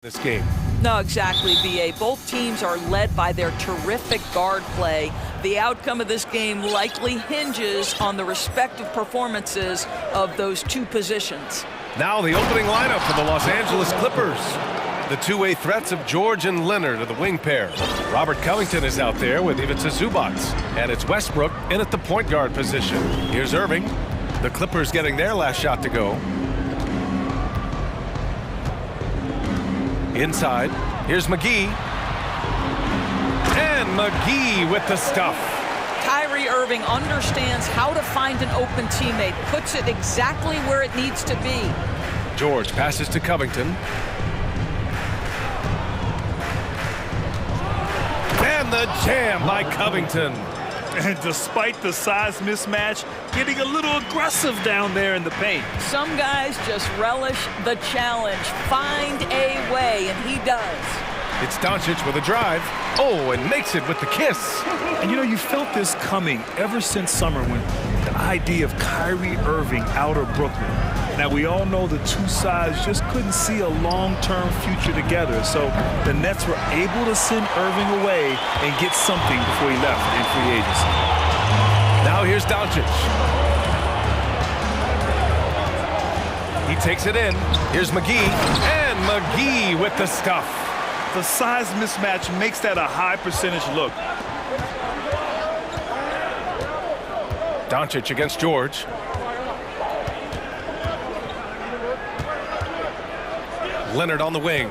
this game. No, exactly, BA. Both teams are led by their terrific guard play. The outcome of this game likely hinges on the respective performances of those two positions. Now the opening lineup for the Los Angeles Clippers. The two-way threats of George and Leonard are the wing pair. Robert Covington is out there with Ivica Zubac. And it's Westbrook in at the point guard position. Here's Irving. The Clippers getting their last shot to go. Inside, here's McGee. And McGee with the stuff. Kyrie Irving understands how to find an open teammate, puts it exactly where it needs to be. George passes to Covington. And the jam by Covington. And despite the size mismatch, getting a little aggressive down there in the paint. Some guys just relish the challenge. Find a way, and he does. It's Doncic with a drive. Oh, and makes it with the kiss. And you know, you felt this coming ever since summer when the idea of Kyrie Irving out of Brooklyn. Now, we all know the two sides just couldn't see a long-term future together. So the Nets were able to send Irving away and get something before he left in free agency. Now here's Doncic. He takes it in. Here's McGee. And McGee with the stuff. The size mismatch makes that a high percentage look. Doncic against George. Leonard on the wing.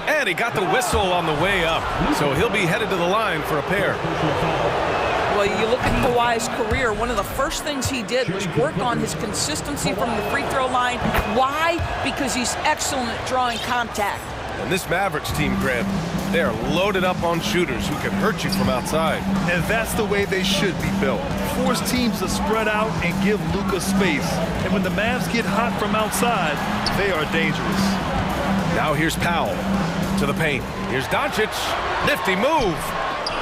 And he got the whistle on the way up. So he'll be headed to the line for a pair. Well, you look at Kawhi's career, one of the first things he did was work on his consistency from the free throw line. Why? Because he's excellent at drawing contact. And this Mavericks team, Grant, they're loaded up on shooters who can hurt you from outside. And that's the way they should be built. Force teams to spread out and give Luka space. And when the Mavs get hot from outside, they are dangerous. Now here's Powell to the paint. Here's Doncic. Nifty move.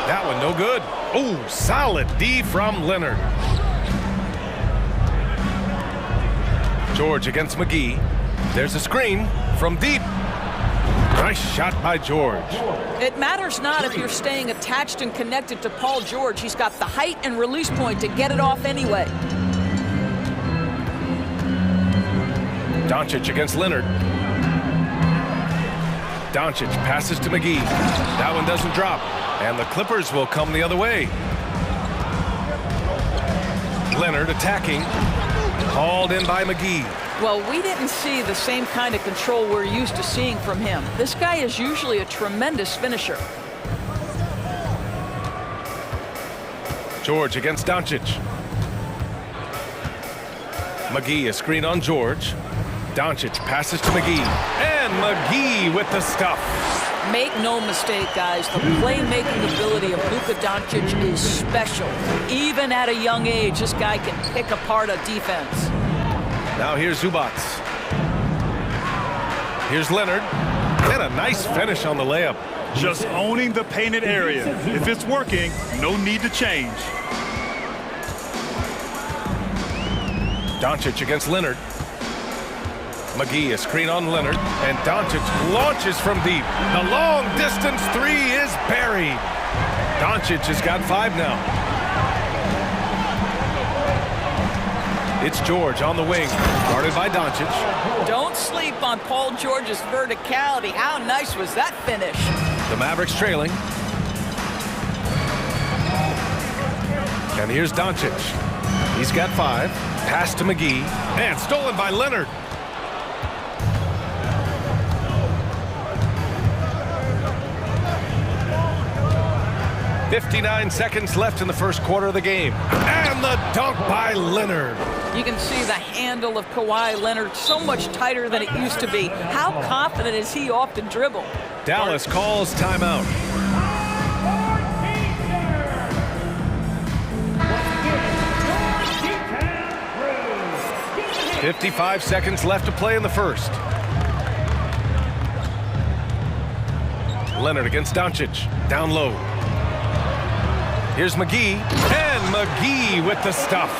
That one no good. Ooh, solid D from Leonard. George against McGee. There's a screen from deep. Nice shot by George. It matters not if you're staying attached and connected to Paul George. He's got the height and release point to get it off anyway. Doncic against Leonard. Doncic passes to McGee. That one doesn't drop. And the Clippers will come the other way. Leonard attacking. Called in by McGee. Well, we didn't see the same kind of control we're used to seeing from him. This guy is usually a tremendous finisher. George against Doncic. McGee a screen on George. Doncic passes to McGee. And McGee with the stuff. Make no mistake, guys, the playmaking ability of Luka Doncic is special. Even at a young age, this guy can pick apart a defense. Now here's Zubac. Here's Leonard. And a nice finish on the layup. Just owning the painted area. If it's working, no need to change. Doncic against Leonard. McGee a screen on Leonard. And Doncic launches from deep. The long distance three is buried. Doncic has got 5 now. It's George on the wing, guarded by Doncic. Don't sleep on Paul George's verticality. How nice was that finish? The Mavericks trailing. And here's Doncic. He's got 5. Pass to McGee. And stolen by Leonard. "59 seconds left in the first quarter of the game. And the dunk by Leonard. You can see the handle of Kawhi Leonard so much tighter than it used to be. How confident is he off the dribble? Dallas calls timeout. 55 seconds left to play in the first. Leonard against Doncic. Down low. Here's McGee. And McGee with the stuff.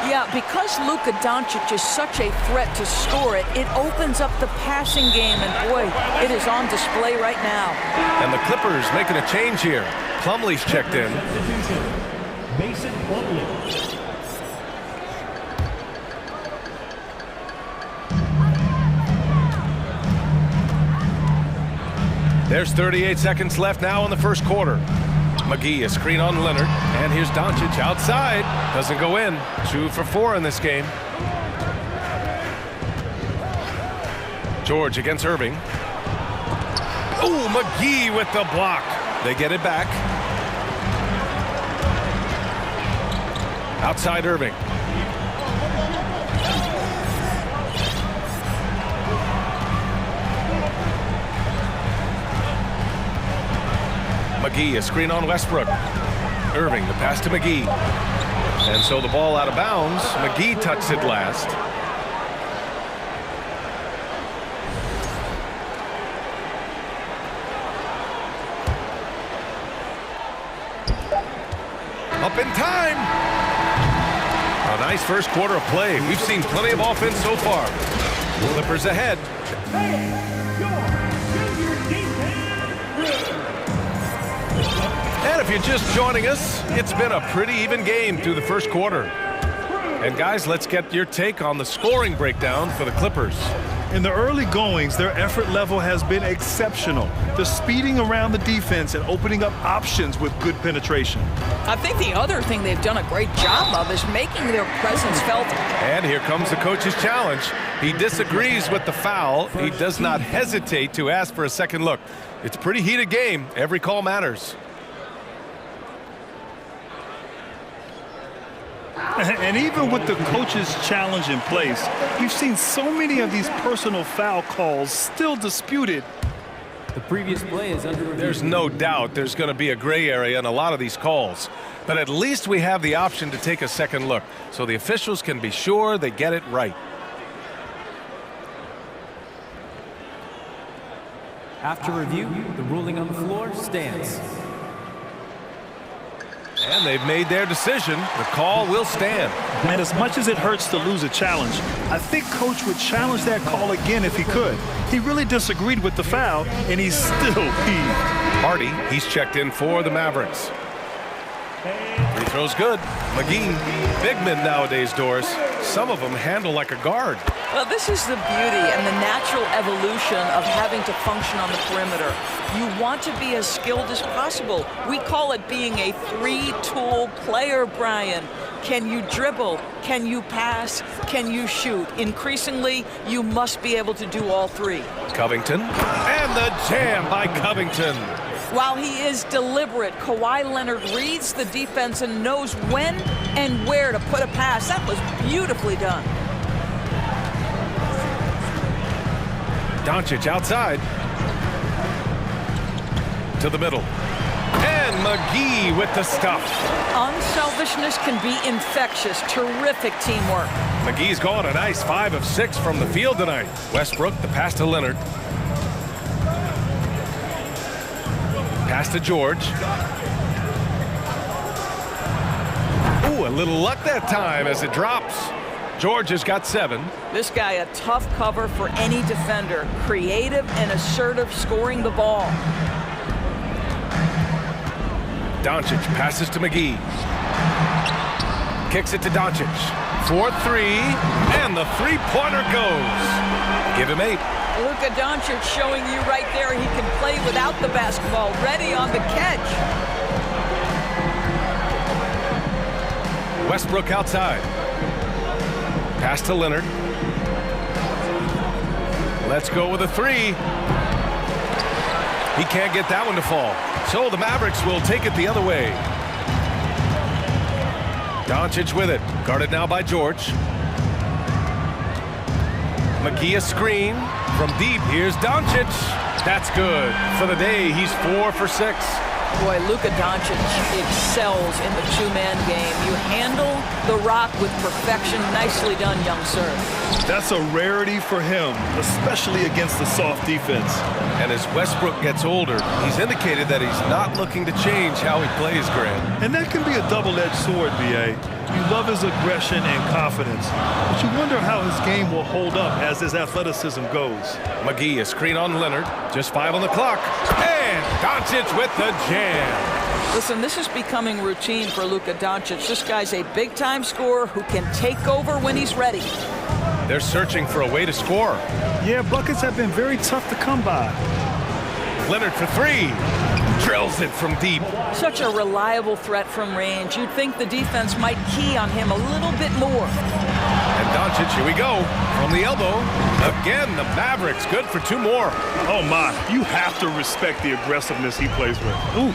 Yeah, because Luka Doncic is such a threat to score it, it opens up the passing game, and boy, it is on display right now. And the Clippers making a change here. Plumlee's checked in. Mason Plumlee. There's 38 seconds left now in the first quarter. McGee, a screen on Leonard, and here's Doncic outside. Doesn't go in. 2 for 4 in this game. George against Irving. Oh, McGee with the block. They get it back. Outside Irving. McGee, a screen on Westbrook. Irving, the pass to McGee. And so the ball out of bounds. McGee touched it last. Up in time. A nice first quarter of play. We've seen plenty of offense so far. Clippers ahead. And if you're just joining us, it's been a pretty even game through the first quarter. And guys, let's get your take on the scoring breakdown for the Clippers. In the early goings, their effort level has been exceptional. They're speeding around the defense and opening up options with good penetration. I think the other thing they've done a great job of is making their presence felt. And here comes the coach's challenge. He disagrees with the foul. He does not hesitate to ask for a second look. It's a pretty heated game. Every call matters. And even with the coach's challenge in place, we've seen so many of these personal foul calls still disputed. The previous play is under review. There's no doubt there's going to be a gray area in a lot of these calls. But at least we have the option to take a second look, so the officials can be sure they get it right. After review, the ruling on the floor stands. And they've made their decision. The call will stand. And as much as it hurts to lose a challenge, I think Coach would challenge that call again if he could. He really disagreed with the foul, and he's still peeved. Hardy, he's checked in for the Mavericks. Free throw's good. McGee, big men nowadays, Doris. Some of them handle like a guard. Well, this is the beauty and the natural evolution of having to function on the perimeter. You want to be as skilled as possible. We call it being a three-tool player, Brian. Can you dribble? Can you pass? Can you shoot? Increasingly, you must be able to do all three. Covington, and the jam by Covington. While he is deliberate, Kawhi Leonard reads the defense and knows when and where to put a pass. That was beautifully done. Doncic outside. To the middle. And McGee with the stuff. Unselfishness can be infectious. Terrific teamwork. McGee's gone a nice 5 of 6 from the field tonight. Westbrook, the pass to Leonard. Pass to George. Ooh, a little luck that time as it drops. George has got 7. This guy a tough cover for any defender. Creative and assertive scoring the ball. Doncic passes to McGee. Kicks it to Doncic. 4-3, and the three-pointer goes. Give him 8. Luka Doncic showing you right there he can play without the basketball. Ready on the catch. Westbrook outside. Pass to Leonard. Let's go with a 3. He can't get that one to fall. So the Mavericks will take it the other way. Doncic with it. Guarded now by George. McGee a screen. From deep, here's Doncic. That's good. For the day, he's 4 for 6. Boy, Luka Doncic excels in the two-man game. You handle the rock with perfection. Nicely done, young sir. That's a rarity for him, especially against the soft defense. And as Westbrook gets older, he's indicated that he's not looking to change how he plays, Grant. And that can be a double-edged sword, B.A. You love his aggression and confidence, but you wonder how his game will hold up as his athleticism goes. McGee, a screen on Leonard. Just 5 on the clock. And Doncic with the jam. Listen, this is becoming routine for Luka Doncic. This guy's a big-time scorer who can take over when he's ready. They're searching for a way to score. Yeah, buckets have been very tough to come by. Leonard for 3. Drills it from deep. Such a reliable threat from range. You'd think the defense might key on him a little bit more. And Doncic, here we go. From the elbow. Again, the Mavericks good for 2 more. Oh, my. You have to respect the aggressiveness he plays with. Ooh.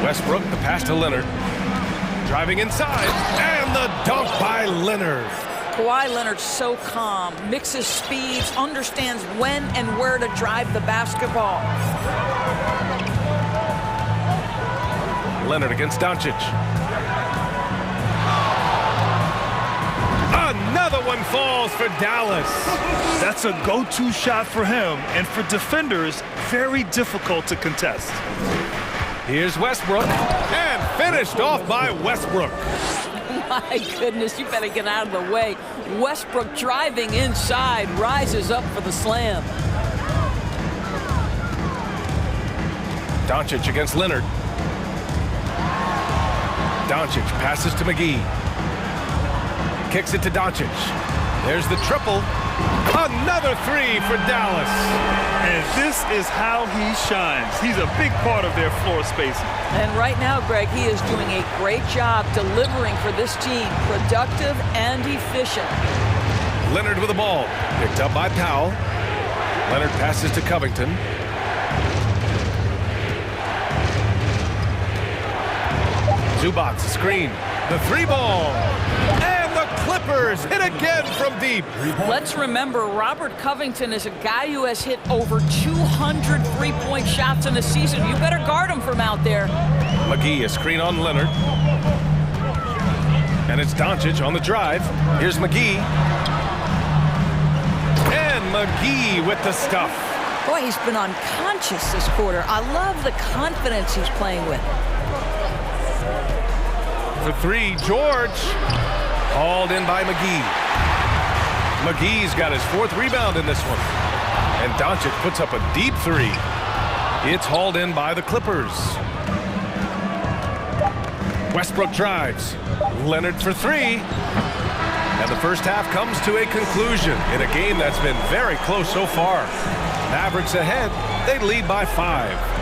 Westbrook, the pass to Leonard. Driving inside. And the dunk by Leonard. Kawhi Leonard's so calm, mixes speeds, understands when and where to drive the basketball. Leonard against Doncic. Another one falls for Dallas. That's a go-to shot for him, and for defenders, very difficult to contest. Here's Westbrook, and finished off by Westbrook. My goodness, you better get out of the way. Westbrook driving inside, rises up for the slam. Doncic against Leonard. Doncic passes to McGee. Kicks it to Doncic. There's the triple. Another 3 for Dallas. And this is how he shines. He's a big part of their floor spacing. And right now, Greg, he is doing a great job delivering for this team. Productive and efficient. Leonard with the ball. Picked up by Powell. Leonard passes to Covington. Zubac, screen. The 3-ball. And the Clippers hit again from deep. Let's remember, Robert Covington is a guy who has hit over 200 three-point shots in a season. You better guard him from out there. McGee, a screen on Leonard. And it's Doncic on the drive. Here's McGee. And McGee with the stuff. Boy, he's been unconscious this quarter. I love the confidence he's playing with. For 3, George. Hauled in by McGee. McGee's got his 4th rebound in this one. And Doncic puts up a deep 3. It's hauled in by the Clippers. Westbrook drives. Leonard for 3. And the first half comes to a conclusion in a game that's been very close so far. Mavericks ahead. They lead by 5.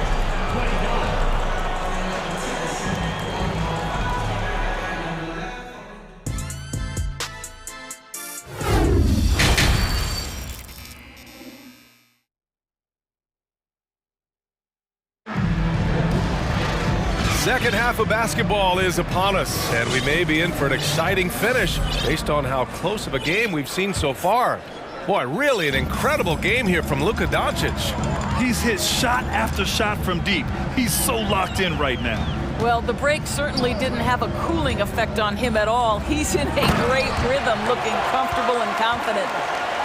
Second half of basketball is upon us, and we may be in for an exciting finish based on how close of a game we've seen so far. Boy, really an incredible game here from Luka Doncic. He's hit shot after shot from deep. He's so locked in right now. Well, the break certainly didn't have a cooling effect on him at all. He's in a great rhythm, looking comfortable and confident.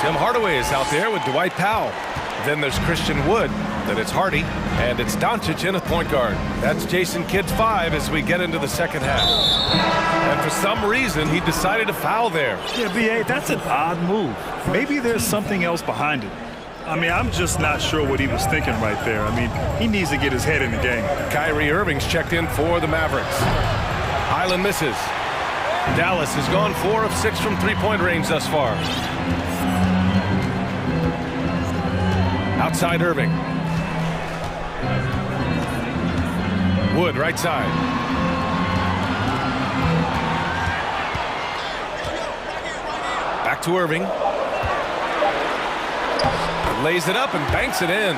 Tim Hardaway is out there with Dwight Powell. Then there's Christian Wood. Then it's Hardy. And it's Doncic in at point guard. That's Jason Kidd's 5 as we get into the second half. And for some reason, he decided to foul there. Yeah, B.A., that's an odd move. Maybe there's something else behind it. I mean, I'm just not sure what he was thinking right there. I mean, he needs to get his head in the game. Kyrie Irving's checked in for the Mavericks. Highland misses. Dallas has gone 4 of 6 from three-point range thus far. Outside Irving. Wood, right side. Back to Irving. Lays it up and banks it in.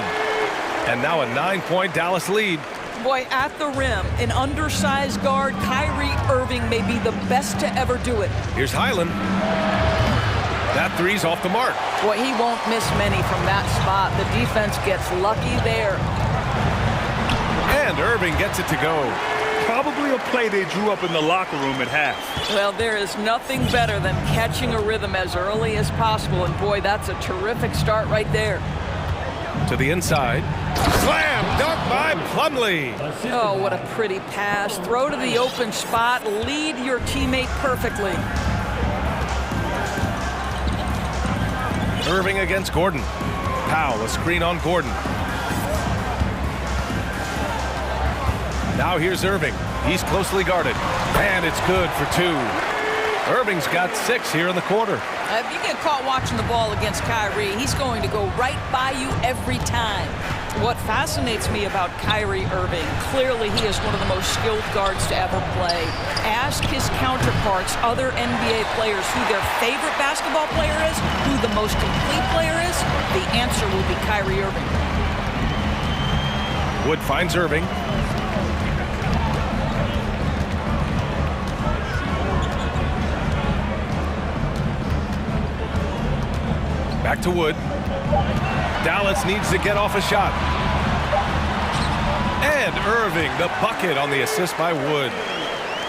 And now a 9-point Dallas lead. Boy, at the rim, an undersized guard, Kyrie Irving may be the best to ever do it. Here's Highland. That 3's off the mark. Boy, he won't miss many from that spot. The defense gets lucky there. And Irving gets it to go. Probably a play they drew up in the locker room at half. Well, there is nothing better than catching a rhythm as early as possible. And boy, that's a terrific start right there. To the inside. Slam dunk by Plumlee. Oh, what a pretty pass. Throw to the open spot. Lead your teammate perfectly. Irving against Gordon. Powell, a screen on Gordon. Now here's Irving. He's closely guarded. And it's good for 2. Irving's got 6 here in the quarter. If you get caught watching the ball against Kyrie, he's going to go right by you every time. What fascinates me about Kyrie Irving, clearly he is one of the most skilled guards to ever play. Ask his counterparts, other NBA players, who their favorite basketball player is, who the most complete player is. The answer will be Kyrie Irving. Wood finds Irving. Back to Wood. Dallas needs to get off a shot. And Irving, the bucket on the assist by Wood.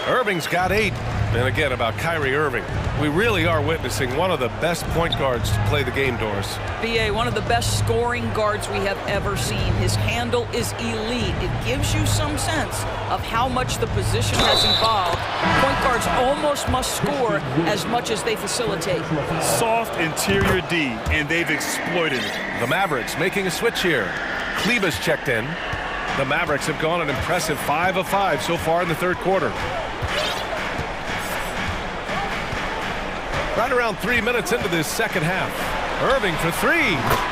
Irving's got 8. And again, about Kyrie Irving, we really are witnessing one of the best point guards to play the game, Doris. BA, one of the best scoring guards we have ever seen. His handle is elite. It gives you some sense of how much the position has evolved. Point guards almost must score as much as they facilitate. Soft interior D, and they've exploited it. The Mavericks making a switch here. Kleba's checked in. The Mavericks have gone an impressive 5 of 5 so far in the third quarter. Right around 3 minutes into this second half. Irving for 3.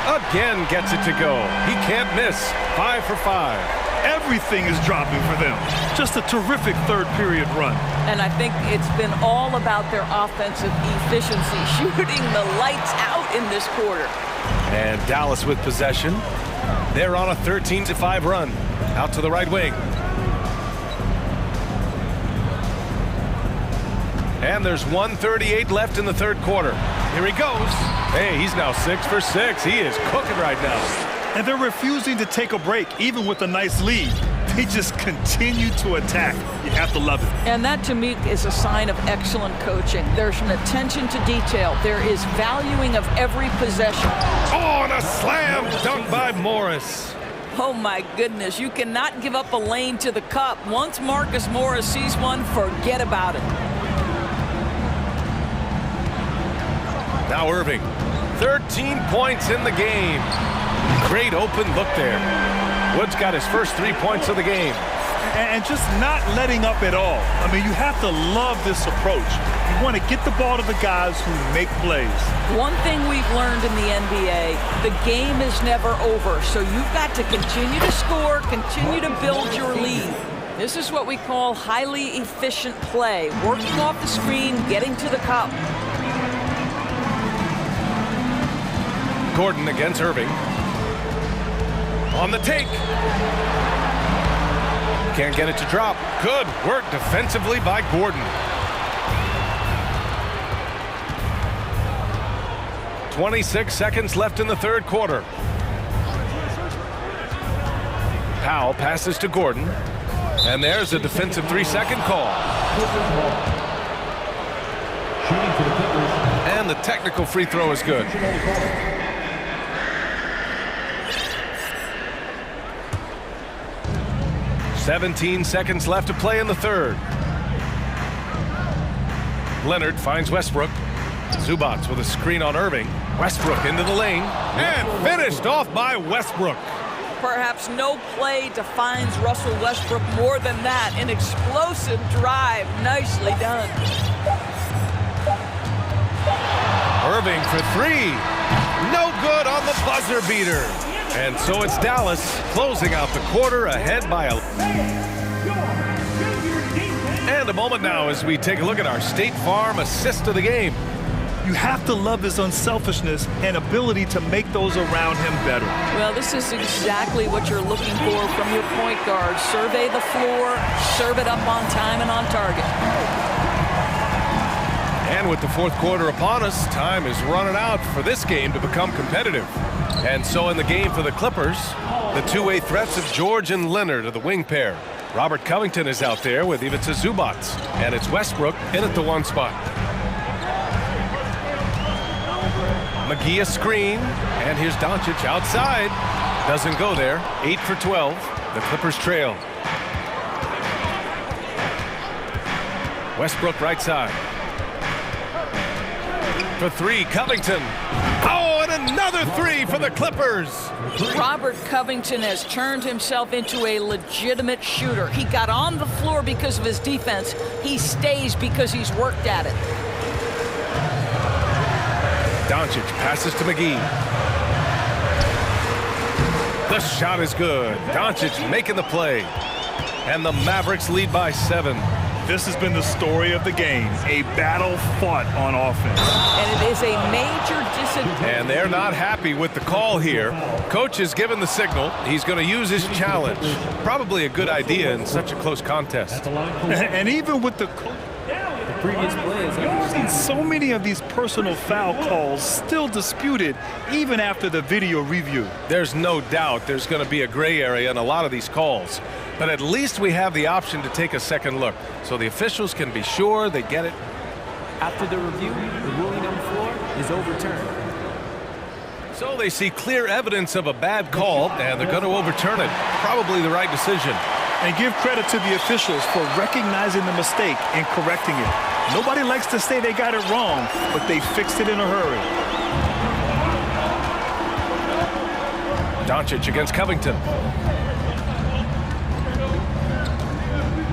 Again gets it to go. He can't miss. 5 for 5. Everything is dropping for them. Just a terrific third period run. And I think it's been all about their offensive efficiency, shooting the lights out in this quarter. And Dallas with possession. They're on a 13-5 run. Out to the right wing. And there's 1:38 left in the third quarter. Here he goes. Hey, he's now 6 for 6. He is cooking right now. And they're refusing to take a break, even with a nice lead. They just continue to attack. You have to love it. And that, to me, is a sign of excellent coaching. There's an attention to detail. There is valuing of every possession. Oh, and a slam dunk by Morris. Oh, my goodness. You cannot give up a lane to the cup. Once Marcus Morris sees one, forget about it. Now Irving, 13 points in the game. Great open look there. Wood's got his first 3 points of the game. And just not letting up at all. I mean, you have to love this approach. You want to get the ball to the guys who make plays. One thing we've learned in the NBA, the game is never over. So you've got to continue to score, continue to build your lead. This is what we call highly efficient play. Working off the screen, getting to the cup. Gordon against Irving. On the take. Can't get it to drop. Good work defensively by Gordon. 26 seconds left in the third quarter. Powell passes to Gordon. And there's a defensive 3-second call. And the technical free throw is good. 17 seconds left to play in the third. Leonard finds Westbrook. Zubats with a screen on Irving. Westbrook into the lane. And finished off by Westbrook. Perhaps no play defines Russell Westbrook more than that. An explosive drive. Nicely done. Irving for 3. No good on the buzzer beater. And so it's Dallas closing out the quarter ahead by a... And a moment now as we take a look at our State Farm assist of the game. You have to love his unselfishness and ability to make those around him better. Well, this is exactly what you're looking for from your point guard. Survey the floor, serve it up on time and on target. And with the fourth quarter upon us, time is running out for this game to become competitive. And so in the game for the Clippers, the two-way threats of George and Leonard are the wing pair. Robert Covington is out there with Ivica Zubats. And it's Westbrook in at the 1 spot. McGee a screen. And here's Doncic outside. Doesn't go there. 8 for 12. The Clippers trail. Westbrook right side. For three, Covington. Oh, and another three for the Clippers. Robert Covington has turned himself into a legitimate shooter. He got on the floor because of his defense. He stays because he's worked at it. Doncic passes to McGee. The shot is good. Doncic making the play. And the Mavericks lead by 7. This has been the story of the game, a battle fought on offense. And it is a major disadvantage. And they're not happy with the call here. Coach has given the signal. He's going to use his challenge. Probably a good idea in such a close contest. And even with the Previous play is We've seen so many of these personal foul calls still disputed even after the video review. There's no doubt there's going to be a gray area in a lot of these calls. But at least we have the option to take a second look, so the officials can be sure they get it. After the review, the ruling on the floor is overturned. So they see clear evidence of a bad call, and they're going to overturn it. Probably the right decision. And give credit to the officials for recognizing the mistake and correcting it. Nobody likes to say they got it wrong, but they fixed it in a hurry. Doncic against Covington.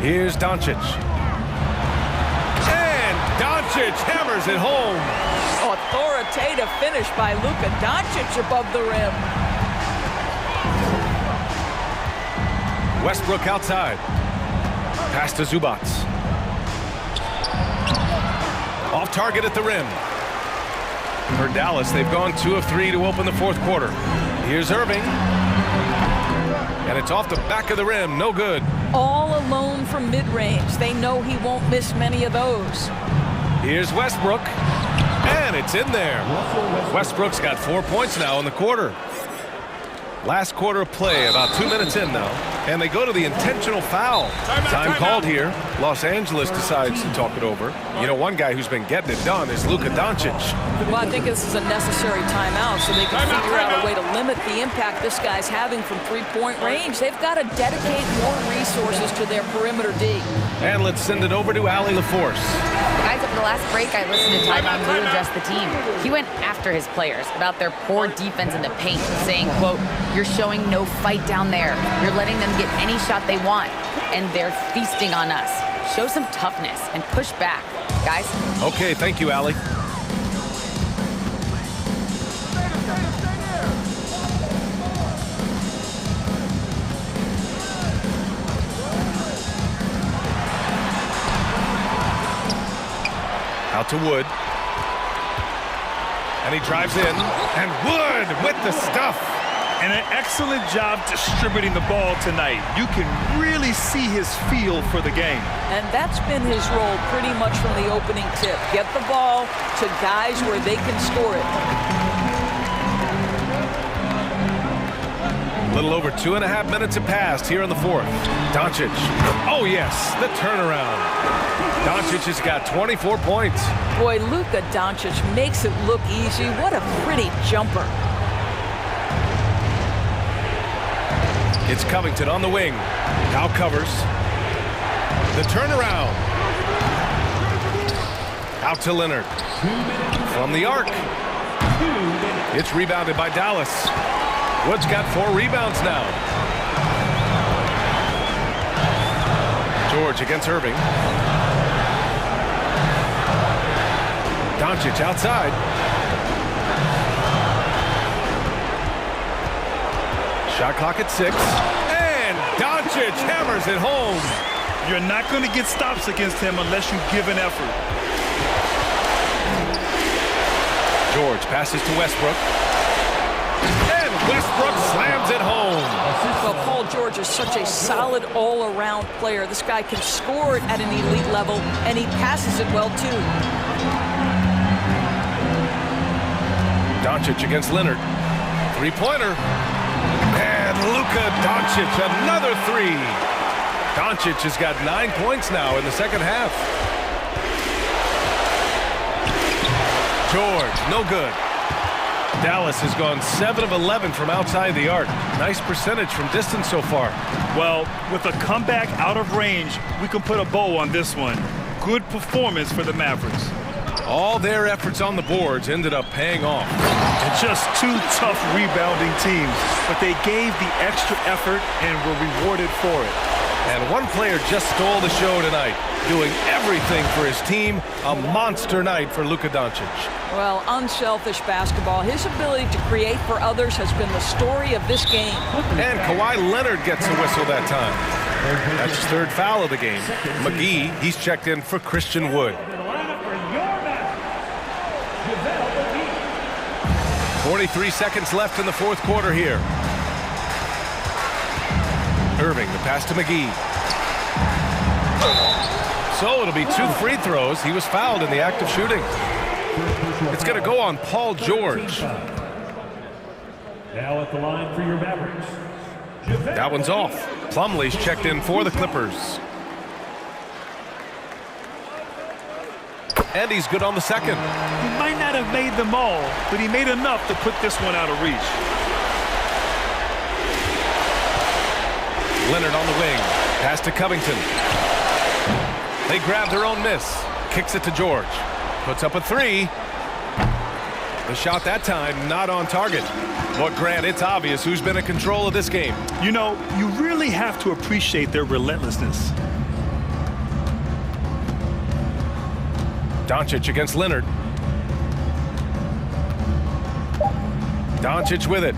Here's Doncic. And Doncic hammers it home. Authoritative finish by Luka Doncic above the rim. Westbrook outside. Pass to Zubac. Off target at the rim. For Dallas, they've gone 2 of 3 to open the fourth quarter. Here's Irving. And it's off the back of the rim. No good. All alone from mid-range. They know he won't miss many of those. Here's Westbrook. And it's in there. Westbrook's got 4 points now in the quarter. Last quarter of play, about 2 minutes in now. And they go to the intentional foul. Time called here. Los Angeles decides to talk it over. You know, one guy who's been getting it done is Luka Doncic. Well, I think this is a necessary timeout so they can figure out a way to limit the impact this guy's having from three-point range. They've got to dedicate more resources to their perimeter D. And let's send it over to Allie LaForce. Guys, over the last break, I listened to Tyronn Lue address the team. He went after his players about their poor defense in the paint, saying, quote, "You're showing no fight down there. You're letting them get any shot they want, and they're feasting on us. Show some toughness and push back, guys." Okay, thank you, Allie. Out to Wood. And he drives in. And Wood with the stuff. And an excellent job distributing the ball tonight. You can really see his feel for the game. And that's been his role pretty much from the opening tip. Get the ball to guys where they can score it. A little over 2.5 minutes have passed here in the fourth. Doncic. Oh, yes, the turnaround. Doncic has got 24 points. Boy, Luka Doncic makes it look easy. What a pretty jumper. It's Covington on the wing. Now covers. The turnaround. Out to Leonard. From the arc. It's rebounded by Dallas. Wood's got 4 rebounds now. George against Irving. Doncic outside. Shot clock at 6. And Doncic hammers it home. You're not going to get stops against him unless you give an effort. George passes to Westbrook. And Westbrook slams it home. Well, Paul George is such a solid all-around player. This guy can score it at an elite level, and he passes it well, too. Doncic against Leonard. Three-pointer. And Luka Doncic, another 3. Doncic has got 9 points now in the second half. George, no good. Dallas has gone 7 of 11 from outside the arc. Nice percentage from distance so far. Well, with a comeback out of range, we can put a bow on this one. Good performance for the Mavericks. All their efforts on the boards ended up paying off. And just two tough rebounding teams, but they gave the extra effort and were rewarded for it. And one player just stole the show tonight, doing everything for his team. A monster night for Luka Doncic. Well, unselfish basketball. His ability to create for others has been the story of this game. And Kawhi Leonard gets a whistle that time. That's his third foul of the game. McGee, he's checked in for Christian Wood. 43 seconds left in the fourth quarter here. Irving, the pass to McGee. So it'll be 2 free throws. He was fouled in the act of shooting. It's going to go on Paul George. Now at the line for your Mavericks. That one's off. Plumlee's checked in for the Clippers. And he's good on the second. He might not have made them all, but he made enough to put this one out of reach. Leonard on the wing. Pass to Covington. They grab their own miss. Kicks it to George. Puts up a 3. The shot that time not on target. But Grant, it's obvious who's been in control of this game. You know, you really have to appreciate their relentlessness. Doncic against Leonard. Doncic with it.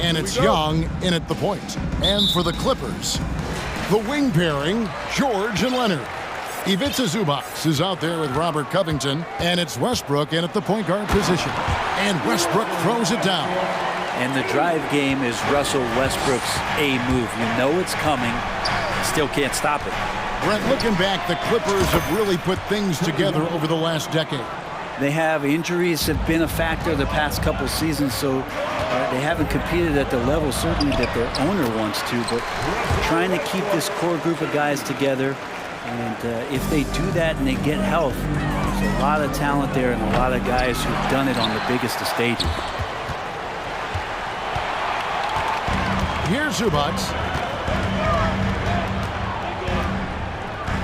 and it's Young in at the point. And for the Clippers, the wing pairing, George and Leonard. Ivica Zubac is out there with Robert Covington, and it's Westbrook in at the point guard position. And Westbrook throws it down. And the drive game is Russell Westbrook's A move. You know it's coming, still can't stop it. Brent, looking back, the Clippers have really put things together over the last decade. They have injuries have been a factor the past couple seasons, so they haven't competed at the level certainly that their owner wants to, but trying to keep this core group of guys together. And if they do that and they get health, there's a lot of talent there and a lot of guys who've done it on the biggest of stages. Here's Zubac.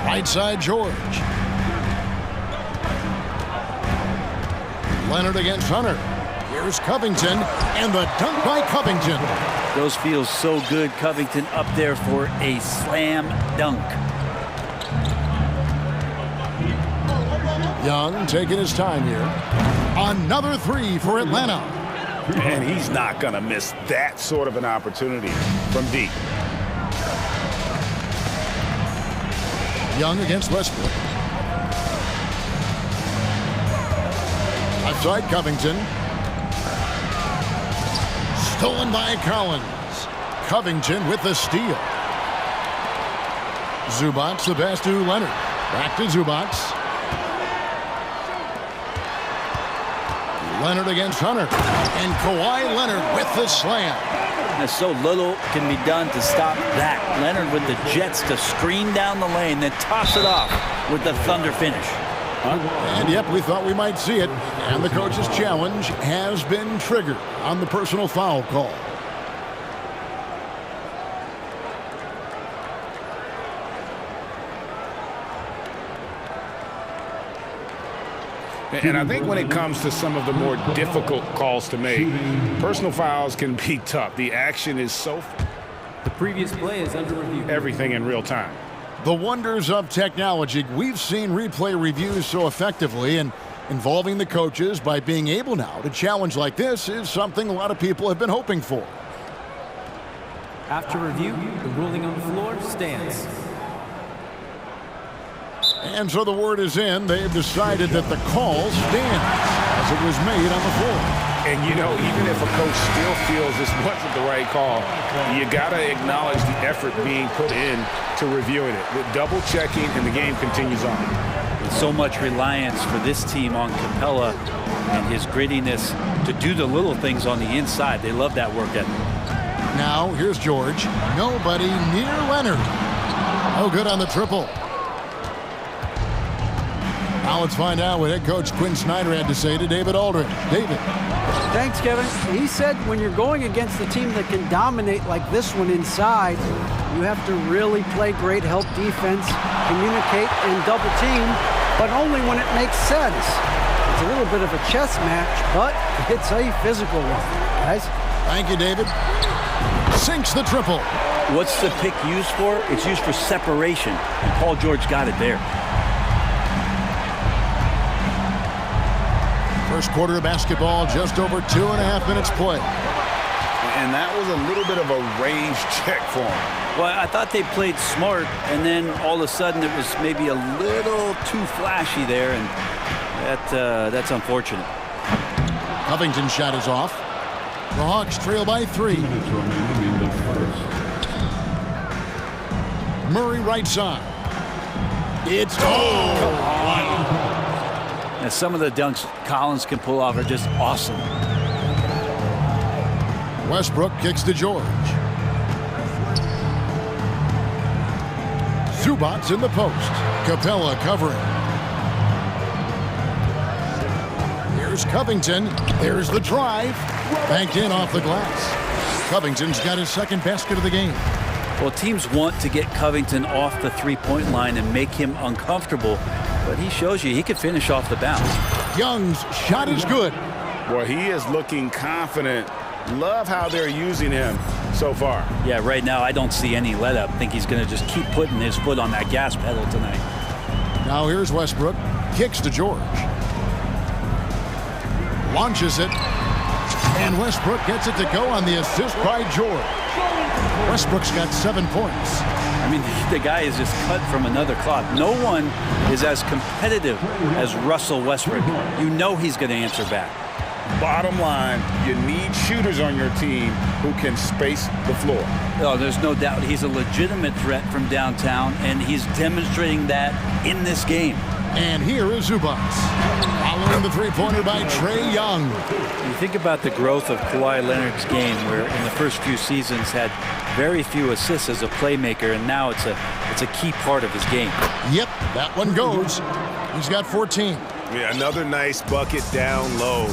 Right side, George. Leonard against Hunter. Here's Covington, and the dunk by Covington. Those feel so good. Covington up there for a slam dunk. Young taking his time here. Another three for Atlanta. And he's not going to miss that sort of an opportunity from deep. Young against Westbrook. Outside Covington. Stolen by Collins. Covington with the steal. Zubac the pass to Leonard. Back to Zubac. Leonard against Hunter. And Kawhi Leonard with the slam. There's so little can be done to stop that. Leonard with the jets to screen down the lane, then toss it off with the thunder finish. And yep, we thought we might see it. And the coach's challenge has been triggered on the personal foul call. And I think when it comes to some of the more difficult calls to make, personal fouls can be tough. The action is so... The previous play is under review. Everything in real time. The wonders of technology. We've seen replay reviews so effectively, and involving the coaches by being able now to challenge like this is something a lot of people have been hoping for. After review, the ruling on the floor stands. And so the word is in. They've decided that the call stands as it was made on the floor. And, you know, even if a coach still feels this wasn't the right call, you got to acknowledge the effort being put in to reviewing it. The double checking, and the game continues on. And so much reliance for this team on Capella and his grittiness to do the little things on the inside. They love that work ethic. Now, here's George. Nobody near Leonard. No good on the triple. Now let's find out what head coach Quinn Snyder had to say to David Aldridge. David. Thanks, Kevin. He said when you're going against a team that can dominate like this one inside, you have to really play great help defense, communicate, and double team, but only when it makes sense. It's a little bit of a chess match, but it's a physical one, guys. Thank you, David. Sinks the triple. What's the pick used for? It's used for separation, and Paul George got it there. First quarter of basketball, just over 2.5 minutes play. And that was a little bit of a range check for him. Well, I thought they played smart, and then all of a sudden it was maybe a little too flashy there, and that's unfortunate. Covington's shot is off. The Hawks trail by 3. Murray right side. It's come on. And some of the dunks Collins can pull off are just awesome. Westbrook kicks to George. Zubac in the post. Capella covering. Here's Covington. There's the drive. Banked in off the glass. Covington's got his second basket of the game. Well, teams want to get Covington off the three-point line and make him uncomfortable, but he shows you he can finish off the bounce. Young's shot is good. Boy, he is looking confident. Love how they're using him so far. Yeah, right now I don't see any let-up. I think he's going to just keep putting his foot on that gas pedal tonight. Now here's Westbrook. Kicks to George. Launches it. And Westbrook gets it to go on the assist by George. Westbrook's got 7 points. I mean, the guy is just cut from another cloth. No one is as competitive as Russell Westbrook. You know he's going to answer back. Bottom line, you need shooters on your team who can space the floor. Oh, there's no doubt he's a legitimate threat from downtown, and he's demonstrating that in this game. And here is Zubac. Following the three-pointer by Trae Young. You think about the growth of Kawhi Leonard's game, where in the first few seasons had very few assists as a playmaker, and now it's a key part of his game. Yep, that one goes. He's got 14. Yeah, another nice bucket down low.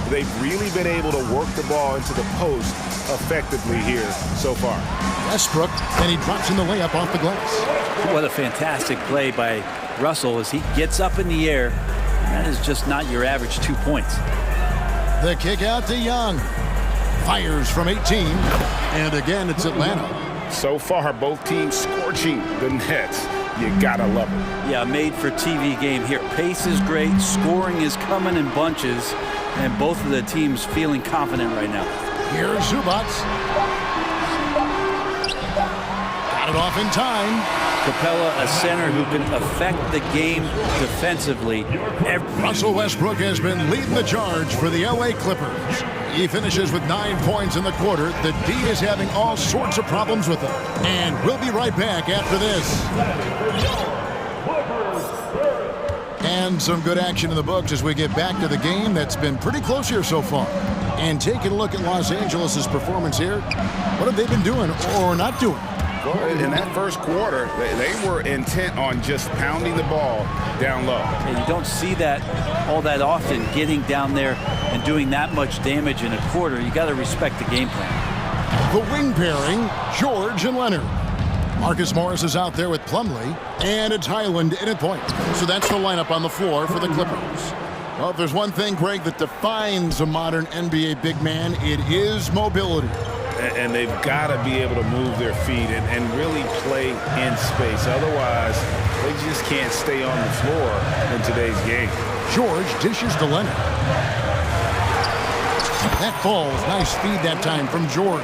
They've really been able to work the ball into the post effectively here so far. Westbrook, and he drops in the layup off the glass. What a fantastic play by Russell as he gets up in the air. That is just not your average 2 points. The kick out to Young. Fires from 18. And again, it's Atlanta. So far, both teams scorching the Nets. You gotta love it. Yeah, made for TV game here. Pace is great. Scoring is coming in bunches. And both of the teams feeling confident right now. Here's Zubac. Got it off in time. Capella, a center who can affect the game defensively. Russell Westbrook has been leading the charge for the LA Clippers. He finishes with 9 points in the quarter. The D is having all sorts of problems with him. And we'll be right back after this. And some good action in the books as we get back to the game that's been pretty close here so far. And taking a look at Los Angeles' performance here, what have they been doing or not doing? Well, in that first quarter, they were intent on just pounding the ball down low. And you don't see that all that often, getting down there and doing that much damage in a quarter. You got to respect the game plan. The wing pairing, George and Leonard. Marcus Morris is out there with Plumlee, and it's Highland in at point. So that's the lineup on the floor for the Clippers. Well, if there's one thing, Greg, that defines a modern NBA big man, it is mobility. And they've got to be able to move their feet and really play in space. Otherwise, they just can't stay on the floor in today's game. George dishes to Leonard. That falls. Nice feed that time from George.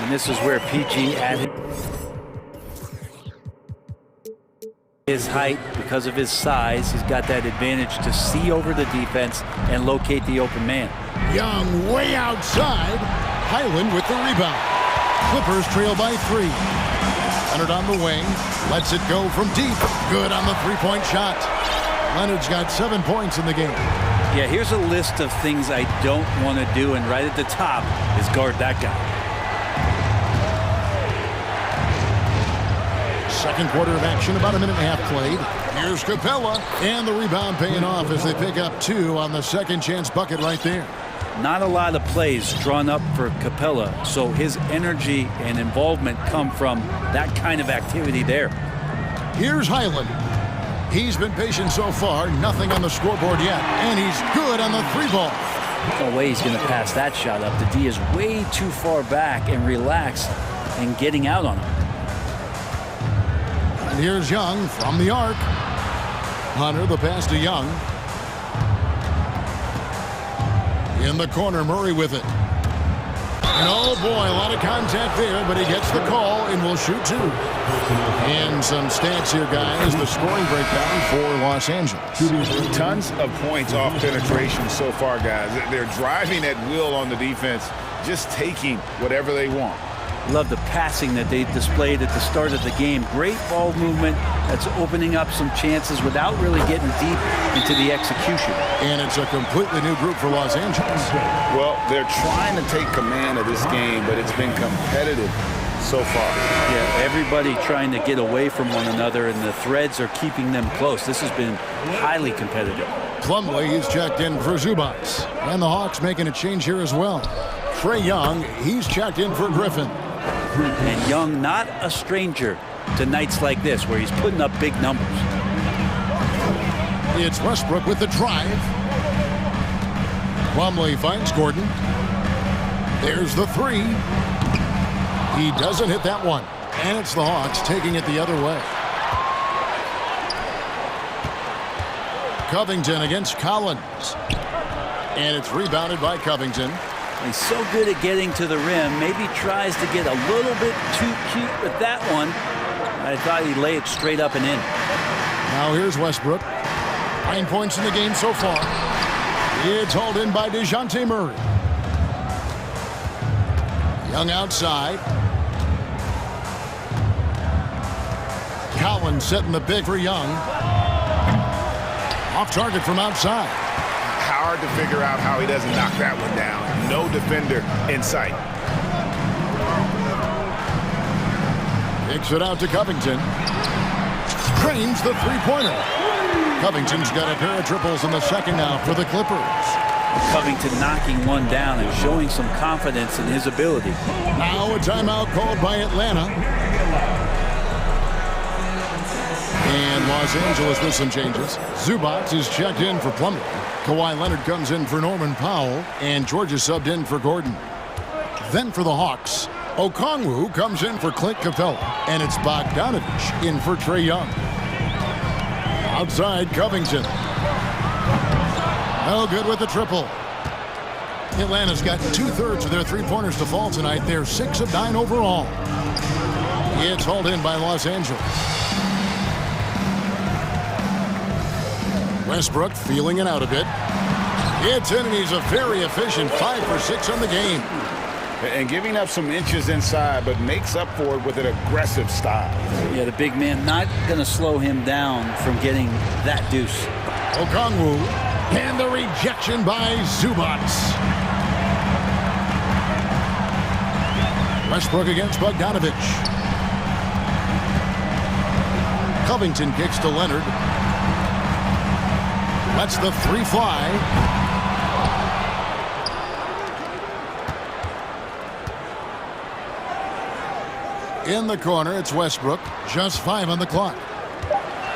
And this is where PG added his height. Because of his size, he's got that advantage to see over the defense and locate the open man. Young way outside. Highland with the rebound. Clippers trail by 3. Leonard on the wing. Lets it go from deep. Good on the three-point shot. Leonard's got 7 points in the game. Yeah, here's a list of things I don't want to do, and right at the top is guard that guy. Second quarter of action, about a minute and a half played. Here's Capella, and the rebound paying off as they pick up 2 on the second chance bucket right there. Not a lot of plays drawn up for Capella, so his energy and involvement come from that kind of activity there. Here's Highland. He's been patient so far, nothing on the scoreboard yet, and he's good on the 3-ball. No way he's going to pass that shot up. The D is way too far back and relaxed and getting out on him. And here's Young from the arc. Hunter, the pass to Young. In the corner, Murray with it. And oh boy, a lot of contact there, but he gets the call and will shoot 2. And some stats here, guys. The scoring breakdown for Los Angeles. Tons of points off penetration so far, guys. They're driving at will on the defense, just taking whatever they want. Love the passing that they displayed at the start of the game. Great ball movement that's opening up some chances without really getting deep into the execution. And it's a completely new group for Los Angeles. Well, they're trying to take command of this game, but it's been competitive so far. Yeah, everybody trying to get away from one another, and the threads are keeping them close. This has been highly competitive. Plumlee is checked in for Zubac. And the Hawks making a change here as well. Trae Young, he's checked in for Griffin. And Young, not a stranger to nights like this where he's putting up big numbers. It's Westbrook with the drive. Plumlee finds Gordon. There's the 3. He doesn't hit that one. And it's the Hawks taking it the other way. Covington against Collins. And it's rebounded by Covington. He's so good at getting to the rim. Maybe tries to get a little bit too cute with that one. I thought he'd lay it straight up and in. Now here's Westbrook. 9 points in the game so far. It's hauled in by DeJounte Murray. Young outside. Collins setting the pick for Young. Off target from outside. Hard to figure out how he doesn't knock that one down. No defender in sight. Kicks it out to Covington. Drains the three-pointer. Covington's got a pair of triples in the second now for the Clippers. Covington knocking one down and showing some confidence in his ability. Now a timeout called by Atlanta. And Los Angeles with some changes. Zubac is checked in for Plumlee. Kawhi Leonard comes in for Norman Powell. And George is subbed in for Gordon. Then for the Hawks, Okongwu comes in for Clint Capella. And it's Bogdanovich in for Trae Young. Outside, Covington. No good with the triple. Atlanta's got 2/3 of their three-pointers to fall tonight. They're 6 of 9 overall. It's hauled in by Los Angeles. Westbrook feeling it out a bit. It's in, and he's a very efficient 5 for 6 on the game. And giving up some inches inside, but makes up for it with an aggressive style. Yeah, the big man not going to slow him down from getting that deuce. Okongwu, and the rejection by Zubac. Westbrook against Bogdanovich. Covington kicks to Leonard. Lets the three fly. In the corner, it's Westbrook. Just 5 on the clock.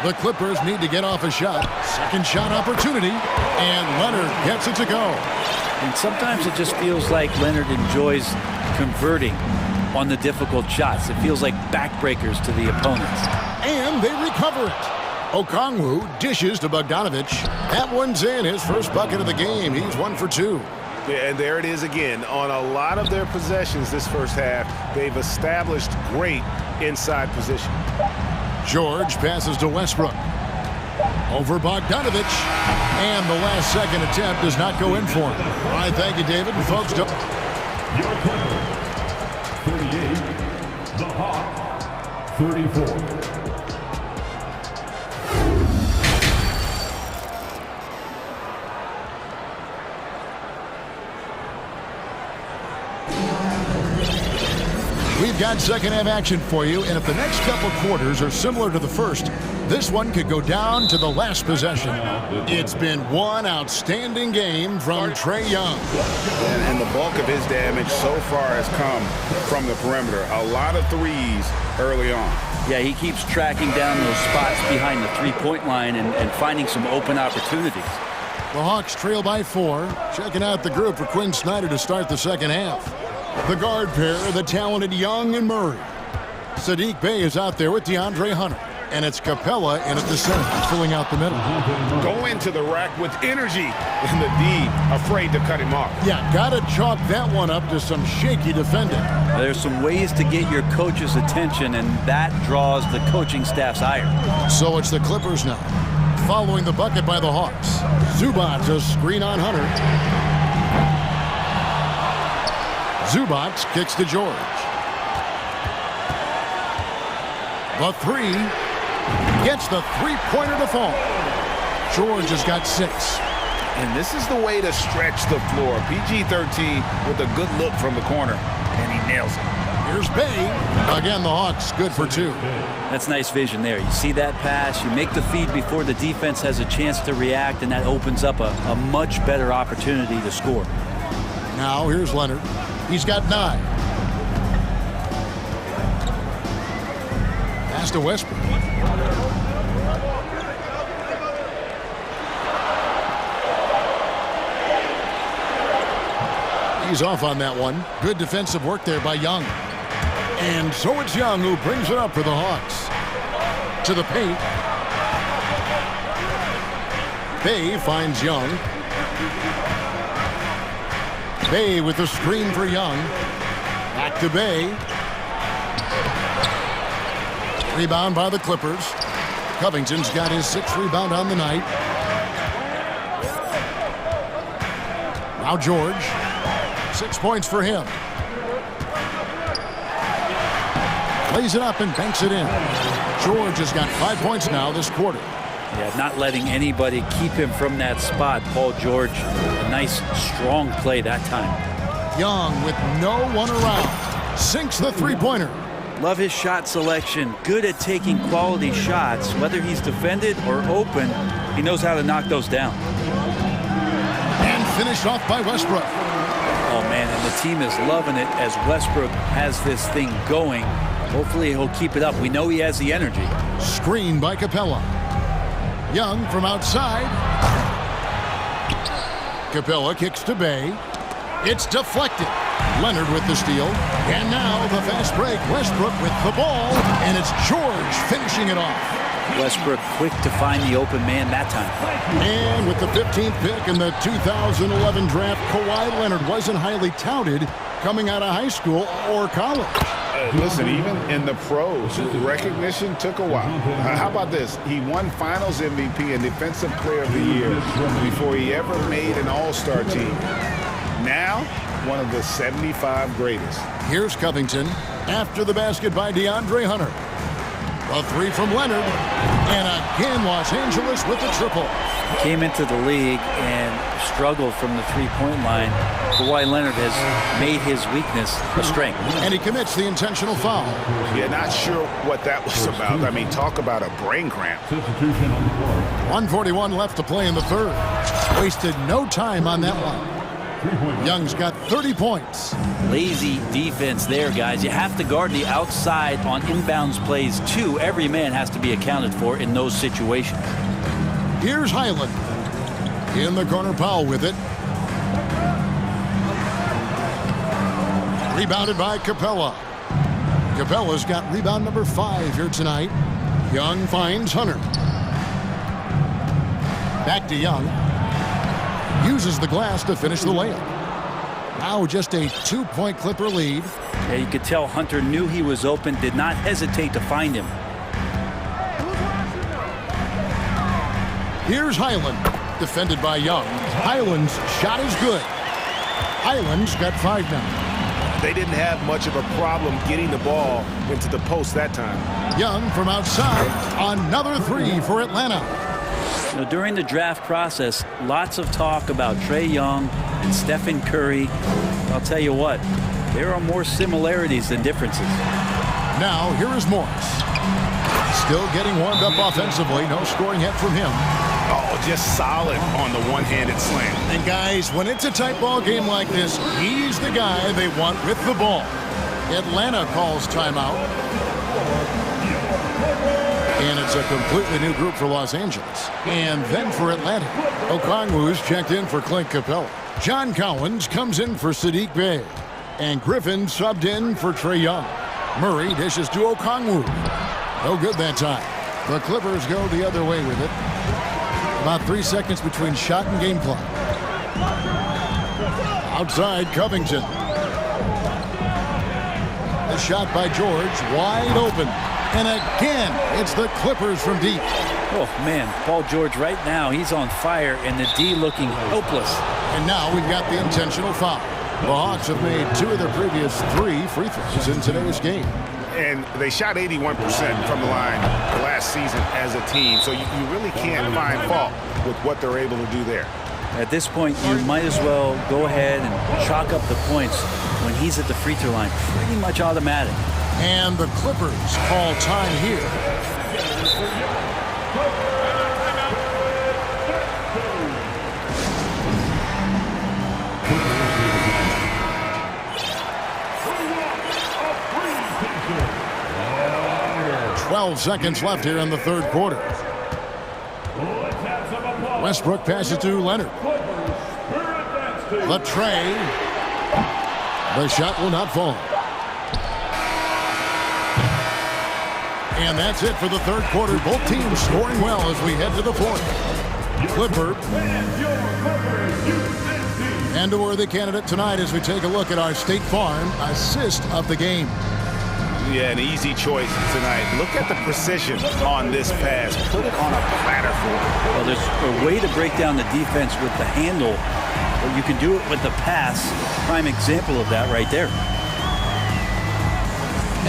The Clippers need to get off a shot. Second shot opportunity. And Leonard gets it to go. And sometimes it just feels like Leonard enjoys converting on the difficult shots. It feels like backbreakers to the opponents. And they recover it. Okongwu dishes to Bogdanovich. That one's in, his first bucket of the game. He's 1 for 2. And there it is again. On a lot of their possessions this first half, they've established great inside position. George passes to Westbrook. Over Bogdanovich. And the last second attempt does not go in for him. All right, thank you, David. And folks, don't... Your Clipper, 38, the Hawk, 34. We've got second half action for you, and if the next couple quarters are similar to the first, this one could go down to the last possession. It's been one outstanding game from Trae Young. And the bulk of his damage so far has come from the perimeter. A lot of threes early on. Yeah, he keeps tracking down those spots behind the three-point line and finding some open opportunities. The Hawks trail by 4. Checking out the group for Quinn Snyder to start the second half. The guard pair, the talented Young and Murray. Sadiq Bey is out there with DeAndre Hunter. And it's Capella in at the center, filling out the middle. Go into the rack with energy. And the D afraid to cut him off. Yeah, got to chalk that one up to some shaky defending. There's some ways to get your coach's attention, and that draws the coaching staff's ire. So it's the Clippers now, following the bucket by the Hawks. Zubac a screen on Hunter. Zubac kicks to George. The three gets the three-pointer to fall. George has got 6. And this is the way to stretch the floor. PG-13 with a good look from the corner, and he nails it. Here's Bey. Again, the Hawks good for 2. That's nice vision there. You see that pass, you make the feed before the defense has a chance to react, and that opens up a much better opportunity to score. Now here's Leonard. He's got 9. Pass to Westbrook. He's off on that one. Good defensive work there by Young. And so it's Young who brings it up for the Hawks. To the paint. Bey finds Young. Bay with the screen for Young. Back to Bay. Rebound by the Clippers. Covington's got his 6th rebound on the night. Now George. 6 points for him. Lays it up and banks it in. George has got 5 points now this quarter. Yeah, not letting anybody keep him from that spot. Paul George, a nice, strong play that time. Young with no one around. Sinks the three-pointer. Love his shot selection. Good at taking quality shots. Whether he's defended or open, he knows how to knock those down. And finished off by Westbrook. Oh, man, and the team is loving it as Westbrook has this thing going. Hopefully he'll keep it up. We know he has the energy. Screen by Capella. Young from outside. Capella kicks to Bay. It's deflected. Leonard with the steal. And now the fast break. Westbrook with the ball. And it's George finishing it off. Westbrook quick to find the open man that time. And with the 15th pick in the 2011 draft, Kawhi Leonard wasn't highly touted coming out of high school or college. Listen, even in the pros, recognition took a while. How about this? He won Finals MVP and Defensive Player of the Year before he ever made an All-Star team. Now, one of the 75 greatest. Here's Covington after the basket by DeAndre Hunter. A three from Leonard. And again, Los Angeles with the triple. Came into the league and struggled from the three-point line. Kawhi Leonard has made his weakness a strength. And he commits the intentional foul. Yeah, not sure what that was about. I mean, talk about a brain cramp. 1:41 left to play in the third. Wasted no time on that one. Young's got 30 points. Lazy defense there, guys. You have to guard the outside on inbounds plays, too. Every man has to be accounted for in those situations. Here's Highland. In the corner, Powell with it. Rebounded by Capella. Capella's got rebound number 5 here tonight. Young finds Hunter. Back to Young. Uses the glass to finish the layup. Now just a 2-point Clipper lead. Yeah, you could tell Hunter knew he was open, did not hesitate to find him. Here's Highland, defended by Young. Highland's shot is good. Highland's got 5 now. They didn't have much of a problem getting the ball into the post that time. Young from outside. Another 3 for Atlanta. You know, during the draft process, lots of talk about Trae Young and Stephen Curry. I'll tell you what, there are more similarities than differences. Now, here is Morris. Still getting warmed up offensively. No scoring yet from him. Oh, just solid on the one-handed slam. And guys, when it's a tight ball game like this, he's the guy they want with the ball. Atlanta calls timeout. And it's a completely new group for Los Angeles. And then for Atlanta, Okongwu's checked in for Clint Capella. John Collins comes in for Sadiq Bey. And Griffin subbed in for Trae Young. Murray dishes to Okongwu. No good that time. The Clippers go the other way with it. About 3 seconds between shot and game clock. Outside, Covington. The shot by George, wide open. And again, it's the Clippers from deep. Oh, man, Paul George right now, he's on fire, and the D looking hopeless. And now we've got the intentional foul. The Hawks have made 2 of their previous 3 free throws in today's game. And they shot 81% from the line last season as a team, so you really can't find fault with what they're able to do there. At this point, you might as well go ahead and chalk up the points when he's at the free throw line. Pretty much automatic. And the Clippers call time here. Seconds left here in the third quarter. Westbrook passes to Leonard. The tray. The shot will not fall. And that's it for the third quarter. Both teams scoring well as we head to the fourth. Clipper And a worthy candidate tonight as we take a look at our State Farm assist of the game. Yeah, an easy choice tonight. Look at the precision on this pass. Put it on a platter for him. Well, there's a way to break down the defense with the handle, but you can do it with the pass. Prime example of that right there.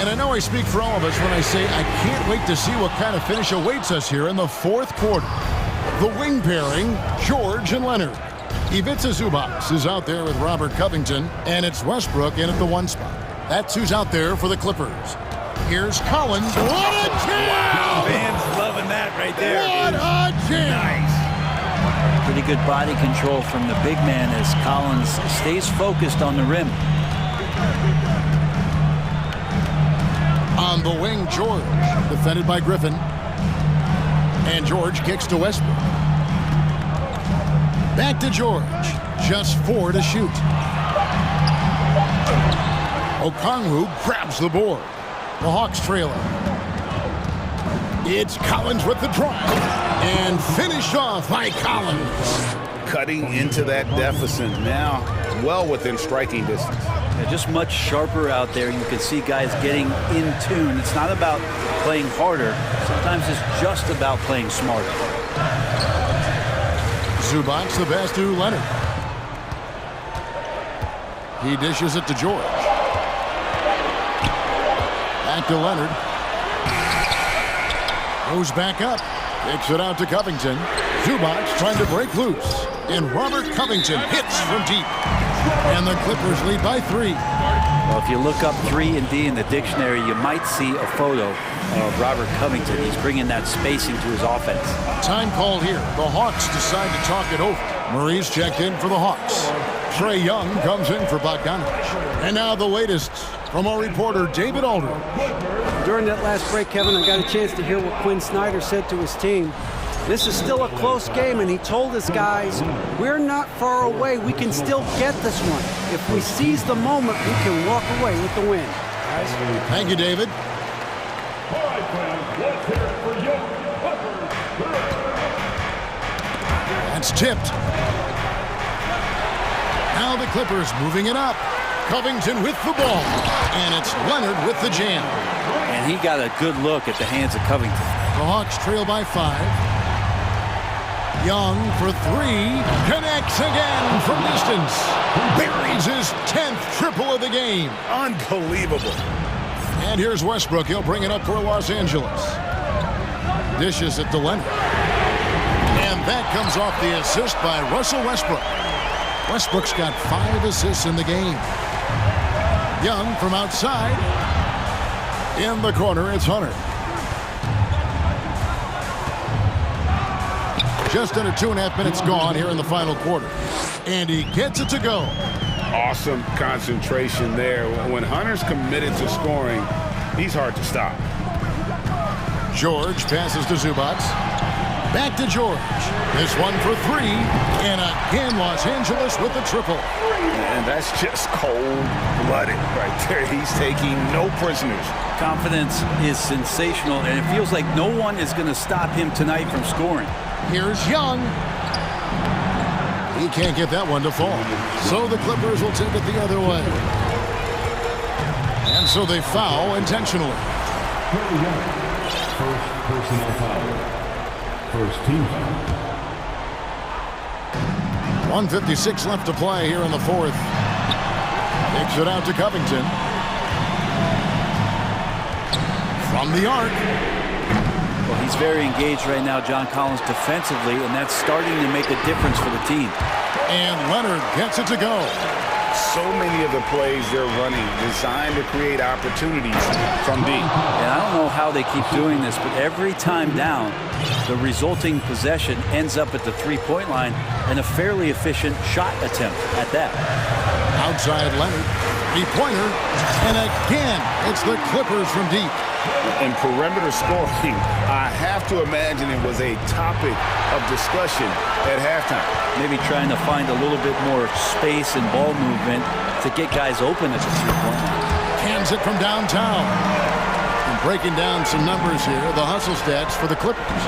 And I know I speak for all of us when I say I can't wait to see what kind of finish awaits us here in the fourth quarter. The wing pairing, George and Leonard. Ivica Zubac is out there with Robert Covington, and it's Westbrook in at the 1 spot. That's who's out there for the Clippers. Here's Collins. What a jam! Wow, fans loving that right there. What a jam! Nice. Pretty good body control from the big man as Collins stays focused on the rim. On the wing, George, defended by Griffin. And George kicks to Westbrook. Back to George. Just 4 to shoot. Okongwu grabs the board. The Hawks trailing. It's Collins with the drive. And finished off by Collins. Cutting into that deficit now, well within striking distance. Yeah, just much sharper out there. You can see guys getting in tune. It's not about playing harder. Sometimes it's just about playing smarter. Zubac the pass to Leonard. He dishes it to George. Back to Leonard. Goes back up. Kicks it out to Covington. Zubac trying to break loose. And Robert Covington hits from deep. And the Clippers lead by 3. Well, if you look up 3 and D in the dictionary, you might see a photo of Robert Covington. He's bringing that spacing to his offense. Time called here. The Hawks decide to talk it over. Maurice checked in for the Hawks. Trey Young comes in for Bogdanovich. And now the latest from our reporter, David Aldridge. During that last break, Kevin, I got a chance to hear what Quinn Snyder said to his team. This is still a close game, and he told his guys, we're not far away. We can still get this one. If we seize the moment, we can walk away with the win. Thank you, David. That's tipped. Now the Clippers moving it up. Covington with the ball. And it's Leonard with the jam. And he got a good look at the hands of Covington. The Hawks trail by 5. Young for 3. Connects again from distance. Buries his 10th triple of the game. Unbelievable. And here's Westbrook. He'll bring it up for Los Angeles. Dishes it to Leonard. And that comes off the assist by Russell Westbrook. Westbrook's got 5 assists in the game. Young from outside. In the corner, it's Hunter. Just under 2.5 minutes gone here in the final quarter. And he gets it to go. Awesome concentration there. When Hunter's committed to scoring, he's hard to stop. George passes to Zubac. Back to George. This one for 3. And again, Los Angeles with the triple. And that's just cold-blooded right there. He's taking no prisoners. Confidence is sensational, and it feels like no one is going to stop him tonight from scoring. Here's Young. He can't get that one to fall. So the Clippers will take it the other way. And so they foul intentionally. First personal foul. First team foul. 1:56 left to play here in the fourth. Kicks it out to Covington. From the arc. Well, he's very engaged right now, John Collins, defensively, and that's starting to make a difference for the team. And Leonard gets it to go. So many of the plays they're running designed to create opportunities from deep. And I don't know how they keep doing this, but every time down, the resulting possession ends up at the three-point line and a fairly efficient shot attempt at that. Outside Leonard. Three-pointer. And again, it's the Clippers from deep. And perimeter scoring, I have to imagine it was a topic of discussion at halftime. Maybe trying to find a little bit more space and ball movement to get guys open at the three-point line. Cans it from downtown. And breaking down some numbers here, the hustle stats for the Clippers.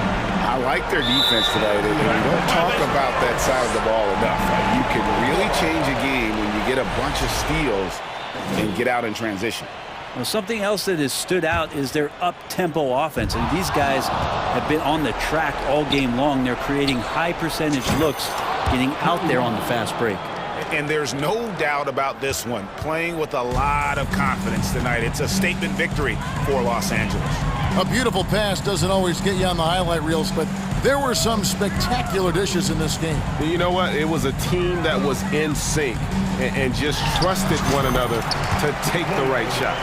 I like their defense tonight. And we don't talk about that side of the ball enough. You can really change a game when you get a bunch of steals and get out in transition. Well, something else that has stood out is their up-tempo offense. And these guys have been on the track all game long. They're creating high percentage looks, getting out there on the fast break. And there's no doubt about this one. Playing with a lot of confidence tonight. It's a statement victory for Los Angeles. A beautiful pass doesn't always get you on the highlight reels, but there were some spectacular dishes in this game. You know what? It was a team that was in sync and just trusted one another to take the right shot.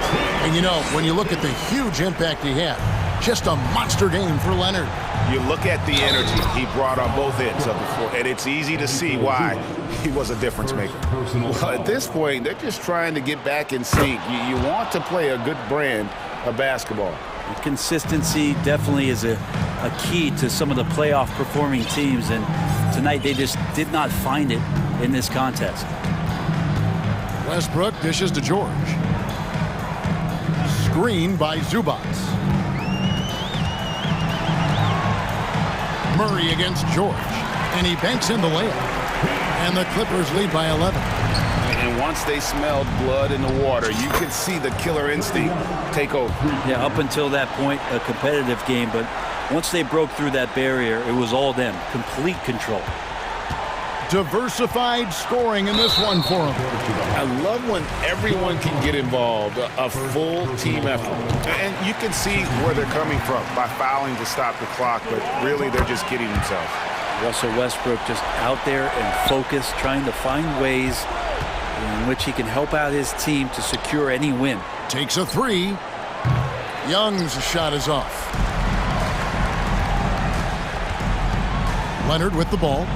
And you know, when you look at the huge impact he had, just a monster game for Leonard. You look at the energy he brought on both ends of the floor, and it's easy to see why he was a difference maker. Well, at this point, they're just trying to get back in sync. You want to play a good brand of basketball. Consistency definitely is a key to some of the playoff performing teams, and tonight they just did not find it in this contest. Westbrook dishes to George. Screen by Zubac. Murray against George, and he banks in the layup. And the Clippers lead by 11. And once they smelled blood in the water, you could see the killer instinct take over. Yeah, up until that point, a competitive game, but once they broke through that barrier, it was all them, complete control. Diversified scoring in this one for him. I love when everyone can get involved, a full team effort. And you can see where they're coming from by fouling to stop the clock, but really they're just kidding themselves. Russell Westbrook just out there and focused, trying to find ways in which he can help out his team to secure any win. Takes a three. Young's shot is off. Leonard with the ball.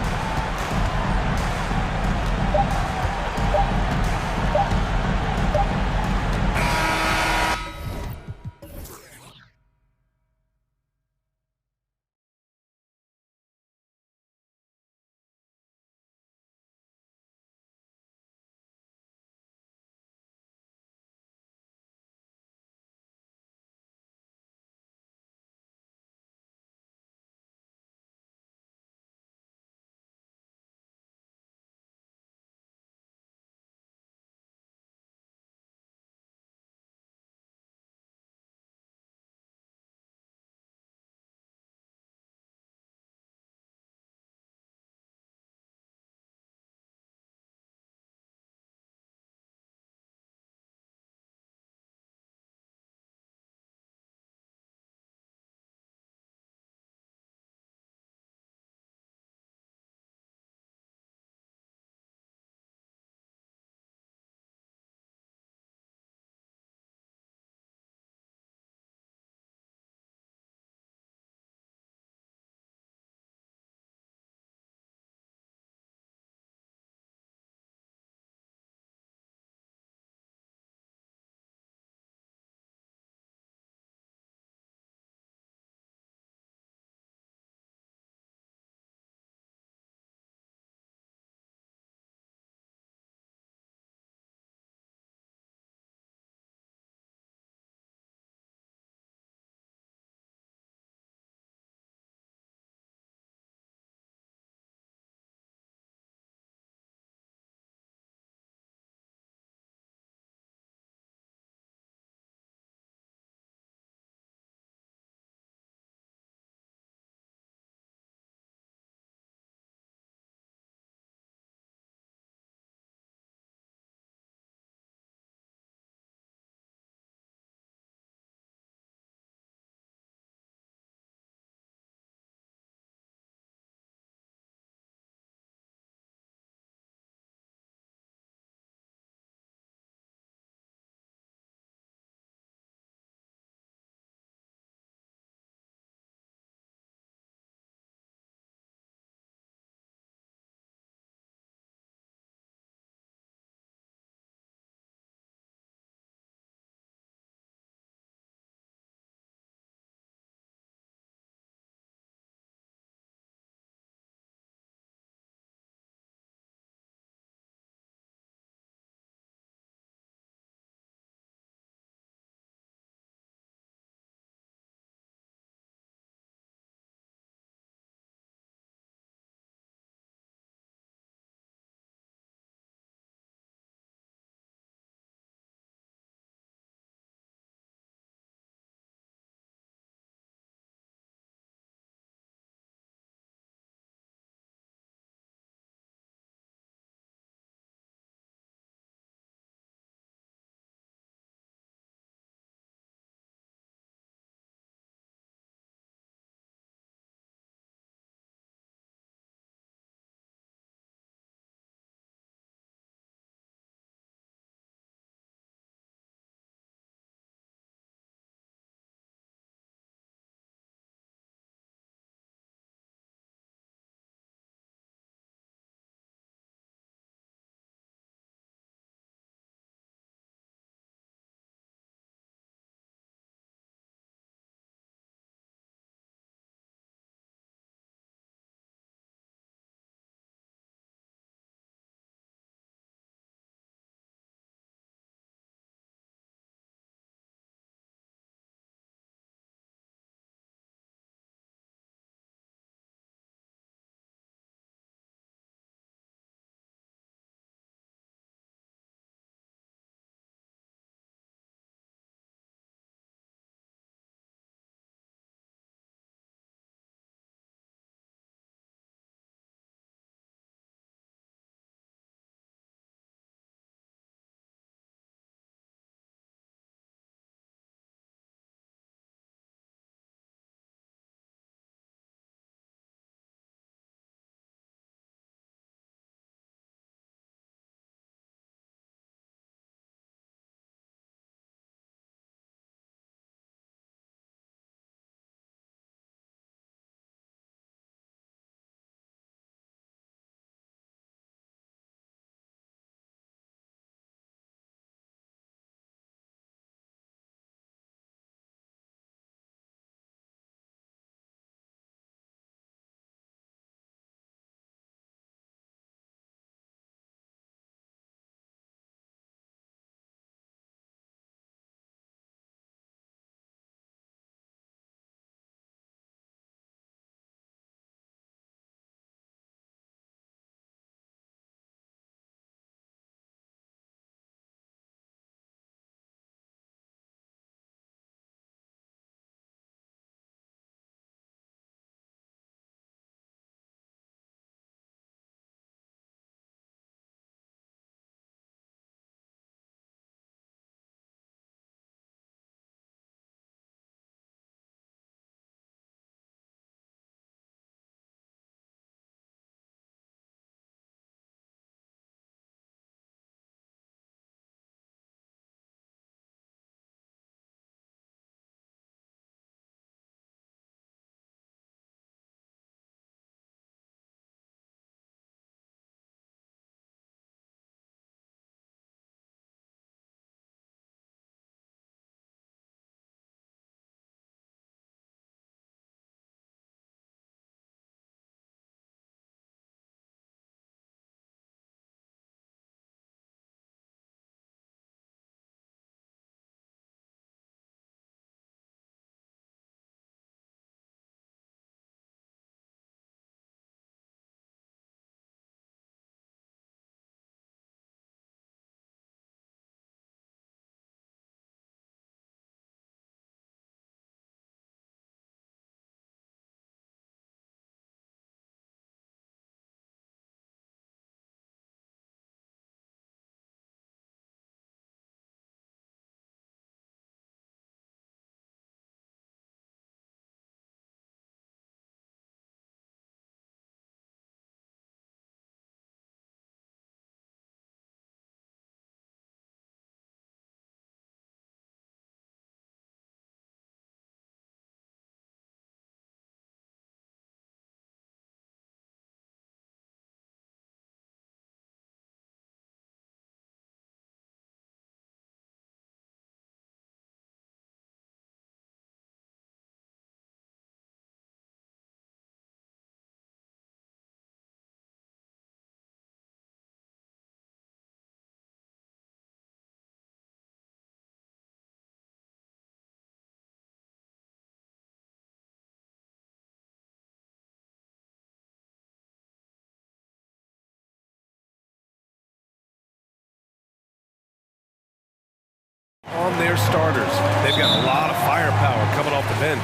On their starters. They've got a lot of firepower coming off the bench.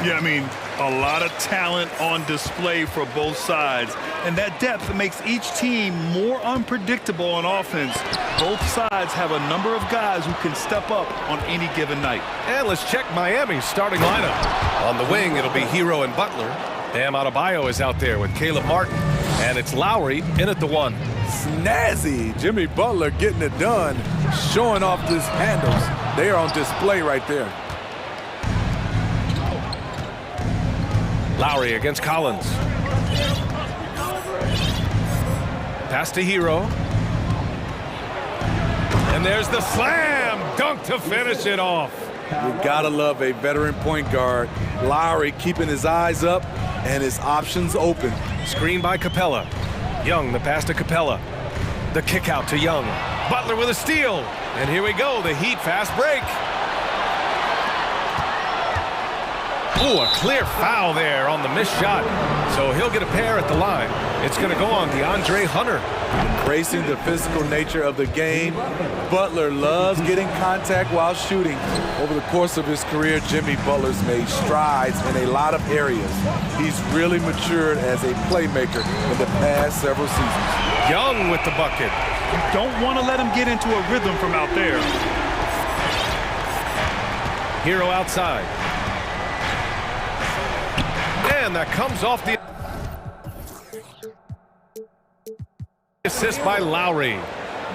Yeah, I mean, a lot of talent on display for both sides. And that depth makes each team more unpredictable on offense. Both sides have a number of guys who can step up on any given night. And let's check Miami's starting lineup. On the wing, it'll be Hero and Butler. Bam Adebayo is out there with Caleb Martin. And it's Lowry in at the 1. Snazzy. Jimmy Butler getting it done, showing off his handles. They are on display right there. Lowry against Collins. Pass to Hero. And there's the slam dunk to finish it off. You gotta love a veteran point guard. Lowry keeping his eyes up and his options open. Screen by Capella. Young, the pass to Capella. The kick out to Young. Butler with a steal. And here we go, the Heat fast break. Ooh, a clear foul there on the missed shot. So he'll get a pair at the line. It's going to go on DeAndre Hunter. Embracing the physical nature of the game, Butler loves getting contact while shooting. Over the course of his career, Jimmy Butler's made strides in a lot of areas. He's really matured as a playmaker in the past several seasons. Young with the bucket. You don't want to let him get into a rhythm from out there. Hero outside. And that comes off the assist by Lowry.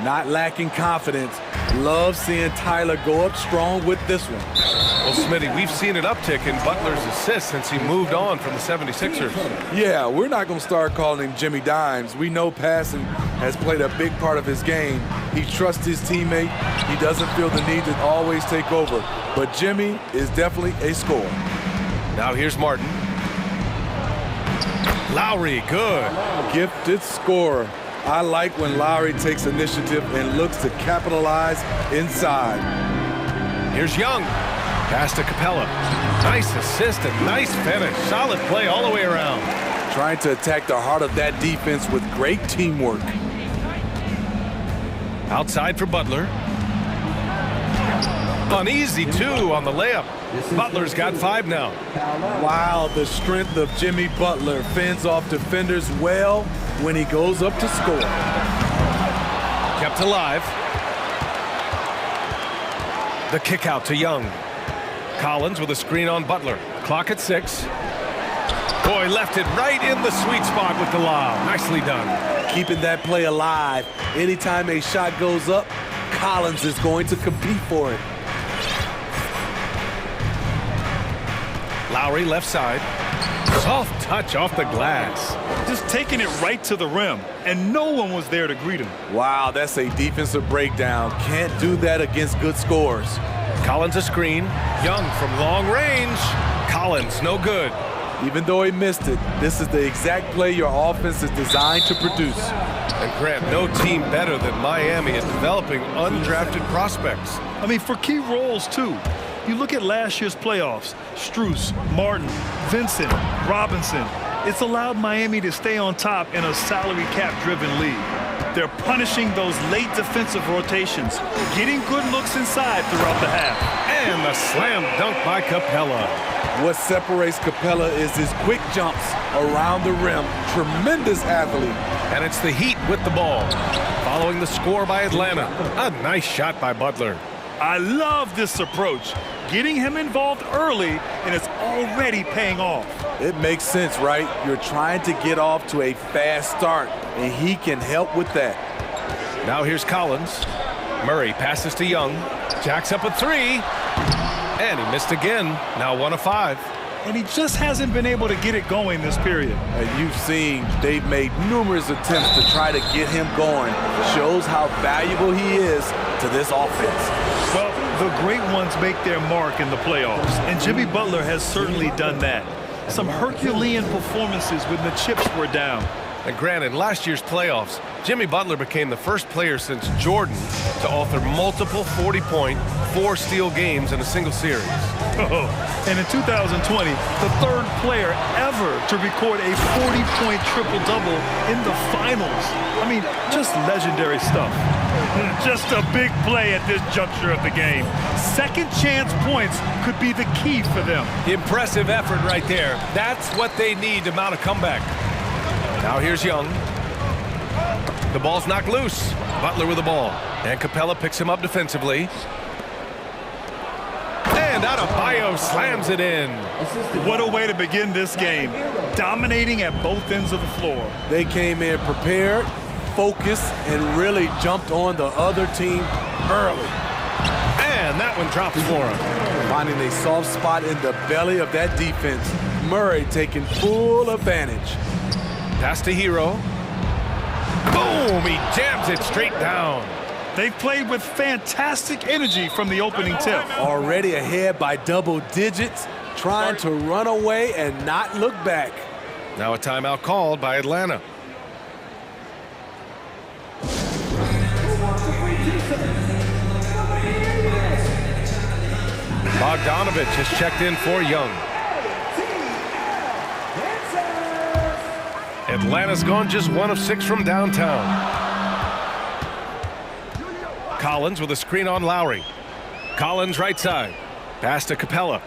Not lacking confidence. Love seeing Tyler go up strong with this one. Well, Smitty, we've seen an uptick in Butler's assists since he moved on from the 76ers. Yeah, we're not going to start calling him Jimmy Dimes. We know passing has played a big part of his game. He trusts his teammate. He doesn't feel the need to always take over. But Jimmy is definitely a scorer. Now here's Martin. Lowry, good. Gifted scorer. I like when Lowry takes initiative and looks to capitalize inside. Here's Young. Pass to Capella. Nice assist and nice finish. Solid play all the way around. Trying to attack the heart of that defense with great teamwork. Outside for Butler. Uneasy, too, on the layup. Butler's got 5 now. Wow, the strength of Jimmy Butler fends off defenders well when he goes up to score. Kept alive. The kick out to Young. Collins with a screen on Butler. Clock at 6. Boy, left it right in the sweet spot with the lob. Nicely done. Keeping that play alive. Anytime a shot goes up, Collins is going to compete for it. Lowry left side. Soft touch off the glass. Just taking it right to the rim, and no one was there to greet him. Wow, that's a defensive breakdown. Can't do that against good scores. Collins a screen. Young from long range. Collins no good. Even though he missed it, this is the exact play your offense is designed to produce. And Grant, no team better than Miami at developing undrafted prospects. I mean, for key roles, too. You look at last year's playoffs, Strus, Martin, Vincent, Robinson. It's allowed Miami to stay on top in a salary cap-driven league. They're punishing those late defensive rotations, getting good looks inside throughout the half. And the slam dunk by Capella. What separates Capella is his quick jumps around the rim. Tremendous athlete. And it's the Heat with the ball. Following the score by Atlanta. A nice shot by Butler. I love this approach. Getting him involved early, and it's already paying off. It makes sense, right? You're trying to get off to a fast start, and he can help with that. Now here's Collins. Murray passes to Young. Jacks up a 3. And he missed again. Now 1 of 5. And he just hasn't been able to get it going this period. And you've seen they've made numerous attempts to try to get him going. Shows how valuable he is to this offense. Well, the great ones make their mark in the playoffs, and Jimmy Butler has certainly done that. Some Herculean performances when the chips were down. And granted, last year's playoffs, Jimmy Butler became the first player since Jordan to author multiple 40-point, 4-steal games in a single series. Oh, and in 2020, the third player ever to record a 40-point triple-double in the finals. I mean, just legendary stuff. Just a big play at this juncture of the game. Second chance points could be the key for them. Impressive effort right there. That's what they need to mount a comeback. Now here's Young. The ball's knocked loose. Butler with the ball. And Capella picks him up defensively. And Adebayo slams it in. What a way to begin this game. Dominating at both ends of the floor. They came in prepared, focused, and really jumped on the other team early. And that one drops for him. Finding a soft spot in the belly of that defense. Murray taking full advantage. Pass to Hero. Boom! He jams it straight down. They've played with fantastic energy from the opening tip. Already ahead by double digits, trying to run away and not look back. Now a timeout called by Atlanta. Bogdanovich has checked in for Young. Atlanta's gone just 1 of 6 from downtown. Collins with a screen on Lowry. Collins right side. Pass to Capella.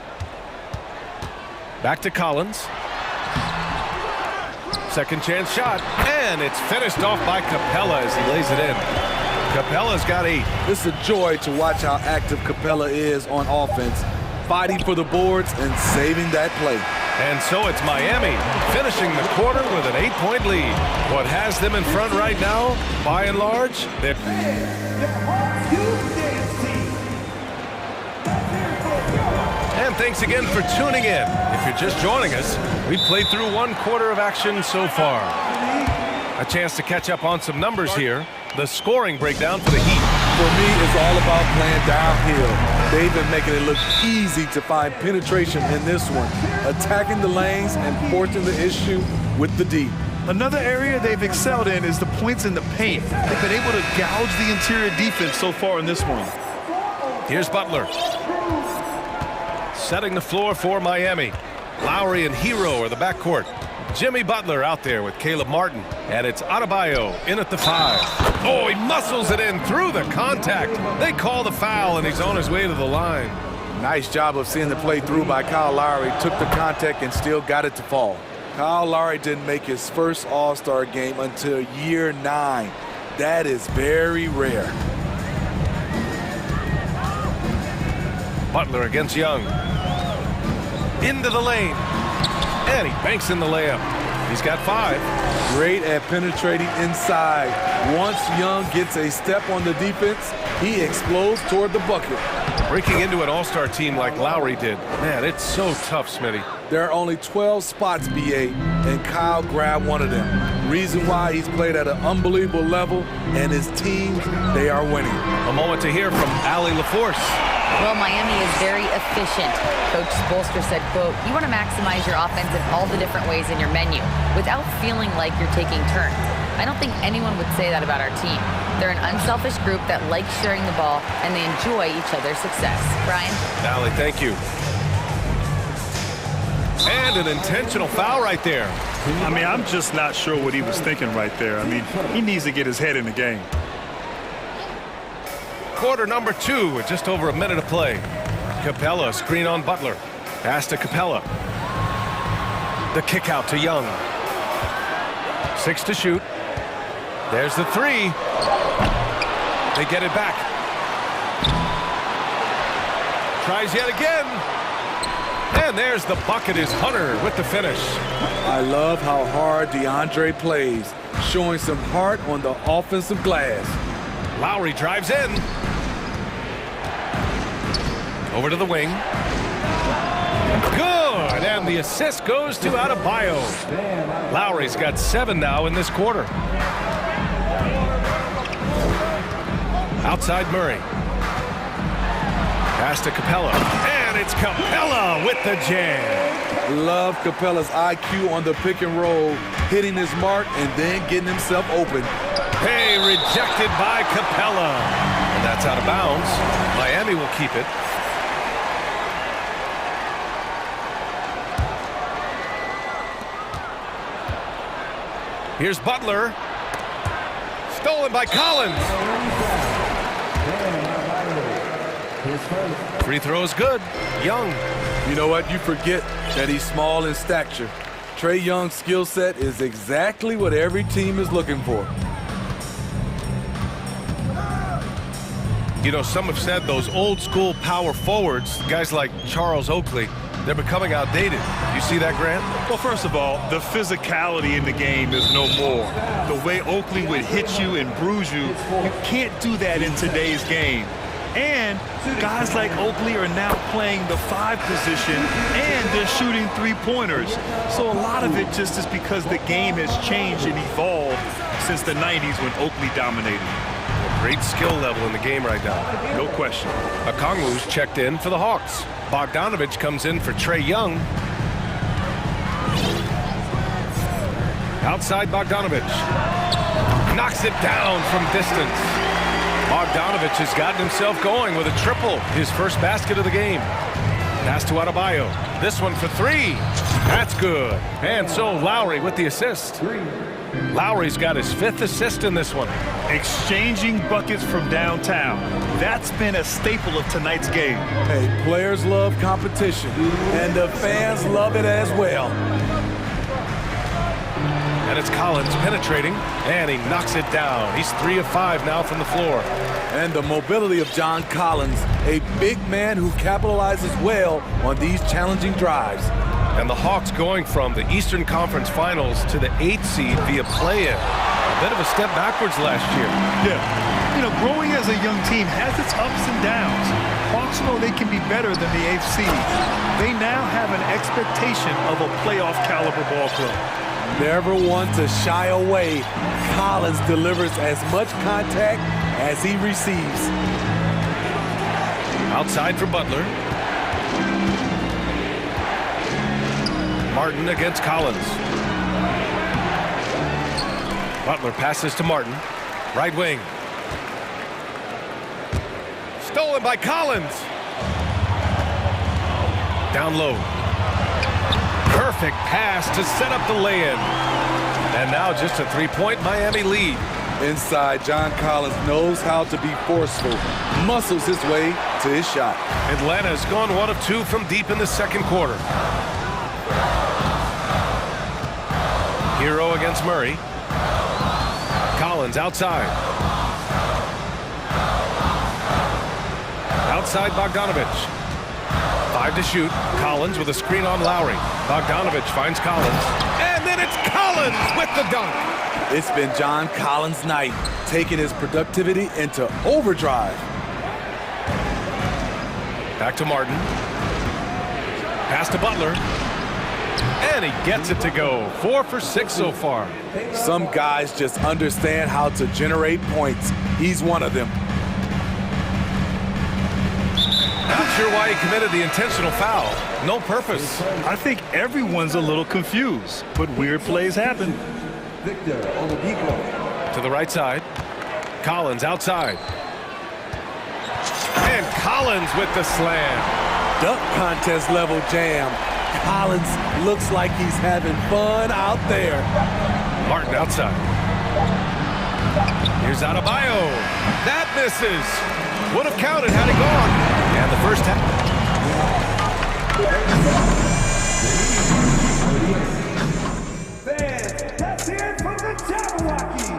Back to Collins. Second chance shot. And it's finished off by Capella as he lays it in. Capella's got 8. It's a joy to watch how active Capella is on offense, fighting for the boards and saving that play. And so it's Miami finishing the quarter with an 8-point lead. What has them in front right now, by and large, they're... And thanks again for tuning in. If you're just joining us, we've played through 1 quarter of action so far. A chance to catch up on some numbers here. The scoring breakdown for the Heat. For me, it's all about playing downhill. They've been making it look easy to find penetration in this one, attacking the lanes and forcing the issue with the D. Another area they've excelled in is the points in the paint. They've been able to gouge the interior defense so far in this one. Here's Butler. Setting the floor for Miami. Lowry and Hero are the backcourt. Jimmy Butler out there with Caleb Martin. And it's Adebayo in at the 5. Oh, he muscles it in through the contact. They call the foul, and he's on his way to the line. Nice job of seeing the play through by Kyle Lowry. Took the contact and still got it to fall. Kyle Lowry didn't make his first All-Star game until year 9. That is very rare. Butler against Young. Into the lane. And he banks in the layup. He's got 5. Great at penetrating inside. Once Young gets a step on the defense, he explodes toward the bucket. Breaking into an all-star team like Lowry did. Man, it's so tough, Smitty. There are only 12 spots, BA, and Kyle grabbed one of them. Reason why he's played at an unbelievable level, and his teams, they are winning. A moment to hear from Allie LaForce. Well, Miami is very efficient. Coach Spoelstra said, quote, you want to maximize your offense in all the different ways in your menu without feeling like you're taking turns. I don't think anyone would say that about our team. They're an unselfish group that likes sharing the ball, and they enjoy each other's success. Brian? Allie, thank you. And an intentional foul right there. I mean, I'm just not sure what he was thinking right there. I mean, he needs to get his head in the game. Quarter number 2 with just over a minute to play. Capella, screen on Butler. Pass to Capella. The kick out to Young. 6 to shoot. There's the 3. They get it back. Tries yet again. And there's the bucket. Is Hunter with the finish. I love how hard DeAndre plays, showing some heart on the offensive glass. Lowry drives in. Over to the wing. Good, and the assist goes to Adebayo. Lowry's got 7 now in this quarter. Outside Murray. Pass to Capella. And it's Capella with the jam. Love Capella's IQ on the pick and roll, hitting his mark and then getting himself open. Hey, rejected by Capella. And that's out of bounds. Miami will keep it. Here's Butler. Stolen by Collins. Free throw is good. Young. You know what? You forget that he's small in stature. Trae Young's skill set is exactly what every team is looking for. You know, some have said those old school power forwards, guys like Charles Oakley, they're becoming outdated. You see that, Grant? Well, first of all, the physicality in the game is no more. The way Oakley would hit you and bruise you, you can't do that in today's game. And guys like Oakley are now playing the 5 position, and they're shooting 3-pointers. So a lot of it just is because the game has changed and evolved since the 90s when Oakley dominated. Great skill level in the game right now. No question. Okongwu's checked in for the Hawks. Bogdanovich comes in for Trae Young. Outside Bogdanovich. Knocks it down from distance. Bogdanovich has gotten himself going with a triple. His first basket of the game. Pass to Adebayo. This one for 3. That's good. And so Lowry with the assist. Lowry's got his 5th assist in this one. Exchanging buckets from downtown. That's been a staple of tonight's game. Hey, players love competition, and the fans love it as well. And it's Collins penetrating, and he knocks it down. He's 3 of 5 now from the floor. And the mobility of John Collins, a big man who capitalizes well on these challenging drives. And the Hawks going from the Eastern Conference Finals to the 8th seed via play-in. A bit of a step backwards last year. Yeah. You know, growing as a young team has its ups and downs. Hawks know they can be better than the 8th seed. They now have an expectation of a playoff caliber ball club. Never one to shy away. Collins delivers as much contact as he receives. Outside for Butler. Martin against Collins. Butler passes to Martin. Right wing. Stolen by Collins. Down low. Perfect pass to set up the lay-in. And now just a 3-point Miami lead. Inside, John Collins knows how to be forceful. Muscles his way to his shot. Atlanta's gone 1 of 2 from deep in the second quarter. Hero against Murray. Collins outside. Outside Bogdanovich. 5 to shoot. Collins with a screen on Lowry. Bogdanovich finds Collins. And then it's Collins with the dunk. It's been John Collins' night, taking his productivity into overdrive. Back to Martin. Pass to Butler. And he gets it to go. 4 for 6 so far. Some guys just understand how to generate points. He's one of them. Not sure why he committed the intentional foul. No purpose. I think everyone's a little confused, but weird plays happen. To the right side. Collins outside. And Collins with the slam. Dunk contest level jam. Collins looks like he's having fun out there. Martin outside. Here's Adebayo. That misses. Would have counted had he gone. And the first half. That's it from the Jabberwockies.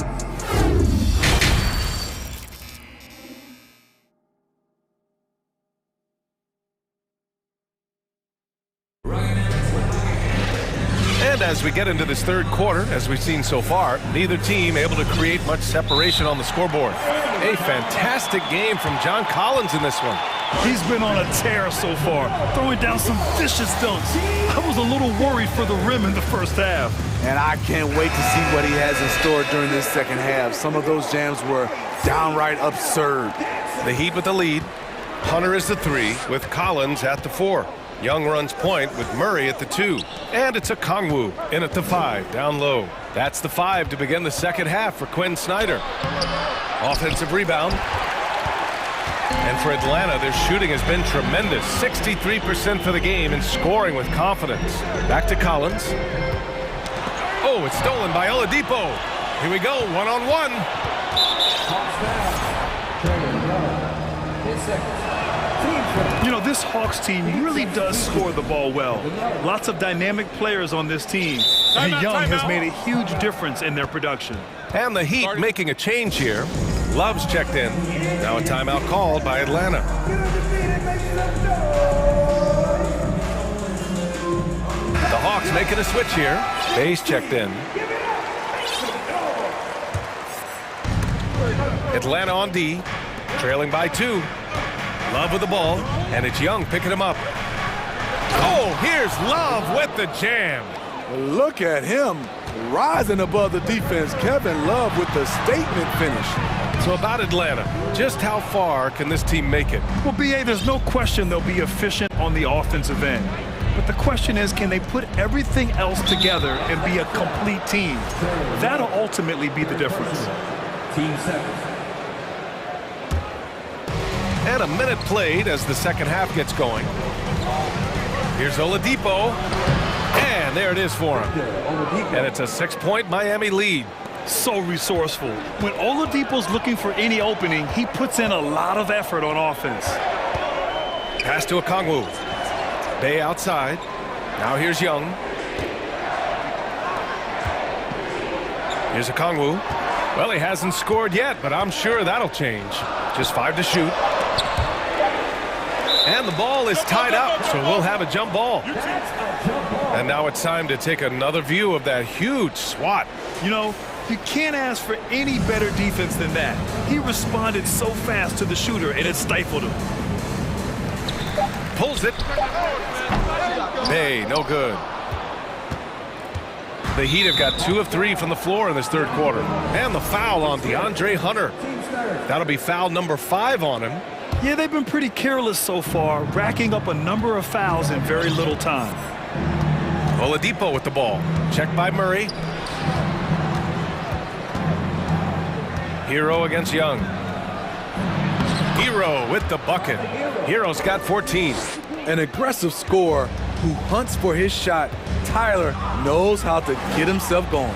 And as we get into this third quarter, as we've seen so far, neither team able to create much separation on the scoreboard. A fantastic game from John Collins in this one. He's been on a tear so far, throwing down some vicious dunks. I was a little worried for the rim in the first half. And I can't wait to see what he has in store during this second half. Some of those jams were downright absurd. The Heat with the lead. Hunter is the 3 with Collins at the 4. Young runs point with Murray at the 2. And it's Okongwu in at the 5, down low. That's the 5 to begin the second half for Quinn Snyder. Offensive rebound. And for Atlanta, their shooting has been tremendous. 63% for the game and scoring with confidence. Back to Collins. Oh, it's stolen by Oladipo. Here we go, one-on-one. You know, this Hawks team really does score the ball well. Lots of dynamic players on this team. And Young has made a huge difference in their production. And the Heat making a change here. Love's checked in. Now a timeout called by Atlanta. The Hawks making a switch here. Bay's checked in. Atlanta on D, trailing by 2. Love with the ball, and it's Young picking him up. Oh, here's Love with the jam. Look at him rising above the defense. Kevin Love with the statement finish. So about Atlanta, just how far can this team make it? Well, B.A., there's no question they'll be efficient on the offensive end. But the question is, can they put everything else together and be a complete team? That'll ultimately be the difference. Team 7. And a minute played as the second half gets going. Here's Oladipo. And there it is for him. And it's a 6-point Miami lead. So resourceful. When Oladipo's looking for any opening, he puts in a lot of effort on offense. Pass to Okongwu. Bay outside. Now here's Young. Here's Okongwu. Well, he hasn't scored yet, but I'm sure that'll change. Just 5 to shoot. And the ball is tied up, so we'll have a jump ball. And now it's time to take another view of that huge swat. You know, you can't ask for any better defense than that. He responded so fast to the shooter, and it stifled him. Pulls it. Hey, no good. The Heat have got 2 of 3 from the floor in this third quarter. And the foul on DeAndre Hunter. That'll be foul number 5 on him. Yeah, they've been pretty careless so far, racking up a number of fouls in very little time. Oladipo with the ball. Checked by Murray. Hero against Young. Hero with the bucket. Hero's got 14. An aggressive scorer who hunts for his shot. Tyler knows how to get himself going.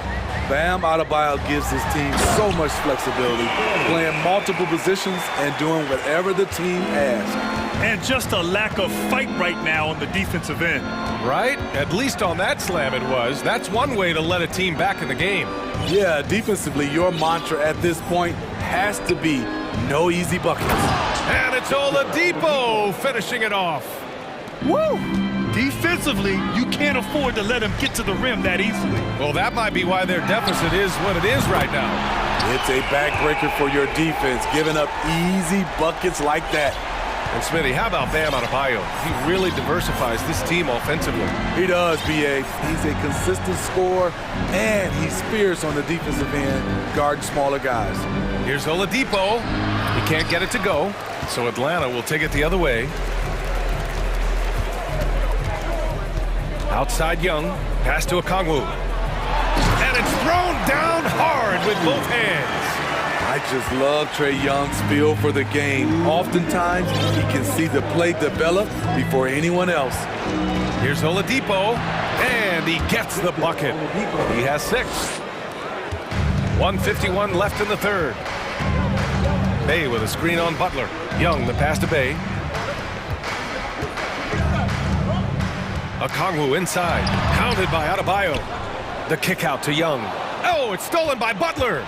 Bam Adebayo gives his team so much flexibility, playing multiple positions and doing whatever the team asks. And just a lack of fight right now on the defensive end. Right? At least on that slam it was. That's one way to let a team back in the game. Yeah, defensively, your mantra at this point has to be no easy buckets. And it's Oladipo finishing it off. Woo! Defensively, you can't afford to let him get to the rim that easily. Well, that might be why their deficit is what it is right now. It's a backbreaker for your defense, giving up easy buckets like that. And Smitty, how about Bam Adebayo? He really diversifies this team offensively. He does, B.A. He's a consistent scorer, and he's fierce on the defensive end, guarding smaller guys. Here's Oladipo. He can't get it to go, so Atlanta will take it the other way. Outside Young, pass to Okongwu. And it's thrown down hard with both hands. I just love Trae Young's feel for the game. Oftentimes, he can see the play develop before anyone else. Here's Oladipo, and he gets the bucket. He has 6. 1:51 left in the third. Bay with a screen on Butler. Young, the pass to Bay. Okongwu inside, pounded by Adebayo. The kick out to Young. Oh, it's stolen by Butler.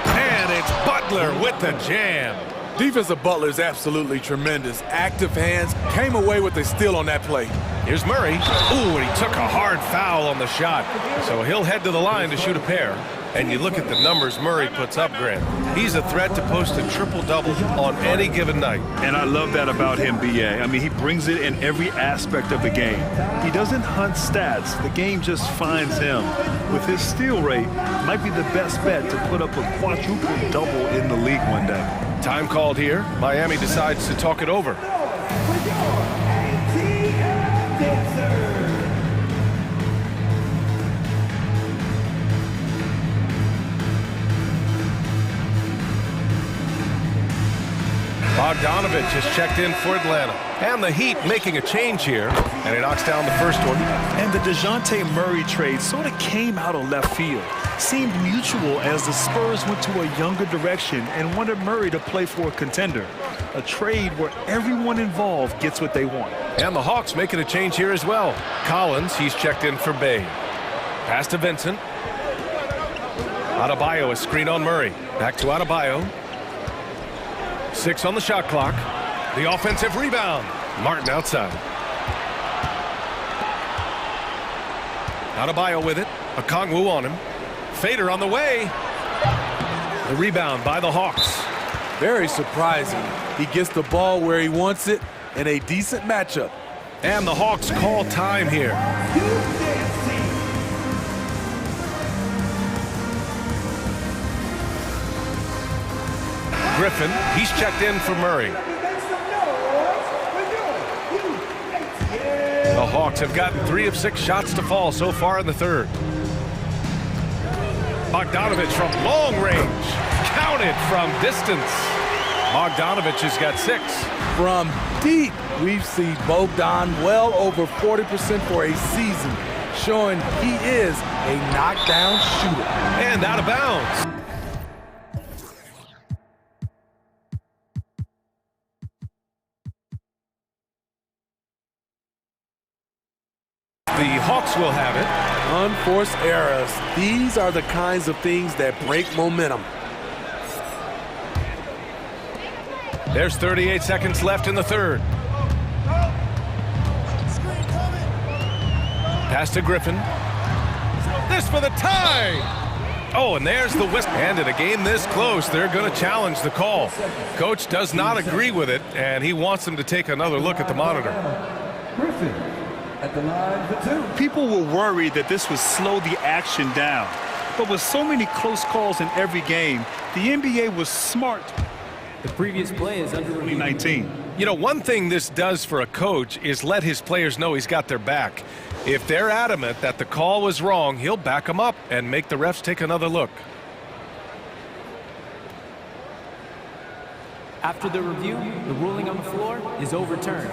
And it's Butler with the jam. Defensive Butler is absolutely tremendous. Active hands, came away with a steal on that play. Here's Murray. Ooh, and he took a hard foul on the shot. So he'll head to the line to shoot a pair. And you look at the numbers Murray puts up, Grant. He's a threat to post a triple-double on any given night. And I love that about him, B.A. I mean, he brings it in every aspect of the game. He doesn't hunt stats. The game just finds him. With his steal rate, might be the best bet to put up a quadruple-double in the league one day. Time called here. Miami decides to talk it over. Bogdanovich has checked in for Atlanta. And the Heat making a change here. And he knocks down the first one. And the DeJounte Murray trade sort of came out of left field. Seemed mutual as the Spurs went to a younger direction and wanted Murray to play for a contender. A trade where everyone involved gets what they want. And the Hawks making a change here as well. Collins, he's checked in for Bay. Pass to Vincent. Adebayo, a screen on Murray. Back to Adebayo. 6 on the shot clock. The offensive rebound. Martin outside. Adebayo with it. Okongwu on him. Fader on the way. The rebound by the Hawks. Very surprising. He gets the ball where he wants it in a decent matchup. And the Hawks call time here. Griffin, he's checked in for Murray. The Hawks have gotten 3 of 6 shots to fall so far in the third. Bogdanovich from long range. Counted from distance. Bogdanovich has got 6. From deep, we've seen Bogdan well over 40% for a season, showing he is a knockdown shooter. And out of bounds. The Hawks will have it. Unforced errors. These are the kinds of things that break momentum. There's 38 seconds left in the third. Pass to Griffin. This for the tie. Oh, and there's the whistle. And in a game this close, they're going to challenge the call. Coach does not agree with it, and he wants them to take another look at the monitor. Griffin at the line for 2. People were worried that this would slow the action down. But with so many close calls in every game, the NBA was smart. The previous play is under review. 2019. You know, one thing this does for a coach is let his players know he's got their back. If they're adamant that the call was wrong, he'll back them up and make the refs take another look. After the review, the ruling on the floor is overturned.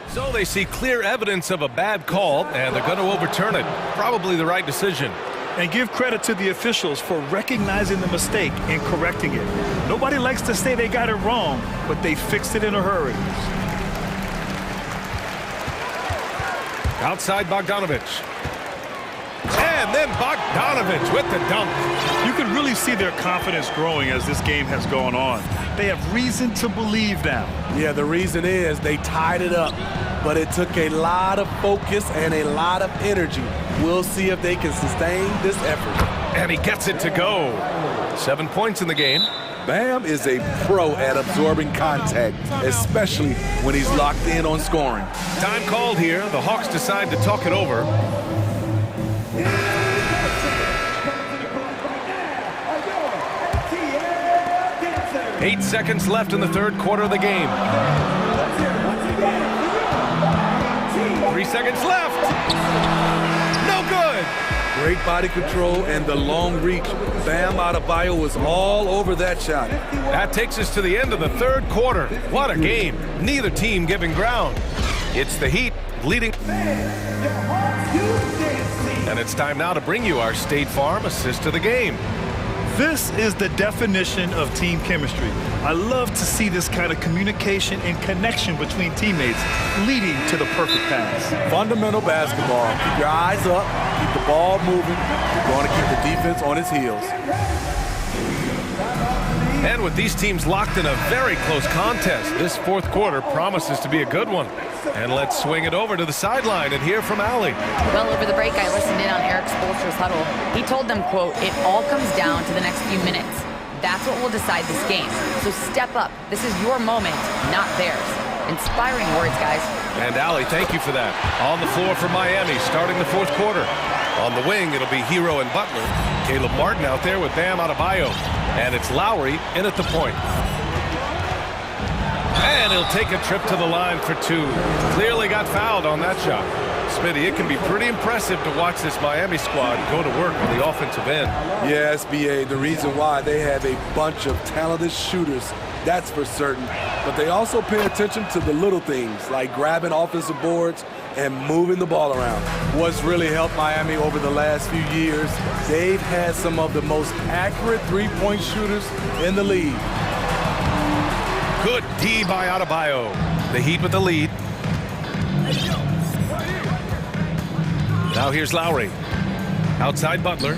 So they see clear evidence of a bad call, and they're going to overturn it. Probably the right decision. And give credit to the officials for recognizing the mistake and correcting it. Nobody likes to say they got it wrong, but they fixed it in a hurry. Outside Bogdanovich. And then Bogdanovich with the dunk. You can really see their confidence growing as this game has gone on. They have reason to believe now. Yeah, the reason is they tied it up, but it took a lot of focus and a lot of energy. We'll see if they can sustain this effort. And he gets it to go. 7 points in the game. Bam is a pro at absorbing contact, especially when he's locked in on scoring. Time called here. The Hawks decide to talk it over. Eight seconds left in the third quarter of the game. 3 seconds left. No good. Great body control and the long reach. Bam Adebayo was all over that shot. That takes us to the end of the third quarter. What a game. Neither team giving ground. It's the Heat leading. And it's time now to bring you our State Farm assist of the game. This is the definition of team chemistry. I love to see this kind of communication and connection between teammates leading to the perfect pass. Fundamental basketball. Keep your eyes up, keep the ball moving. You're going to keep the defense on its heels. And with these teams locked in a very close contest, this fourth quarter promises to be a good one. And let's swing it over to the sideline and hear from Allie. Well, over the break, I listened in on Eric Spoelstra's huddle. He told them, quote, "It all comes down to the next few minutes. That's what will decide this game. So step up. This is your moment, not theirs." Inspiring words, guys. And Allie, thank you for that. On the floor for Miami, starting the fourth quarter. On the wing, it'll be Hero and Butler. Caleb Martin out there with Bam Adebayo. And it's Lowry in at the point. And he'll take a trip to the line for 2. Clearly got fouled on that shot. Smitty, it can be pretty impressive to watch this Miami squad go to work on the offensive end. Yes, BA, the reason why they have a bunch of talented shooters, that's for certain. But they also pay attention to the little things, like grabbing offensive boards and moving the ball around. What's really helped Miami over the last few years, they've had some of the most accurate three-point shooters in the league. Good D by Adebayo. The Heat with the lead. Now here's Lowry. Outside Butler.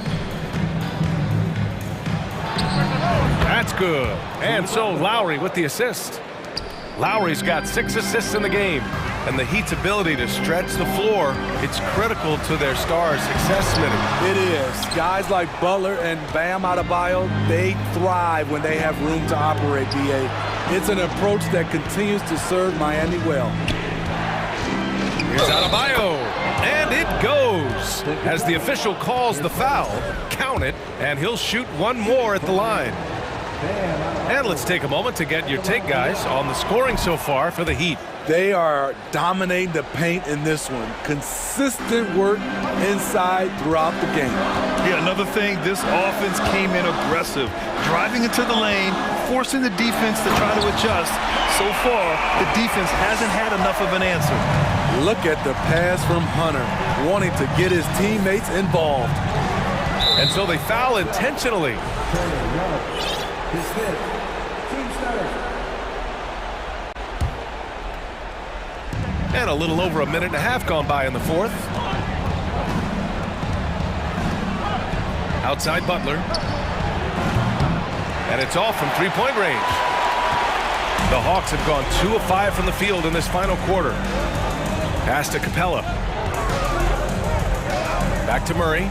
That's good. And so Lowry with the assist. Lowry's got 6 assists in the game. And the Heat's ability to stretch the floor, it's critical to their stars' success, Smitty. It is. Guys like Butler and Bam Adebayo, they thrive when they have room to operate, BA. It's an approach that continues to serve Miami well. Here's Adebayo, and it goes. As the official calls the foul, count it, and he'll shoot one more at the line. And let's take a moment to get your take, guys, on the scoring so far for the Heat. They are dominating the paint in this one. Consistent work inside throughout the game. Yeah, another thing, this offense came in aggressive, driving into the lane, forcing the defense to try to adjust. So far, the defense hasn't had enough of an answer. Look at the pass from Hunter, wanting to get his teammates involved. And so they foul intentionally. And a little over a minute and a half gone by in the fourth. Outside Butler. And it's off from three-point range. The Hawks have gone 2 of 5 from the field in this final quarter. Pass to Capella. Back to Murray.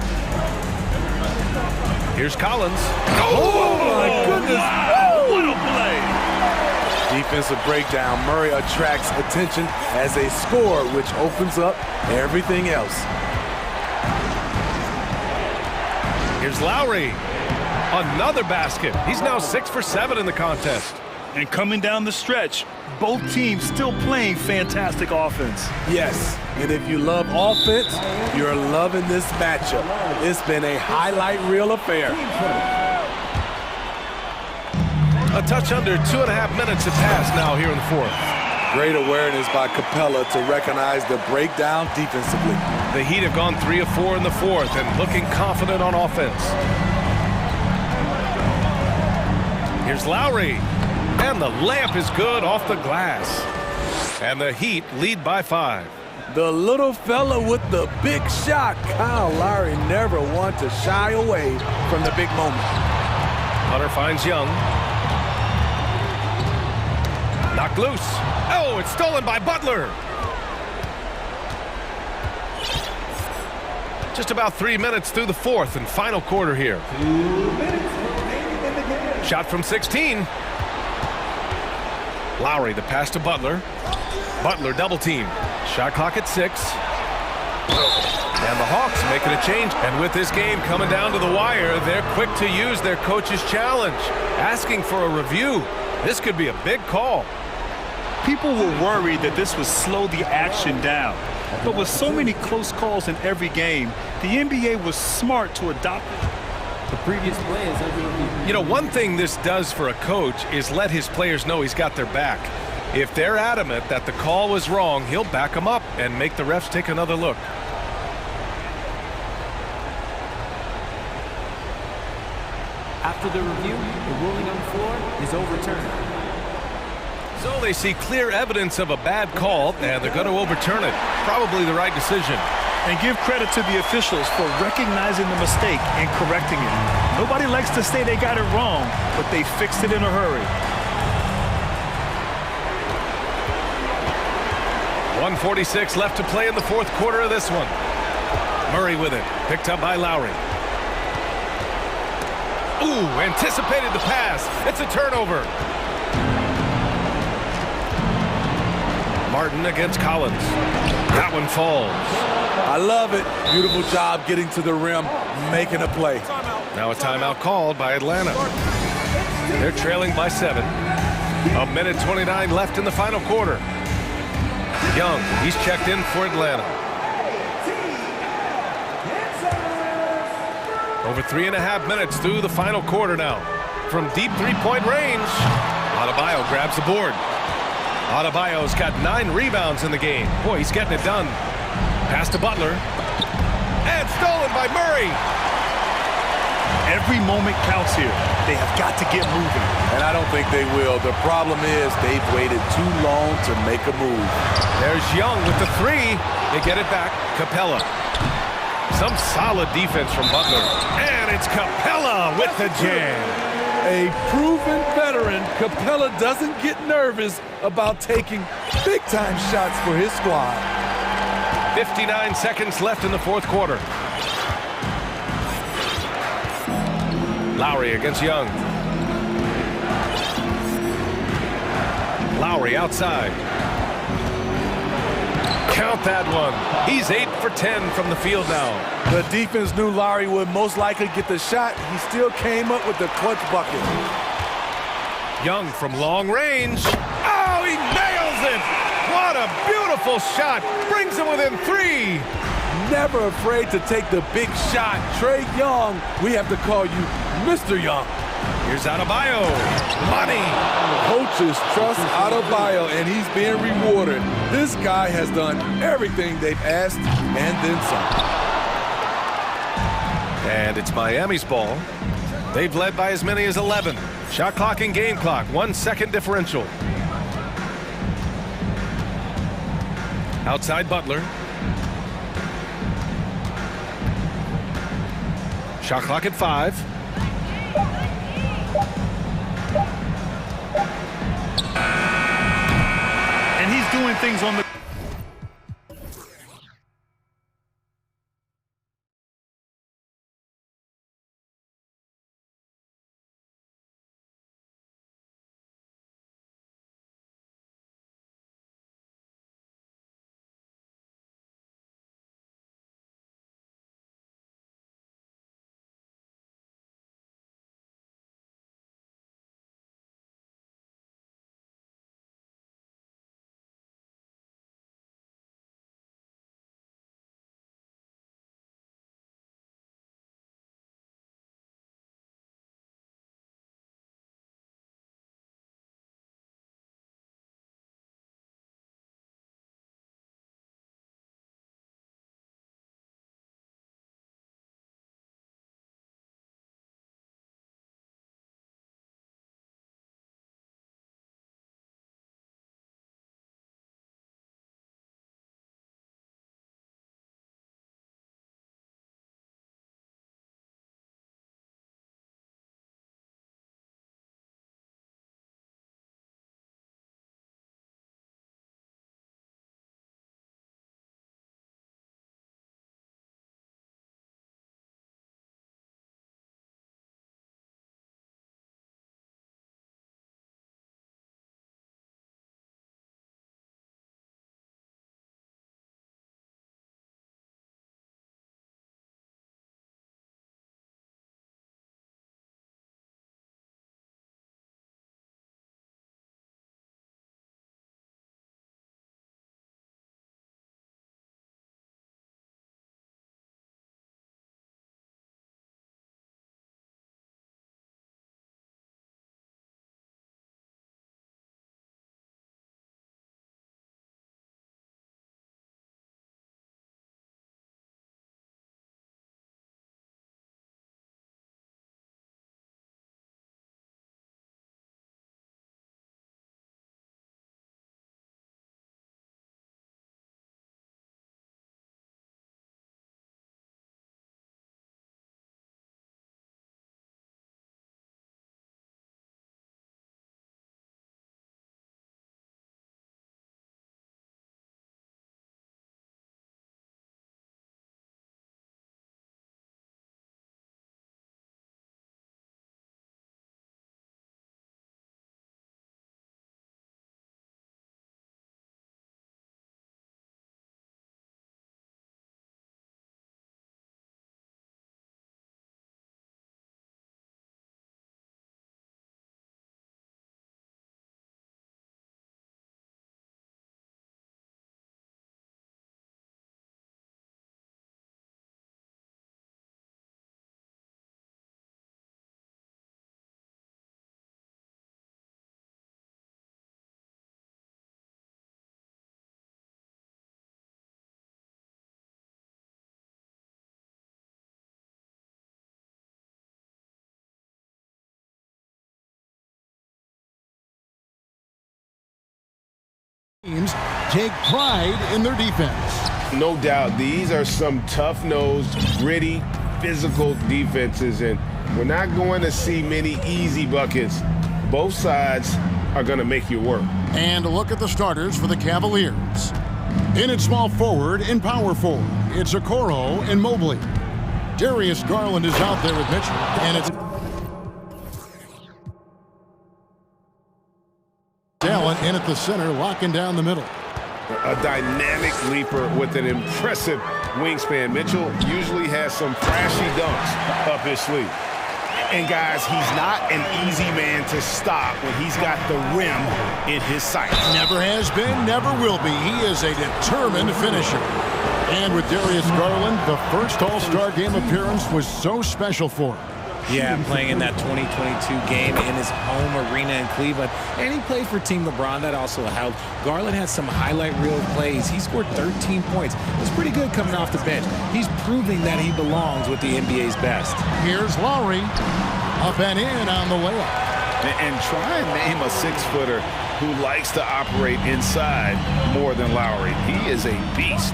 Here's Collins. Oh my goodness. Oh, what a play. Defensive breakdown. Murray attracts attention as a scorer, which opens up everything else. Here's Lowry. Another basket. He's now 6 for 7 in the contest. And coming down the stretch, both teams still playing fantastic offense. Yes, and if you love offense, you're loving this matchup. It's been a highlight reel affair. A touch under 2.5 minutes have passed now here in the fourth. Great awareness by Capella to recognize the breakdown defensively. The Heat have gone 3 of 4 in the fourth and looking confident on offense. Here's Lowry. And the layup is good off the glass. And the Heat lead by 5. The little fella with the big shot. Kyle Lowry never wants to shy away from the big moment. Hunter finds Young. Knocked loose. Oh, it's stolen by Butler. Just about 3 minutes through the fourth and final quarter here. 2 minutes remaining in the game. Shot from 16. Lowry, the pass to Butler. Butler double team. Shot clock at 6. And the Hawks making a change. And with this game coming down to the wire, they're quick to use their coach's challenge, asking for a review. This could be a big call. People were worried that this would slow the action down. But with so many close calls in every game, the NBA was smart to adopt it. The previous play is under review. You know, one thing this does for a coach is let his players know he's got their back. If they're adamant that the call was wrong, he'll back them up and make the refs take another look. After the review, the ruling on the floor is overturned. So they see clear evidence of a bad call, and they're going to overturn it. Probably the right decision. And give credit to the officials for recognizing the mistake and correcting it. Nobody likes to say they got it wrong, but they fixed it in a hurry. 1:46 left to play in the fourth quarter of this one. Murray with it, picked up by Lowry. Ooh, anticipated the pass. It's a turnover. Martin against Collins. That one falls. I love it. Beautiful job getting to the rim, making a play. Now a timeout called by Atlanta. They're trailing by 7. 1:29 left in the final quarter. Young, he's checked in for Atlanta. Over 3.5 minutes through the final quarter now. From deep three-point range, Adebayo grabs the board. Adebayo's got 9 rebounds in the game. Boy, he's getting it done. Pass to Butler. And stolen by Murray. Every moment counts here. They have got to get moving. And I don't think they will. The problem is they've waited too long to make a move. There's Young with the 3. They get it back. Capella. Some solid defense from Butler. And it's Capella with the jam. A proven veteran, Capella doesn't get nervous about taking big-time shots for his squad. 59 seconds left in the fourth quarter. Lowry against Young. Lowry outside. Count that one. He's 8 for 10 from the field now. The defense knew Lowry would most likely get the shot. He still came up with the clutch bucket. Young from long range. Oh, he nails it! What a beautiful shot. Brings him within 3. Never afraid to take the big shot. Trae Young, we have to call you Mr. Young. Here's Adebayo. Money. Coaches trust Adebayo, and he's being rewarded. This guy has done everything they've asked and then some. And it's Miami's ball. They've led by as many as 11. Shot clock and game clock, 1 second differential. Outside Butler. Shot clock at 5. And he's doing things on the Teams take pride in their defense. No doubt, these are some tough-nosed, gritty, physical defenses, and we're not going to see many easy buckets. Both sides are going to make you work. And a look at the starters for the Cavaliers. In at small forward and power forward, it's Okoro and Mobley. Darius Garland is out there with Mitchell, and it's Allen in at the center, locking down the middle. A dynamic leaper with an impressive wingspan. Mitchell usually has some flashy dunks up his sleeve. And guys, he's not an easy man to stop when he's got the rim in his sights. Never has been, never will be. He is a determined finisher. And with Darius Garland, the first All-Star game appearance was so special for him. Yeah, playing in that 2022 game in his home arena in Cleveland. And he played for Team LeBron. That also helped. Garland had some highlight reel plays. He scored 13 points. It was pretty good coming off the bench. He's proving that he belongs with the NBA's best. Here's Lowry. Up and in on the layup. And try and name a six-footer who likes to operate inside more than Lowry. He is a beast.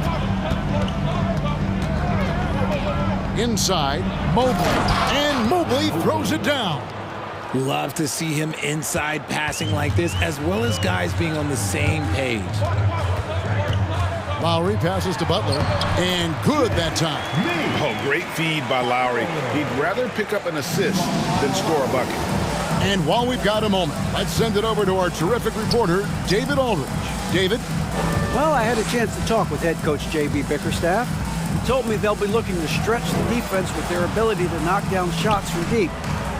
Inside, Mobley. And Mobley throws it down. Love to see him inside passing like this, as well as guys being on the same page. Lowry passes to Butler, and good that time. Oh, great feed by Lowry. He'd rather pick up an assist than score a bucket. And while we've got a moment, let's send it over to our terrific reporter, David Aldridge. David? Well, I had a chance to talk with head coach J.B. Bickerstaff. He told me they'll be looking to stretch the defense with their ability to knock down shots from deep.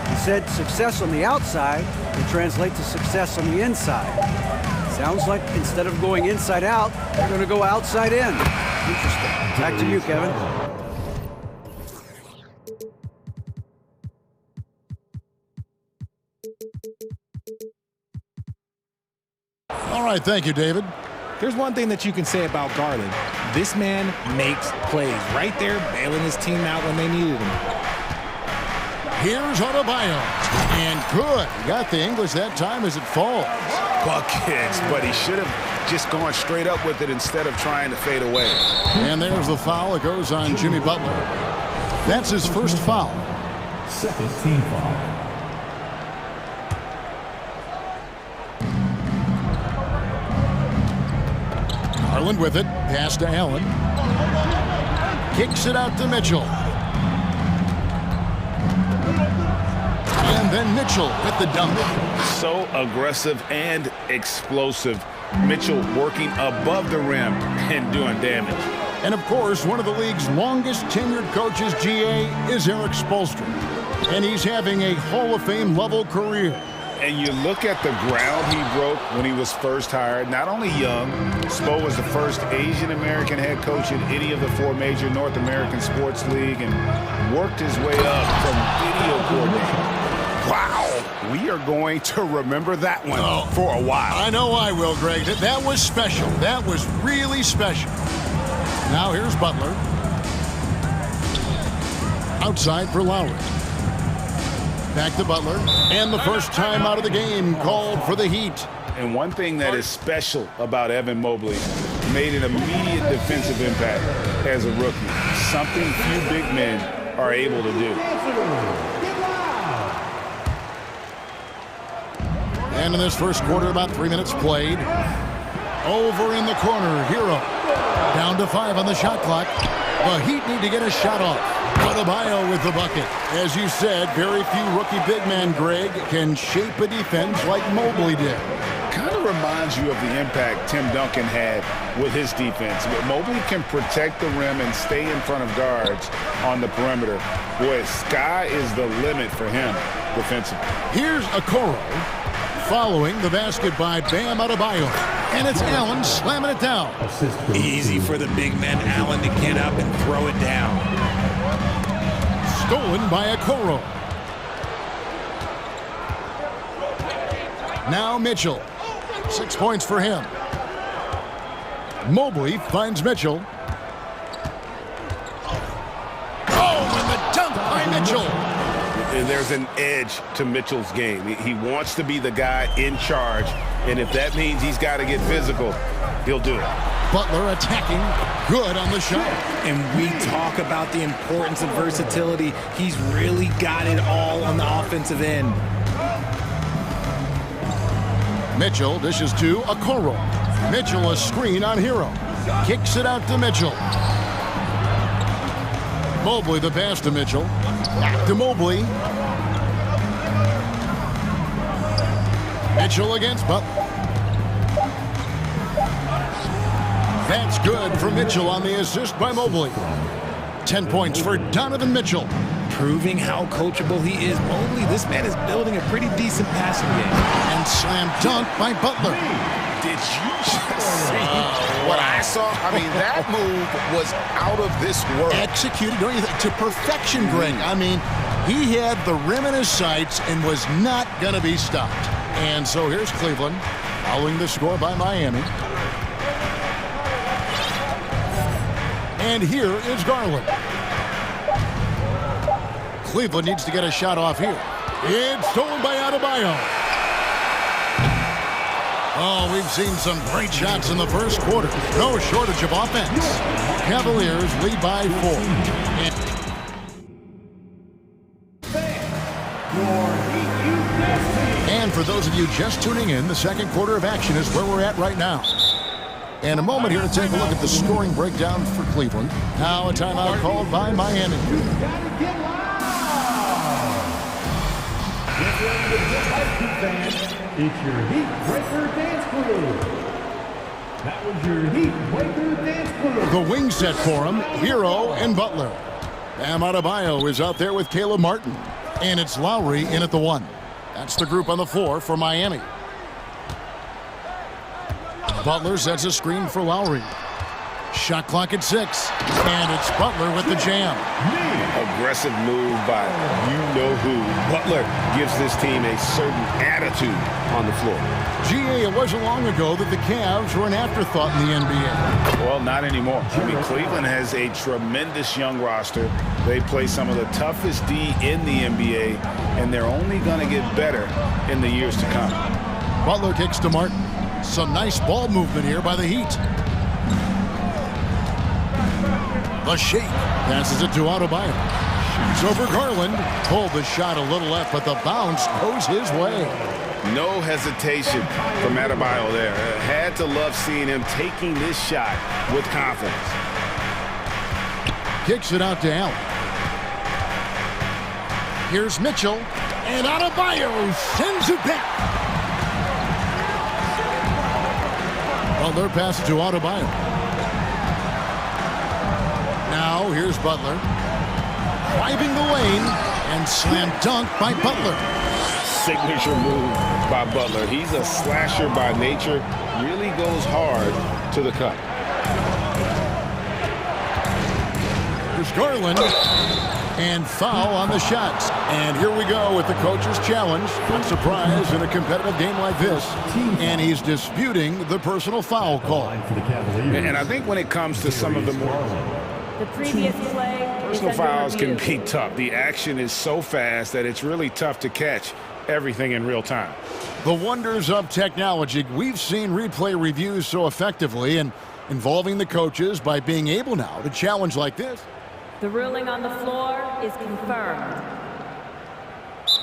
He said success on the outside will translate to success on the inside. Sounds like instead of going inside out, they're going to go outside in. Interesting. Back to you, Kevin. All right, thank you, David. There's one thing that you can say about Garland. This man makes plays. Right there, bailing his team out when they needed him. Here's Adebayo. And good. He got the English that time as it falls. Buckets, but he should have just gone straight up with it instead of trying to fade away. And there's the foul. It goes on Jimmy Butler. That's his first foul. Second team foul. Garland with it. Pass to Allen. Kicks it out to Mitchell. And then Mitchell with the dunk. So aggressive and explosive. Mitchell working above the rim and doing damage. And of course, one of the league's longest tenured coaches, GA, is Eric Spoelstra. And he's having a Hall of Fame level career. And you look at the ground he broke when he was first hired. Not only young, Spo was the first Asian-American head coach in any of the four major North American sports league and worked his way up from video coordinator. Wow, we are going to remember that one for a while. I know I will, Greg. That was special. That was really special. Now here's Butler. Outside for Lowry. Back to Butler. And the first time out of the game called for the Heat. And one thing that is special about Evan Mobley, made an immediate defensive impact as a rookie. Something few big men are able to do. And in this first quarter, about 3 minutes played. Over in the corner, Hero. Down to 5 on the shot clock. The Heat need to get a shot off. Adebayo with the bucket. As you said, very few rookie big men, Greg, can shape a defense like Mobley did. Kind of reminds you of the impact Tim Duncan had with his defense. But Mobley can protect the rim and stay in front of guards on the perimeter. Boy, sky is the limit for him defensively. Here's Okoro following the basket by Bam Adebayo. And it's Allen slamming it down. Easy for the big man Allen to get up and throw it down. Stolen by Okoro. Now Mitchell. 6 points for him. Mobley finds Mitchell. Oh, and the dunk by Mitchell. And there's an edge to Mitchell's game. He wants to be the guy in charge, and if that means he's got to get physical, he'll do it. Butler attacking, good on the shot. And we talk about the importance of versatility. He's really got it all on the offensive end. Mitchell dishes to Okoro. Mitchell a screen on Hero. Kicks it out to Mitchell. Mobley the pass to Mitchell. Back to Mobley. Mitchell against Butler. That's good for Mitchell on the assist by Mobley. 10 points for Donovan Mitchell. Proving how coachable he is. Mobley, this man is building a pretty decent passing game. And slam dunk by Butler. Did you just see what I saw? I mean, that move was out of this world. Executed, don't you think, to perfection, Greg. I mean, he had the rim in his sights and was not going to be stopped. And so here's Cleveland, following the score by Miami. And here is Garland. Cleveland needs to get a shot off here. It's stolen by Adebayo. Oh, we've seen some great shots in the first quarter. No shortage of offense. Cavaliers lead by 4. And for those of you just tuning in, the second quarter of action is where we're at right now. And a moment here to take a look at the scoring breakdown for Cleveland. Now a timeout called by Miami. It's your Heat Breaker Dance Crew. That was your Heat Breaker Dance Crew. The wing set for him, Hero and Butler. Bam Adebayo is out there with Caleb Martin. And it's Lowry in at the 1. That's the group on the floor for Miami. Butler sets a screen for Lowry. Shot clock at 6. And it's Butler with the jam. Aggressive move by you-know-who. Butler gives this team a certain attitude on the floor. GA, it wasn't long ago that the Cavs were an afterthought in the NBA. Well, not anymore. I mean, Cleveland has a tremendous young roster. They play some of the toughest D in the NBA, and they're only going to get better in the years to come. Butler kicks to Martin. Some nice ball movement here by the Heat. The shake passes it to Adebayo. Shoots over Garland. Pulled the shot a little left, but the bounce goes his way. No hesitation from Adebayo there. Had to love seeing him taking this shot with confidence. Kicks it out to Allen. Here's Mitchell, and Adebayo sends it back. Butler passes to Adebayo. Now here's Butler. Driving the lane, and slam dunk by Butler. Signature move by Butler. He's a slasher by nature. Really goes hard to the cup. Here's Garland. And foul on the shots. And here we go with the coach's challenge. Not surprised in a competitive game like this. And he's disputing the personal foul call. And I think when it comes to some of the more the previous play, personal fouls can be tough. The action is so fast that it's really tough to catch everything in real time. The wonders of technology. We've seen replay reviews so effectively and involving the coaches by being able now to challenge like this. The ruling on the floor is confirmed.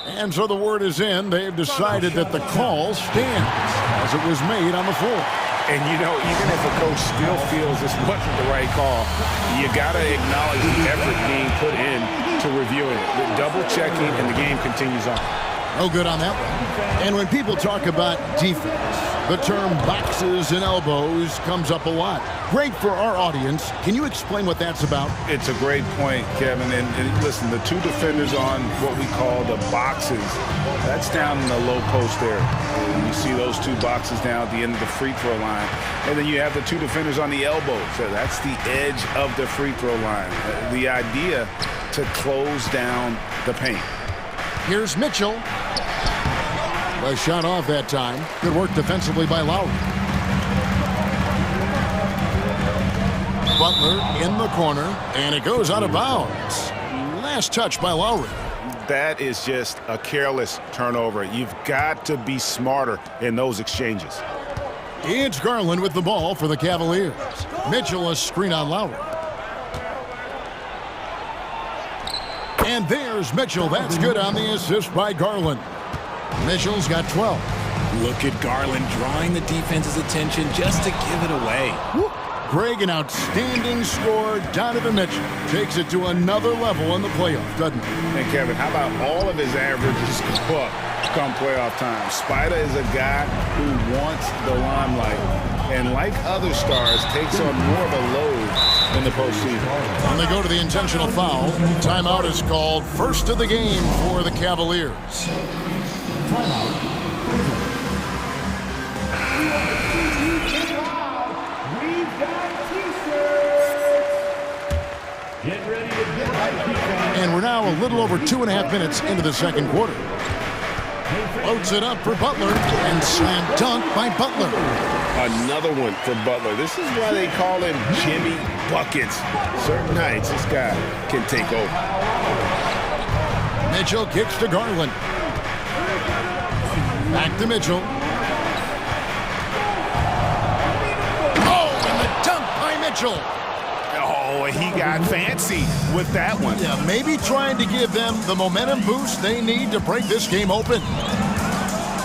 And so the word is in. They've decided that the call stands as it was made on the floor. And, you know, even if a coach still feels this wasn't the right call, you got to acknowledge the effort being put in to reviewing it. The double checking, and the game continues on. No good on that one. And when people talk about defense, the term boxes and elbows comes up a lot. Great for our audience. Can you explain what that's about? It's a great point, Kevin. And listen, the two defenders on what we call the boxes, that's down in the low post there. And you see those two boxes down at the end of the free throw line. And then you have the two defenders on the elbows. So that's the edge of the free throw line. The idea to close down the paint. Here's Mitchell. A shot off that time. Good work defensively by Lowry. Butler in the corner, and it goes out of bounds. Last touch by Lowry. that is just a careless turnover. You've got to be smarter in those exchanges. It's Garland with the ball for the Cavaliers. Mitchell a screen on Lowry. And there's Mitchell. That's good on the assist by Garland. Mitchell's got 12. Look at Garland drawing the defense's attention just to give it away. Greg, an outstanding score. Donovan Mitchell takes it to another level in the playoff, doesn't he? And Kevin, how about all of his averages go up come playoff time? Spider is a guy who wants the limelight, and like other stars, takes on more of a load in the postseason. And they go to the intentional foul. Timeout is called. First of the game for the Cavaliers. Timeout. And we're now a little over 2.5 minutes into the second quarter. Loads it up for Butler and slam dunk by Butler. Another one for Butler. This is why they call him Jimmy Buckets. Certain nights this guy can take over. Mitchell kicks to Garland. Back to Mitchell. Oh, and the dunk by Mitchell. Oh, he got fancy with that one. Yeah, maybe trying to give them the momentum boost they need to break this game open.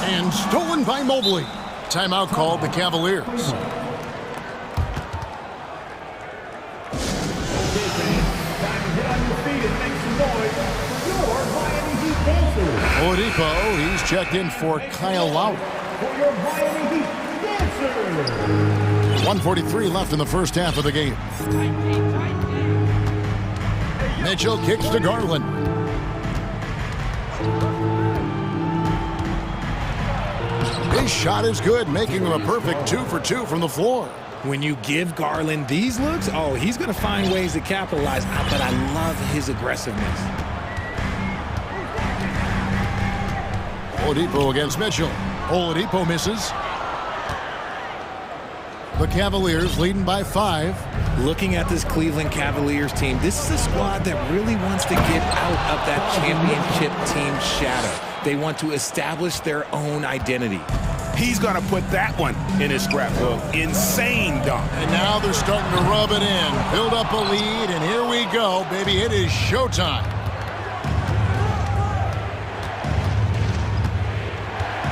And stolen by Mobley. Timeout called the Cavaliers. Oladipo, he's checked in for Kyle Lowry. 1:43 left in the first half of the game. Mitchell kicks to Garland. His shot is good, making him a perfect 2 for 2 from the floor. When you give Garland these looks, oh, he's going to find ways to capitalize. But I love his aggressiveness. Oladipo against Mitchell. Oladipo misses. The Cavaliers leading by 5. Looking at this Cleveland Cavaliers team, this is a squad that really wants to get out of that championship team shadow. They want to establish their own identity. He's going to put that one in his scrapbook. Insane dunk. And now they're starting to rub it in. Build up a lead, and here we go, baby. It is showtime.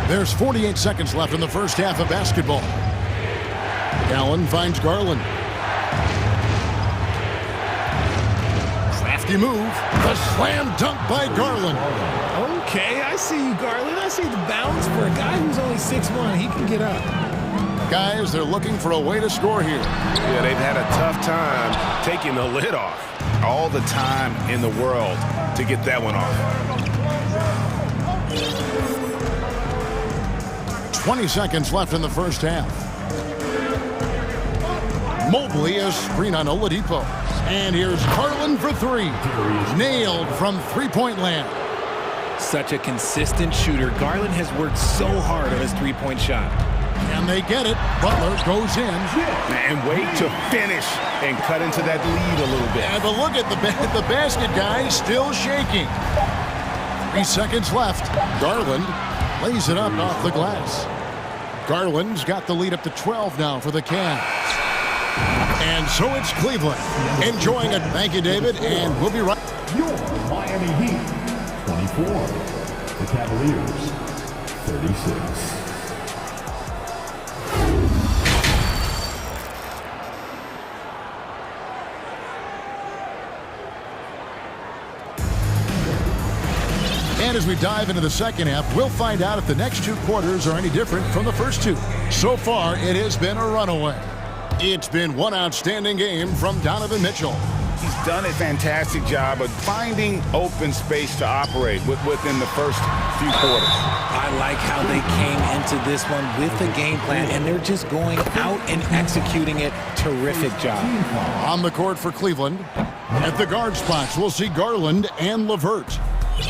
There's 48 seconds left in the first half of basketball. Allen finds Garland. Crafty move. The slam dunk by Garland. Okay, I see you, Garland. I see the bounce for a guy who's only 6'1". He can get up. Guys, they're looking for a way to score here. Yeah, they've had a tough time taking the lid off. All the time in the world to get that one off. 20 seconds left in the first half. Mobley is screen on Oladipo. And here's Garland for 3. Nailed from three-point land. Such a consistent shooter. Garland has worked so hard on his three-point shot. And they get it. Butler goes in. And wait to finish and cut into that lead a little bit. But look at the basket guy still shaking. 3 seconds left. Garland lays it up off the glass. Garland's got the lead up to 12 now for the Cavs. And so it's Cleveland enjoying it. Thank you, David, and we'll be right. Your Miami Heat, 24. The Cavaliers, 36. And as we dive into the second half, we'll find out if the next 2 quarters are any different from the first 2. So far, it has been a runaway. It's been one outstanding game from Donovan Mitchell. He's done a fantastic job of finding open space to operate within the first few quarters. I like how they came into this one with a game plan, and they're just going out and executing it. Terrific job. On the court for Cleveland, at the guard spots, we'll see Garland and LeVert.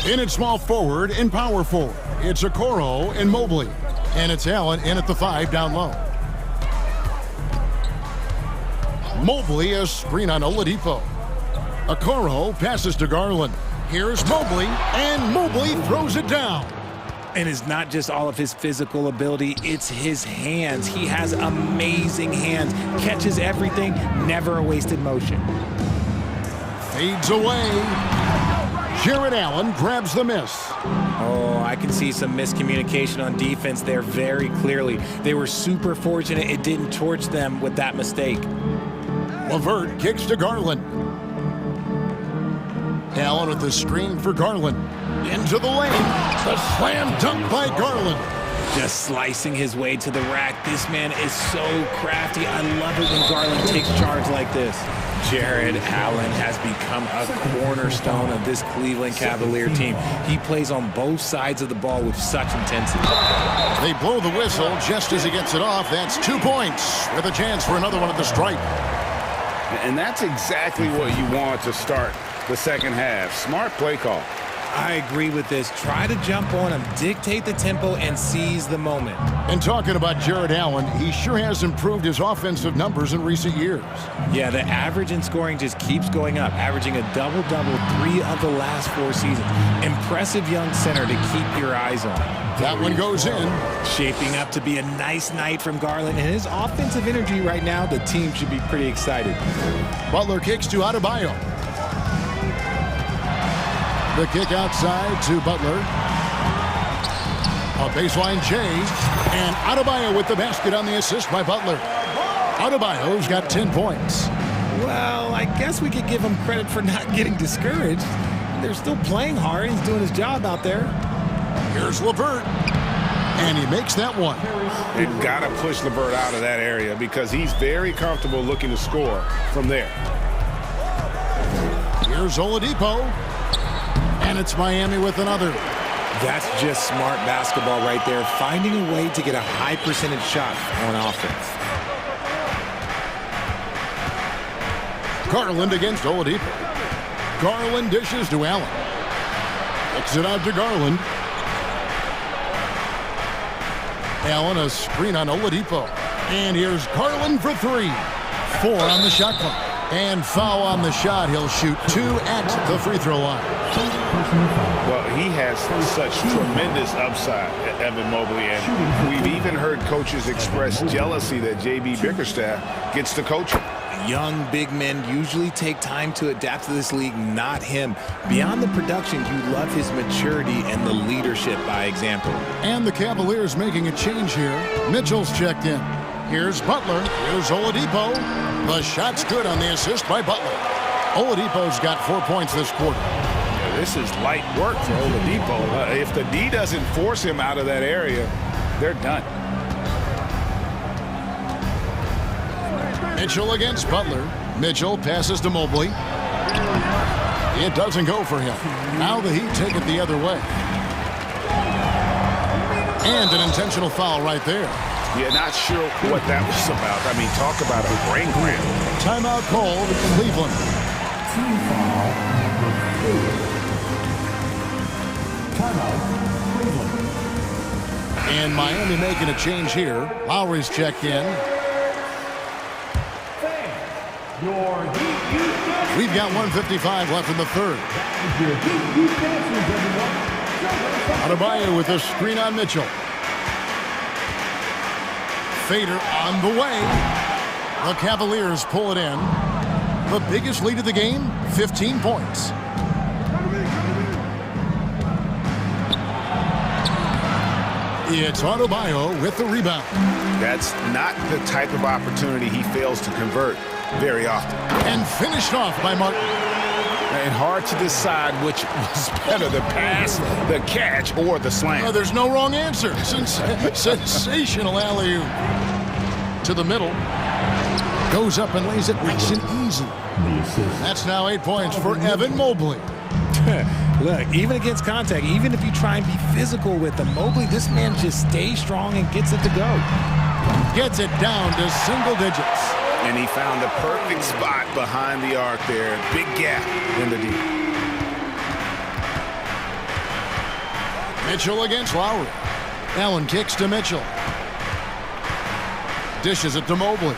In at small forward and power forward, it's Okoro and Mobley. And it's Allen in at the 5 down low. Mobley a screen on Oladipo. Okoro passes to Garland. Here's Mobley, and Mobley throws it down. And it's not just all of his physical ability, it's his hands. He has amazing hands, catches everything, never a wasted motion. Fades away. Jared Allen grabs the miss. Oh, I can see some miscommunication on defense there very clearly. They were super fortunate it didn't torch them with that mistake. LeVert kicks to Garland. Allen with the screen for Garland. Into the lane. The slam dunk by Garland. Just slicing his way to the rack. This man is so crafty. I love it when Garland takes charge like this. Jared Allen has become a cornerstone of this Cleveland Cavalier team. He plays on both sides of the ball with such intensity. They blow the whistle just as he gets it off. That's 2 points with a chance for another one at the stripe. And that's exactly what you want to start the second half. Smart play call. I agree with this. Try to jump on him, dictate the tempo, and seize the moment. And talking about Jared Allen, he sure has improved his offensive numbers in recent years. Yeah, the average in scoring just keeps going up, averaging a double-double 3 of the last 4 seasons. Impressive young center to keep your eyes on. That one goes in. Shaping up to be a nice night from Garland, and his offensive energy right now, the team should be pretty excited. Butler kicks to Adebayo. The kick outside to Butler. A baseline J. And Adebayo with the basket on the assist by Butler. Adebayo's got 10 points. Well, I guess we could give him credit for not getting discouraged. They're still playing hard. He's doing his job out there. Here's LeVert. And he makes that one. They've got to push LeVert out of that area because he's very comfortable looking to score from there. Here's Oladipo. And it's Miami with another. That's just smart basketball right there, finding a way to get a high percentage shot on offense. Garland against Oladipo. Garland dishes to Allen. Kicks it out to Garland. Allen a screen on Oladipo. And here's Garland for 3. 4 on the shot clock. And foul on the shot. He'll shoot 2 at the free throw line. Well, he has such tremendous upside, Evan Mobley, and we've even heard coaches express jealousy that J.B. Bickerstaff gets to coach him. Young big men usually take time to adapt to this league, not him. Beyond the production, you love his maturity and the leadership by example. And the Cavaliers making a change here. Mitchell's checked in. Here's Butler. Here's Oladipo. The shot's good on the assist by Butler. Oladipo's got 4 points this quarter. This is light work for Oladipo. If the D doesn't force him out of that area, they're done. Mitchell against Butler. Mitchell passes to Mobley. It doesn't go for him. Now the Heat take it the other way. And an intentional foul right there. Yeah, not sure what that was about. I mean, talk about a brain cramp. Timeout called Cleveland. Team foul number 4. Timeout, Cleveland. And Miami making a change here. Lowry's checked in. We've got 1:55 left in the third. Adebayo with a screen on Mitchell. Fader on the way. The Cavaliers pull it in. The biggest lead of the game, 15 points. It's Adebayo with the rebound. That's not the type of opportunity he fails to convert very often. And finished off by Martin. And hard to decide which was better, the pass, the catch, or the slam. There's no wrong answer. Sensational alley-oop. To the middle. Goes up and lays it nice and easy. That's now 8 points for Evan Mobley. Look, even against contact, even if you try and be physical with him, Mobley, this man just stays strong and gets it to go. Gets it down to single digits. And he found the perfect spot behind the arc there. Big gap in the D. Mitchell against Lowry. Allen kicks to Mitchell. Dishes it to Mobley.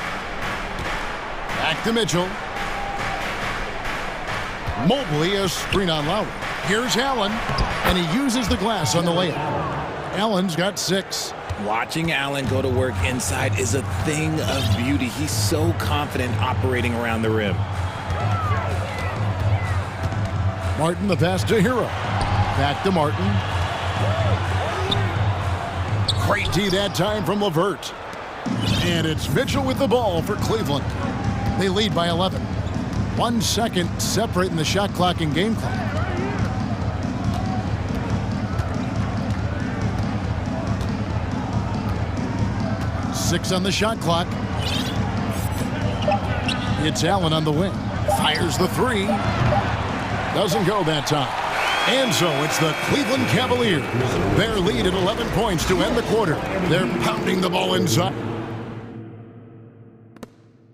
Back to Mitchell. Mobley a screen on Lowry. Here's Allen, and he uses the glass on the layup. Allen's got 6. Watching Allen go to work inside is a thing of beauty. He's so confident operating around the rim. Martin, the pass to Hero. Back to Martin. Great D that time from LeVert. And it's Mitchell with the ball for Cleveland. They lead by 11. 1 second separating the shot clock and game clock. Six on the shot clock. It's Allen on the wing. Fires the 3. Doesn't go that time. And so it's the Cleveland Cavaliers. Their lead at 11 points to end the quarter. They're pounding the ball inside.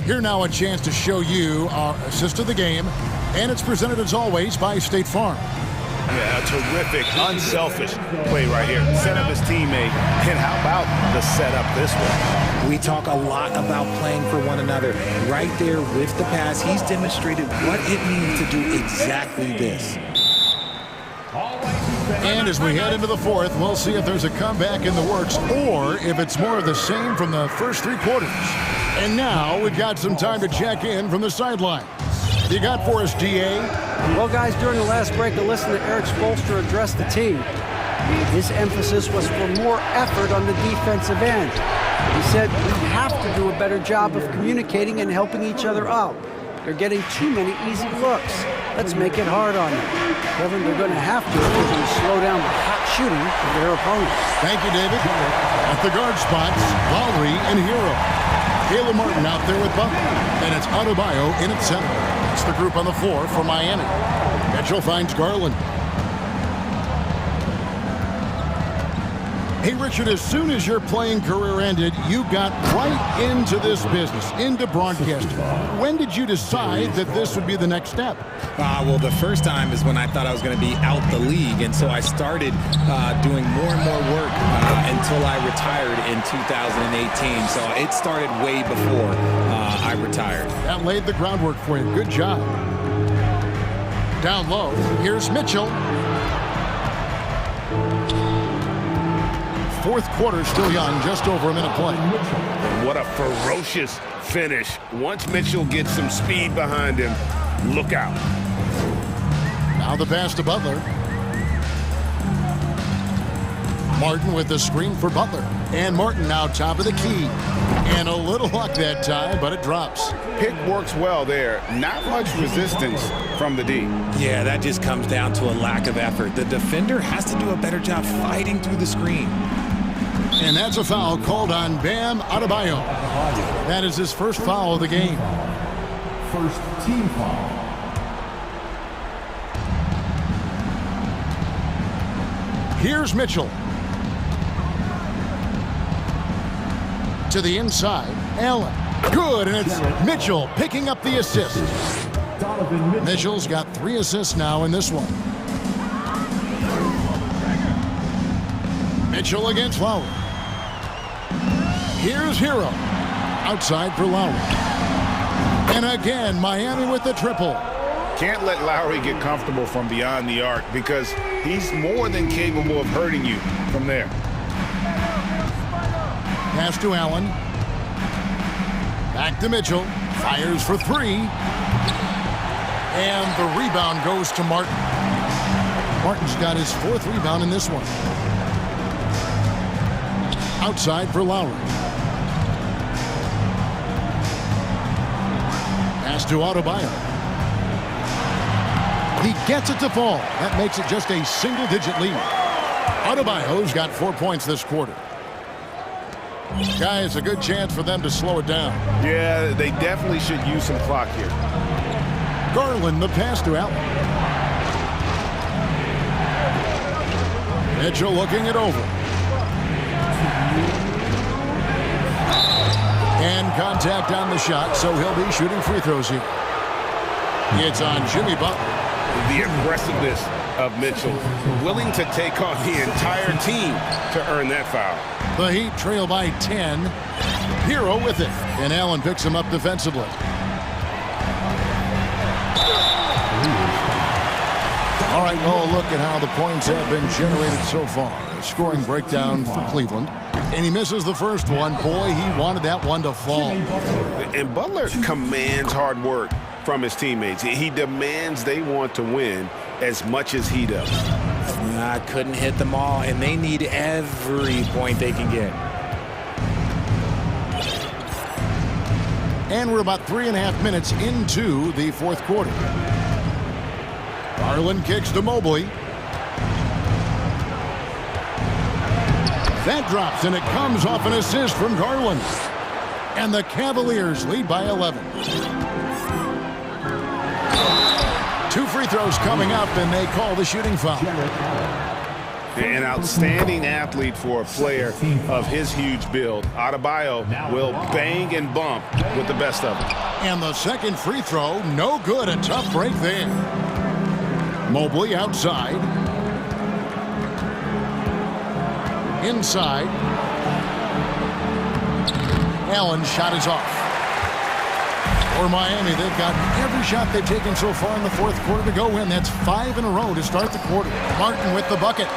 Here now a chance to show you our assist of the game. And it's presented as always by State Farm. Yeah, a terrific, unselfish play right here. Set up his teammate. And how about the setup this way? We talk a lot about playing for one another. Right there with the pass, he's demonstrated what it means to do exactly this. And as we head into the fourth, we'll see if there's a comeback in the works or if it's more of the same from the first 3 quarters. And now we've got some time to check in from the sideline. You got for us, DA? Well, guys, during the last break, I listened to Eric Spoelstra address the team. His emphasis was for more effort on the defensive end. He said we have to do a better job of communicating and helping each other out. They're getting too many easy looks. Let's make it hard on them. Kevin, they're going to have to if they're going to slow down the hot shooting of their opponents. Thank you, David. At the guard spots, Lowry and Hero. Caleb Martin out there with Butler. And it's Adebayo in at center. It's the group on the floor for Miami. Mitchell finds Garland. Hey, Richard, as soon as your playing career ended, you got right into this business, into broadcasting. When did you decide that this would be the next step? Well, the first time is when I thought I was going to be out the league, and so I started doing more and more work until I retired in 2018. So it started way before I retired. That laid the groundwork for you. Good job. Down low, here's Mitchell. Fourth quarter still young, just over a minute play. What a ferocious finish. Once Mitchell gets some speed behind him, look out. Now the pass to Butler. Martin with the screen for Butler. And Martin now top of the key. And a little luck that time, but it drops. Pick works well there. Not much resistance from the D. Yeah, that just comes down to a lack of effort. The defender has to do a better job fighting through the screen. And that's a foul called on Bam Adebayo. That is his first foul of the game. First team foul. Here's Mitchell. To the inside, Allen. Good, and it's Mitchell picking up the assist. Mitchell's got 3 assists now in this one. Mitchell against Lowry. Here's Hero. Outside for Lowry. And again, Miami with the triple. Can't let Lowry get comfortable from beyond the arc because he's more than capable of hurting you from there. Pass to Allen. Back to Mitchell. Fires for 3. And the rebound goes to Martin. Martin's got his 4th rebound in this one. Outside for Lowry. Pass to Adebayo. He gets it to fall. That makes it just a single-digit lead. Adebayo's got 4 points this quarter. Guys, a good chance for them to slow it down. Yeah, they definitely should use some clock here. Garland, the pass to Allen. Mitchell looking it over. And contact on the shot, so he'll be shooting free throws here. It's on Jimmy Butler. The aggressiveness of Mitchell, willing to take on the entire team to earn that foul. The Heat trail by 10. Hero with it, and Allen picks him up defensively. All right, well, look at how the points have been generated so far. A scoring breakdown for Cleveland. And he misses the first one. Boy, he wanted that one to fall. And Butler commands hard work from his teammates. He demands they want to win as much as he does. I couldn't hit them all, and they need every point they can get. And we're about 3.5 minutes into the fourth quarter. Garland kicks to Mobley. That drops, and it comes off an assist from Garland. And the Cavaliers lead by 11. 2 free throws coming up, and they call the shooting foul. An outstanding athlete for a player of his huge build. Adebayo will bang and bump with the best of them. And the second free throw, no good. A tough break there. Mobley outside. Inside. Allen's shot is off. For Miami, they've got every shot they've taken so far in the fourth quarter to go in. That's 5 in a row to start the quarter. Martin with the bucket.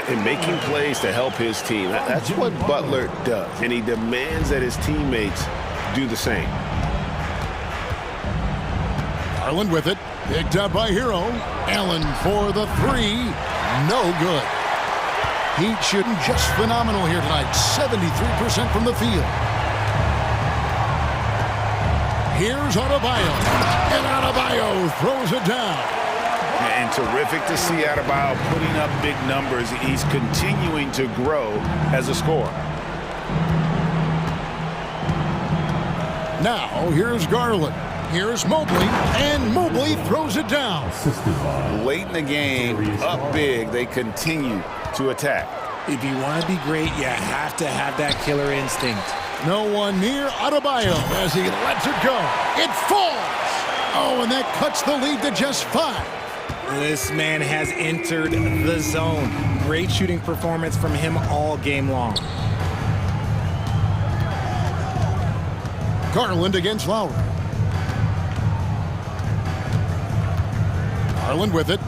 And making plays to help his team. That's what Butler does. And he demands that his teammates do the same. Garland with it. Picked up by Hero. Allen for the three. No good. Heat shooting just phenomenal here tonight. 73% from the field. Here's Adebayo. And Adebayo throws it down. And terrific to see Adebayo putting up big numbers. He's continuing to grow as a scorer. Now, here's Garland. Here's Mobley. And Mobley throws it down. Late in the game, up big, they continue to attack. If you want to be great, you have to have that killer instinct. No one near Adebayo as he lets it go. It falls. Oh, and that cuts the lead to just 5. This man has entered the zone. Great shooting performance from him all game long. Garland against Lowry. Garland with it.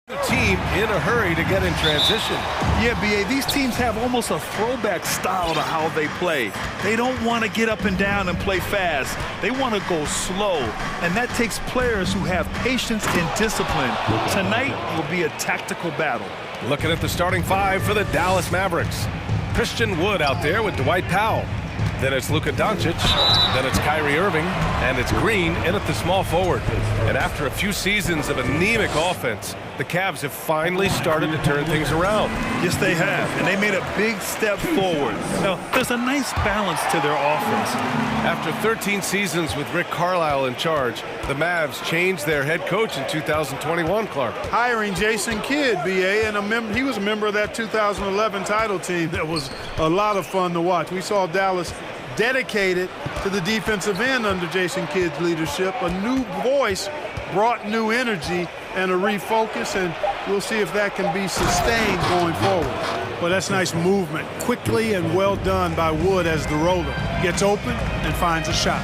The team in a hurry to get in transition. Yeah, B.A., these teams have almost a throwback style to how they play. They don't want to get up and down and play fast. They want to go slow, and that takes players who have patience and discipline. Tonight will be a tactical battle. Looking at the starting five for the Dallas Mavericks. Christian Wood out there with Dwight Powell. Then it's Luka Doncic, then it's Kyrie Irving, and it's Green in at the small forward. And after a few seasons of anemic offense, the Cavs have finally started to turn things around. Yes, they have, and they made a big step forward. Now, there's a nice balance to their offense. After 13 seasons with Rick Carlisle in charge, the Mavs changed their head coach in 2021, Clark. Hiring Jason Kidd, B.A., and he was a member of that 2011 title team. That was a lot of fun to watch. We saw Dallas dedicated to the defensive end under Jason Kidd's leadership. A new voice brought new energy and a refocus, and we'll see if that can be sustained going forward. Well, that's nice movement. Quickly and well done by Wood as the roller. Gets open and finds a shot.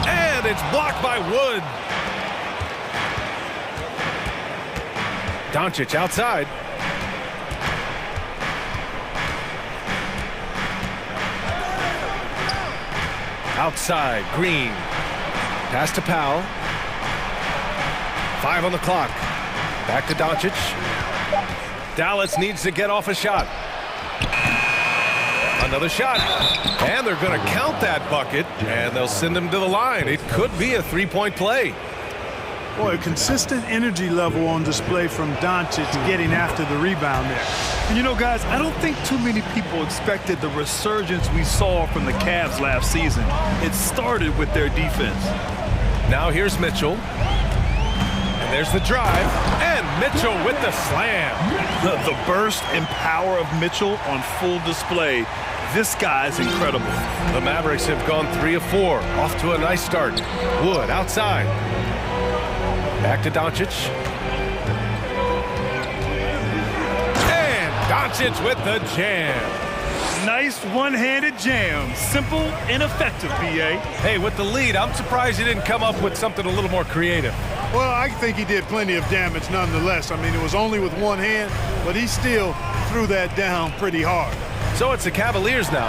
And it's blocked by Wood. Doncic outside. Outside, Green. Pass to Powell. 5 on the clock. Back to Doncic. Dallas needs to get off a shot. Another shot. And they're going to count that bucket, and they'll send him to the line. It could be a three-point play. Boy, a consistent energy level on display from Doncic getting after the rebound there. And you know, guys, I don't think too many people expected the resurgence we saw from the Cavs last season. It started with their defense. Now here's Mitchell. And there's the drive. And Mitchell with the slam. The burst and power of Mitchell on full display. This guy's incredible. The Mavericks have gone 3 of 4. Off to a nice start. Wood outside. Back to Doncic. And Doncic with the jam. Nice one-handed jam. Simple and effective, B.A. Hey, with the lead, I'm surprised he didn't come up with something a little more creative. Well, I think he did plenty of damage nonetheless. I mean, it was only with one hand, but he still threw that down pretty hard. So it's the Cavaliers now.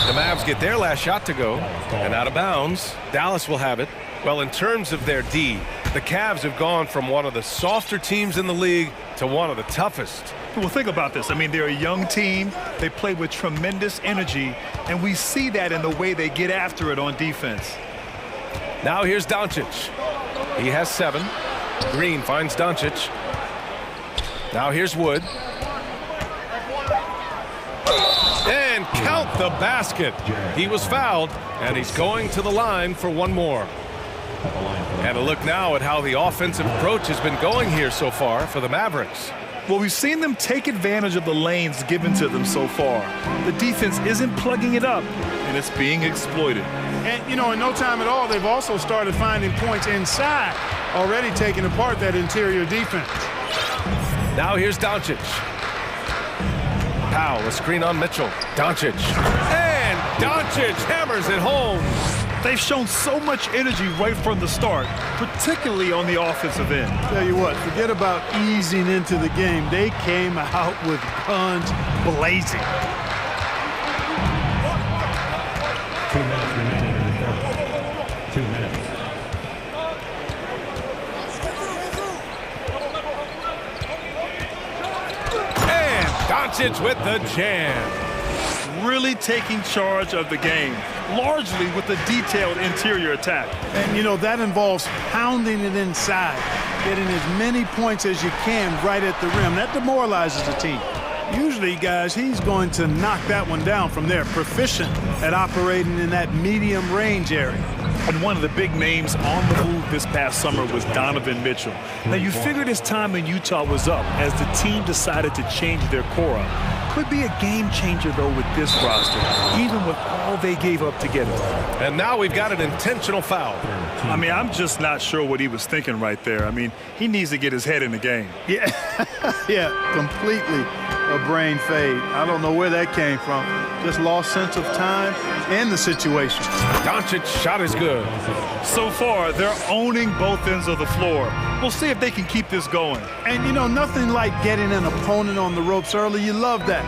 The Mavs get their last shot to go. And out of bounds, Dallas will have it. Well, in terms of their D, the Cavs have gone from one of the softer teams in the league to one of the toughest. Well, think about this. I mean, they're a young team. They play with tremendous energy, and we see that in the way they get after it on defense. Now here's Doncic. He has 7. Green finds Doncic. Now here's Wood. And count the basket. He was fouled, and he's going to the line for one more. And a look now at how the offensive approach has been going here so far for the Mavericks. Well, we've seen them take advantage of the lanes given to them so far. The defense isn't plugging it up, and it's being exploited. And, you know, in no time at all, they've also started finding points inside, already taking apart that interior defense. Now here's Doncic. Powell, a screen on Mitchell. Doncic. And Doncic hammers it home. They've shown so much energy right from the start, particularly on the offensive end. Tell you what, forget about easing into the game. They came out with guns blazing. 2 minutes remaining in the third. 2 minutes. And Doncic with the jam. Really taking charge of the game, largely with a detailed interior attack. And, you know, that involves pounding it inside, getting as many points as you can right at the rim. That demoralizes the team. Usually, guys, he's going to knock that one down from there. Proficient at operating in that medium range area. And one of the big names on the move this past summer was Donovan Mitchell. Now, you figured his time in Utah was up as the team decided to change their core up. Could be a game changer, though, with this roster, even with all they gave up to get it. And now we've got an intentional foul. I mean, I'm just not sure what he was thinking right there. I mean, he needs to get his head in the game. Yeah, yeah, completely a brain fade. I don't know where that came from. Just lost sense of time and the situation. Doncic's shot is good. good. So far, they're owning both ends of the floor. We'll see if they can keep this going. And, you know, nothing like getting an opponent on the ropes early. You love that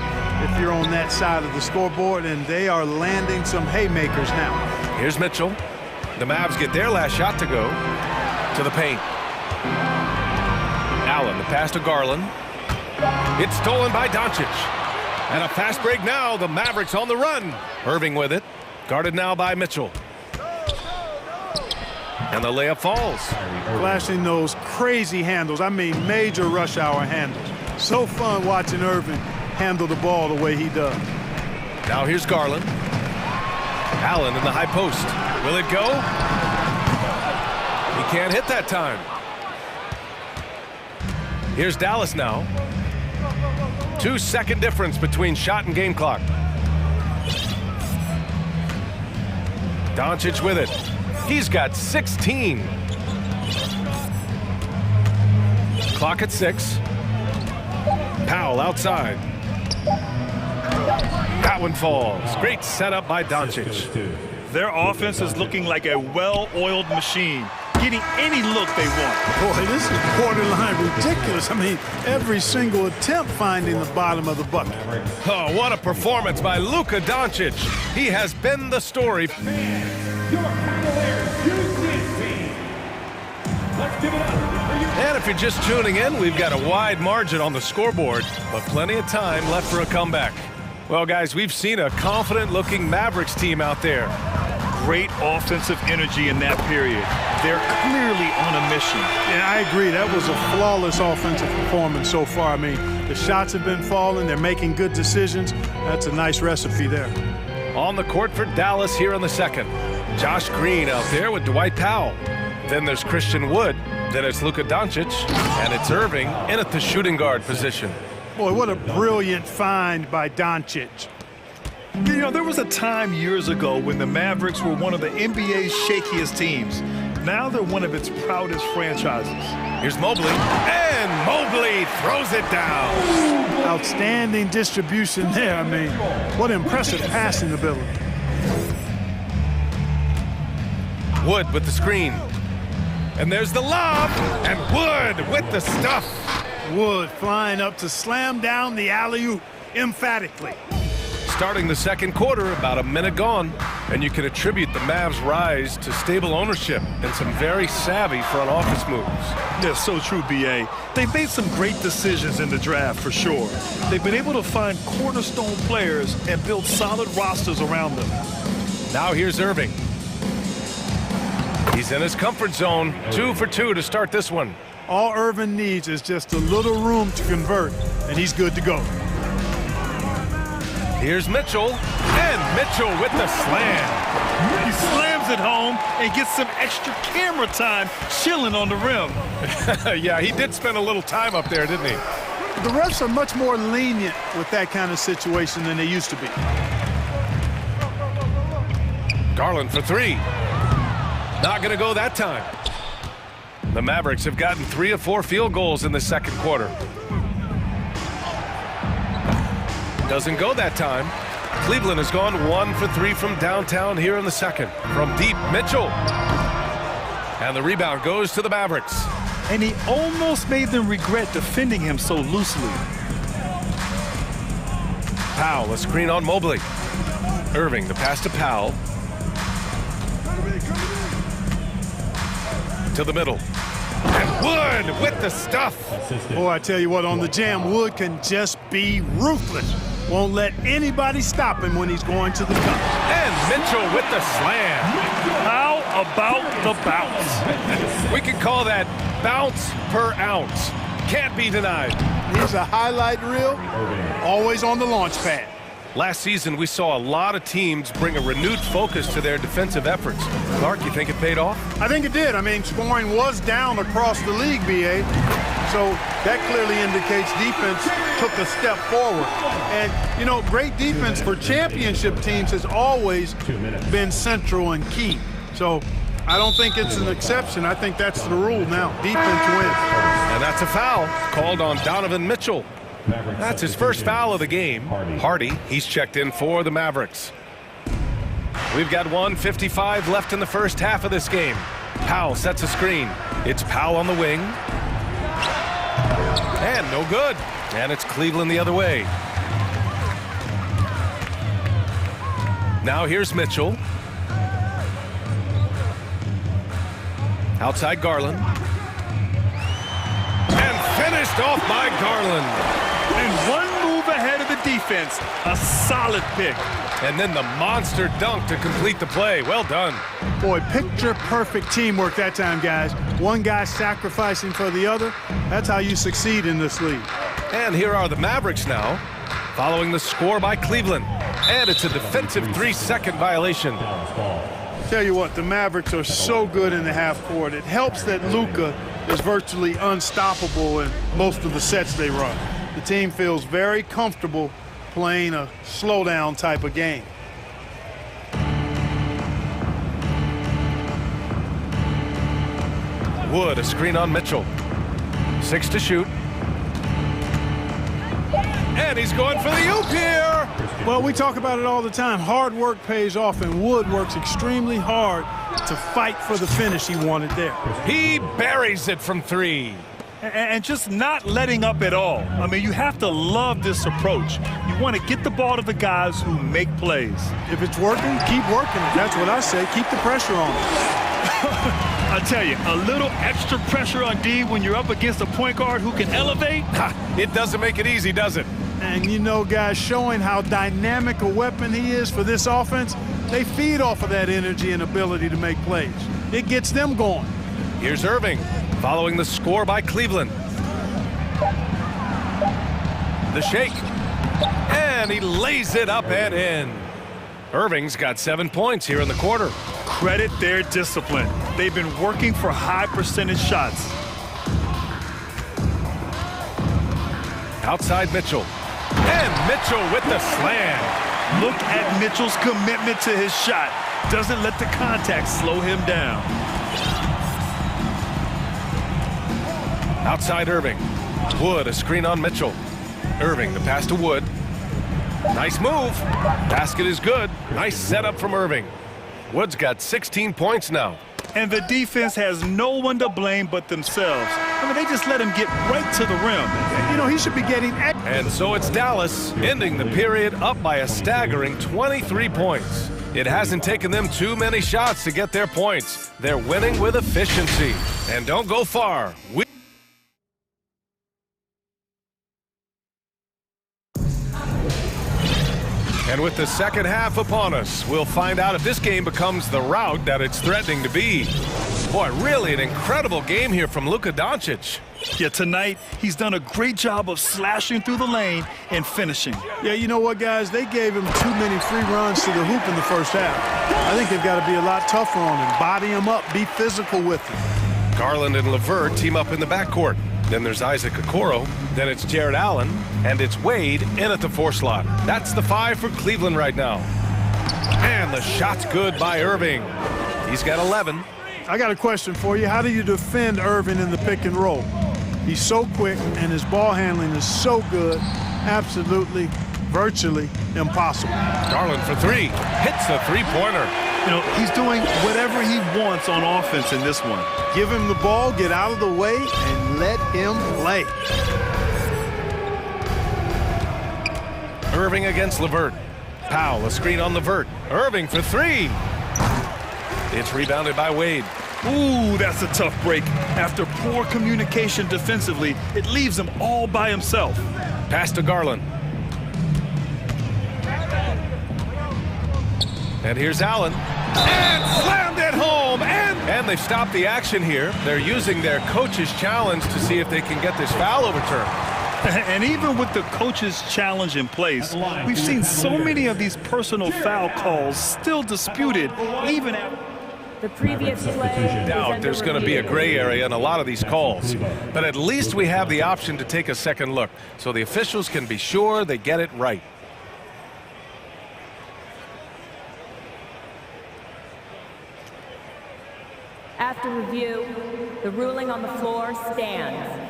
if you're on that side of the scoreboard, and they are landing some haymakers now. Here's Mitchell. The Mavs get their last shot to go to the paint. Allen, the pass to Garland. It's stolen by Doncic. And a fast break now. The Mavericks on the run. Irving with it. Guarded now by Mitchell. And the layup falls. Flashing those crazy handles. I mean, major rush hour handles. So fun watching Irving handle the ball the way he does. Now here's Garland. Allen in the high post. Will it go? He can't hit that time. Here's Dallas now. 2-second difference between shot and game clock. Doncic with it. He's got 16. Clock at 6. Powell outside. That one falls. Great setup by Doncic. Their offense is looking like a well-oiled machine, getting any look they want. Boy, this is borderline ridiculous. I mean, every single attempt finding the bottom of the bucket. Oh, what a performance by Luka Doncic. He has been the story. And if you're just tuning in, we've got a wide margin on the scoreboard, but plenty of time left for a comeback. Well, guys, we've seen a confident-looking Mavericks team out there. Great offensive energy in that period. They're clearly on a mission. Yeah, I agree. That was a flawless offensive performance so far. I mean, the shots have been falling. They're making good decisions. That's a nice recipe there. On the court for Dallas here in the second. Josh Green out there with Dwight Powell. Then there's Christian Wood. Then it's Luka Doncic. And it's Irving in at the shooting guard position. Boy, what a brilliant find by Doncic. You know, there was a time years ago when the Mavericks were one of the NBA's shakiest teams. Now they're one of its proudest franchises. Here's Mobley. And Mobley throws it down. Outstanding distribution there. I mean, what impressive passing ability. Wood with the screen. And there's the lob. And Wood with the stuff. Wood flying up to slam down the alley-oop emphatically. Starting the second quarter, about a minute gone, and you can attribute the Mavs' rise to stable ownership and some very savvy front office moves. That's so true, B.A. They've made some great decisions in the draft, for sure. They've been able to find cornerstone players and build solid rosters around them. Now here's Irving. He's in his comfort zone. 2 for 2 to start this one. All Irving needs is just a little room to convert, and he's good to go. Here's Mitchell, and Mitchell with the slam. He slams it home and gets some extra camera time chilling on the rim. Yeah, he did spend a little time up there, didn't he? The refs are much more lenient with that kind of situation than they used to be. Garland for 3. Not going to go that time. The Mavericks have gotten 3 of 4 field goals in the second quarter. Doesn't go that time. Cleveland has gone 1 for 3 from downtown here in the second. From deep, Mitchell. And the rebound goes to the Mavericks. And he almost made them regret defending him so loosely. Powell, a screen on Mobley. Irving, the pass to Powell. To the middle. And Wood with the stuff. Boy, I tell you what, on the jam, Wood can just be ruthless. Won't let anybody stop him when he's going to the cup. And Mitchell with the slam. How about the bounce? We can call that bounce per ounce. Can't be denied. Here's a highlight reel, always on the launch pad. Last season, we saw a lot of teams bring a renewed focus to their defensive efforts. Clark, you think it paid off? I think it did. I mean, scoring was down across the league, B.A. So that clearly indicates defense took a step forward. And, you know, great defense for championship teams has always been central and key. So I don't think it's an exception. I think that's the rule now. Defense wins. And that's a foul called on Donovan Mitchell. That's his first foul of the game. Hardy, he's checked in for the Mavericks. We've got 1:55 left in the first half of this game. Powell sets a screen. It's Powell on the wing. And no good. And it's Cleveland the other way. Now here's Mitchell. Outside Garland. And finished off by Garland. And one move ahead of the defense. A solid pick. And then the monster dunk to complete the play. Well done. Boy, picture-perfect teamwork that time, guys. One guy sacrificing for the other. That's how you succeed in this league. And here are the Mavericks now, following the score by Cleveland. And it's a defensive 3-second violation. Tell you what, the Mavericks are so good in the half court. It helps that Luka is virtually unstoppable in most of the sets they run. The team feels very comfortable playing a slowdown type of game. Wood, a screen on Mitchell. 6 to shoot. And he's going for the oop here. Well, we talk about it all the time. Hard work pays off, and Wood works extremely hard to fight for the finish he wanted there. He buries it from 3. And just not letting up at all. I mean, you have to love this approach. You want to get the ball to the guys who make plays. If it's working, keep working it. That's what I say. Keep the pressure on it. I tell you, a little extra pressure on D when you're up against a point guard who can elevate. It doesn't make it easy, does it? And you know, guys, showing how dynamic a weapon he is for this offense, they feed off of that energy and ability to make plays. It gets them going. Here's Irving, following the score by Cleveland. The shake. And he lays it up and in. Irving's got 7 points here in the quarter. Credit their discipline. They've been working for high percentage shots. Outside Mitchell. And Mitchell with the slam. Look at Mitchell's commitment to his shot. Doesn't let the contact slow him down. Outside Irving. Wood, a screen on Mitchell. Irving, the pass to Wood. Nice move. Basket is good. Nice setup from Irving. Wood's got 16 points now. And the defense has no one to blame but themselves. I mean, they just let him get right to the rim. You know, he should be getting... And so it's Dallas, ending the period up by a staggering 23 points. It hasn't taken them too many shots to get their points. They're winning with efficiency. And don't go far. And with the second half upon us, we'll find out if this game becomes the rout that it's threatening to be. Boy, really an incredible game here from Luka Doncic. Yeah, tonight, he's done a great job of slashing through the lane and finishing. Yeah, you know what, guys? They gave him too many free runs to the hoop in the first half. I think they've got to be a lot tougher on him. Body him up. Be physical with him. Garland and LeVert team up in the backcourt. Then there's Isaac Okoro. Then it's Jared Allen. And it's Wade in at the 4 slot. That's the 5 for Cleveland right now. And the shot's good by Irving. He's got 11. I got a question for you. How do you defend Irving in the pick and roll? He's so quick, and his ball handling is so good. Absolutely, virtually impossible. Garland for 3. Hits a three-pointer. You know, he's doing whatever he wants on offense in this one. Give him the ball, get out of the way, and let him play. Irving against LeVert. Powell, a screen on LeVert. Irving for 3. It's rebounded by Wade. Ooh, that's a tough break. After poor communication defensively, it leaves him all by himself. Pass to Garland. And here's Allen. And slammed it home. And they've stopped the action here. They're using their coach's challenge to see if they can get this foul overturned. And even with the coach's challenge in place, we've seen so many of these personal foul calls still disputed, even after... The previous play. Doubt there's going to be a gray area in a lot of these calls. But at least we have the option to take a second look, so the officials can be sure they get it right. After review, the ruling on the floor stands.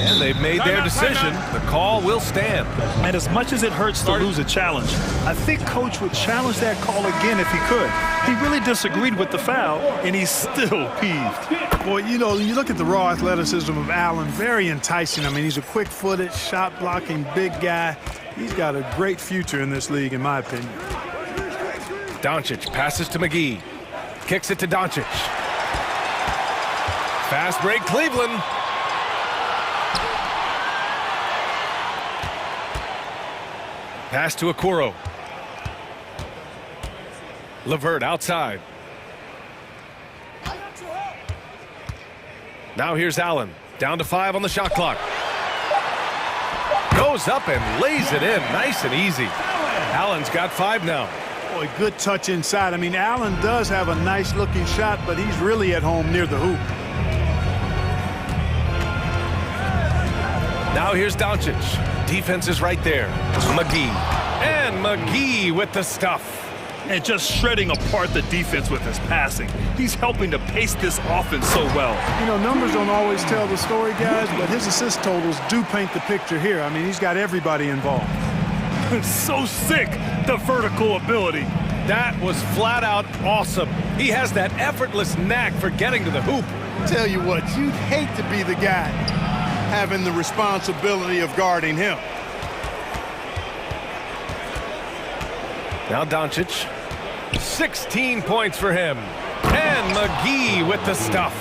And they've made their decision. The call will stand. And as much as it hurts to lose a challenge, I think Coach would challenge that call again if he could. He really disagreed with the foul, and he's still peeved. Boy, you know, you look at the raw athleticism of Allen, very enticing. I mean, he's a quick-footed, shot-blocking big guy. He's got a great future in this league, in my opinion. Doncic passes to McGee. Kicks it to Doncic. Fast break, Cleveland. Pass to Okoro. LeVert outside. Now here's Allen. Down to 5 on the shot clock. Goes up and lays it in. Nice and easy. Allen's got 5 now. Boy, good touch inside. I mean, Allen does have a nice-looking shot, but he's really at home near the hoop. Now here's Doncic. Defense is right there. McGee. And McGee with the stuff. And just shredding apart the defense with his passing. He's helping to pace this offense so well. You know, numbers don't always tell the story, guys, but his assist totals do paint the picture here. I mean, he's got everybody involved. So sick, the vertical ability. That was flat out awesome. He has that effortless knack for getting to the hoop. Tell you what, you'd hate to be the guy having the responsibility of guarding him. Now Doncic. 16 points for him. And McGee with the stuff.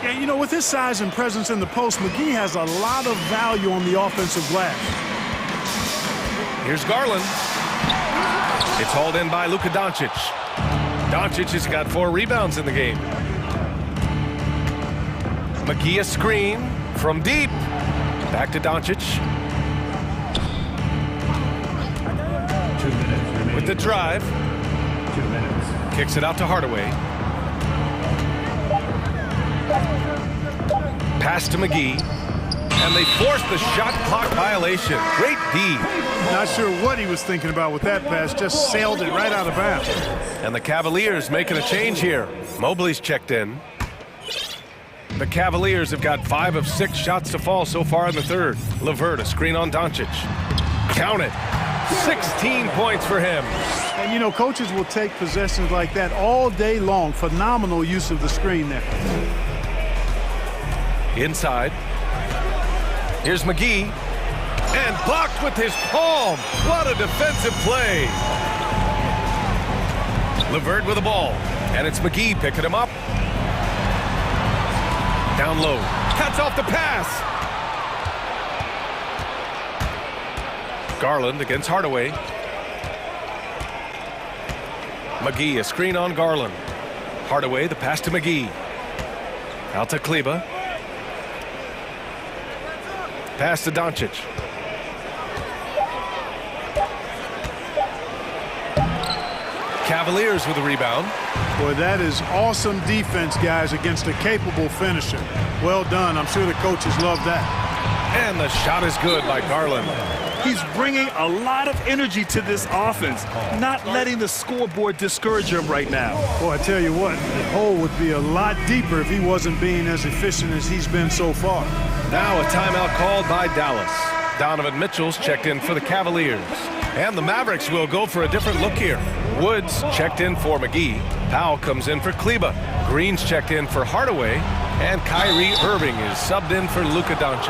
Yeah, you know, with his size and presence in the post, McGee has a lot of value on the offensive glass. Here's Garland. It's hauled in by Luka Doncic. Doncic has got 4 rebounds in the game. McGee a screen from deep. Back to Doncic. With the drive. 2 minutes. Kicks it out to Hardaway. Pass to McGee. And they force the shot clock violation. Great D. Not sure what he was thinking about with that pass. Just sailed it right out of bounds. And the Cavaliers making a change here. Mobley's checked in. The Cavaliers have got 5 of 6 shots to fall so far in the third. LeVert a screen on Doncic. Count it. 16 points for him. And, you know, coaches will take possessions like that all day long. Phenomenal use of the screen there. Inside. Here's McGee. And blocked with his palm. What a defensive play. LeVert with the ball. And it's McGee picking him up. Down low. Cuts off the pass. Garland against Hardaway. McGee a screen on Garland. Hardaway the pass to McGee. Out to Kleba. Pass to Doncic. Cavaliers with a rebound. Boy, that is awesome defense, guys, against a capable finisher. Well done. I'm sure the coaches love that. And the shot is good by Garland. He's bringing a lot of energy to this offense, not letting the scoreboard discourage him right now. Boy, I tell you what, the hole would be a lot deeper if he wasn't being as efficient as he's been so far. Now a timeout called by Dallas. Donovan Mitchell's checked in for the Cavaliers. And the Mavericks will go for a different look here. Woods checked in for McGee. Powell comes in for Kleba. Green's checked in for Hardaway. And Kyrie Irving is subbed in for Luka Doncic.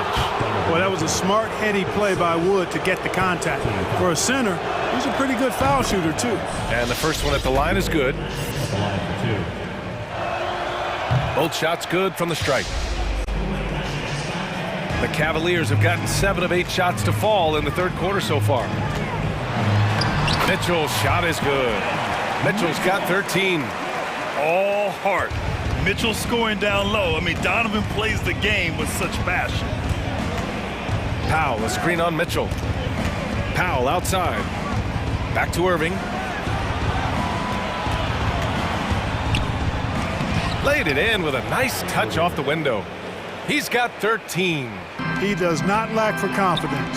Well, that was a smart, heady play by Wood to get the contact. For a center, he's a pretty good foul shooter, too. And the first one at the line is good. Both shots good from the stripe. The Cavaliers have gotten 7 of 8 shots to fall in the third quarter so far. Mitchell's shot is good. Mitchell's got 13. All heart. Mitchell scoring down low. I mean, Donovan plays the game with such passion. Powell, a screen on Mitchell. Powell outside. Back to Irving. Laid it in with a nice touch off the window. He's got 13. He does not lack for confidence.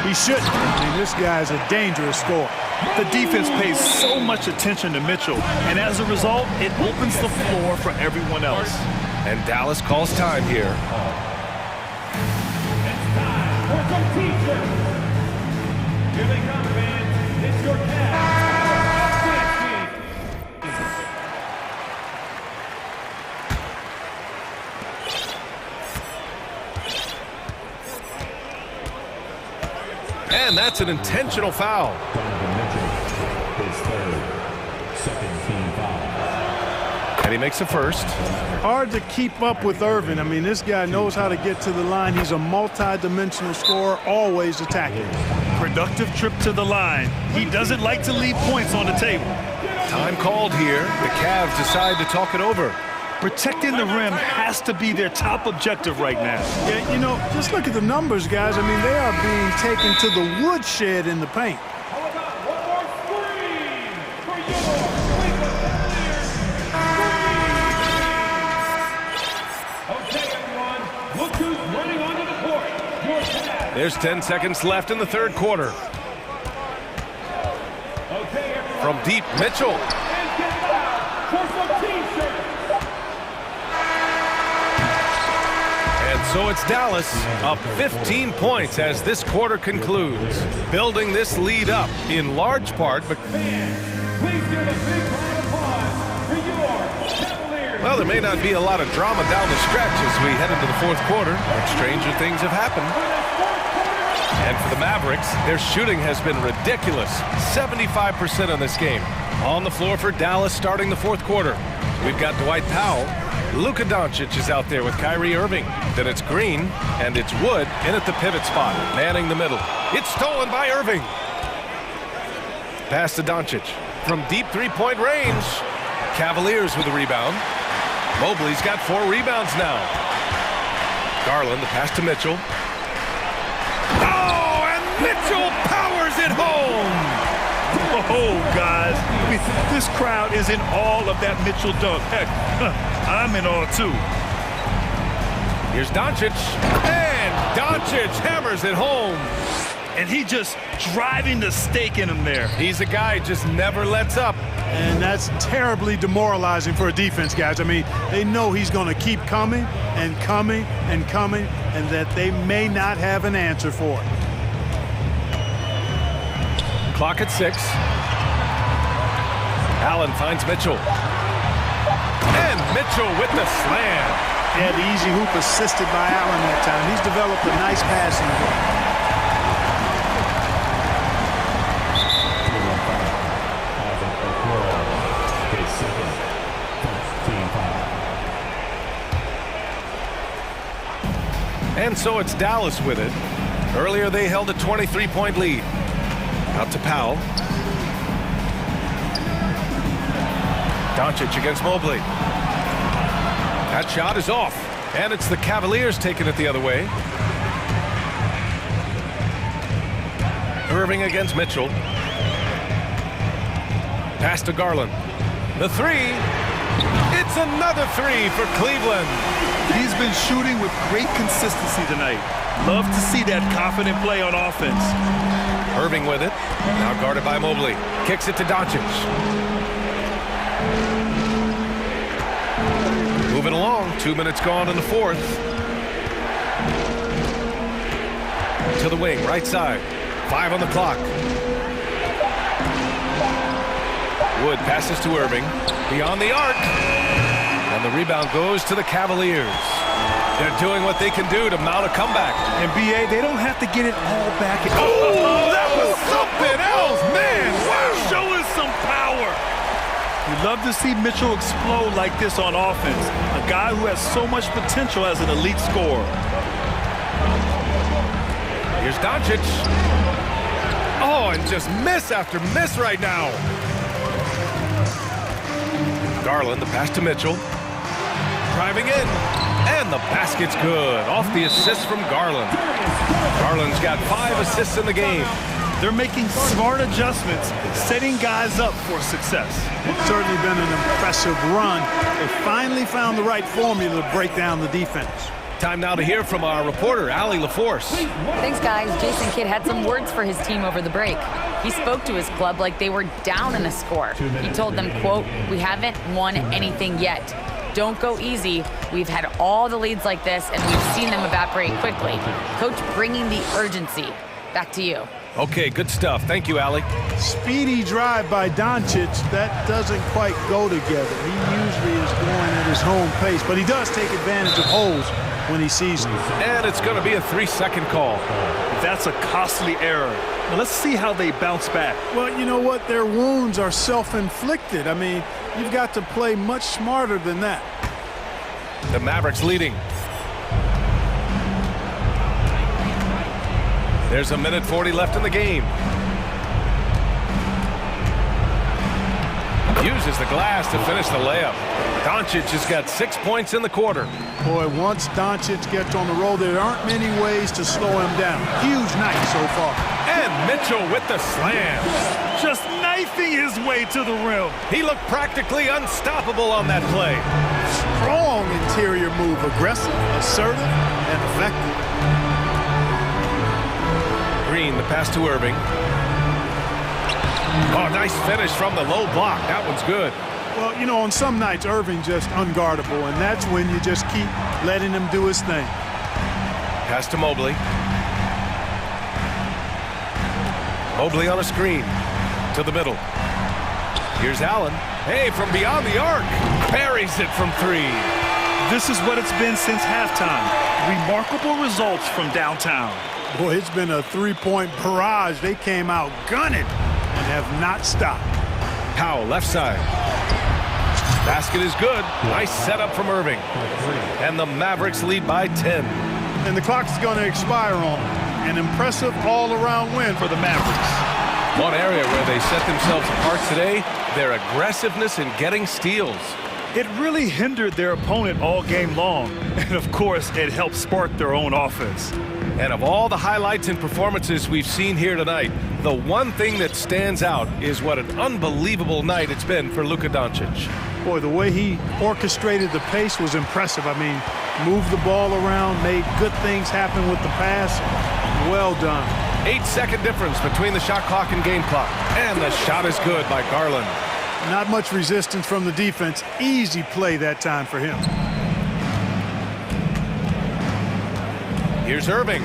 He shouldn't. I mean, this guy's a dangerous scorer. The defense pays so much attention to Mitchell, and as a result, it opens the floor for everyone else. And Dallas calls time here. Here they come, fans. It's your And that's an intentional foul. His third, second team foul. And he makes the first. Hard to keep up with Irving. I mean, this guy knows how to get to the line. He's a multi-dimensional scorer, always attacking. Productive trip to the line. He doesn't like to leave points on the table. Time called here. The Cavs decide to talk it over. Protecting the rim has to be their top objective right now. Yeah, you know, just look at the numbers, guys. I mean, they are being taken to the woodshed in the paint. How about one more screen for your Okay, everyone. Look who's running onto the court. Your Cavs. There's 10 seconds left in the third quarter. Okay, everyone. From deep, Mitchell. And get loud for some T-shirts. And so it's Dallas up 15 points as this quarter concludes, building this lead up in large part. But Fans, please give a big round of applause for your Cavaliers. well, there may not be a lot of drama down the stretch as we head into the fourth quarter, but stranger things have happened. And for the Mavericks, their shooting has been ridiculous, 75% in this game. On the floor for Dallas starting the fourth quarter, we've got Dwight Powell. Luka Doncic is out there with Kyrie Irving. Then it's Green, and it's Wood in at the pivot spot, manning the middle. It's stolen by Irving. Pass to Doncic. From deep three-point range. Cavaliers with a rebound. Mobley's got 4 rebounds now. Garland, the pass to Mitchell. Oh, and Mitchell powers it home! Oh, guys, this crowd is in awe of that Mitchell dunk. Heck, I'm in awe, too. Here's Doncic, and Doncic hammers it home. And he just driving the stake in him there. He's a guy who just never lets up. And that's terribly demoralizing for a defense, guys. I mean, they know he's going to keep coming and coming and coming, and that they may not have an answer for it. Clock at 6. Allen finds Mitchell. And Mitchell with the slam. Yeah, the easy hoop assisted by Allen that time. He's developed a nice passing game. And so it's Dallas with it. Earlier they held a 23-point lead. Out to Powell. Doncic against Mobley. That shot is off. And it's the Cavaliers taking it the other way. Irving against Mitchell. Pass to Garland. The three. It's another three for Cleveland. He's been shooting with great consistency tonight. Love to see that confident play on offense. Irving with it. Now guarded by Mobley. Kicks it to Doncic. Moving along. 2 minutes gone in the fourth. To the wing, right side. 5 on the clock. Wood passes to Irving. Beyond the arc. And the rebound goes to the Cavaliers. They're doing what they can do to mount a comeback. And BA, they don't have to get it all back. Oh, that was something else, man. Wow. Showing some power. You love to see Mitchell explode like this on offense. A guy who has so much potential as an elite scorer. Here's Doncic. Oh, and just miss after miss right now. Garland, the pass to Mitchell. Driving in. And the basket's good. Off the assist from Garland. Garland's got 5 assists in the game. They're making smart adjustments, setting guys up for success. It's certainly been an impressive run. They finally found the right formula to break down the defense. Time now to hear from our reporter, Allie LaForce. Thanks, guys. Jason Kidd had some words for his team over the break. He spoke to his club like they were down in a score. He told them, quote, "We haven't won anything yet. Don't go easy. We've had all the leads like this, and we've seen them evaporate quickly." Coach bringing the urgency. Back to you. Okay, good stuff. Thank you, Allie. Speedy drive by Doncic. That doesn't quite go together. He usually is going at his home pace, but he does take advantage of holes when he sees them. And it's going to be a 3-second call. That's a costly error. Now let's see how they bounce back. Well, you know what? Their wounds are self-inflicted. I mean, you've got to play much smarter than that. The Mavericks leading. There's a minute 40 left in the game. Uses the glass to finish the layup. Doncic has got 6 points in the quarter. Boy, once Doncic gets on the roll, there aren't many ways to slow him down. Huge night so far. And Mitchell with the slam. Just knifing his way to the rim. He looked practically unstoppable on that play. Strong interior move. Aggressive, assertive, and effective. Green, the pass to Irving. Oh, nice finish from the low block. That one's good. Well, you know, on some nights, Irving just unguardable, and that's when you just keep letting him do his thing. Pass to Mobley. Mobley on a screen. To the middle. Here's Allen. Hey, from beyond the arc. Buries it from 3. This is what it's been since halftime. Remarkable results from downtown. Boy, it's been a three-point barrage. They came out gunning and have not stopped. Powell, left side. Basket is good. Nice setup from Irving. And the Mavericks lead by 10. And the clock is going to expire on them. An impressive all-around win for the Mavericks. One area where they set themselves apart today, their aggressiveness in getting steals. It really hindered their opponent all game long. And of course, it helped spark their own offense. And of all the highlights and performances we've seen here tonight, the one thing that stands out is what an unbelievable night it's been for Luka Doncic. Boy, the way he orchestrated the pace was impressive. I mean, moved the ball around, made good things happen with the pass. Well done. 8-second difference between the shot clock and game clock. And the shot is good by Garland. Not much resistance from the defense. Easy play that time for him. Here's Irving.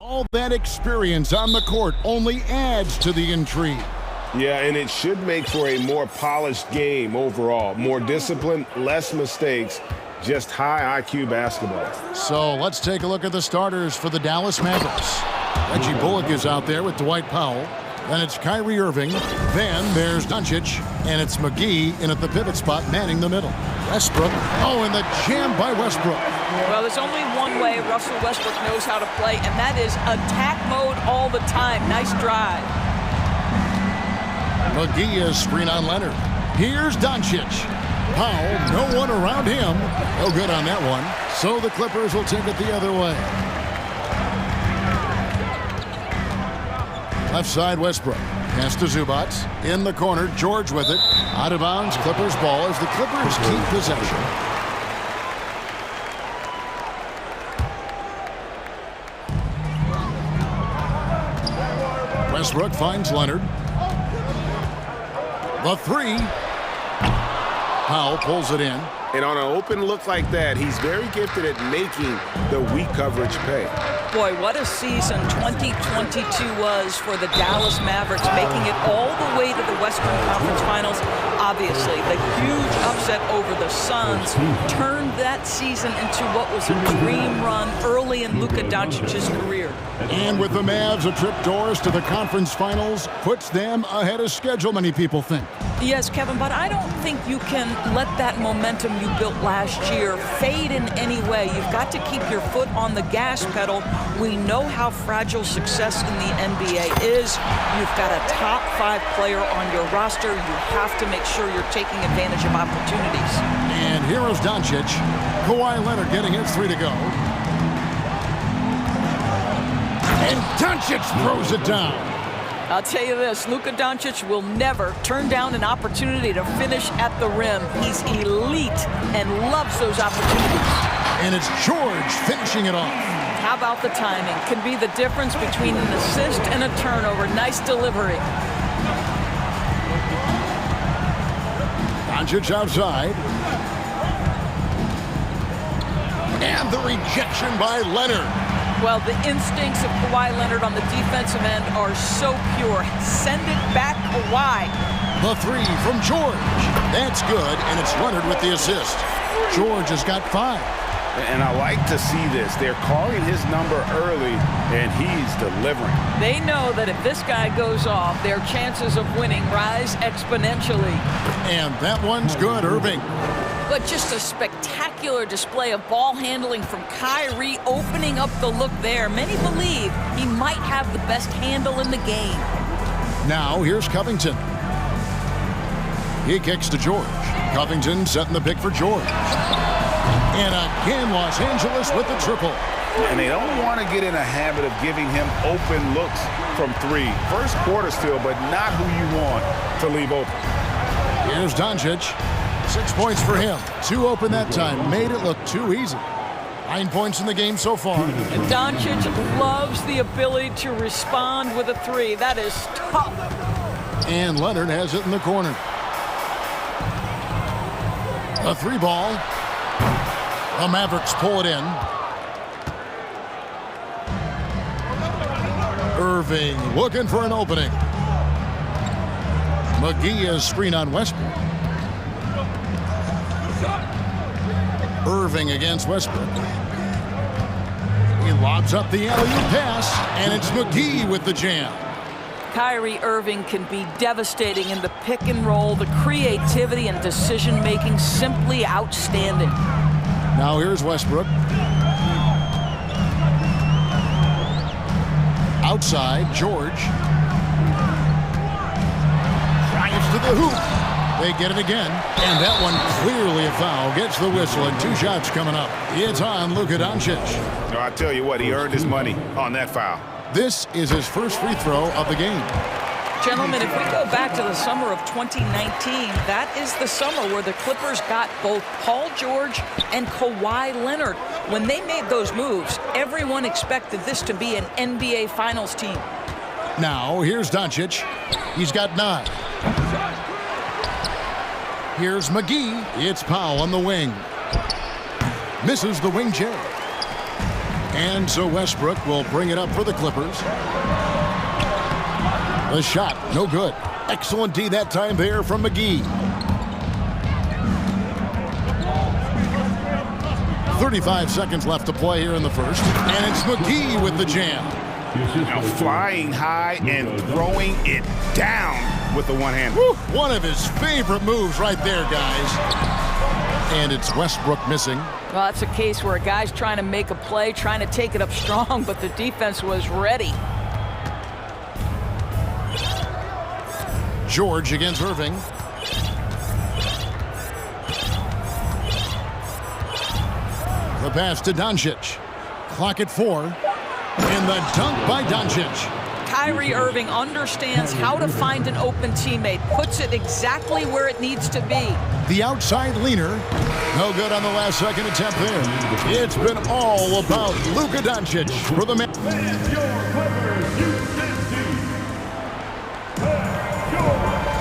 All that experience on the court only adds to the intrigue. Yeah, and it should make for a more polished game overall. More discipline, less mistakes, just high IQ basketball. So let's take a look at the starters for the Dallas Mavericks. Reggie Bullock is out there with Dwight Powell. Then it's Kyrie Irving. Then there's Doncic. And it's McGee in at the pivot spot, manning the middle. Westbrook. Oh, and the jam by Westbrook. Well, there's only one way Russell Westbrook knows how to play, and that is attack mode all the time. Nice drive. McGee is screen on Leonard. Here's Doncic. Powell, no one around him. No good on that one. So the Clippers will take it the other way. Left side, Westbrook. Pass to Zubac. In the corner, George with it. Out of bounds, Clippers ball as the Clippers keep possession. Westbrook finds Leonard. The three. Powell pulls it in. And on an open look like that, he's very gifted at making the weak coverage pay. Boy, what a season 2022 was for the Dallas Mavericks, making it all the way to the Western Conference Finals. Obviously, the huge upset over the Suns turned that season into what was a dream run early in Luka Doncic's career. And with the Mavs, a trip doors to the conference finals puts them ahead of schedule, many people think. Yes, Kevin, but I don't think you can let that momentum you built last year fade in any way. You've got to keep your foot on the gas pedal. We know how fragile success in the NBA is. You've got a top 5 player on your roster. You have to make sure you're taking advantage of opportunities. And here is Doncic. Kawhi Leonard getting his 3 to go. And Doncic throws it down. I'll tell you this, Luka Doncic will never turn down an opportunity to finish at the rim. He's elite and loves those opportunities. And it's George finishing it off. How about the timing? Can be the difference between an assist and a turnover. Nice delivery. Doncic outside. And the rejection by Leonard. Well, the instincts of Kawhi Leonard on the defensive end are so pure. Send it back, Kawhi. The 3 from George. That's good, and it's Leonard with the assist. George has got 5. And I like to see this. They're calling his number early, and he's delivering. They know that if this guy goes off, their chances of winning rise exponentially. And that one's good, Irving. But just a spectacular display of ball handling from Kyrie, opening up the look there. Many believe he might have the best handle in the game. Now here's Covington. He kicks to George. Covington setting the pick for George. And again, Los Angeles with the triple. And they don't want to get in a habit of giving him open looks from 3. First quarter still, but not who you want to leave open. Here's Doncic. 6 points for him. 2 open that time. Made it look too easy. 9 points in the game so far. And Doncic loves the ability to respond with a 3. That is tough. And Leonard has it in the corner. A 3 ball. The Mavericks pull it in. Irving looking for an opening. McGee is screen on Westbrook. Irving against Westbrook. He lobs up the alley-oop pass, and it's McGee with the jam. Kyrie Irving can be devastating in the pick and roll. The creativity and decision-making simply outstanding. Now here's Westbrook. Outside, George. Drives to the hoop. They get it again, and that one clearly a foul. Gets the whistle, and 2 shots coming up. It's on Luka Doncic. No, I tell you what, he earned his money on that foul. This is his first free throw of the game. Gentlemen, if we go back to the summer of 2019, that is the summer where the Clippers got both Paul George and Kawhi Leonard. When they made those moves, everyone expected this to be an NBA Finals team. Now, here's Doncic. He's got 9. Here's McGee. It's Powell on the wing. Misses the wing J. And so Westbrook will bring it up for the Clippers. The shot, no good. Excellent D that time there from McGee. 35 seconds left to play here in the first. And it's McGee with the jam. Now flying high and throwing it down with the one hand. One of his favorite moves right there, guys. And it's Westbrook missing. Well, that's a case where a guy's trying to make a play, trying to take it up strong, but the defense was ready. George against Irving. The pass to Doncic. Clock at 4. And the dunk by Doncic. Kyrie Irving understands how to find an open teammate, puts it exactly where it needs to be. The outside leaner. No good on the last second attempt there. It's been all about Luka Doncic for the man.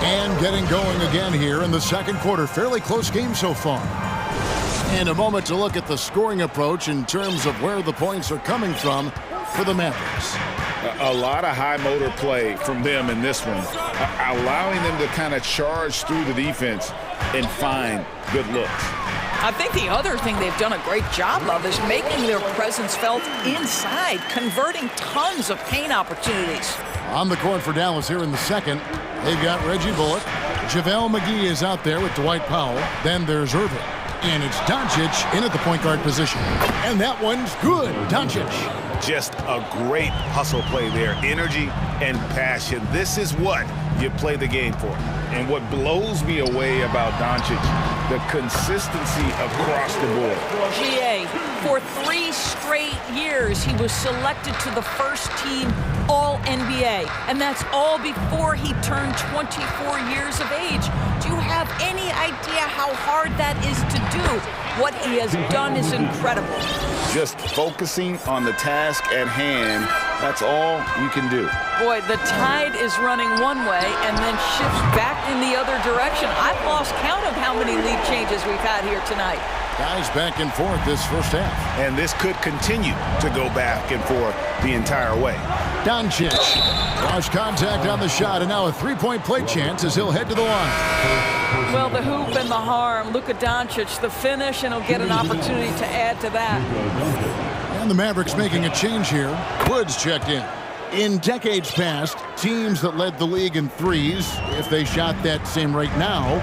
And getting going again here in the second quarter. Fairly close game so far. And a moment to look at the scoring approach in terms of where the points are coming from for the Mavericks. A lot of high motor play from them in this one, allowing them to kind of charge through the defense and find good looks. I think the other thing they've done a great job of is making their presence felt inside, converting tons of paint opportunities. On the court for Dallas here in the second, they've got Reggie Bullock. JaVale McGee is out there with Dwight Powell. Then there's Irving. And it's Doncic in at the point guard position. And that one's good. Doncic. Just a great hustle play there. Energy and passion. This is what you play the game for. And what blows me away about Doncic, the consistency across the board. GA, for 3 straight years, he was selected to the first team All-NBA. And that's all before he turned 24 years of age. Do you have any idea how hard that is to do? What he has done is incredible. Just focusing on the task at hand, that's all you can do. Boy, the tide is running one way and then shifts back in the other direction. I've lost count of how many lead changes we've had here tonight. Guys back and forth this first half. And this could continue to go back and forth the entire way. Doncic. Lost contact on the shot, and now a three-point play chance as he'll head to the line. Well, the hoop and the harm. Luka Doncic, the finish, and he'll get an opportunity to add to that. And the Mavericks making a change here. Woods checked in. In decades past, teams that led the league in threes, if they shot that same rate now,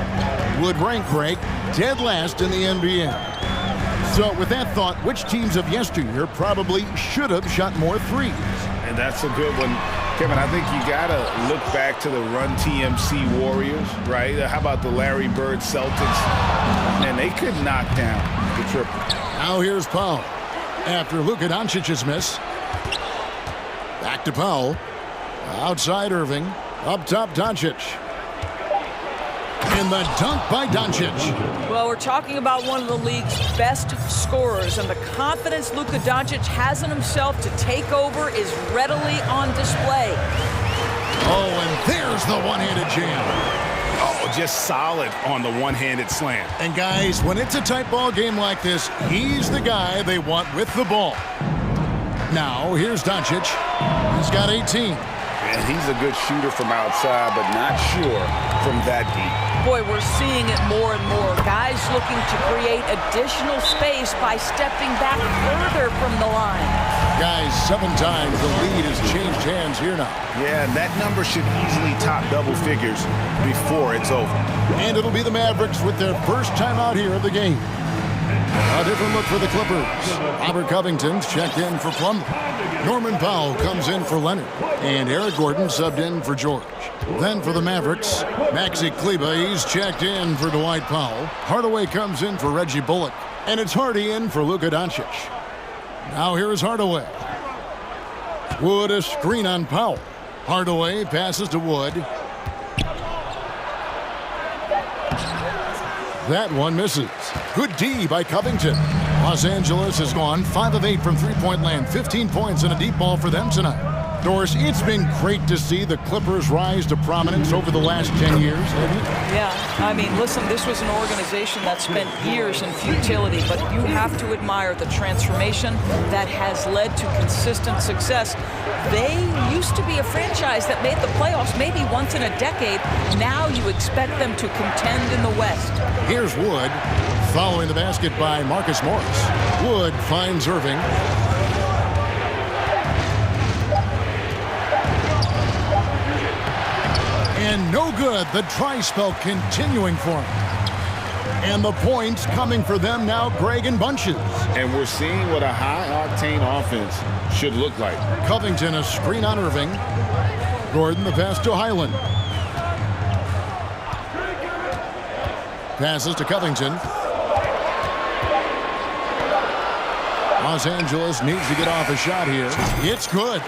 would rank break dead last in the NBA. So with that thought, which teams of yesteryear probably should have shot more threes? And that's a good one. Kevin, I think you got to look back to the Run TMC Warriors, right? How about the Larry Bird Celtics? Man, they could knock down the triple. Now here's Powell. After Luka Doncic's miss. Back to Powell. Outside Irving. Up top Doncic. And the dunk by Doncic. Well, we're talking about one of the league's best scorers, and the confidence Luka Doncic has in himself to take over is readily on display. Oh, and there's the one-handed jam. Oh, just solid on the one-handed slam. And guys, when it's a tight ball game like this, he's the guy they want with the ball. Now, here's Doncic. He's got 18. And he's a good shooter from outside, but not sure from that deep. Boy, we're seeing it more and more. Guys looking to create additional space by stepping back further from the line. Guys, 7 times the lead has changed hands here now. Yeah, and that number should easily top double figures before it's over. And it'll be the Mavericks with their first time out here of the game. A different look for the Clippers. Robert Covington's checked in for Plumlee. Norman Powell comes in for Leonard. And Eric Gordon subbed in for George. Then for the Mavericks, Maxi Kleber, he's checked in for Dwight Powell. Hardaway comes in for Reggie Bullock. And it's Hardy in for Luka Doncic. Now here is Hardaway. Wood a screen on Powell. Hardaway passes to Wood. That one misses. Good D by Covington. Los Angeles has gone 5 of 8 from three-point land. 15 points and a deep ball for them tonight. Doris, it's been great to see the Clippers rise to prominence over the last 10 years, hasn't it? Yeah, I mean, listen, this was an organization that spent years in futility, but you have to admire the transformation that has led to consistent success. They used to be a franchise that made the playoffs maybe once in a decade. Now you expect them to contend in the West. Here's Wood, following the basket by Marcus Morris. Wood finds Irving. And no good. The dry spell continuing for him. And the points coming for them now, Greg, in bunches. And we're seeing what a high-octane offense should look like. Covington, a screen on Irving. Gordon, the pass to Highland. Passes to Covington. Los Angeles needs to get off a shot here. It's good.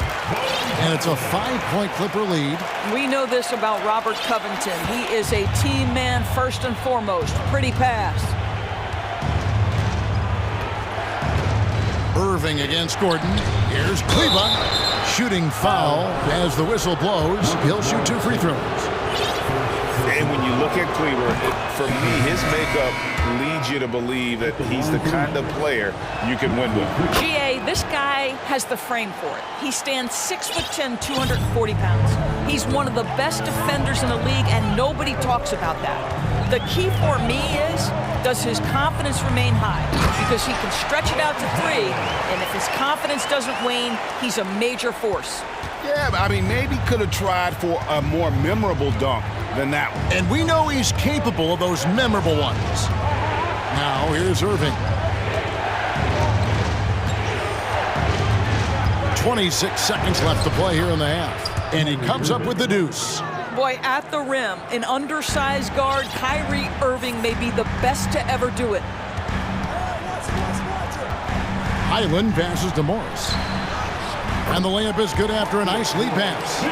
And it's a 5-point Clipper lead. We know this about Robert Covington. He is a team man first and foremost. Pretty pass. Irving against Gordon. Here's Kleba. Shooting foul as the whistle blows. He'll shoot 2 free throws. And when you look at Kleber, for me, his makeup leads you to believe that he's the kind of player you can win with. GA, this guy has the frame for it. He stands 6'10", 240 pounds. He's one of the best defenders in the league, and nobody talks about that. The key for me is, does his confidence remain high? Because he can stretch it out to 3, and if his confidence doesn't wane, he's a major force. Yeah, I mean, maybe could have tried for a more memorable dunk than that one. And we know he's capable of those memorable ones. Now, here's Irving. 26 seconds left to play here in the half. And he comes up with the deuce. Boy, at the rim, an undersized guard, Kyrie Irving may be the best to ever do it. Highland passes to Morris. And the layup is good after a nice lead pass.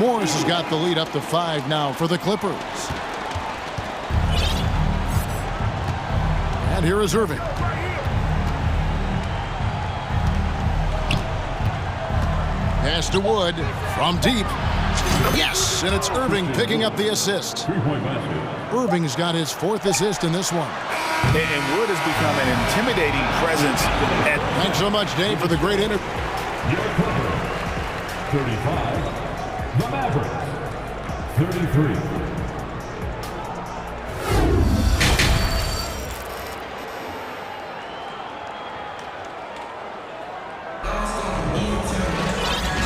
Morris has got the lead up to 5 now for the Clippers. And here is Irving. Pass to Wood from deep. Yes, and it's Irving picking up the assist. Irving's got his 4th assist in this one. And Wood has become an intimidating presence. Thanks so much, Dave, for the great interview. Your Clippers, 35. The Mavericks, 33.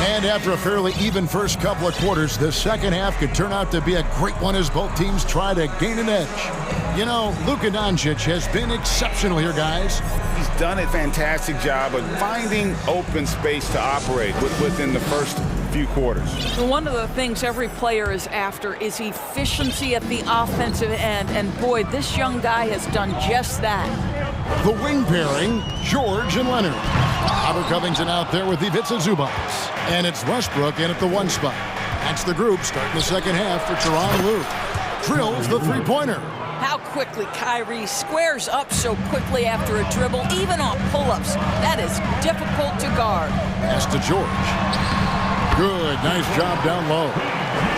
And after a fairly even first couple of quarters, the second half could turn out to be a great one as both teams try to gain an edge. You know, Luka Doncic has been exceptional here, guys. He's done a fantastic job of finding open space to operate within the first few quarters. One of the things every player is after is efficiency at the offensive end, and boy, this young guy has done just that. The wing pairing, George and Leonard. Robert Covington out there with Ivica Zubac. And it's Westbrook in at the 1 spot. That's the group starting the second half for Tyronn Lue. Drills the 3-pointer. How quickly Kyrie squares up so quickly after a dribble, even on pull-ups. That is difficult to guard. Pass to George. Good, nice job down low.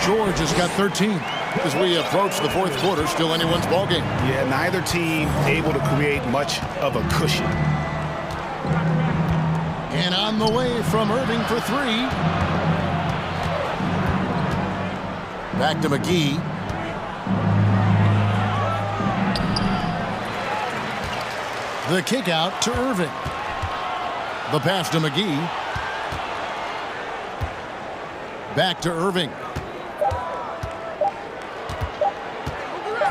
George has got 13. As we approach the 4th quarter, still anyone's ballgame. Yeah, neither team able to create much of a cushion. And on the way from Irving for 3. Back to McGee. The kick out to Irving. The pass to McGee. Back to Irving.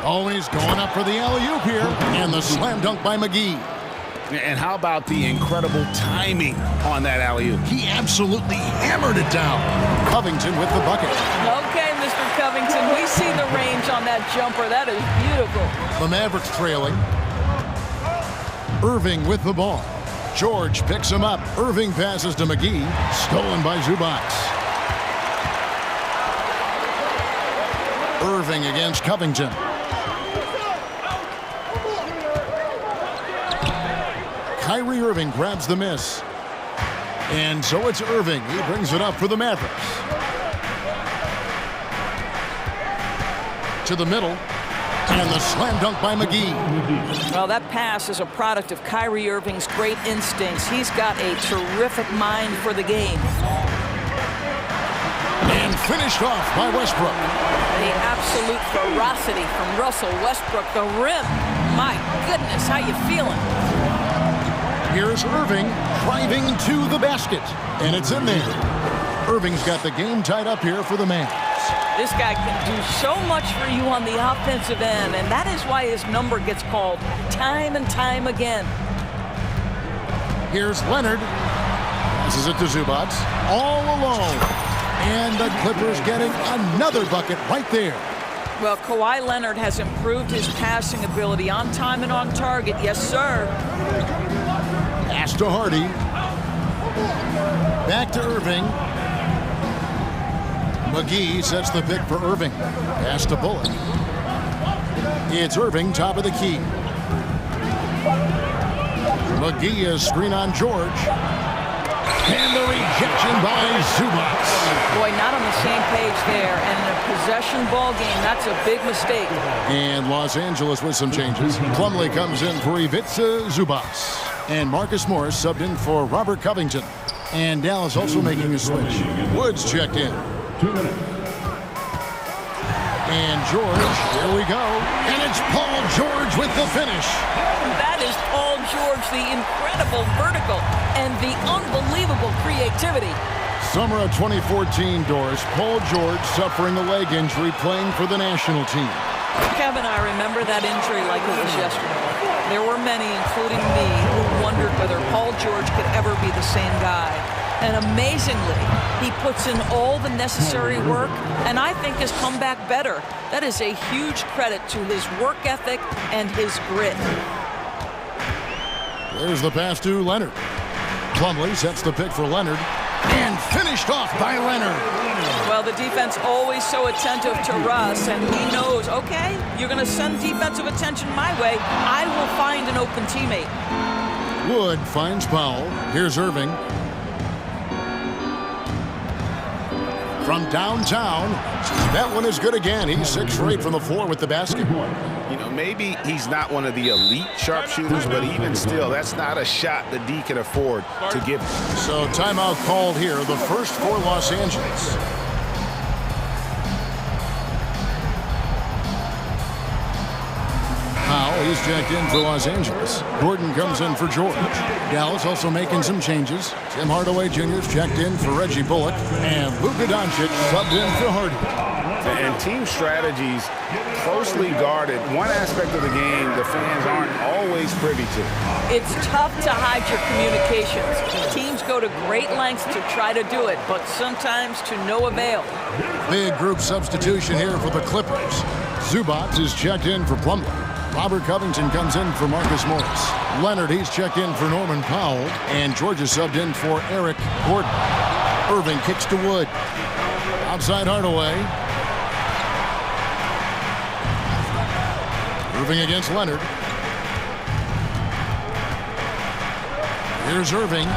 Oh, he's going up for the alley-oop here. And the slam dunk by McGee. And how about the incredible timing on that alley-oop? He absolutely hammered it down. Covington with the bucket. Okay, Mr. Covington, we see the range on that jumper. That is beautiful. The Mavericks trailing. Irving with the ball. George picks him up. Irving passes to McGee. Stolen by Zubac. Irving against Covington. Kyrie Irving grabs the miss. And so it's Irving. He brings it up for the Mavericks. To the middle. And the slam dunk by McGee. Well, that pass is a product of Kyrie Irving's great instincts. He's got a terrific mind for the game. And finished off by Westbrook. The absolute ferocity from Russell Westbrook. The rim. My goodness, how you feeling? Here's Irving driving to the basket. And it's in there. Irving's got the game tied up here for the Mavs. This guy can do so much for you on the offensive end, and that is why his number gets called time and time again. Here's Leonard. Passes it to Zubac. All alone. And the Clippers getting another bucket right there. Well, Kawhi Leonard has improved his passing ability on time and on target. Yes, sir. Pass to Hardy. Back to Irving. McGee sets the pick for Irving. Pass to Bullock. It's Irving, top of the key. McGee is screen on George. And the rejection by Zubac. Boy, not on the same page there. And in a possession ball game, that's a big mistake. And Los Angeles with some changes. Plumlee comes in for Ivica Zubac. And Marcus Morris subbed in for Robert Covington. And Dallas also making a switch. Woods checked in. 2 minutes. And George, here we go. And it's Paul George with the finish. That is Paul George, the incredible vertical and the unbelievable creativity. Summer of 2014, Doris. Paul George suffering a leg injury playing for the national team. Kevin, I remember that injury like it was yesterday. There were many, including me, who wondered whether Paul George could ever be the same guy. And amazingly, he puts in all the necessary work, and I think has come back better. That is a huge credit to his work ethic and his grit. There's the pass to Leonard. Plumlee sets the pick for Leonard. And finished off by Leonard. Well, the defense always so attentive to Russ, and he knows, okay, you're going to send defensive attention my way. I will find an open teammate. Wood finds Powell. Here's Irving. From downtown, that one is good again. He's 6 for 8 from the floor with the basket. You know, maybe he's not one of the elite sharpshooters, but even still, that's not a shot that D can afford to give. So timeout called here, the first for Los Angeles. Powell, he's checked in for Los Angeles. Gordon comes in for George. Dallas also making some changes. Tim Hardaway Jr. is checked in for Reggie Bullock. And Luka Doncic subbed in for Hardy. And team strategies closely guarded. One aspect of the game the fans aren't always privy to. It's tough to hide your communications. Teams go to great lengths to try to do it, but sometimes to no avail. Big group substitution here for the Clippers. Zubac is checked in for Plumlee. Robert Covington comes in for Marcus Morris. Leonard, he's checked in for Norman Powell. And George is subbed in for Eric Gordon. Irving kicks to Wood. Outside Hardaway. Irving against Leonard. Here's Irving.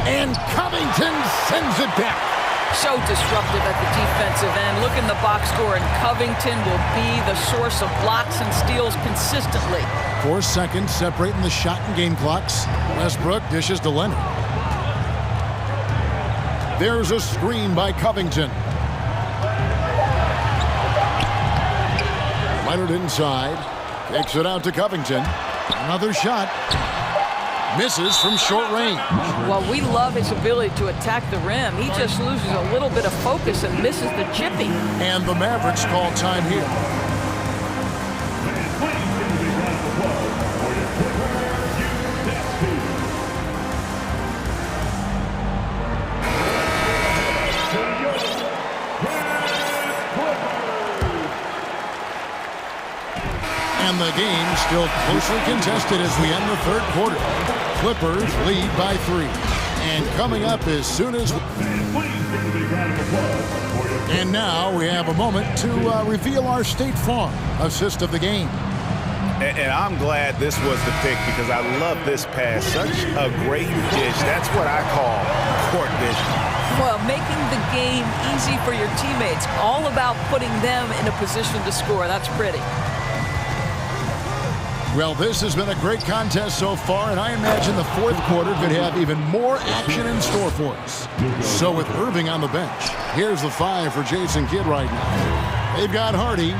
And Covington sends it back. So disruptive at the defensive end. Look in the box score, and Covington will be the source of blocks and steals consistently. 4 seconds separating the shot and game clocks. Westbrook dishes to Leonard. There's a screen by Covington. Leonard inside. Kicks it out to Covington. Another shot. Misses from short range. Well, we love his ability to attack the rim. He just loses a little bit of focus and misses the chippy. And the Mavericks call time here. And the game still closely contested as we end the third quarter. Clippers lead by 3. And coming up as soon as... And now we have a moment to reveal our State Farm assist of the game. And I'm glad this was the pick because I love this pass. Such a great dish. That's what I call court vision. Well, making the game easy for your teammates. All about putting them in a position to score. That's pretty. Well, this has been a great contest so far, and I imagine the fourth quarter could have even more action in store for us. So with Irving on the bench, here's the 5 for Jason Kidd right now. They've got Hardy.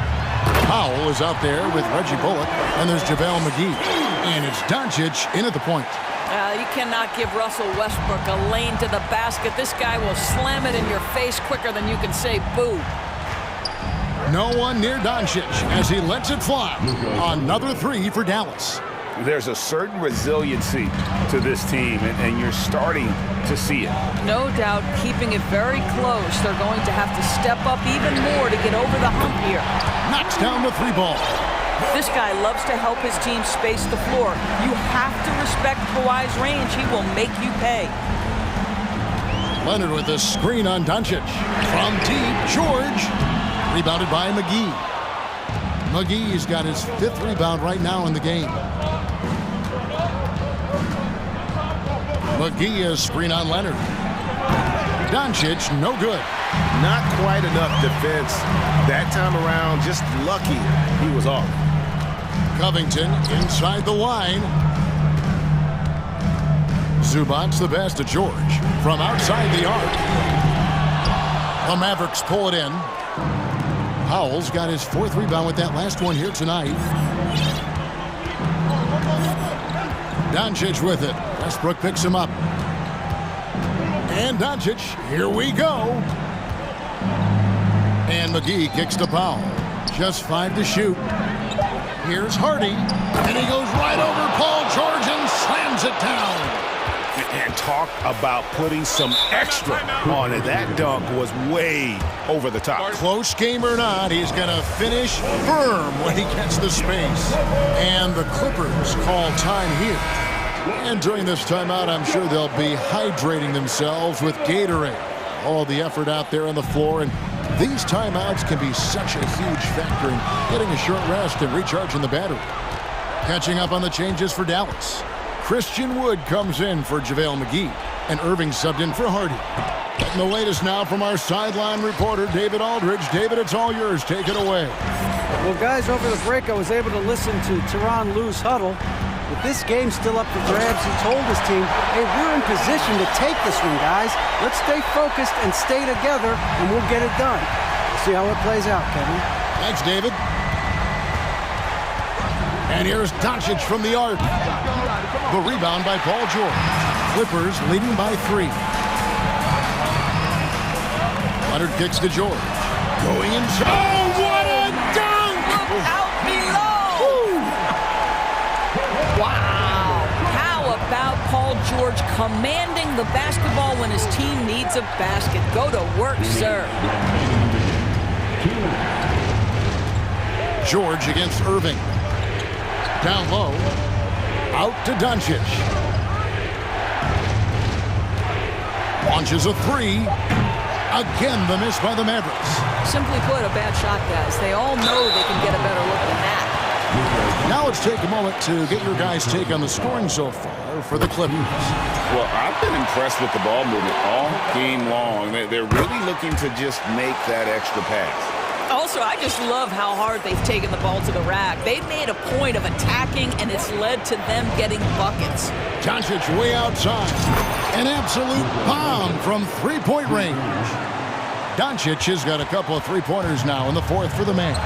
Powell is out there with Reggie Bullock, and there's JaVale McGee. And it's Doncic in at the point. You cannot give Russell Westbrook a lane to the basket. This guy will slam it in your face quicker than you can say boo. No one near Doncic as he lets it fly. Another 3 for Dallas. There's a certain resiliency to this team, and you're starting to see it. No doubt, keeping it very close. They're going to have to step up even more to get over the hump here. Knocks down the 3 ball. This guy loves to help his team space the floor. You have to respect Kawhi's range. He will make you pay. Leonard with a screen on Doncic. From deep, George. Rebounded by McGee. McGee's got his 5th rebound right now in the game. McGee is screen on Leonard. Doncic, no good. Not quite enough defense. That time around, just lucky he was off. Covington inside the line. Zubac's the best to George. From outside the arc. The Mavericks pull it in. Powell's got his 4th rebound with that last one here tonight. Doncic with it. Westbrook picks him up. And Doncic, here we go. And McGee kicks to Powell. Just 5 to shoot. Here's Hardy. And he goes right over Paul George and slams it down. And talk about putting some extra on it. That dunk was way over the top. Close game or not, he's going to finish firm when he gets the space. And the Clippers call time here. And during this timeout, I'm sure they'll be hydrating themselves with Gatorade. All the effort out there on the floor, and these timeouts can be such a huge factor in getting a short rest and recharging the battery. Catching up on the changes for Dallas. Christian Wood comes in for JaVale McGee, and Irving subbed in for Hardy. Getting the latest now from our sideline reporter, David Aldridge. David, it's all yours. Take it away. Well, guys, over the break, I was able to listen to Tyronn Lue's huddle. With this game still up for grabs, he told his team, hey, we're in position to take this one, guys. Let's stay focused and stay together, and we'll get it done. We'll see how it plays out, Kevin. Thanks, David. And here's Doncic from the arc. The rebound by Paul George. Clippers leading by 3. Leonard kicks to George. Going inside. Oh, what a dunk! Look out below! Wow. How about Paul George commanding the basketball when his team needs a basket? Go to work, sir. George against Irving. Down low. Out to Doncic. Launches a 3. Again, the miss by the Mavericks. Simply put, a bad shot, guys. They all know they can get a better look than that. Now let's take a moment to get your guys' take on the scoring so far for the Clippers. Well, I've been impressed with the ball movement all game long. They're really looking to just make that extra pass. Also, I just love how hard they've taken the ball to the rack. They've made a point of attacking, and it's led to them getting buckets. Doncic way outside. An absolute bomb from 3-point range. Doncic has got a couple of 3-pointers now in the 4th for the Mavs.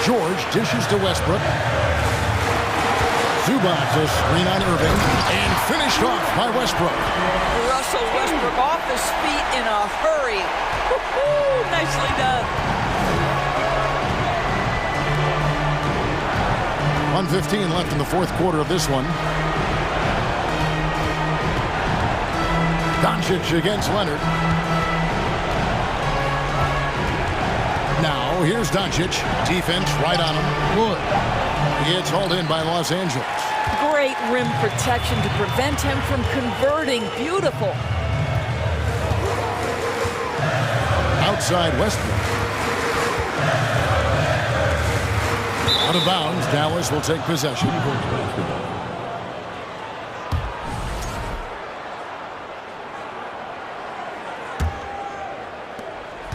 George dishes to Westbrook. Zubac a screen on Irving, and finished off by Westbrook. Russell Westbrook off his feet in a hurry. Woo-hoo, nicely done. 1:15 left in the 4th quarter of this one. Doncic against Leonard. Now here's Doncic. Defense right on him. Wood. He gets hauled in by Los Angeles. Great rim protection to prevent him from converting. Beautiful. Outside Westbrook. Out of bounds, Dallas will take possession.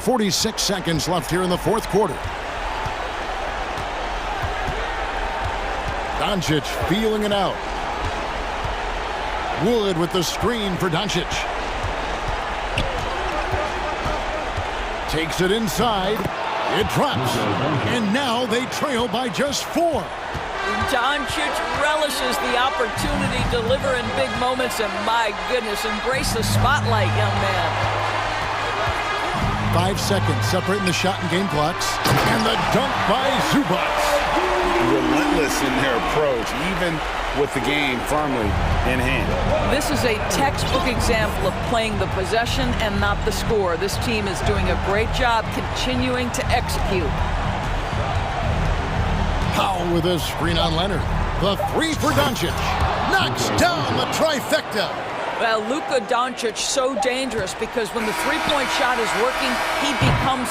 46 seconds left here in the fourth quarter. Doncic feeling it out. Wood with the screen for Doncic. Takes it inside. It drops. And now they trail by just 4. Doncic relishes the opportunity to deliver in big moments, and my goodness, embrace the spotlight, young man. 5 seconds separating the shot and game clocks. And the dunk by Zubac. Relentless in their approach, even with the game firmly in hand. This is a textbook example of playing the possession and not the score. This team is doing a great job continuing to execute. Powell with a screen on Leonard. The 3 for Doncic. Knocks down the trifecta. Well, Luka Doncic so dangerous because when the three-point shot is working, he becomes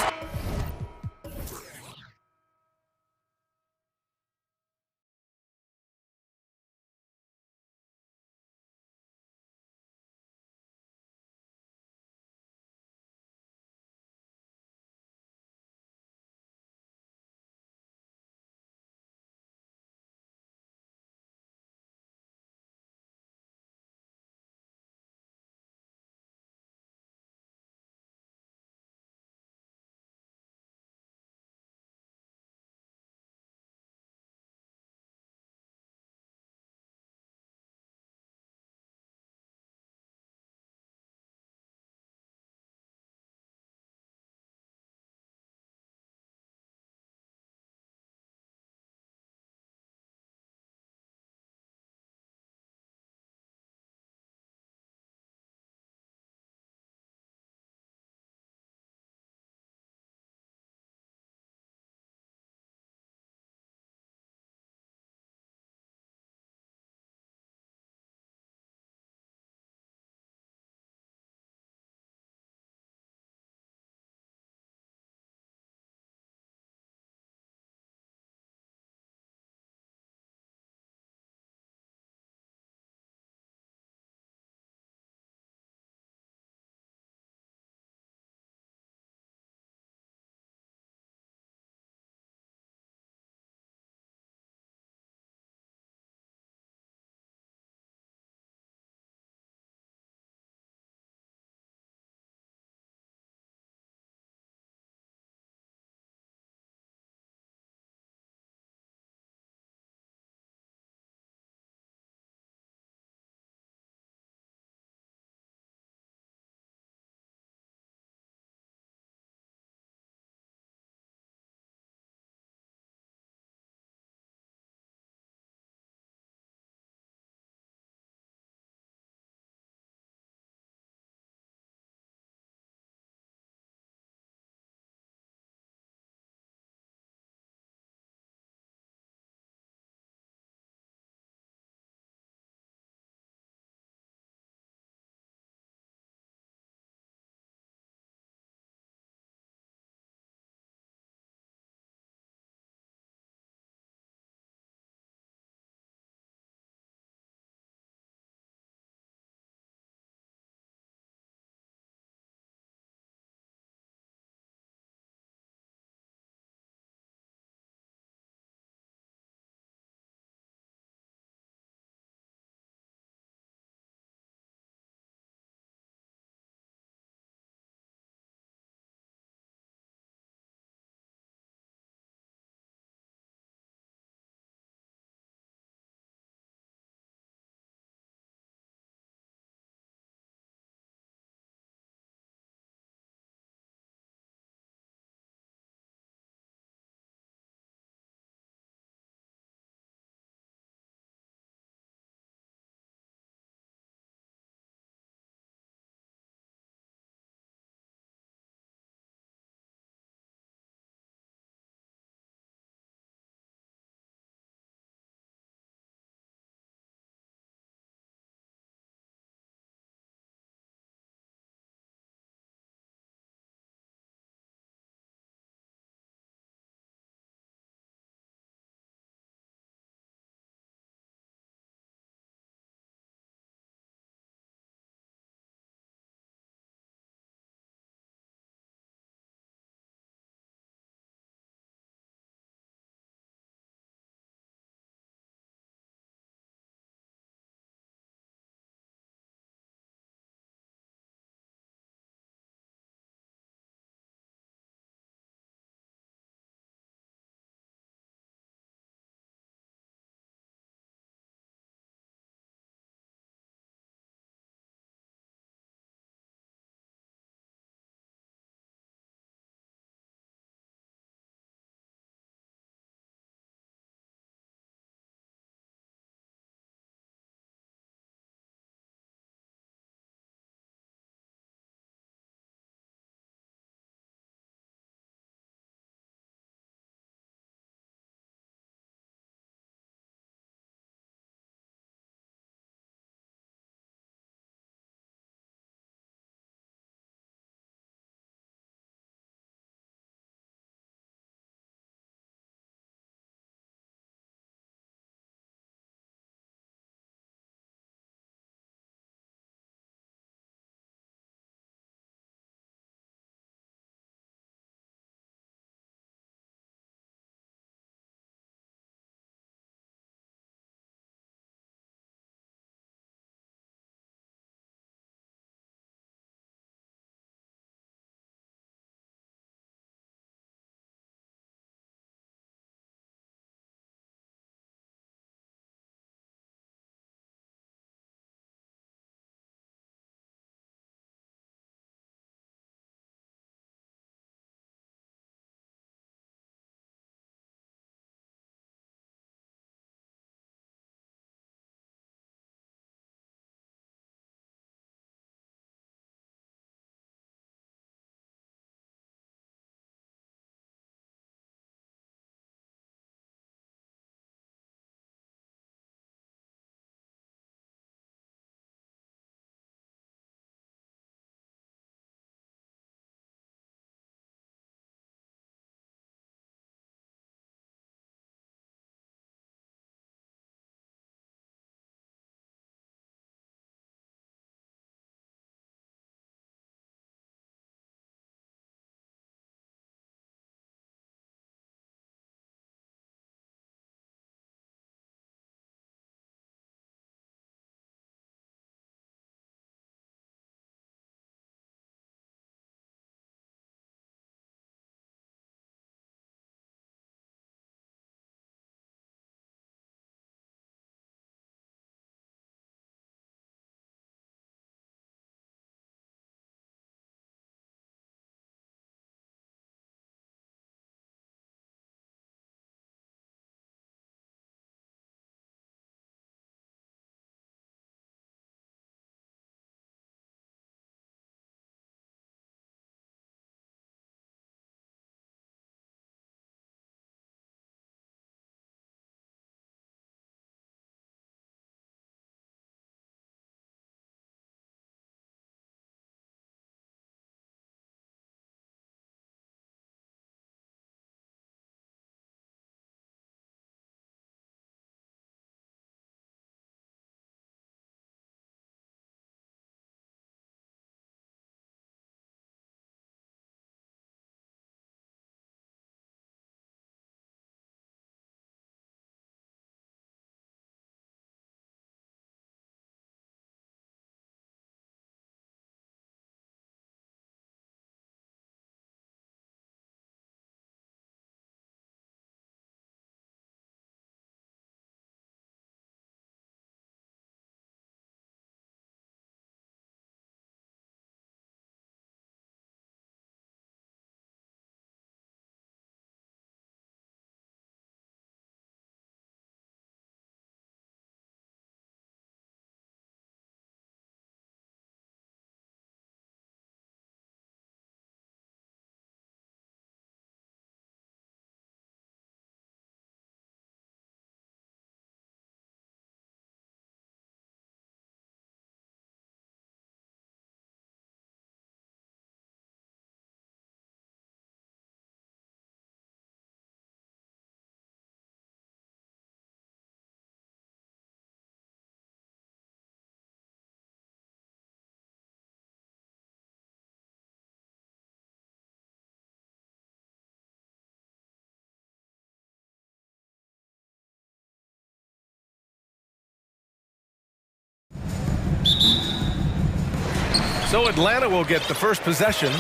So Atlanta will get the first possession.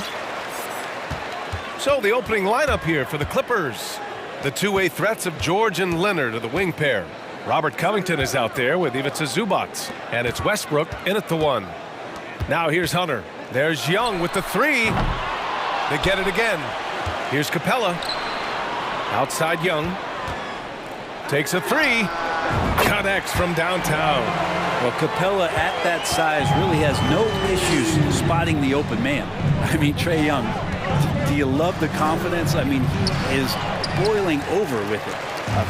So the opening lineup here for the Clippers. The two-way threats of George and Leonard are the wing pair. Robert Covington is out there with Ivica Zubac. And it's Westbrook in at the 1. Now here's Hunter. There's Young with the 3. They get it again. Here's Capella. Outside Young. Takes a 3. Connects from downtown. Well, Capella at that size really has no issues spotting the open man. I mean, Trae Young, do you love the confidence? I mean, he is boiling over with it.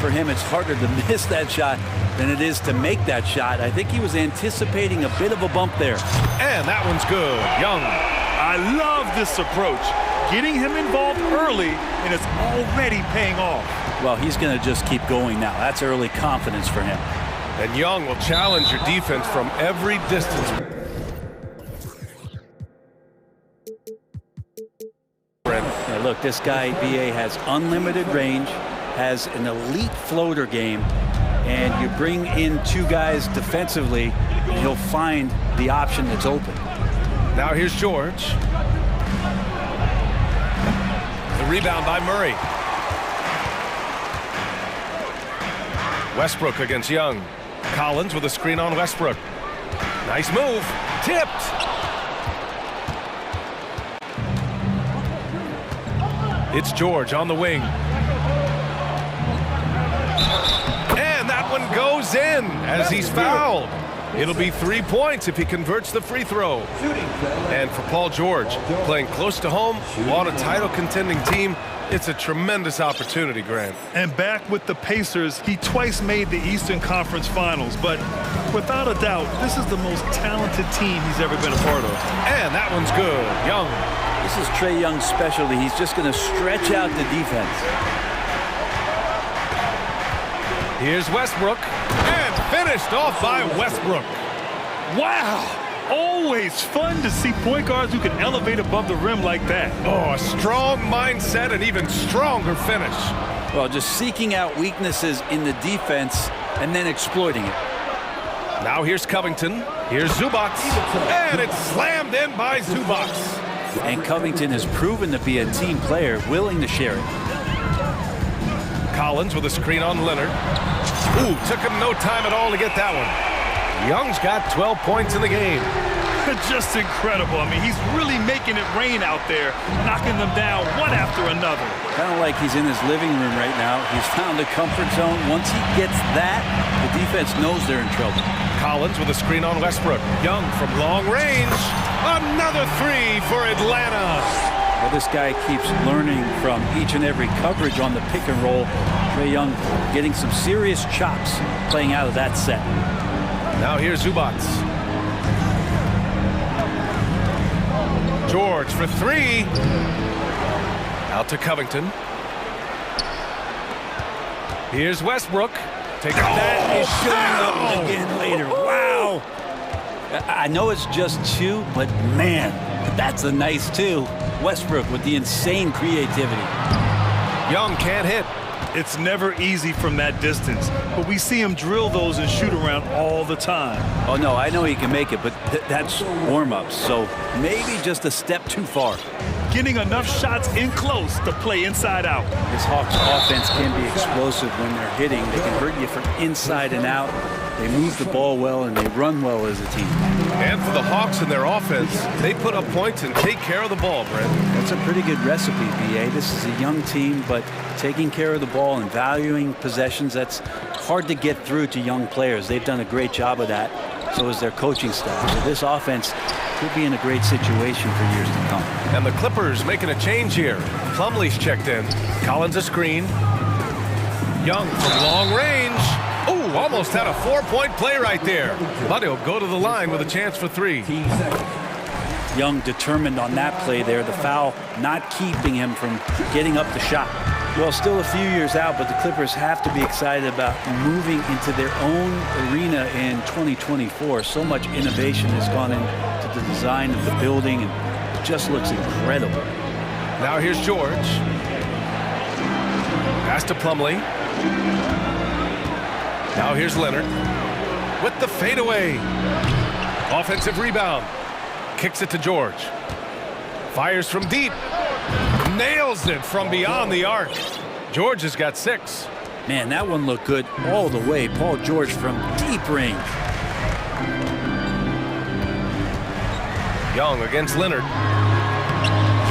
For him, it's harder to miss that shot than it is to make that shot. I think he was anticipating a bit of a bump there. And that one's good. Young. I love this approach. Getting him involved early, and it's already paying off. Well, he's going to just keep going now. That's early confidence for him. And Young will challenge your defense from every distance. Yeah, look, this guy, BA, has unlimited range, has an elite floater game, and you bring in two guys defensively, and he'll find the option that's open. Now here's George. The rebound by Murray. Westbrook against Young. Collins with a screen on Westbrook. Nice move. Tipped. It's George on the wing. And that one goes in as he's fouled. It'll be 3 points if he converts the free throw. And for Paul George, playing close to home on a title contending team, it's a tremendous opportunity, Grant. And back with the Pacers, he twice made the Eastern Conference Finals, but without a doubt, this is the most talented team he's ever been a part of. And that one's good. Young. This is Trae Young's specialty. He's just going to stretch out the defense. Here's Westbrook. And finished off by Westbrook. Wow! Always fun to see point guards who can elevate above the rim like that. Oh, a strong mindset and even stronger finish. Well, just seeking out weaknesses in the defense and then exploiting it. Now here's Covington. Here's Zubac. And it's slammed in by Zubac. And Covington has proven to be a team player, willing to share it. Collins with a screen on Leonard. Ooh, took him no time at all to get that one. Young's got 12 points in the game. Just incredible. I mean, he's really making it rain out there, knocking them down one after another. Kind of like he's in his living room right now. He's found a comfort zone. Once he gets that, the defense knows they're in trouble. Collins with a screen on Westbrook. Young from long range. Another 3 for Atlanta. Well, this guy keeps learning from each and every coverage on the pick and roll. Trae Young getting some serious chops playing out of that set. Now here's Zubac. George for 3. Out to Covington. Here's Westbrook. That is showing up again later. Wow. I know it's just 2, but man, that's a nice 2. Westbrook with the insane creativity. Young can't hit. It's never easy from that distance, but we see him drill those and shoot around all the time. Oh, no, I know he can make it, but that's warm-ups, so maybe just a step too far. Getting enough shots in close to play inside out. This Hawks offense can be explosive when they're hitting. They can hurt you from inside and out. They move the ball well, and they run well as a team. And for the Hawks and their offense, they put up points and take care of the ball, Brent. That's a pretty good recipe, BA. This is a young team, but taking care of the ball and valuing possessions, that's hard to get through to young players. They've done a great job of that. So is their coaching staff. So this offense could be in a great situation for years to come. And the Clippers making a change here. Plumlee's checked in. Collins a screen. Young from long range. Ooh, almost had a 4-point play right there. But he'll go to the line with a chance for 3. Young determined on that play there. The foul not keeping him from getting up the shot. Well, still a few years out, but the Clippers have to be excited about moving into their own arena in 2024. So much innovation has gone into the design of the building, and it just looks incredible. Now here's George. Pass to Plumlee. Now here's Leonard with the fadeaway. Offensive rebound. Kicks it to George. Fires from deep. Nails it from beyond the arc. George has got 6. Man, that one looked good all the way. Paul George from deep range. Young against Leonard.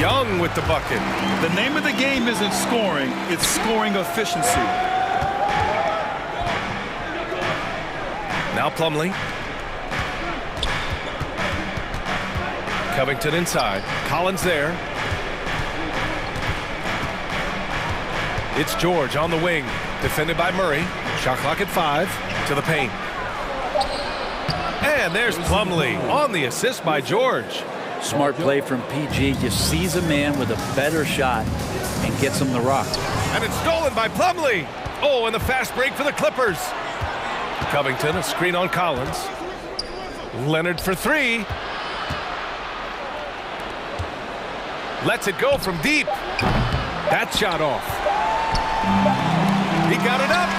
Young with the bucket. The name of the game isn't scoring, it's scoring efficiency. Now Plumlee. Covington inside. Collins there. It's George on the wing. Defended by Murray. Shot clock at 5. To the paint. And there's Plumlee on the assist by George. Smart play from PG. Just sees a man with a better shot and gets him the rock. And it's stolen by Plumlee. Oh, and the fast break for the Clippers. Covington, a screen on Collins. Leonard for 3. Lets it go from deep. That shot off. He got it up.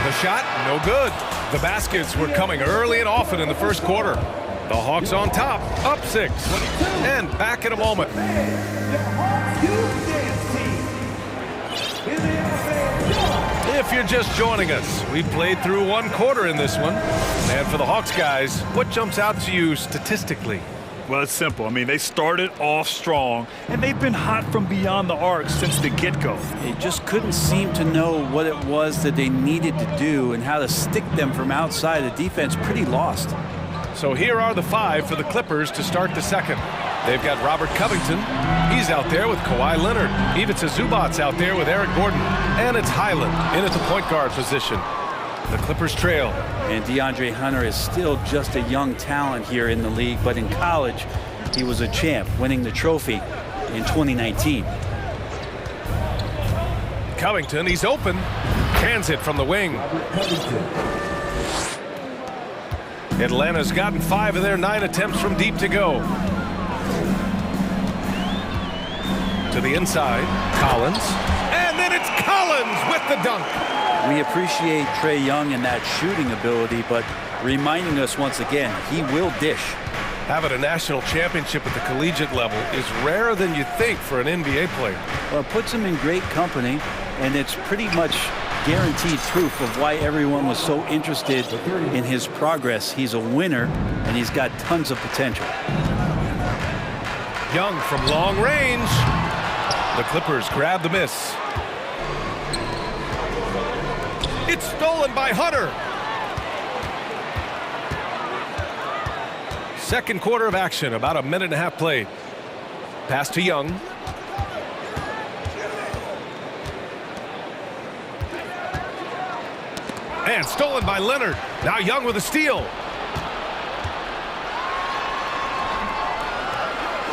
The shot, no good. The baskets were coming early and often in the first quarter. The Hawks on top, up 6. And back in a moment. If you're just joining us, we played through 1 quarter in this one. And for the Hawks guys, what jumps out to you statistically? Well, it's simple. I mean, they started off strong, and they've been hot from beyond the arc since the get-go. They just couldn't seem to know what it was that they needed to do and how to stick them from outside. The defense pretty lost. So here are the 5 for the Clippers to start the second. They've got Robert Covington. He's out there with Kawhi Leonard. Ivica Zubac's out there with Eric Gordon. And it's Highland in at the point guard position. The Clippers trail. And DeAndre Hunter is still just a young talent here in the league, but in college, he was a champ, winning the trophy in 2019. Covington, he's open. Cans it from the wing. Atlanta's gotten 5 of their 9 attempts from deep to go. To the inside, Collins. And then it's Collins with the dunk. We appreciate Trae Young and that shooting ability, but reminding us once again, he will dish. Having a national championship at the collegiate level is rarer than you think for an NBA player. Well, it puts him in great company, and it's pretty much guaranteed proof of why everyone was so interested in his progress. He's a winner, and he's got tons of potential. Young from long range. The Clippers grab the miss. It's stolen by Hunter. Second quarter of action, about a minute and a half played. Pass to Young. And stolen by Leonard. Now Young with a steal.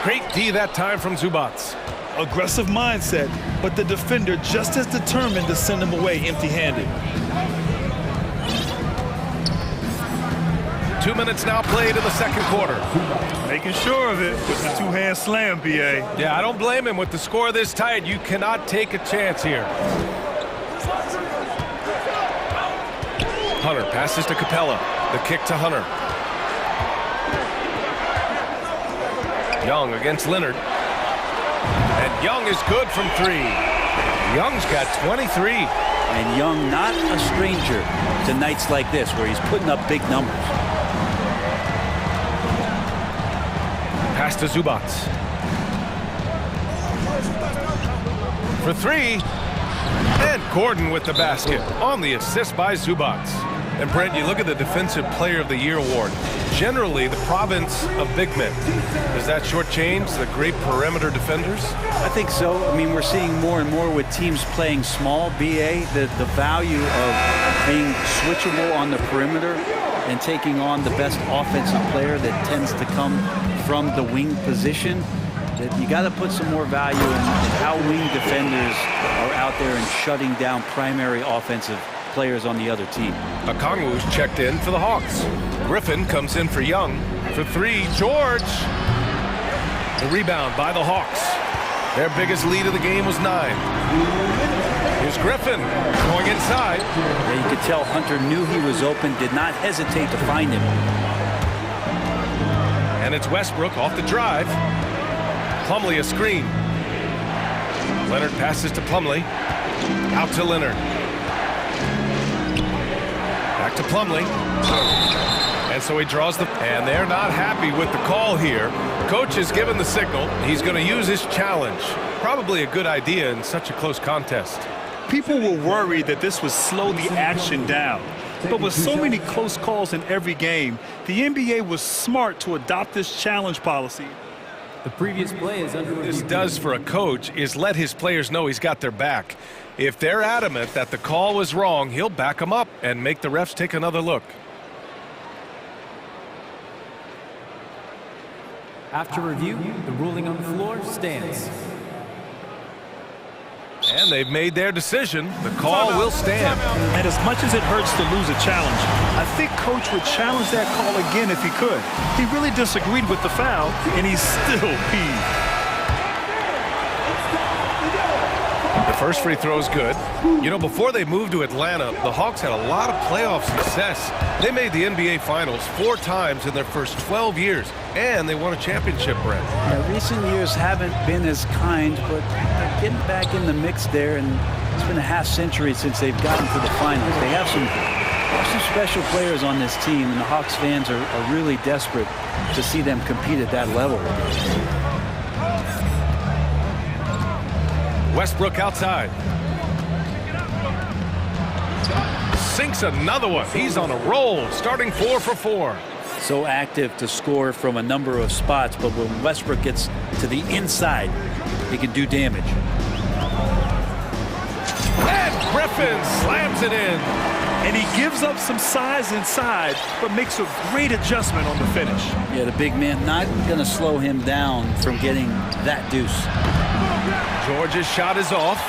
Great D that time from Zubac. Aggressive mindset, but the defender just as determined to send him away empty-handed. 2 minutes now played in the second quarter. Making sure of it with the two-hand slam, BA. Yeah, I don't blame him. With the score this tight, you cannot take a chance here. Hunter passes to Capella. The kick to Hunter. Young against Leonard. And Young is good from 3. Young's got 23. And Young not a stranger to nights like this where he's putting up big numbers. Pass to Zubac. For 3. And Gordon with the basket on the assist by Zubac. And Brent, you look at the Defensive Player of the Year award. Generally, the province of big men. Does that shortchange the great perimeter defenders? I think so. I mean, we're seeing more and more with teams playing small, BA, the value of being switchable on the perimeter and taking on the best offensive player that tends to come from the wing position. That you got to put some more value in how wing defenders are out there and shutting down primary offensive players on the other team. Okongwu's checked in for the Hawks. Griffin comes in for Young. For 3, George. The rebound by the Hawks. Their biggest lead of the game was 9. Here's Griffin going inside. Yeah, you could tell Hunter knew he was open, did not hesitate to find him. And it's Westbrook off the drive. Plumlee a screen. Leonard passes to Plumlee. Out to Leonard. Back to Plumlee. And so he draws and they're not happy with the call here. Coach has given the signal. He's going to use his challenge. Probably a good idea in such a close contest. People were worried that this would slow the action down. But with so many close calls in every game, the NBA was smart to adopt this challenge policy. The previous play is under review. This does for a coach is let his players know he's got their back. If they're adamant that the call was wrong, he'll back them up and make the refs take another look. After review, the ruling on the floor stands. And they've made their decision. The call will stand. And as much as it hurts to lose a challenge, I think Coach would challenge that call again if he could. He really disagreed with the foul, and he's still peeved. The first free throw is good. You know, before they moved to Atlanta, the Hawks had a lot of playoff success. They made the NBA Finals 4 times in their first 12 years, and they won a championship, Brett. Yeah, recent years haven't been as kind, but they're getting back in the mix there, and it's been a half-century since they've gotten to the finals. They have some special players on this team, and the Hawks fans are really desperate to see them compete at that level. Westbrook outside. Sinks another one. He's on a roll, starting 4 for 4. So active to score from a number of spots, but when Westbrook gets to the inside, he can do damage. And Griffin slams it in. And he gives up some size inside, but makes a great adjustment on the finish. Yeah, the big man not going to slow him down from getting that deuce. George's shot is off.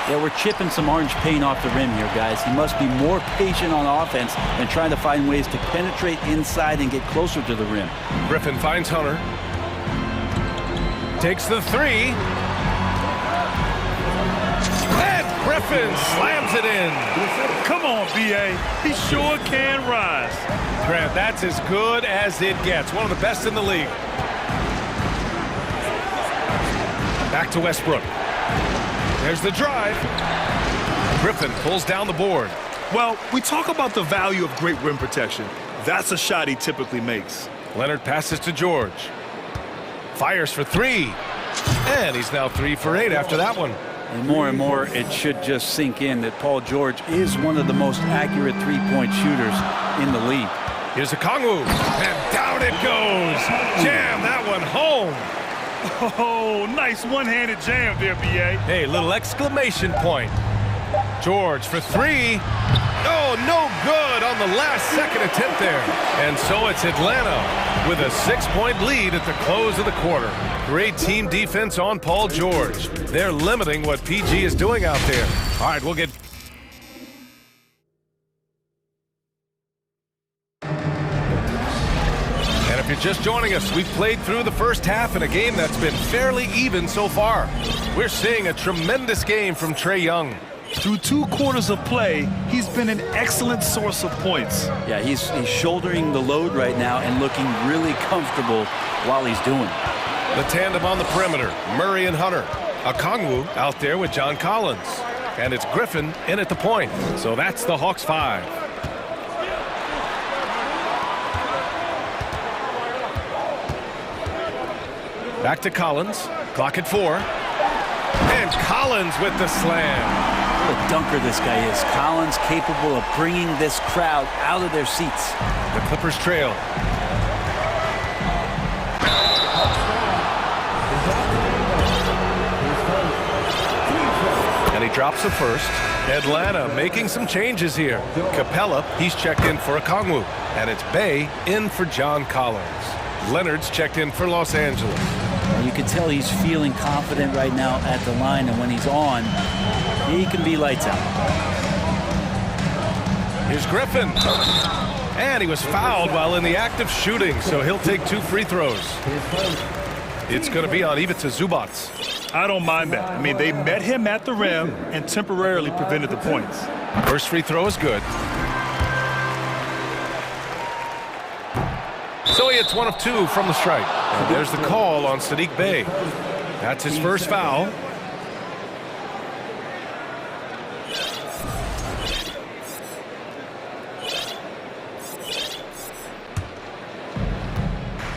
Yeah, we're chipping some orange paint off the rim here, guys. He must be more patient on offense and trying to find ways to penetrate inside and get closer to the rim. Griffin finds Hunter. Takes the 3. And Griffin slams it in. Come on, B.A. He sure can rise. Grant, that's as good as it gets. One of the best in the league. Back to Westbrook. There's the drive. Griffin pulls down the board. Well, we talk about the value of great rim protection. That's a shot he typically makes. Leonard passes to George. Fires for 3. And he's now 3 for 8 after that one. And more, it should just sink in that Paul George is one of the most accurate three-point shooters in the league. Here's a Kongwu. And down it goes. Jam that one home. Oh, nice one-handed jam there, B.A. Hey, little exclamation point. George for 3. Oh, no good on the last second attempt there. And so it's Atlanta with a 6-point lead at the close of the quarter. Great team defense on Paul George. They're limiting what PG is doing out there. All right, we'll get... And if you're just joining us, we've played through the first half in a game that's been fairly even so far. We're seeing a tremendous game from Trae Young. Through 2 quarters of play, he's been an excellent source of points. Yeah, he's shouldering the load right now and looking really comfortable while he's doing it. The tandem on the perimeter, Murray and Hunter. Okongwu out there with John Collins. And it's Griffin in at the point. So that's the Hawks 5. Back to Collins. Clock at 4. And Collins with the slam. What a dunker this guy is. Collins capable of bringing this crowd out of their seats. The Clippers trail. And he drops the first. Atlanta making some changes here. Capella, he's checked in for Okongwu. And it's Bay in for John Collins. Leonard's checked in for Los Angeles. You can tell he's feeling confident right now at the line, and when he's on, he can be lights out. Here's Griffin. And he was fouled while in the act of shooting, so he'll take 2 free throws. It's going to be on Ivica Zubac. I don't mind that. I mean, they met him at the rim and temporarily prevented the points. First free throw is good. So he hits one of two from the strike. And there's the call on Saddiq Bey. That's his first foul.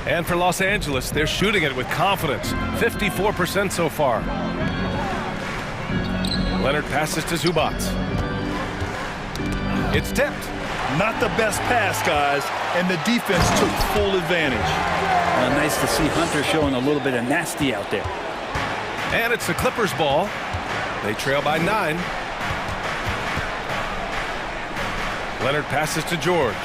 And for Los Angeles, they're shooting it with confidence. 54% so far. Leonard passes to Zubac. It's tipped. Not the best pass, guys, and the defense took full advantage. Nice to see Hunter showing a little bit of nasty out there. And it's the Clippers' ball. They trail by 9. Leonard passes to George.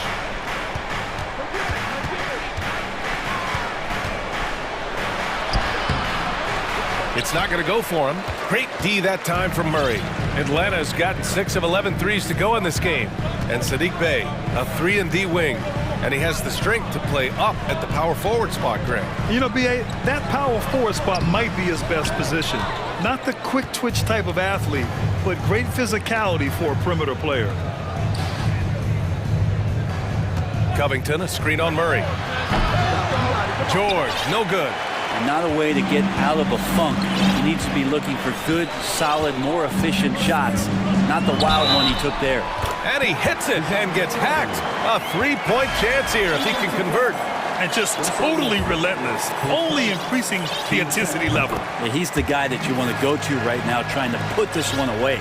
It's not going to go for him. Great D that time from Murray. Atlanta's got 6 of 11 threes to go in this game. And Saddiq Bey, a 3-and-D wing. And he has the strength to play up at the power forward spot, Greg. You know, B.A., that power forward spot might be his best position. Not the quick twitch type of athlete, but great physicality for a perimeter player. Covington, a screen on Murray. George, no good. And not a way to get out of a funk. He needs to be looking for good, solid, more efficient shots. Not the wild one he took there. And he hits it and gets hacked. A 3-point chance here if he can convert. And just totally relentless, only increasing the intensity level. Yeah, he's the guy that you want to go to right now, trying to put this one away.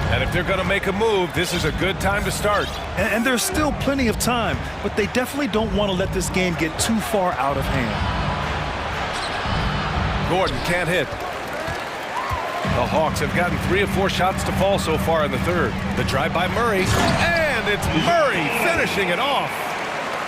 And if they're going to make a move, this is a good time to start. And there's still plenty of time, but they definitely don't want to let this game get too far out of hand. Gordon can't hit. The Hawks have gotten 3 or 4 shots to fall so far in the third. The drive by Murray, and it's Murray finishing it off.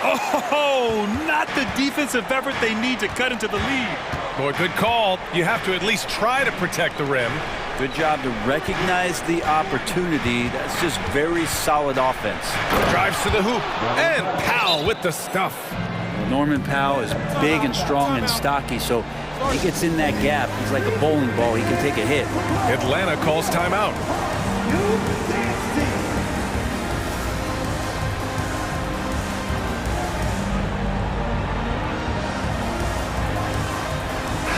Oh, not the defensive effort they need to cut into the lead. Boy, good call. You have to at least try to protect the rim. Good job to recognize the opportunity. That's just very solid offense. Drives to the hoop, and Powell with the stuff. Norman Powell is big and strong and stocky, so he gets in that gap. He's like a bowling ball. He can take a hit. Atlanta calls timeout.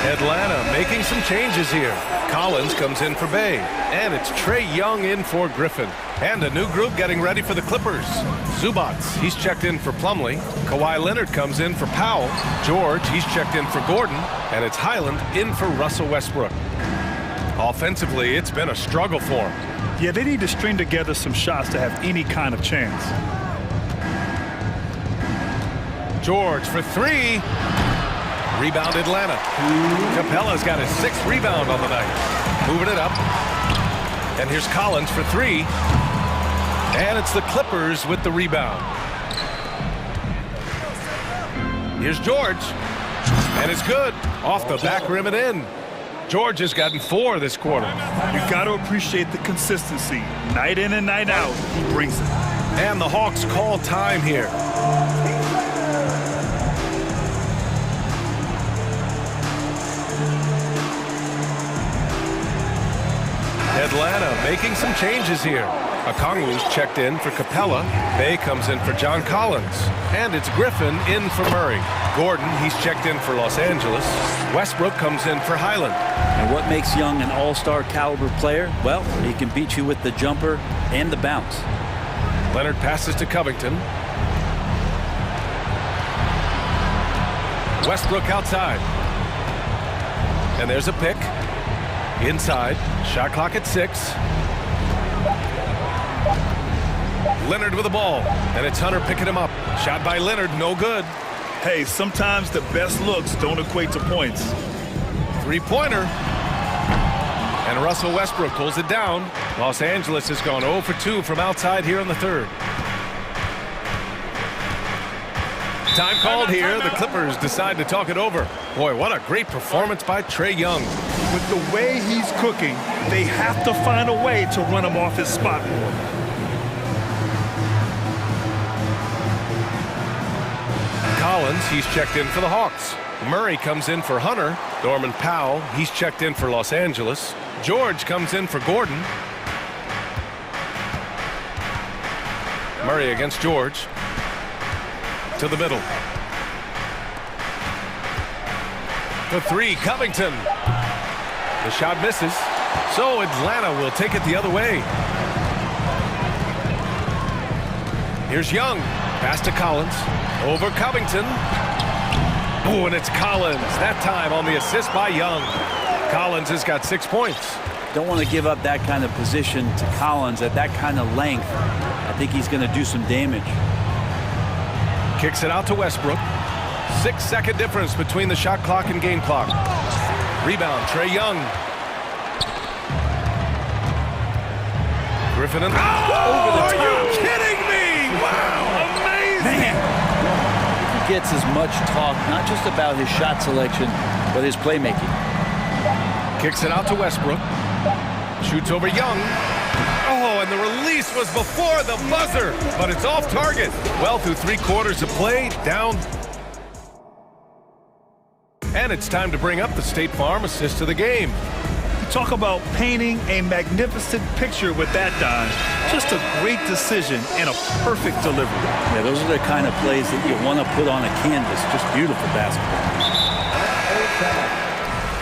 Atlanta making some changes here. Collins comes in for Bey. And it's Trae Young in for Griffin. And a new group getting ready for the Clippers. Zubac, he's checked in for Plumlee. Kawhi Leonard comes in for Powell. George, he's checked in for Gordon. And it's Highland in for Russell Westbrook. Offensively, it's been a struggle for him. Yeah, they need to string together some shots to have any kind of chance. George for 3. Rebound Atlanta. Capella's got his 6th rebound on the night. Moving it up. And here's Collins for 3. And it's the Clippers with the rebound. Here's George. And it's good. Off the back rim and in. George has gotten 4 this quarter. You got to appreciate the consistency. Night in and night out, he brings it. And the Hawks call time here. Atlanta making some changes here. Okongwu's checked in for Capella. Bey comes in for John Collins. And it's Griffin in for Murray. Gordon, he's checked in for Los Angeles. Westbrook comes in for Highland. And what makes Young an all-star caliber player? Well, he can beat you with the jumper and the bounce. Leonard passes to Covington. Westbrook outside. And there's a pick. Inside. Shot clock at 6. Leonard with the ball. And it's Hunter picking him up. Shot by Leonard, no good. Hey, sometimes the best looks don't equate to points. 3-pointer. And Russell Westbrook pulls it down. Los Angeles has gone 0 for 2 from outside here in the third. Time called here. The Clippers decide to talk it over. Boy, what a great performance by Trae Young. With the way he's cooking, they have to find a way to run him off his spot more. Collins, he's checked in for the Hawks. Murray comes in for Hunter. Norman Powell, he's checked in for Los Angeles. George comes in for Gordon. Murray against George. To the middle. The three, Covington. The shot misses. So Atlanta will take it the other way. Here's Young. Pass to Collins. Over Covington. Oh, and it's Collins. That time on the assist by Young. Collins has got 6 points. Don't want to give up that kind of position to Collins at that kind of length. I think he's going to do some damage. Kicks it out to Westbrook. 6-second difference between the shot clock and game clock. Rebound, Trae Young. Griffin and... over the top. Are you kidding me? Wow, amazing. Man. He gets as much talk, not just about his shot selection, but his playmaking. Kicks it out to Westbrook. Shoots over Young. Oh, and the release was before the buzzer, but it's off target. Well, through 3 quarters of play, down. And it's time to bring up the State Farm assist of the game. Talk about painting a magnificent picture with that, Don. Just a great decision and a perfect delivery. Yeah, those are the kind of plays that you want to put on a canvas. Just beautiful basketball.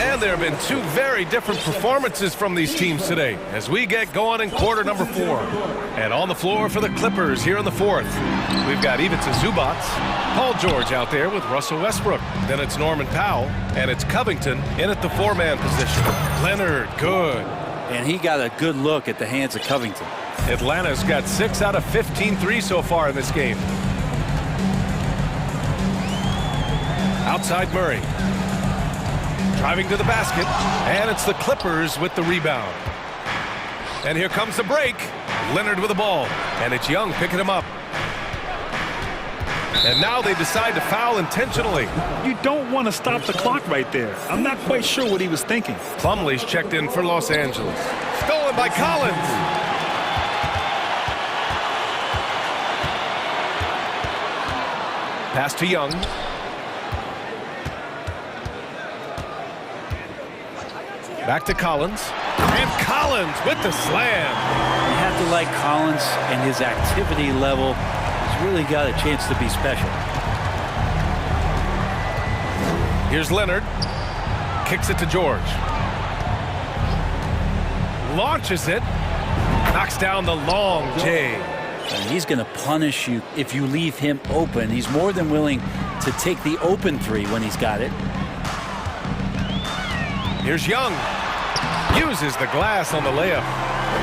And there have been 2 very different performances from these teams today as we get going in quarter number 4. And on the floor for the Clippers here in the 4th, we've got Ivica Zubac, Paul George out there with Russell Westbrook. Then it's Norman Powell, and it's Covington in at the 4-man position. Leonard, good. And he got a good look at the hands of Covington. Atlanta's got 6 out of 15 threes so far in this game. Outside Murray. Driving to the basket, and it's the Clippers with the rebound. And here comes the break. Leonard with the ball, and it's Young picking him up. And now they decide to foul intentionally. You don't want to stop the clock right there. I'm not quite sure what he was thinking. Plumlee's checked in for Los Angeles. Stolen by Collins. Pass to Young. Back to Collins. And Collins with the slam. You have to like Collins and his activity level. He's really got a chance to be special. Here's Leonard. Kicks it to George. Launches it. Knocks down the long J. And he's going to punish you if you leave him open. He's more than willing to take the open 3 when he's got it. Here's Young. Uses the glass on the layup.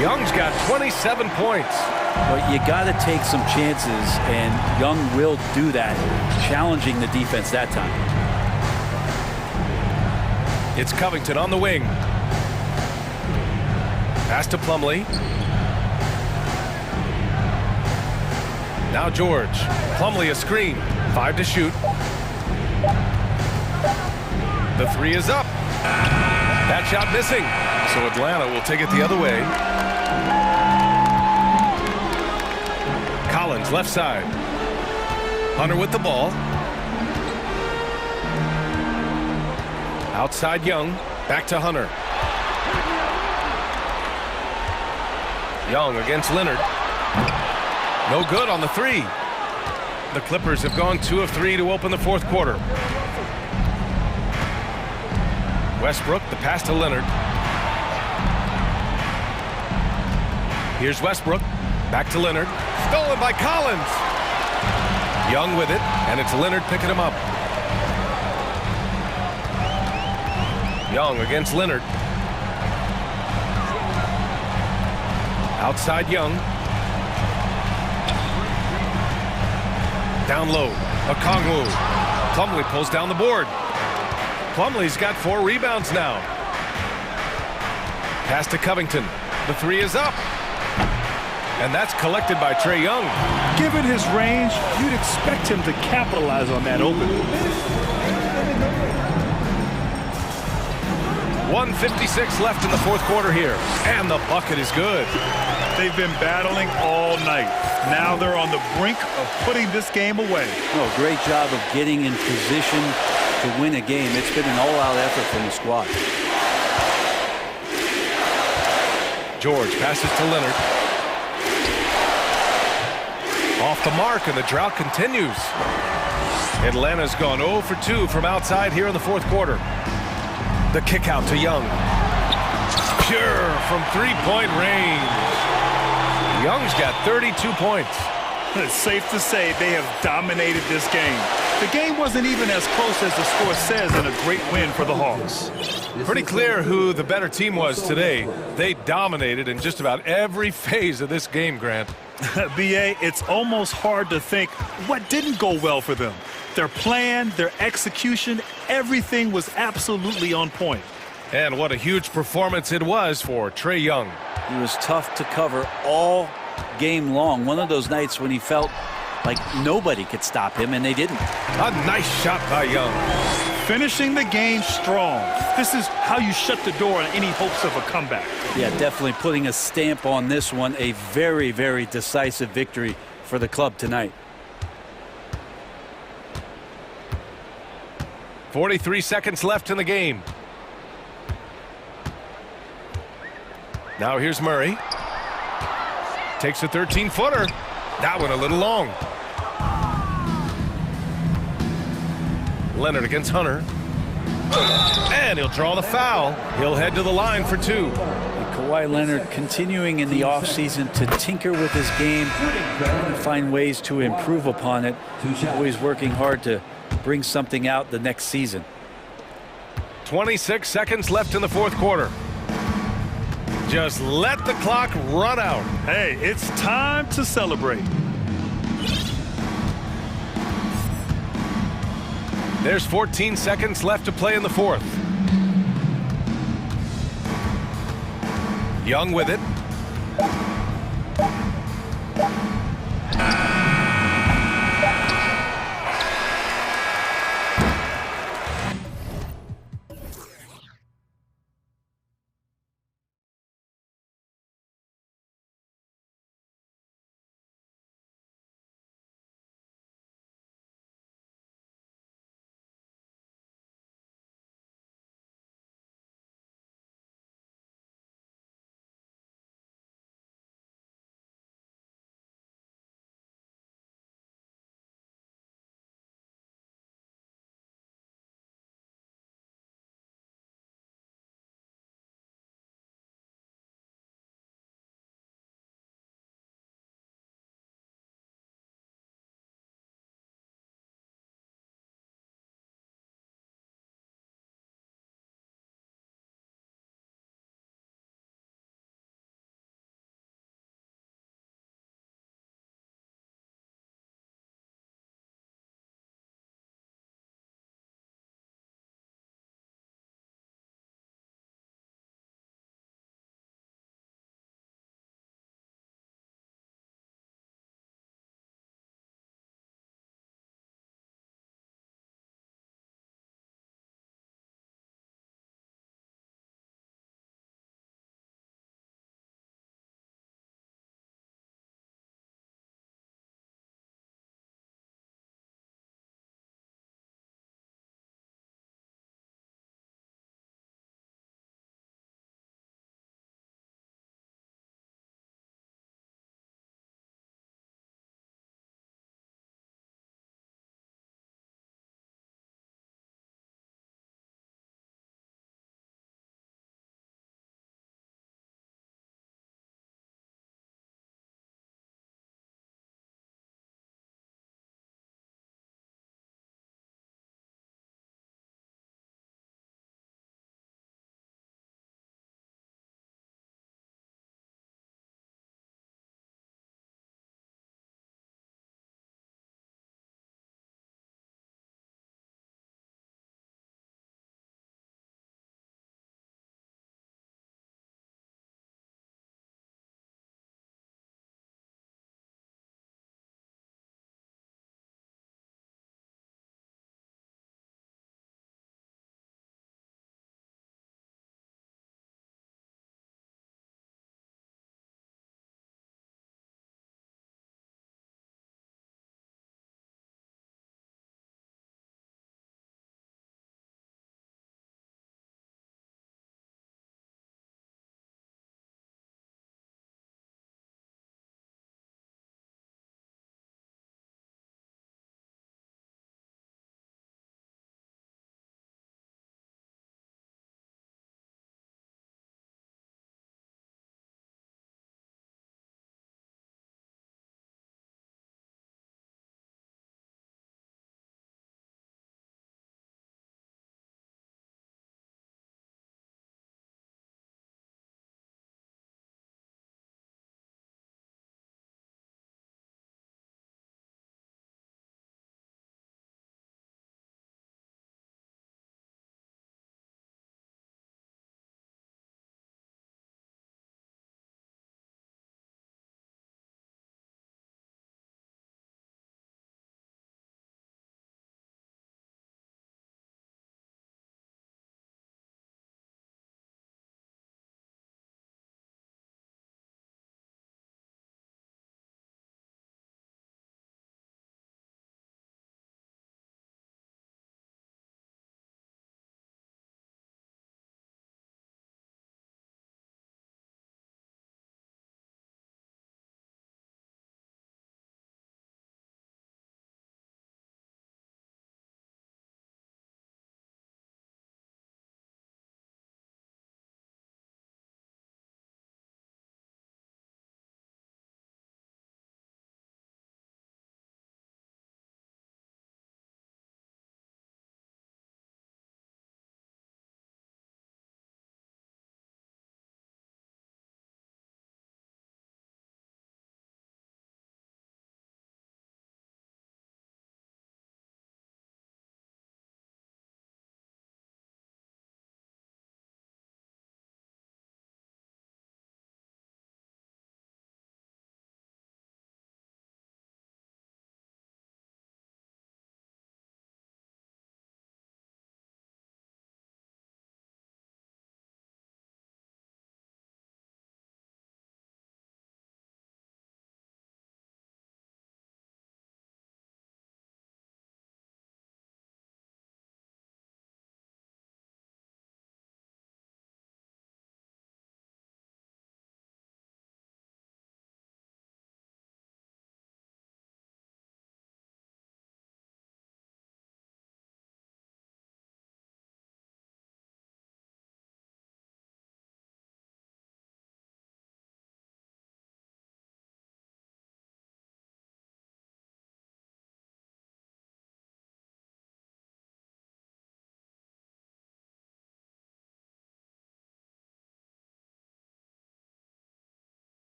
Young's got 27 points. But you got to take some chances, and Young will do that, challenging the defense that time. It's Covington on the wing. Pass to Plumlee. Now George. Plumlee a screen. 5 to shoot. The 3 is up. That shot missing. So Atlanta will take it the other way. Collins left side. Hunter with the ball. Outside Young. Back to Hunter. Young against Leonard. No good on the 3. The Clippers have gone 2 of 3 to open the 4th quarter. Westbrook, the pass to Leonard. Here's Westbrook. Back to Leonard. Stolen by Collins. Young with it, and it's Leonard picking him up. Young against Leonard. Outside Young. Down low. Okongwu. Plumlee pulls down the board. Plumlee's got 4 rebounds now. Pass to Covington. The 3 is up. And that's collected by Trae Young. Given his range, you'd expect him to capitalize on that opening. 1:56 left in the 4th quarter here. And the bucket is good. They've been battling all night. Now they're on the brink of putting this game away. Oh, great job of getting in position to win a game. It's been an all-out effort from the squad. George passes to Leonard. Off the mark, and the drought continues. Atlanta's gone 0 for 2 from outside here in the fourth quarter. The kick out to Young. Pure from three-point range. Young's got 32 points. It's safe to say they have dominated this game. The game wasn't even as close as the score says, and a great win for the Hawks. Pretty clear who the better team was today. They dominated in just about every phase of this game, Grant. B.A., it's almost hard to think what didn't go well for them. Their plan, their execution, everything was absolutely on point. And what a huge performance it was for Trae Young. He was tough to cover all game long. One of those nights when he felt like nobody could stop him, and they didn't. A nice shot by Young. Finishing the game strong. This is how you shut the door on any hopes of a comeback. Yeah, definitely putting a stamp on this one. A very, very decisive victory for the club tonight. 43 seconds left in the game. Now here's Murray. Takes a 13-footer. That one a little long. Leonard against Hunter. And he'll draw the foul. He'll head to the line for two. And Kawhi Leonard continuing in the offseason to tinker with his game, and find ways to improve upon it. Always working hard to bring something out the next season. 26 seconds left in the fourth quarter. Just let the clock run out. Hey, it's time to celebrate. There's 14 seconds left to play in the fourth. Young with it.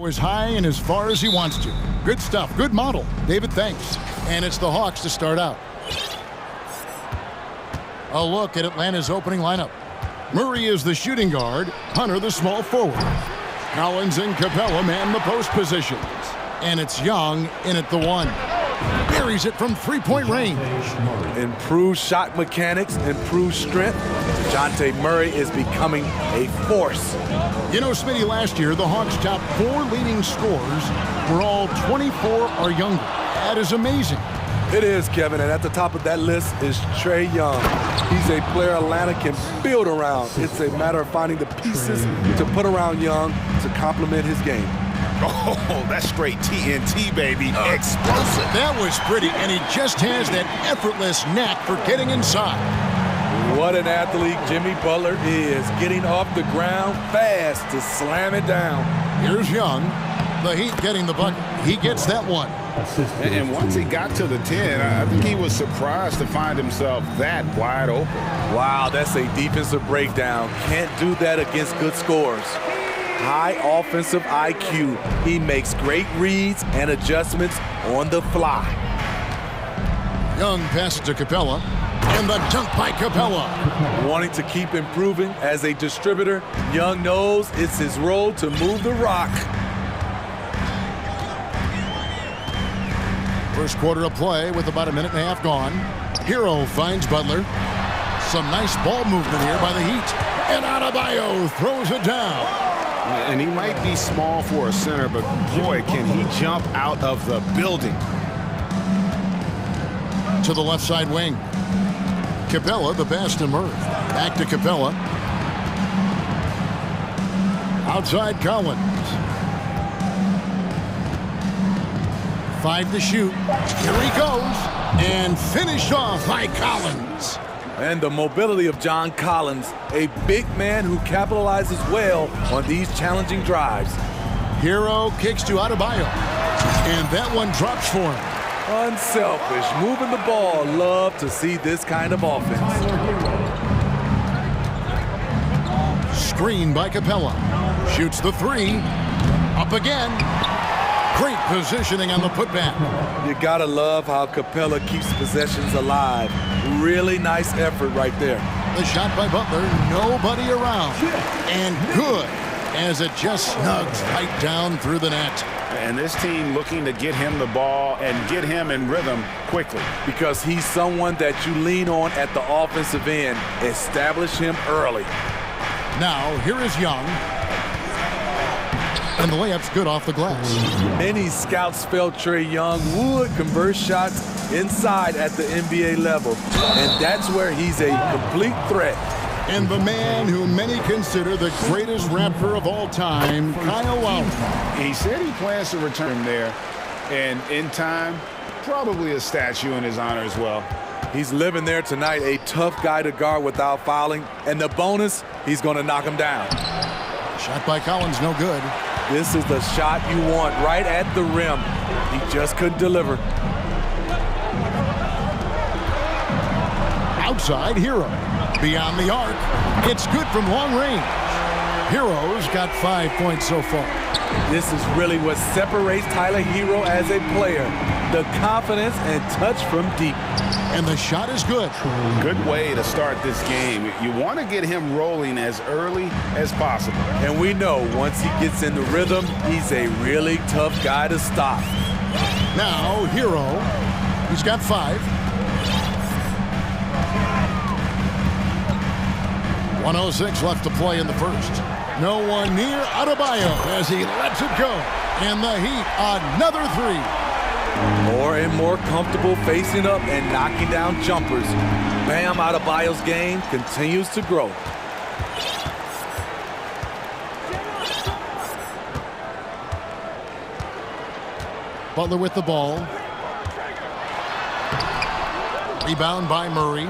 Go as high and as far as he wants to. Good stuff. Good model. David, thanks. And it's the Hawks to start out. A look at Atlanta's opening lineup. Murray is the shooting guard. Hunter the small forward. Collins and Capella man the post positions. And it's Young in at the 1. Buries it from three-point range. Improved shot mechanics, improved strength. DeJounte Murray is becoming a force. You know, Smitty, last year, the Hawks' top 4 leading scorers were all 24 or younger. That is amazing. It is, Kevin, and at the top of that list is Trae Young. He's a player Atlanta can build around. It's a matter of finding the pieces to put around Young to complement his game. Oh, that's straight TNT, baby. Explosive. That was pretty, and he just has that effortless knack for getting inside. What an athlete Jimmy Butler is, getting off the ground fast to slam it down. Here's Young. The Heat getting the bucket. He gets that one. And once he got to the 10, I think he was surprised to find himself that wide open. Wow, that's a defensive breakdown. Can't do that against good scorers. High offensive IQ. He makes great reads and adjustments on the fly. Young passes to Capella, and the dunk by Capella. Wanting to keep improving as a distributor, Young knows it's his role to move the rock. First quarter of play with about a minute and a half gone. Hero finds Butler. Some nice ball movement here by the Heat. And Adebayo throws it down. And he might be small for a center, but boy, can he jump out of the building. To the left side wing. Capella, the pass to Murray. Back to Capella. Outside Collins. 5 to shoot. Here he goes. And finished off by Collins. And the mobility of John Collins, a big man who capitalizes well on these challenging drives. Hero kicks to Adebayo. And that one drops for him. Unselfish, moving the ball. Love to see this kind of offense. Screen by Capella. Shoots the 3. Up again. Great positioning on the putback. You gotta love how Capella keeps possessions alive. Really nice effort right there. The shot by Butler, nobody around. And good, as it just snugs right down through the net. And this team looking to get him the ball and get him in rhythm quickly. Because he's someone that you lean on at the offensive end. Establish him early. Now, here is Young. And the layup's good off the glass. Many scouts felt Trae Young would convert shots inside at the NBA level. And that's where he's a complete threat. And the man who many consider the greatest Raptor of all time, Kyle Lowry. He said he plans to return there. And in time, probably a statue in his honor as well. He's living there tonight, a tough guy to guard without fouling. And the bonus, he's going to knock him down. Shot by Collins, no good. This is the shot you want right at the rim. He just couldn't deliver. Outside, Hero. Beyond the arc. It's good from long range. Hero's got 5 points so far. This is really what separates Tyler Hero as a player. The confidence and touch from deep. And the shot is good. Good way to start this game. You want to get him rolling as early as possible. And we know once he gets in the rhythm, he's a really tough guy to stop. Now, Hero. He's got 5. 1:06 left to play in the first. No one near Adebayo as he lets it go. And the Heat, another 3. More and more comfortable facing up and knocking down jumpers. Bam Adebayo's game continues to grow. Butler with the ball. Rebound by Murray.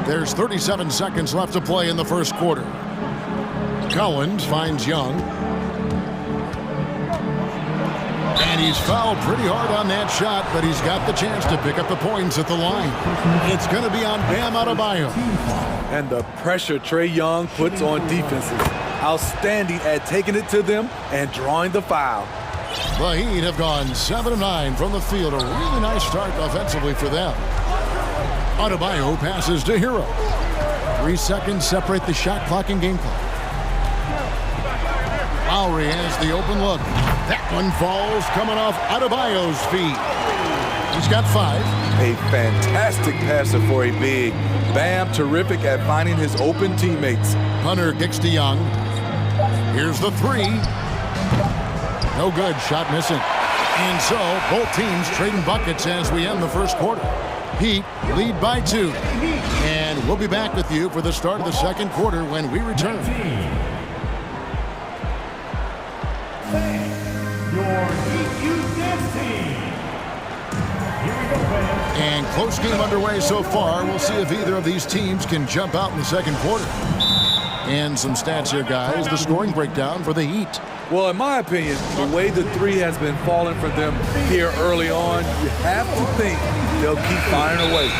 There's 37 seconds left to play in the first quarter. Collins finds Young. And he's fouled pretty hard on that shot, but he's got the chance to pick up the points at the line. It's going to be on Bam Adebayo. And the pressure Trae Young puts on defenses. Outstanding at taking it to them and drawing the foul. The Heat have gone 7 of 9 from the field. A really nice start offensively for them. Adebayo passes to Hero. 3 seconds separate the shot clock and game clock. Lowry has the open look. That one falls coming off Adebayo's feet. He's got 5. A fantastic passer for a big. Bam, terrific at finding his open teammates. Hunter kicks to Young. Here's the 3. No good. Shot missing. And so both teams trading buckets as we end the first quarter. Heat lead by 2. And we'll be back with you for the start of the second quarter when we return. Your Heat Youth Dance Team. Here we go, fans. And close game underway so far. We'll see if either of these teams can jump out in the second quarter. And some stats here, guys. The scoring breakdown for the Heat. Well, in my opinion, the way the 3 has been falling for them here early on, you have to think they'll keep firing away.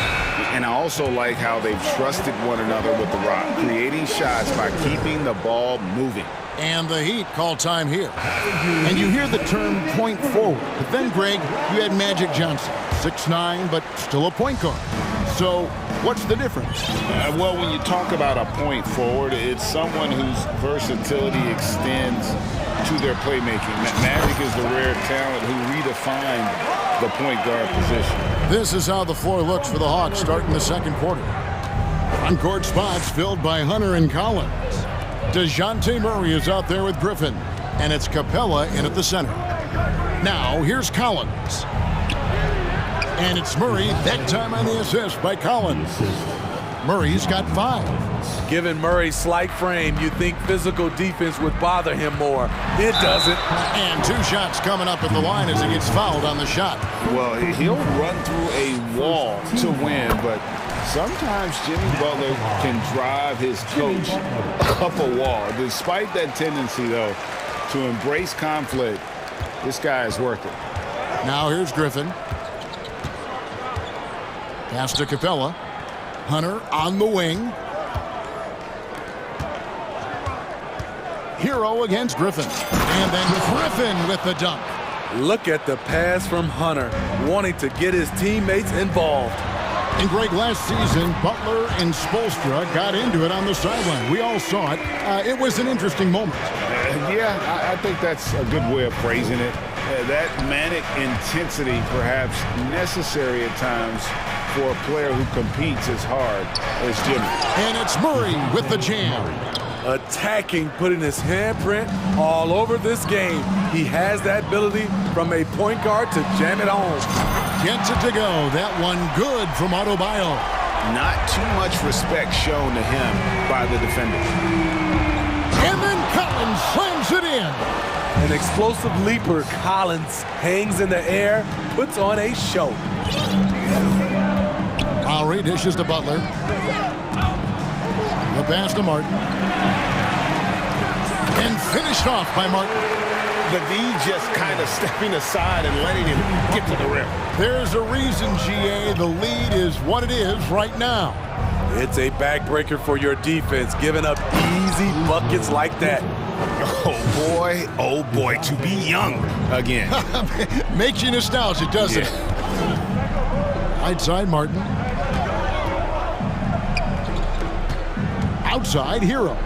And I also like how they've trusted one another with the rock, creating shots by keeping the ball moving. And the Heat call time here. And you hear the term point forward. But then, Greg, you had Magic Johnson, 6'9", but still a point guard. So what's the difference? Well, when you talk about a point forward, it's someone whose versatility extends to their playmaking. Magic is the rare talent who redefined the point guard position. This is how the floor looks for the Hawks starting the second quarter. On-court spots filled by Hunter and Collins. DeJounte Murray is out there with Griffin, and it's Capella in at the center. Now, here's Collins. And it's Murray, that time on the assist by Collins. Murray's got 5. Given Murray's slight frame, you'd think physical defense would bother him more. It doesn't. And 2 shots coming up at the line as he gets fouled on the shot. Well, he'll run through a wall to win, but sometimes Jimmy Butler can drive his coach up a wall. Despite that tendency, though, to embrace conflict, this guy is worth it. Now here's Griffin. Pass to Capella. Hunter on the wing. Hero against Griffin. And then Griffin with the dunk. Look at the pass from Hunter, wanting to get his teammates involved. And Greg, last season, Butler and Spoelstra got into it on the sideline. We all saw it. It was an interesting moment. Yeah, I think that's a good way of phrasing it. That manic intensity, perhaps necessary at times for a player who competes as hard as Jimmy. And it's Murray with the jam. Attacking, putting his handprint all over this game. He has that ability from a point guard to jam it home. Gets it to go. That one good from Adebayo. Not too much respect shown to him by the defender. And then Collins slams it in. An explosive leaper, Collins hangs in the air, puts on a show. Lowry dishes to Butler. The pass to Martin. And finished off by Martin. The D just kind of stepping aside and letting him get to the rim. There's a reason, GA, the lead is what it is right now. It's a backbreaker for your defense, giving up easy buckets like that. Oh boy, to be young again. Makes you nostalgic, doesn't it? Right side, Martin. Outside, Hero.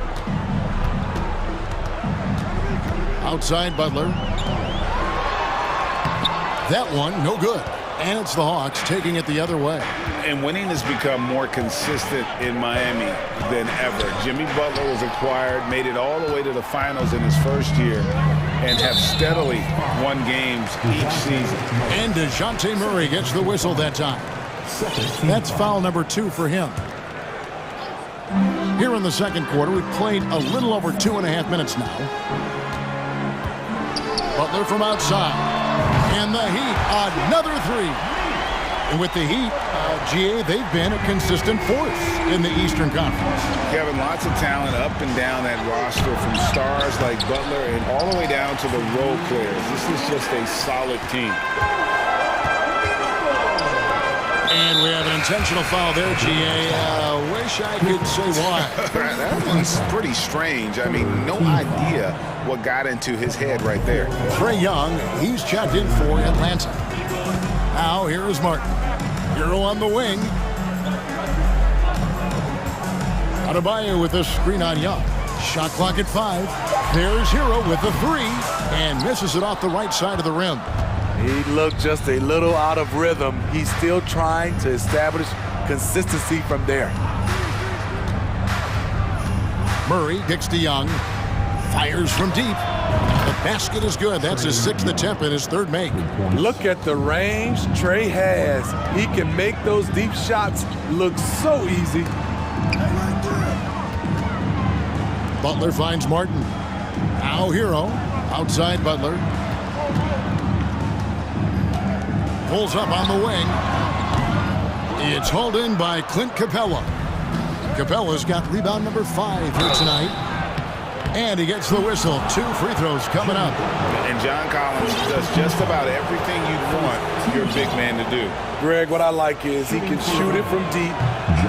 Outside, Butler. That one, no good. And it's the Hawks taking it the other way. And winning has become more consistent in Miami than ever. Jimmy Butler was acquired, made it all the way to the finals in his first year, and have steadily won games each season. And DeJounte Murray gets the whistle that time. That's foul number 2 for him. Here in the second quarter, we've played a little over 2.5 minutes now. Butler from outside. And the Heat, another 3. And with the Heat, GA, they've been a consistent force in the Eastern Conference. Kevin, lots of talent up and down that roster, from stars like Butler and all the way down to the role players. This is just a solid team. And we have an intentional foul there, GA. Wish I could say why. That one's pretty strange. I mean, no idea what got into his head right there. Trae Young, he's checked in for Atlanta. Now, here is Martin. Hero on the wing. Adebayo with a screen on Young. Shot clock at 5. There's Hero with the 3. And misses it off the right side of the rim. He looked just a little out of rhythm. He's still trying to establish consistency from there. Murray kicks to Young. Fires from deep. The basket is good. That's his 6th attempt and his 3rd make. Look at the range Trae has. He can make those deep shots look so easy. Butler finds Martin. Now Hero. Outside Butler. Pulls up on the wing. It's hauled in by Clint Capella. Capella's got rebound number 5 here tonight. And he gets the whistle. 2 free throws coming up. And John Collins does just about everything you'd want your big man to do. Greg, what I like is he can shoot it from deep.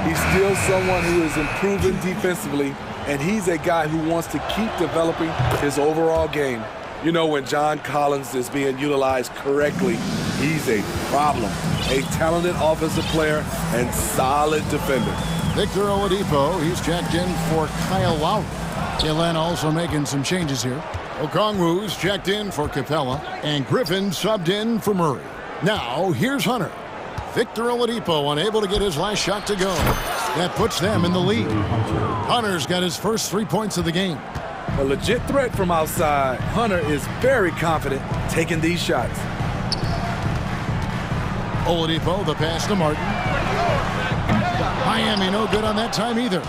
He's still someone who is improving defensively, and he's a guy who wants to keep developing his overall game. You know, when John Collins is being utilized correctly, he's a problem. A talented offensive player and solid defender. Victor Oladipo, he's checked in for Kyle Lowry. Atlanta also making some changes here. Okongwu's checked in for Capella, and Griffin subbed in for Murray. Now, here's Hunter. Victor Oladipo unable to get his last shot to go. That puts them in the lead. Hunter's got his first 3 points of the game. A legit threat from outside. Hunter is very confident taking these shots. Oladipo, the pass to Martin. Miami no good on that time either.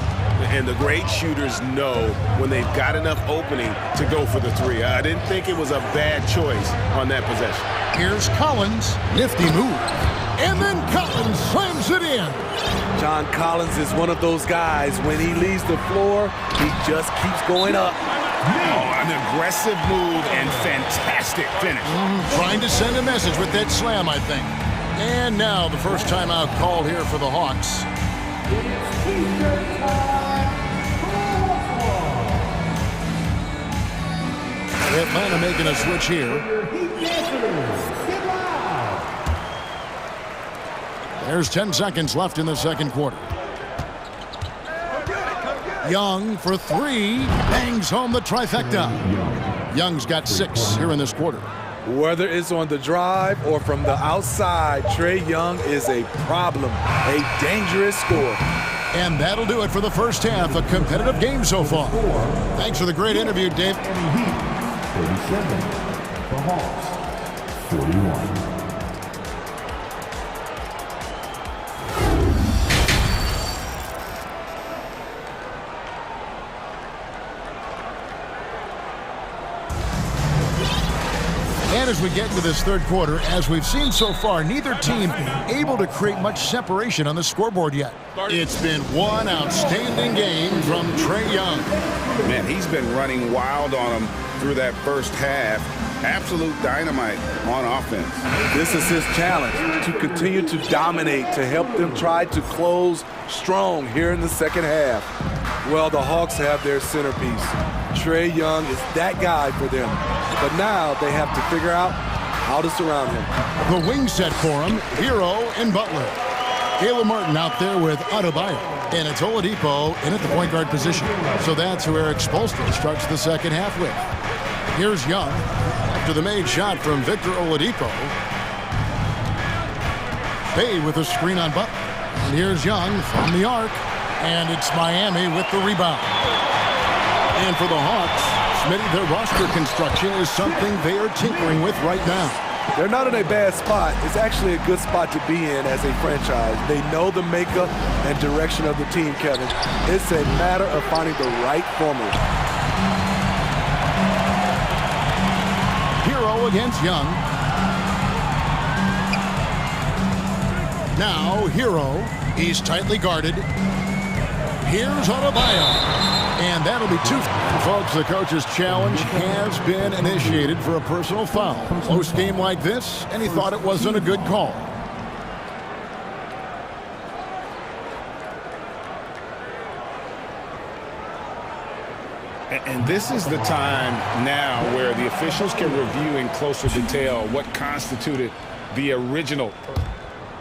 And the great shooters know when they've got enough opening to go for the 3. I didn't think it was a bad choice on that possession. Here's Collins. Nifty move. And then Collins slams it in. John Collins is one of those guys, when he leaves the floor, he just keeps going up. Oh, an aggressive move and fantastic finish. Trying to send a message with that slam, I think. And now the first timeout called here for the Hawks. Atlanta making a switch here. There's 10 seconds left in the second quarter. Young for 3. Bangs home the trifecta. Young's got 6 here in this quarter. Whether it's on the drive or from the outside, Trae Young is a problem, a dangerous scorer. And that'll do it for the first half. A competitive game so far. Thanks for the great interview, Dave. 37. The Hawks, 41. And as we get into this third quarter, as we've seen so far, neither team able to create much separation on the scoreboard yet. It's been one outstanding game from Trae Young. Man, he's been running wild on him through that first half. Absolute dynamite on offense. This is his challenge, to continue to dominate, to help them try to close strong here in the second half. Well, the Hawks have their centerpiece. Trae Young is that guy for them. But now they have to figure out how to surround him. The wing set for him, Hero and Butler. Caleb Martin out there with Adebayo. And it's Oladipo in at the point guard position. So that's who Eric Spoelstra starts the second half with. Here's Young after the made shot from Victor Oladipo. Bay with a screen on Butler. And here's Young from the arc. And it's Miami with the rebound. And for the Hawks, Smitty, their roster construction is something they are tinkering with right now. They're not in a bad spot. It's actually a good spot to be in as a franchise. They know the makeup and direction of the team, Kevin. It's a matter of finding the right formula. Hero against Young. Now, Hero. He's tightly guarded. Here's Adebayo. And that'll be 2. Folks, the coach's challenge has been initiated for a personal foul. Close game like this, and he thought it wasn't a good call. And this is the time now where the officials can review in closer detail what constituted the original.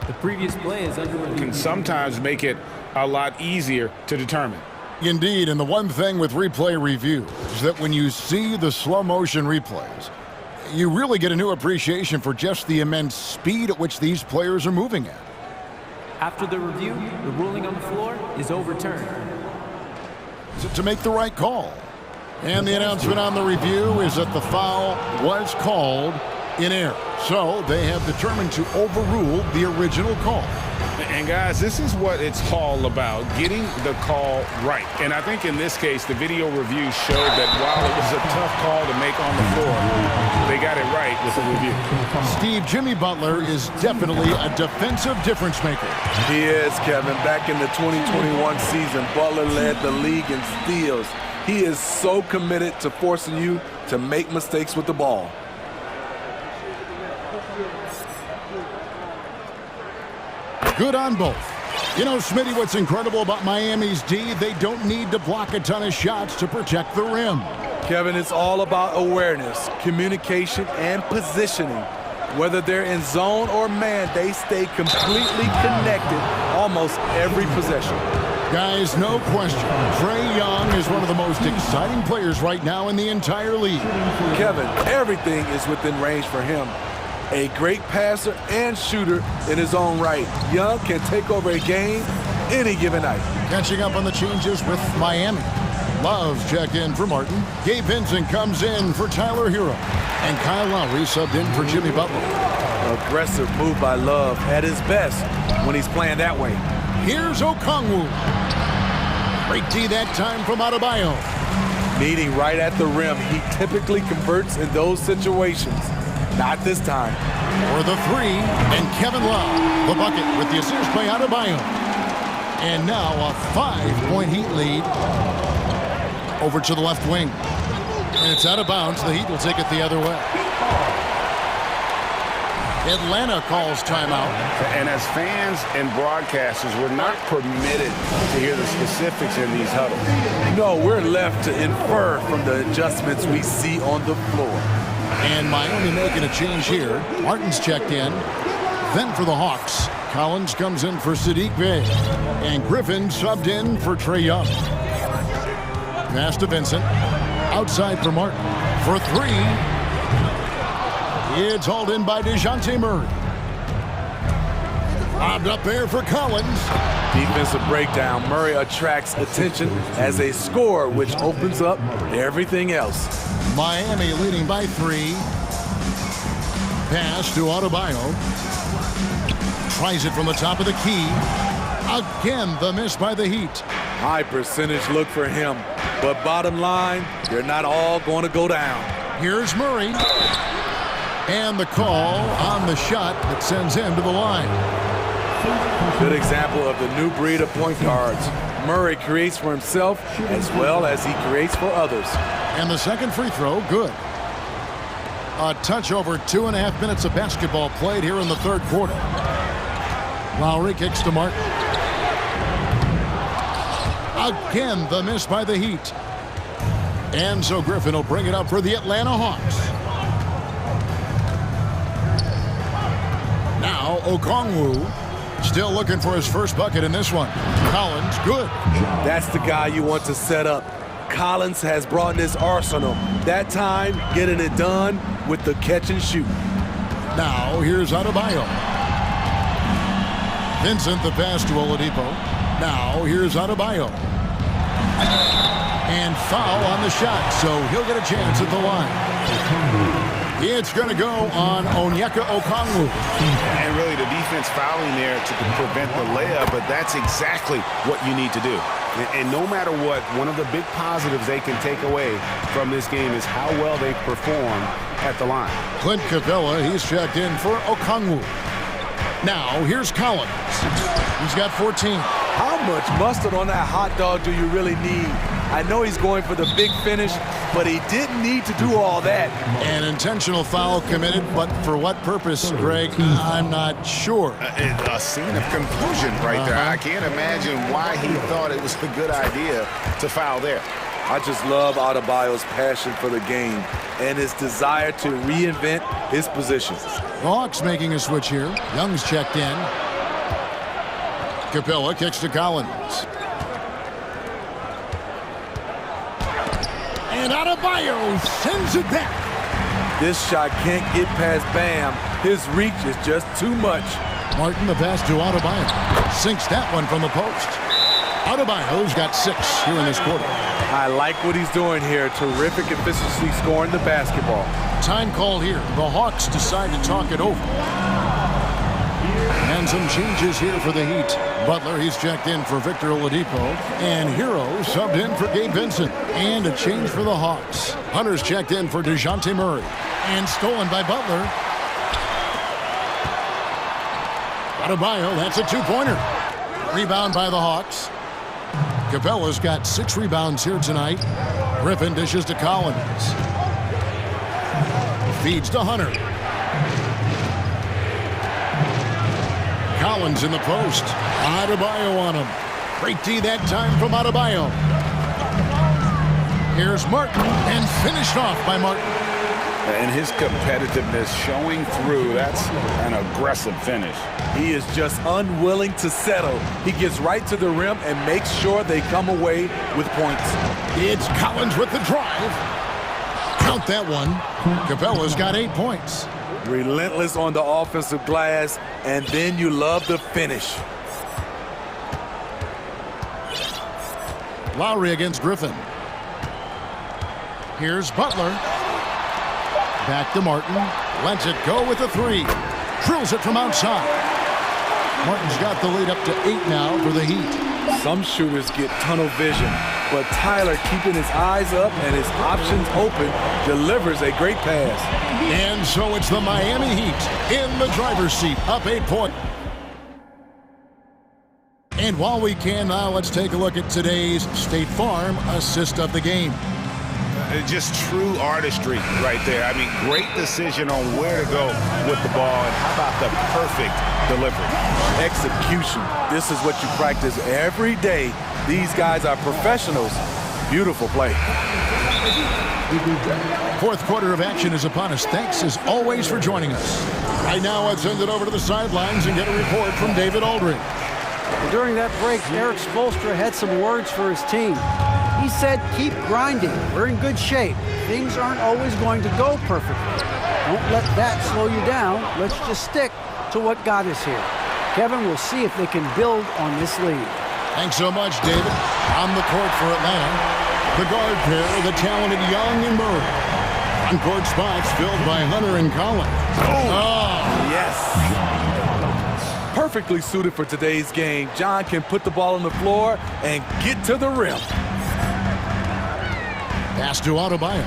The previous play is under review. Can sometimes make it a lot easier to determine. Indeed, and the one thing with replay review is that when you see the slow motion replays, you really get a new appreciation for just the immense speed at which these players are moving at. After the review, the ruling on the floor is overturned. To make the right call. And the announcement on the review is that the foul was called in error. So they have determined to overrule the original call. And guys, this is what it's all about, getting the call right. And I think in this case, the video review showed that while it was a tough call to make on the floor, they got it right with the review. Steve, Jimmy Butler is definitely a defensive difference maker. He is, Kevin. Back in the 2021 season, Butler led the league in steals. He is so committed to forcing you to make mistakes with the ball. Good on both. You know, Smitty, what's incredible about Miami's D, they don't need to block a ton of shots to protect the rim. Kevin, it's all about awareness, communication, and positioning. Whether they're in zone or man, they stay completely connected almost every possession. Guys, no question, Trae Young is one of the most exciting players right now in the entire league. Kevin, everything is within range for him. A great passer and shooter in his own right. Young can take over a game any given night. Catching up on the changes with Miami. Love's checked in for Martin. Gabe Vincent comes in for Tyler Hero. And Kyle Lowry subbed in for Jimmy Butler. Aggressive move by Love at his best when he's playing that way. Here's Okongwu. Great D that time from Adebayo. Meeting right at the rim, he typically converts in those situations. Not this time. For the 3, and Kevin Love, the bucket with the assist by Adebayo. And now a 5-point Heat lead. Over to the left wing. And it's out of bounds. The Heat will take it the other way. Atlanta calls timeout. And as fans and broadcasters, we're not permitted to hear the specifics in these huddles. No, we're left to infer from the adjustments we see on the floor. And Miami making a change here. Martin's checked in. Then for the Hawks, Collins comes in for Sadiq Bey. And Griffin subbed in for Trae Young. Pass to Vincent. Outside for Martin. For 3. It's hauled in by DeJounte Murray. Lobbed up there for Collins. Defensive breakdown. Murray attracts attention as a scorer, which opens up everything else. Miami leading by 3. Pass to Adebayo. Tries it from the top of the key. Again, the miss by the Heat. High percentage look for him. But bottom line, they're not all going to go down. Here's Murray. And the call on the shot that sends him to the line. Good example of the new breed of point guards. Murray creates for himself as well as he creates for others. And the second free throw, good. A touch over 2.5 minutes of basketball played here in the third quarter. Lowry kicks to Martin. Again, the miss by the Heat. And so Griffin will bring it up for the Atlanta Hawks. Now Okongwu still looking for his first bucket in this one. Collins, good. That's the guy you want to set up. Collins has brought in his arsenal. That time, getting it done with the catch and shoot. Now here's Adebayo. Vincent the pass to Oladipo. Now here's Adebayo. And foul on the shot, so he'll get a chance at the line. It's going to go on Onyeka Okongwu. And really the defense fouling there to prevent the layup, but that's exactly what you need to do. And no matter what, one of the big positives they can take away from this game is how well they perform at the line. Clint Capella, he's checked in for Okongwu. Now, here's Collins. He's got 14. How much mustard on that hot dog do you really need? I know he's going for the big finish, but he didn't need to do all that. An intentional foul committed, but for what purpose, Greg? I'm not sure. A scene of confusion right there. I can't imagine why he thought it was a good idea to foul there. I just love Adebayo's passion for the game and his desire to reinvent his positions. Hawks making a switch here. Young's checked in. Capella kicks to Collins. And Adebayo sends it back. This shot can't get past Bam. His reach is just too much. Martin, the pass to Adebayo. Sinks that one from the post. Adebayo's got 6 here in this quarter. I like what he's doing here. Terrific efficiency scoring the basketball. Time call here. The Hawks decide to talk it over. And some changes here for the Heat. Butler, he's checked in for Victor Oladipo. And Hero subbed in for Gabe Vincent. And a change for the Hawks. Hunter's checked in for DeJounte Murray. And stolen by Butler. Adebayo, that's a 2-pointer. Rebound by the Hawks. Capella's got 6 rebounds here tonight. Griffin dishes to Collins. Feeds to Hunter. Collins in the post. Adebayo on him. Great D that time from Adebayo. Here's Martin, and finished off by Martin. And his competitiveness showing through. That's an aggressive finish. He is just unwilling to settle. He gets right to the rim and makes sure they come away with points. It's Collins with the drive. Count that one. Capella's got 8 points. Relentless on the offensive glass, and then you love the finish. Lowry against Griffin. Here's Butler. Back to Martin. Lets it go with a 3. Drills it from outside. Martin's got the lead up to 8 now for the Heat. Some shooters get tunnel vision, but Tyler, keeping his eyes up and his options open, delivers a great pass. And so it's the Miami Heat in the driver's seat, up 8 points. And while we can now, let's take a look at today's State Farm assist of the game. Just true artistry right there. I mean, great decision on where to go with the ball, and how about the perfect delivery? Execution. This is what you practice every day. These guys are professionals. Beautiful play. Fourth quarter of action is upon us. Thanks, as always, for joining us. Right now, let's send it over to the sidelines and get a report from David Aldridge. During that break, Eric Spoelstra had some words for his team. He said, keep grinding. We're in good shape. Things aren't always going to go perfectly. Don't let that slow you down. Let's just stick to what got us here. Kevin will see if they can build on this lead. Thanks so much, David. On the court for Atlanta, the guard pair, the talented Young and Murray. On-court spots filled by Hunter and Collins. Oh, yes. Perfectly suited for today's game. John can put the ball on the floor and get to the rim. Pass to Adebayo.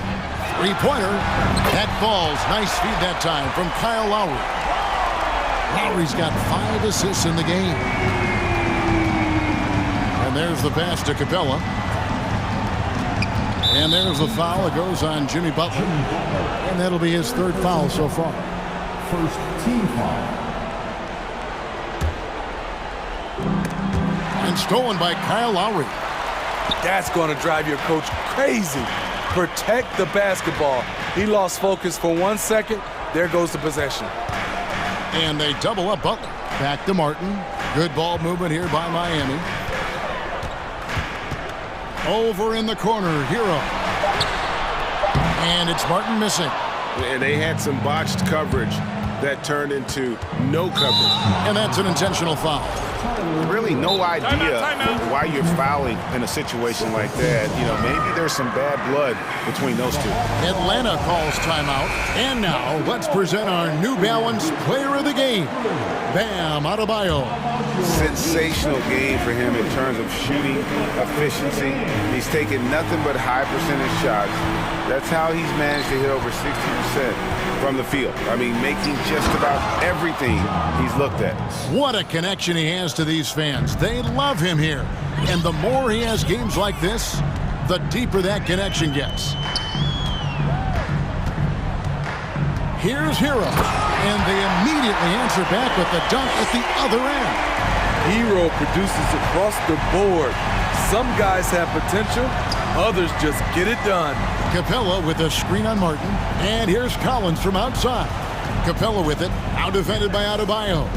3-pointer. That falls. Nice feed that time from Kyle Lowry. Lowry's got 5 assists in the game. And there's the pass to Capella. And there's the foul. It goes on Jimmy Butler. And that'll be his 3rd foul so far. First team foul. And stolen by Kyle Lowry. That's going to drive your coach crazy. Protect the basketball. He lost focus for 1 second. There goes the possession. And they double up Butler. Back to Martin. Good ball movement here by Miami. Over in the corner, Hero. And it's Martin missing. And they had some botched coverage that turned into no coverage. And that's an intentional foul. Really no idea why you're fouling in a situation like that. You know, maybe there's some bad blood between those two. Atlanta calls timeout. And now let's present our New Balance Player of the Game, Bam Adebayo. sensational game for him in terms of shooting efficiency. He's taken nothing but high percentage shots. That's how he's managed to hit over 60% from the field. I mean, making just about everything he's looked at. What a connection he has to these fans. They love him here. And the more he has games like this, the deeper that connection gets. Here's Hero, and they immediately answer back with the dunk at the other end. Hero produces across the board. Some guys have potential, others just get it done. Capella with a screen on Martin, and here's Collins from outside. Capella with it, out defended by Adebayo.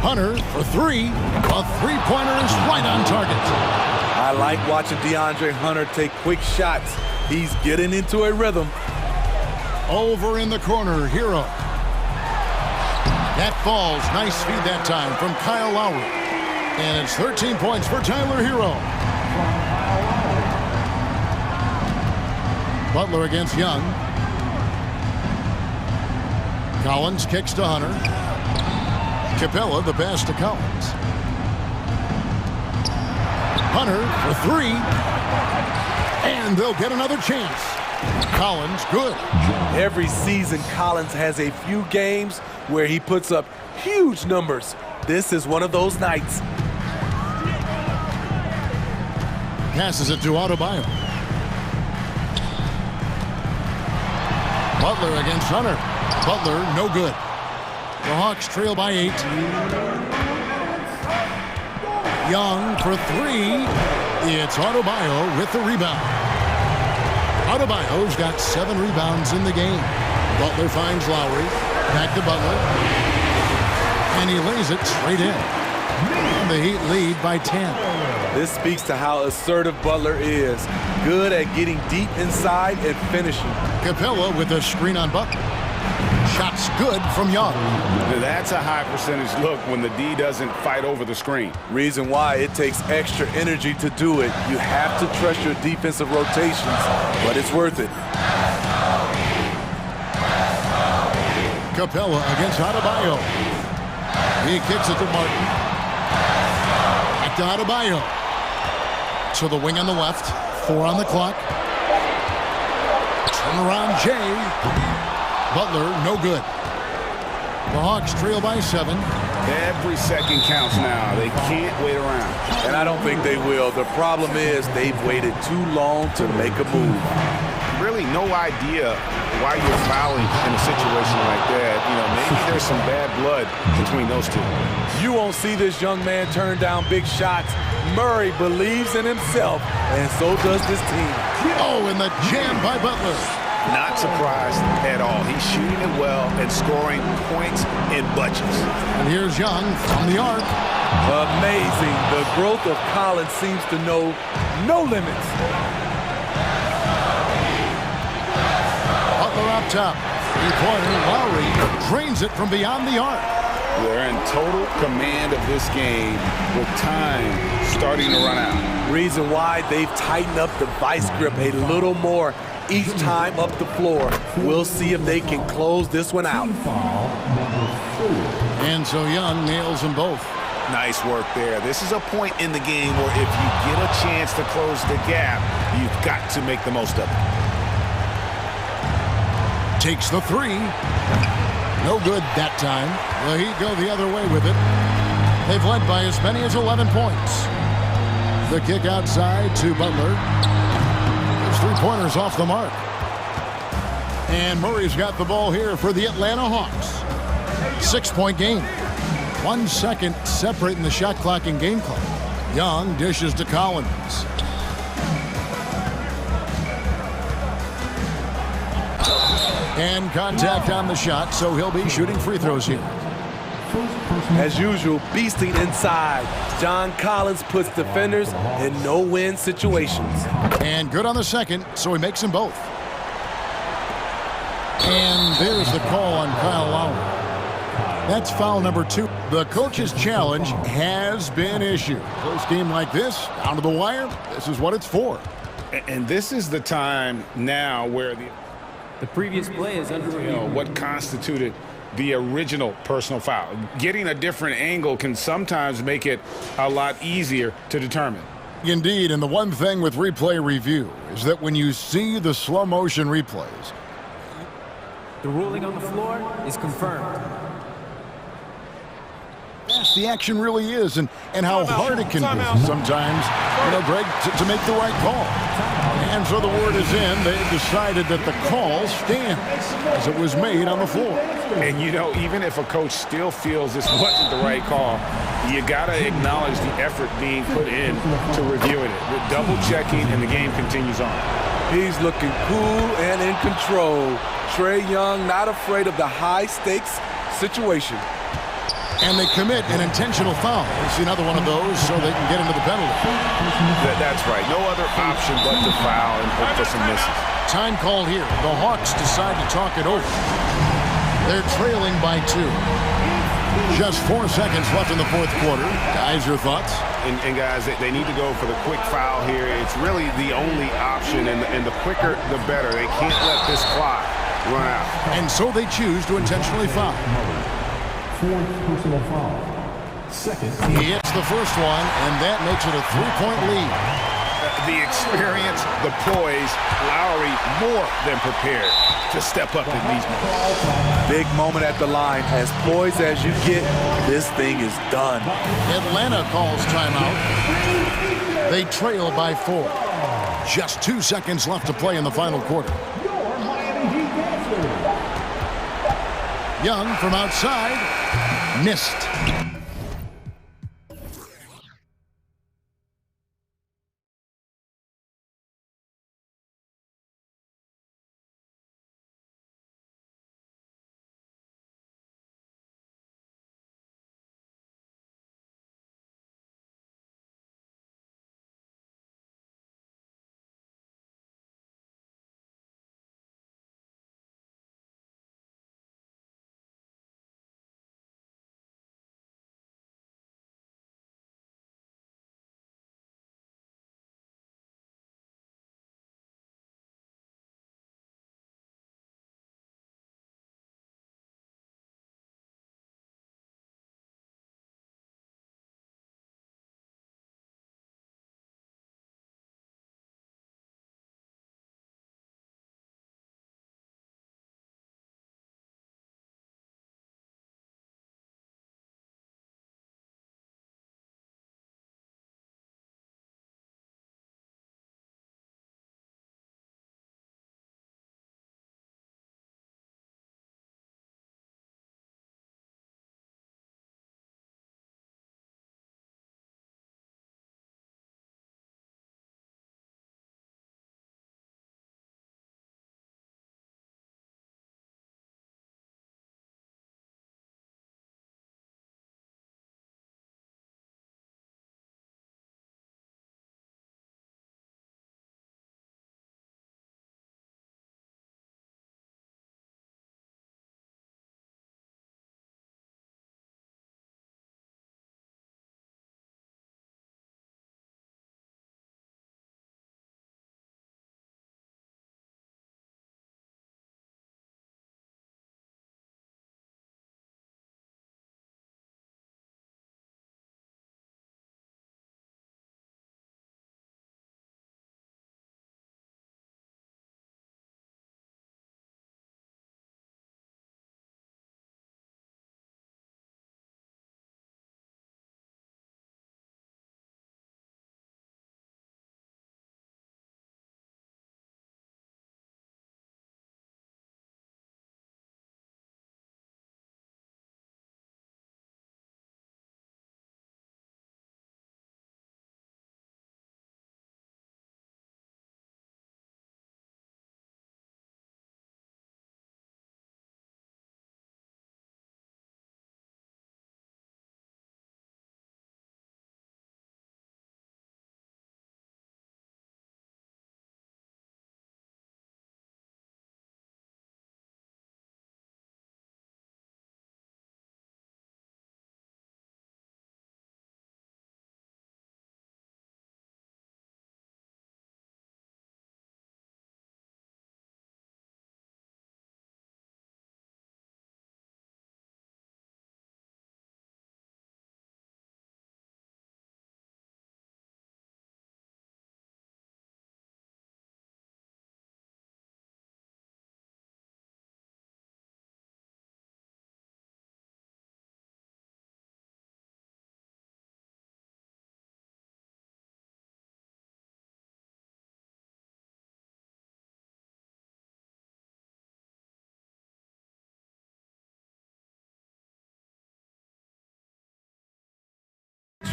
Hunter for three. A three-pointer is right on target. I like watching DeAndre Hunter take quick shots. He's getting into a rhythm. Over in the corner, Hero. That falls. Nice feed that time from Kyle Lowry. And it's 13 points for Tyler Hero. Butler against Young. Collins kicks to Hunter. Capella, the pass to Collins. Hunter for three. And they'll get another chance. Collins, good. Every season, Collins has a few games where he puts up huge numbers. This is one of those nights. Passes it to Adebayo. Butler against Hunter. Butler, no good. The Hawks trail by 8. Young for three. It's Adebayo with the rebound. Adebayo's got 7 rebounds in the game. Butler finds Lowry. Back to Butler. And he lays it straight in. And the Heat lead by 10. This speaks to how assertive Butler is. Good at getting deep inside and finishing. Capella with a screen on Butler. Shots good from Young. That's a high percentage look when the D doesn't fight over the screen. Reason why it takes extra energy to do it. You have to trust your defensive rotations, but it's worth it. Capella against Adebayo. He kicks it to Martin. Back to Adebayo. So the wing on the left. 4 on the clock. Turnaround Jay. Butler, no good. The Hawks trail by 7. Every second counts now. They can't wait around. And I don't think they will. The problem is they've waited too long to make a move. Really no idea why you're fouling in a situation like that. You know, maybe there's some bad blood between those two. You won't see this young man turn down big shots. Murray believes in himself, and so does this team. Oh, and the jam by Butler. Not surprised at all. He's shooting it well and scoring points in bunches. And here's Young from the arc. Amazing. The growth of Collins seems to know no limits. Butler up top. 3-pointer. Lowry drains it from beyond the arc. They're in total command of this game with time starting to run out. Reason why they've tightened up the vice grip a little more each time up the floor. We'll see if they can close this one out. And so Young nails them both. Nice work there. This is a point in the game where if you get a chance to close the gap, you've got to make the most of it. Takes the 3. No good that time. The Heat go the other way with it. They've led by as many as 11 points. The kick outside to Butler. 3-pointers off the mark. And Murray's got the ball here for the Atlanta Hawks. 6-point game. 1 second separating the shot clock and game clock. Young dishes to Collins. And contact on the shot, so he'll be shooting free throws here. As usual, beasting inside. John Collins puts defenders in no-win situations. And good on the second, so he makes them both. And there's the call on Kyle Lowry. That's foul number 2. The coach's challenge has been issued. Close game like this, down to the wire, this is what it's for. And this is the time now where the previous play is under review. What constituted the original personal foul. Getting a different angle can sometimes make it a lot easier to determine. Indeed, and the one thing with replay review is that when you see the slow motion replays, the ruling on the floor is confirmed. Fast the action really is, and how hard it can be sometimes, Greg, to make the right call. And so the word is in. They've decided that the call stands as it was made on the floor. And, even if a coach still feels this wasn't the right call, you got to acknowledge the effort being put in to reviewing it. With double-checking, and the game continues on. He's looking cool and in control. Trae Young not afraid of the high-stakes situation. And they commit an intentional foul. It's another one of those so they can get into the penalty. That's right. No other option but to foul and hope for some misses. Time called here. The Hawks decide to talk it over. They're trailing by 2. Just 4 seconds left in the fourth quarter. Guys, your thoughts? And guys, they need to go for the quick foul here. It's really the only option, and the quicker, the better. They can't let this clock run out. And so they choose to intentionally foul. Fourth personal foul. Second. He hits the first one, and that makes it a 3-point lead. The experience, the poise, Lowry more than prepared to step up in these moments. Big moment at the line. As poised as you get, this thing is done. Atlanta calls timeout. They trail by 4. Just 2 seconds left to play in the final quarter. Young from outside, missed.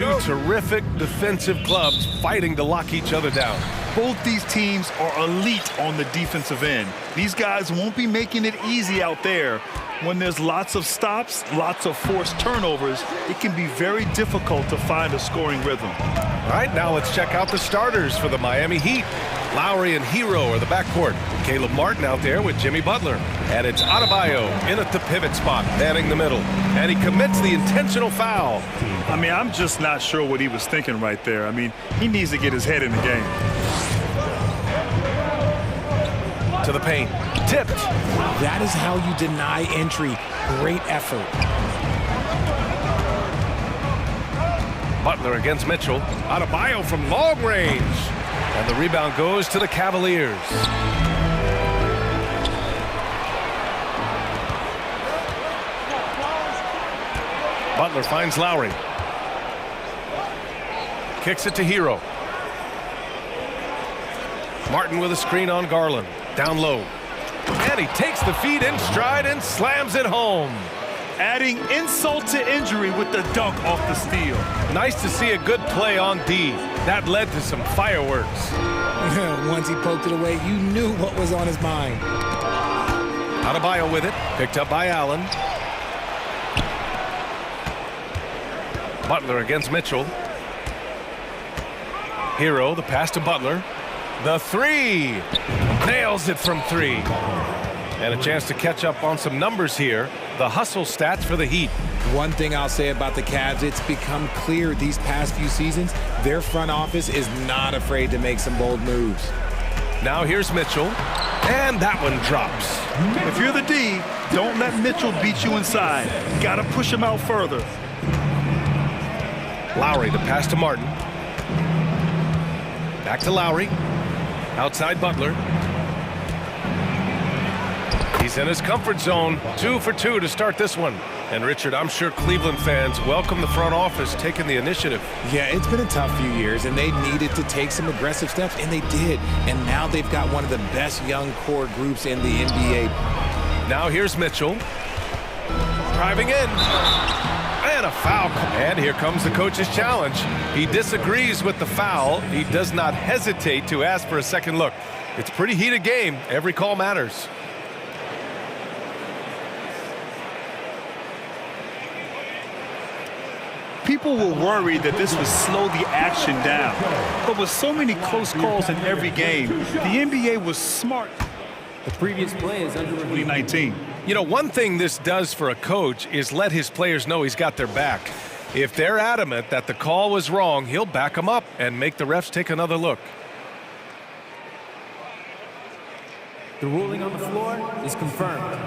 Two terrific defensive clubs fighting to lock each other down. Both these teams are elite on the defensive end. These guys won't be making it easy out there. When there's lots of stops, lots of forced turnovers, it can be very difficult to find a scoring rhythm. All right, now let's check out the starters for the Miami Heat. Lowry and Hero are the backcourt. Caleb Martin out there with Jimmy Butler. And it's Adebayo in at the pivot spot, manning the middle. And he commits the intentional foul. I mean, I'm just not sure what he was thinking right there. I mean, he needs to get his head in the game. To the paint. Tipped. That is how you deny entry. Great effort. Butler against Mitchell. Adebayo from long range. And the rebound goes to the Cavaliers. Butler finds Lowry. Kicks it to Hero. Martin with a screen on Garland. Down low. And he takes the feed in stride and slams it home. Adding insult to injury with the dunk off the steal. Nice to see a good play on D. That led to some fireworks. Once he poked it away, you knew what was on his mind. Adebayo with it. Picked up by Allen. Butler against Mitchell. Hero, the pass to Butler. The three. Nails it from three. And a chance to catch up on some numbers here. The hustle stats for the Heat. One thing I'll say about the Cavs, it's become clear these past few seasons, their front office is not afraid to make some bold moves. Now here's Mitchell. And that one drops. If you're the D, don't let Mitchell beat you inside. Got to push him out further. Lowry, the pass to Martin. Back to Lowry. Outside Butler. He's in his comfort zone. 2 for 2 to start this one. And Richard, I'm sure Cleveland fans welcome the front office taking the initiative. Yeah, it's been a tough few years, and they needed to take some aggressive steps, and they did. And now they've got one of the best young core groups in the NBA. Now here's Mitchell. Driving in. And a foul. And here comes the coach's challenge. He disagrees with the foul. He does not hesitate to ask for a second look. It's a pretty heated game. Every call matters. People were worried that this would slow the action down. But with so many close calls in every game, the NBA was smart. The previous play is under review. 2019. You know, one thing this does for a coach is let his players know he's got their back. If they're adamant that the call was wrong, he'll back them up and make the refs take another look. The ruling on the floor is confirmed.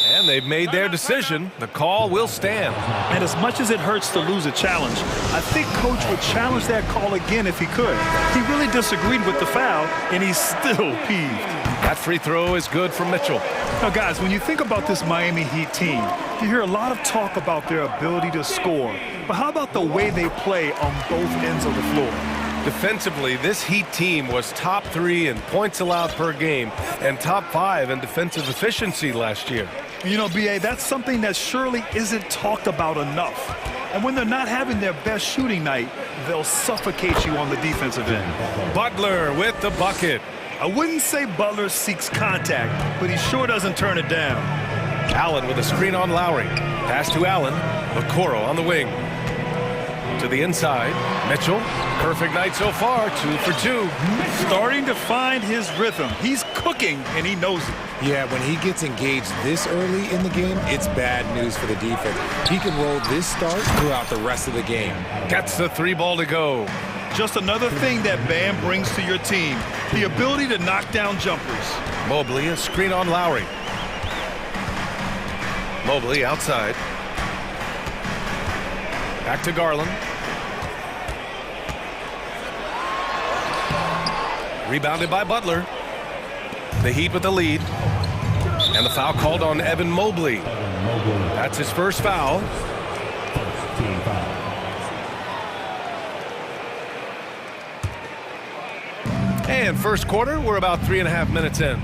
And they've made their decision. The call will stand. And as much as it hurts to lose a challenge, I think Coach would challenge that call again if he could. He really disagreed with the foul, and he's still peeved. That free throw is good for Mitchell. Now, guys, when you think about this Miami Heat team, you hear a lot of talk about their ability to score. But how about the way they play on both ends of the floor? Defensively, this Heat team was top 3 in points allowed per game and top 5 in defensive efficiency last year. You know, B.A., that's something that surely isn't talked about enough. And when they're not having their best shooting night, they'll suffocate you on the defensive end. Butler with the bucket. I wouldn't say Butler seeks contact, but he sure doesn't turn it down. Allen with a screen on Lowry. Pass to Allen. Okoro on the wing. To the inside. Mitchell. Perfect night so far. 2 for 2. Starting to find his rhythm. He's cooking, and he knows it. Yeah, when he gets engaged this early in the game, it's bad news for the defense. He can roll this start throughout the rest of the game. Gets the 3 ball to go. Just another thing that Bam brings to your team, the ability to knock down jumpers. Mobley, a screen on Lowry. Mobley outside. Back to Garland. Rebounded by Butler. The Heat with the lead. And the foul called on Evan Mobley. That's his first foul. And first quarter, we're about 3.5 minutes in.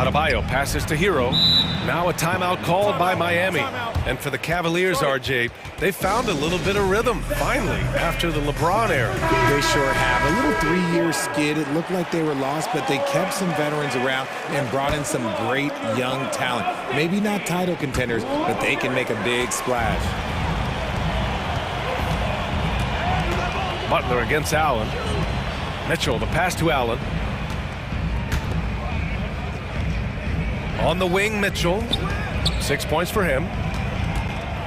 Adebayo passes to Hero. Now a timeout called by Miami. And for the Cavaliers, RJ, they found a little bit of rhythm, finally, after the LeBron era. They sure have. A little 3-year skid. It looked like they were lost, but they kept some veterans around and brought in some great young talent. Maybe not title contenders, but they can make a big splash. Butler against Allen. Mitchell, the pass to Allen. On the wing, Mitchell. 6 points for him.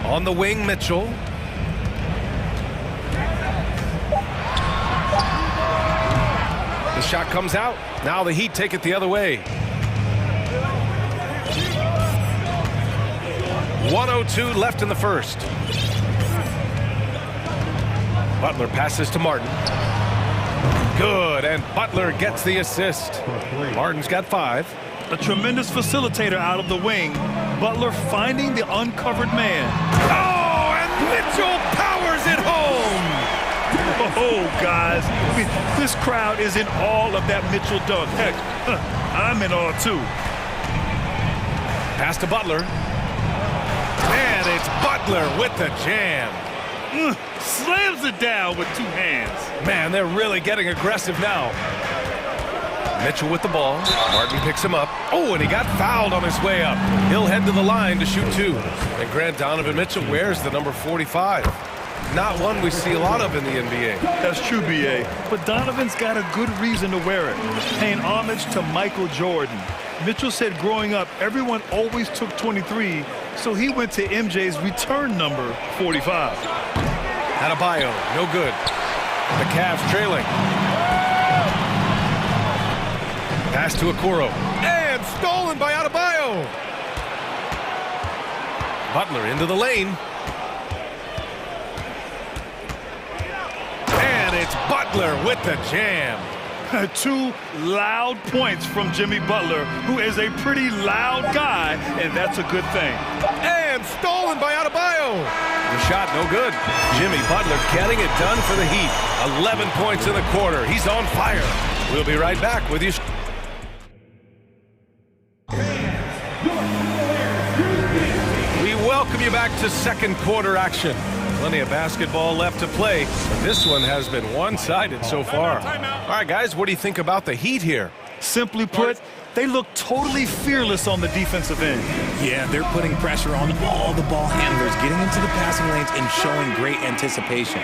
On the wing, Mitchell. The shot comes out. Now the Heat take it the other way. 1:02 left in the first. Butler passes to Martin. Good, and Butler gets the assist. Martin's got 5. A tremendous facilitator out of the wing. Butler finding the uncovered man. Oh, and Mitchell powers it home. Oh, guys. I mean, this crowd is in awe of that Mitchell dunk. Heck, I'm in awe, too. Pass to Butler. And it's Butler with the jam. Slams it down with 2 hands. Man, they're really getting aggressive now. Mitchell with the ball. Martin picks him up. Oh, and he got fouled on his way up. He'll head to the line to shoot 2. And Grant Donovan Mitchell wears the number 45. Not one we see a lot of in the NBA. That's true, B.A. But Donovan's got a good reason to wear it. Paying homage to Michael Jordan. Mitchell said growing up, everyone always took 23, so he went to MJ's return number 45. Adebayo, no good. The Cavs trailing. Pass to Okoro. And stolen by Adebayo. Butler into the lane. And it's Butler with the jam. 2 loud points from Jimmy Butler, who is a pretty loud guy, and that's a good thing. And stolen by Adebayo. The shot no good. Jimmy Butler getting it done for the Heat. 11 points in the quarter. He's on fire. We'll be right back with you. We welcome you back to second quarter action. Plenty of basketball left to play. This one has been one-sided so far. All right, guys, what do you think about the Heat here? Simply put, they look totally fearless on the defensive end. Yeah, they're putting pressure on all the ball handlers, getting into the passing lanes and showing great anticipation.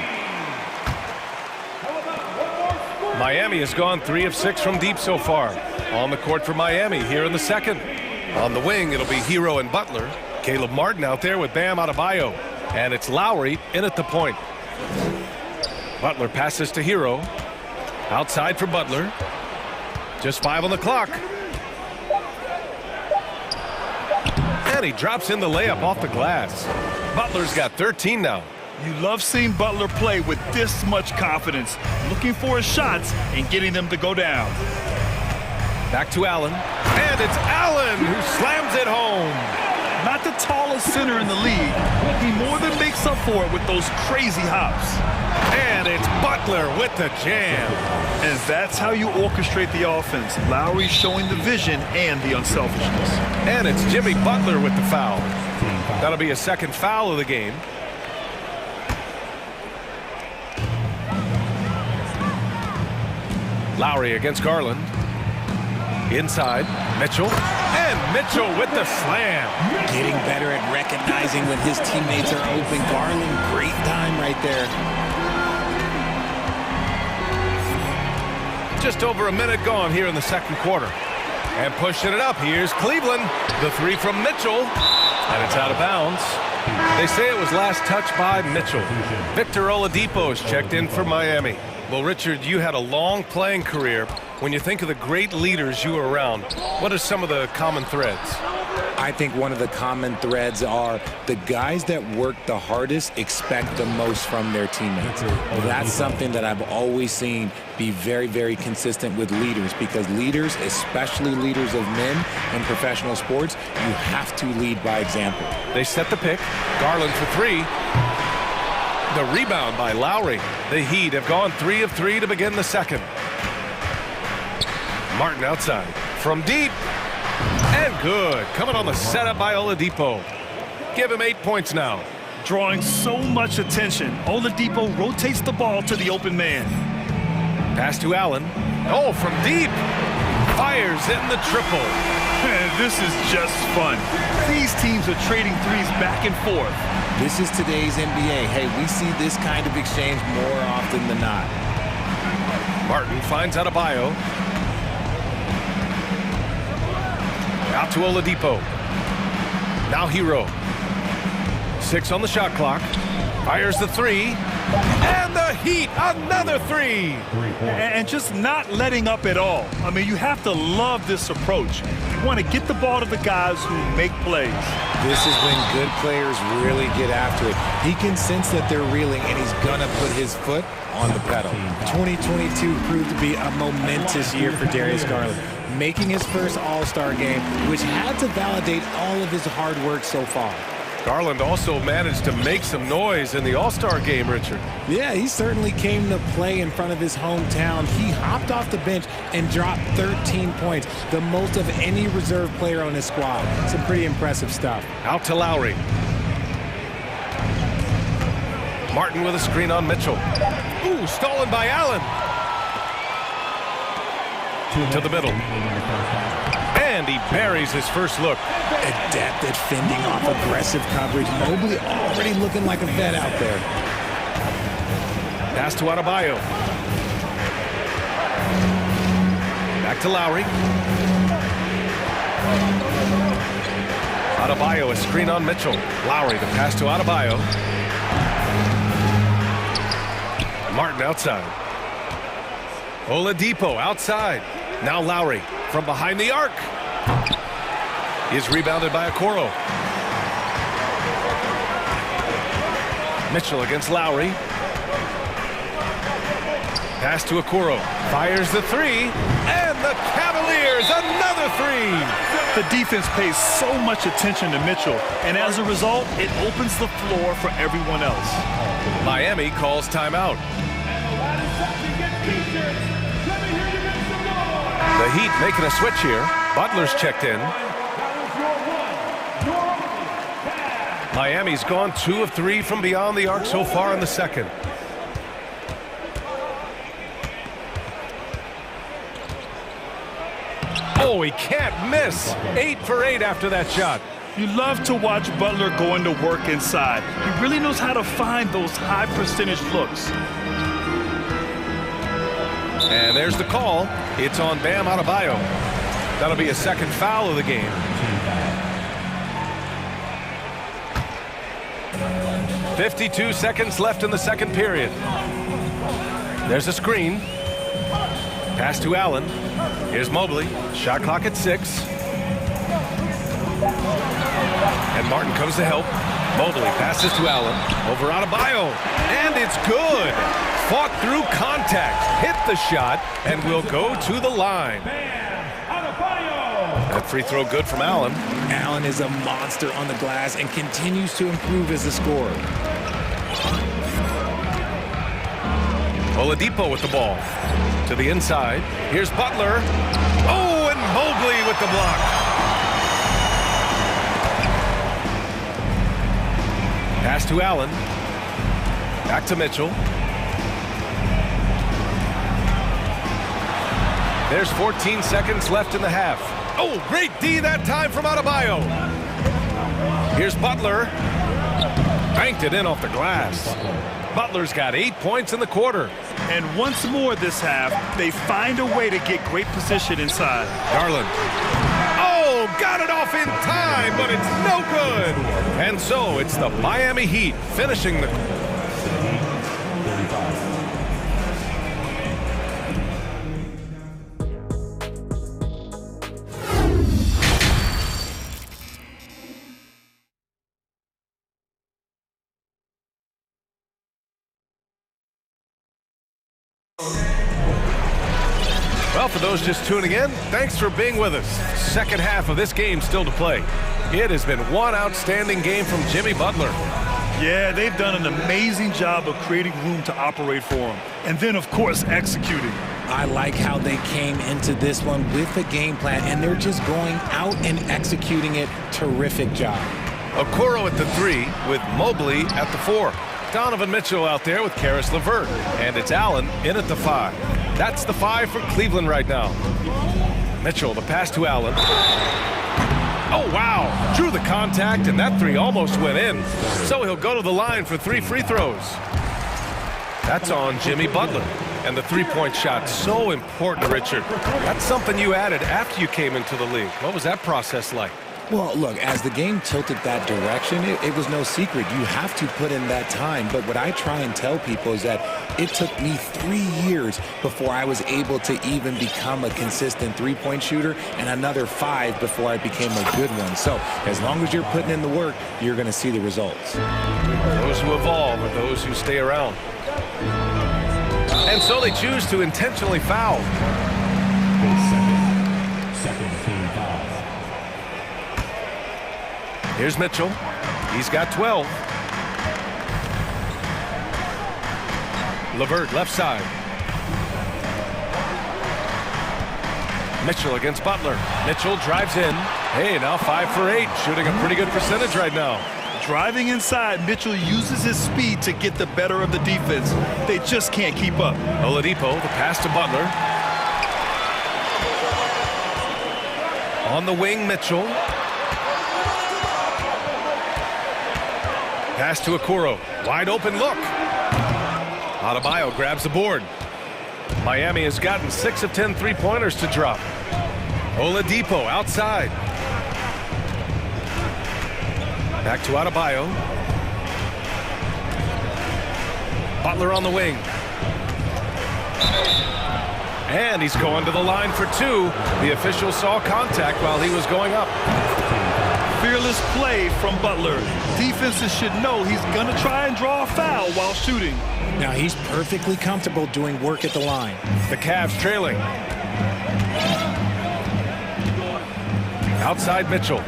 Miami has gone 3 of 6 from deep so far. On the court for Miami here in the second. On the wing, it'll be Hero and Butler. Caleb Martin out there with Bam Adebayo. And it's Lowry in at the point. Butler passes to Hero. Outside for Butler. Just 5 on the clock. And he drops in the layup off the glass. Butler's got 13 now. You love seeing Butler play with this much confidence, looking for his shots and getting them to go down. Back to Allen. And it's Allen who slams it home. Not the tallest center in the league. He more than makes up for it with those crazy hops. And it's Butler with the jam. And that's how you orchestrate the offense. Lowry showing the vision and the unselfishness. And it's Jimmy Butler with the foul. That'll be a second foul of the game. Lowry against Garland. Inside, Mitchell. And Mitchell with the slam. Getting better at recognizing when his teammates are open. Garland, great time right there. Just over a minute gone here in the second quarter. And pushing it up, here's Cleveland. The 3 from Mitchell. And it's out of bounds. They say it was last touched by Mitchell. Victor Oladipo's checked in for Miami. Well, Richard, you had a long playing career. When you think of the great leaders you were around, what are some of the common threads? I think one of the common threads are the guys that work the hardest expect the most from their teammates. That's something that I've always seen be very, very consistent with leaders, because leaders, especially leaders of men in professional sports, you have to lead by example. They set the pick. Garland for 3. The rebound by Lowry. The Heat have gone 3 of 3 to begin the second. Martin outside. From deep. And good. Coming on the setup by Oladipo. Give him 8 points now. Drawing so much attention, Oladipo rotates the ball to the open man. Pass to Allen. Oh, from deep. Fires in the triple. This is just fun. These teams are trading threes back and forth. This is today's NBA. Hey, we see this kind of exchange more often than not. Martin finds Adebayo. Out to Oladipo. Now Hero. 6 on the shot clock. Fires the three. And the Heat, another three. And just not letting up at all. I mean, you have to love this approach. You want to get the ball to the guys who make plays. This is when good players really get after it. He can sense that they're reeling, and he's going to put his foot on the pedal. 2022 proved to be a momentous year for Darius Garland, making his first All-Star game, which had to validate all of his hard work so far. Garland also managed to make some noise in the All-Star game, Richard. Yeah, he certainly came to play in front of his hometown. He hopped off the bench and dropped 13 points, the most of any reserve player on his squad. Some pretty impressive stuff. Out to Lowry. Martin with a screen on Mitchell. Ooh, stolen by Allen. To the middle. And he buries his first look. Adept at fending off aggressive coverage. Mobley already looking like a vet out there. Pass to Adebayo. Back to Lowry. Adebayo, a screen on Mitchell. Lowry, the pass to Adebayo. Martin outside. Oladipo outside. Now Lowry from behind the arc. Is rebounded by Okoro. Mitchell against Lowry. Pass to Okoro. Fires the three. And the Cavaliers, another three. The defense pays so much attention to Mitchell, and as a result, it opens the floor for everyone else. Miami calls timeout. The Heat making a switch here. Butler's checked in. Miami's gone 2 of 3 from beyond the arc so far in the second. Oh, he can't miss. 8 for 8 after that shot. You love to watch Butler going to work inside. He really knows how to find those high percentage looks. And there's the call. It's on Bam Adebayo. That'll be a second foul of the game. .52 seconds left in the second period. There's a screen. Pass to Allen. Here's Mobley. Shot clock at 6. And Martin comes to help. Mobley passes to Allen. Over Adebayo. And it's good. Fought through contact. Hit the shot. And will go to the line. That free throw good from Allen. Allen is a monster on the glass and continues to improve as a scorer. Oladipo with the ball. To the inside. Here's Butler. Oh, and Mobley with the block. Pass to Allen. Back to Mitchell. There's 14 seconds left in the half. Oh, great D that time from Adebayo. Here's Butler. Banked it in off the glass. Butler's got 8 points in the quarter. And once more this half, they find a way to get great position inside. Garland. Oh, got it off in time, but it's no good. And so it's the Miami Heat finishing the... Well, for those just tuning in, thanks for being with us. Second half of this game still to play. It has been one outstanding game from Jimmy Butler. Yeah, they've done an amazing job of creating room to operate for him. And then, of course, executing. I like how they came into this one with a game plan, and they're just going out and executing it. Terrific job. Okoro at the 3 with Mobley at the 4. Donovan Mitchell out there with Karis LeVert. And it's Allen in at the 5. That's the 5 for Cleveland right now. Mitchell, the pass to Allen. Oh, wow. Drew the contact, and that 3 almost went in. So he'll go to the line for 3 free throws. That's on Jimmy Butler. And the three-point shot, so important, Richard. That's something you added after you came into the league. What was that process like? Well, look, as the game tilted that direction, it was no secret. You have to put in that time. But what I try and tell people is that it took me 3 years before I was able to even become a consistent three-point shooter, and another 5 before I became a good one. So as long as you're putting in the work, you're going to see the results. Those who evolve are those who stay around. And so they choose to intentionally foul. Second team foul. Here's Mitchell. He's got 12. LeVert left side. Mitchell against Butler. Mitchell drives in. Hey, now 5 for 8. Shooting a pretty good percentage right now. Driving inside, Mitchell uses his speed to get the better of the defense. They just can't keep up. Oladipo, the pass to Butler. On the wing, Mitchell. Pass to Okoro. Wide open look. Adebayo grabs the board. Miami has gotten 6 of 10 three-pointers to drop. Oladipo outside. Back to Adebayo. Butler on the wing. And he's going to the line for 2. The official saw contact while he was going up. Fearless play from Butler. Defenses should know he's going to try and draw a foul while shooting. Now he's perfectly comfortable doing work at the line. The Cavs trailing. Outside Mitchell.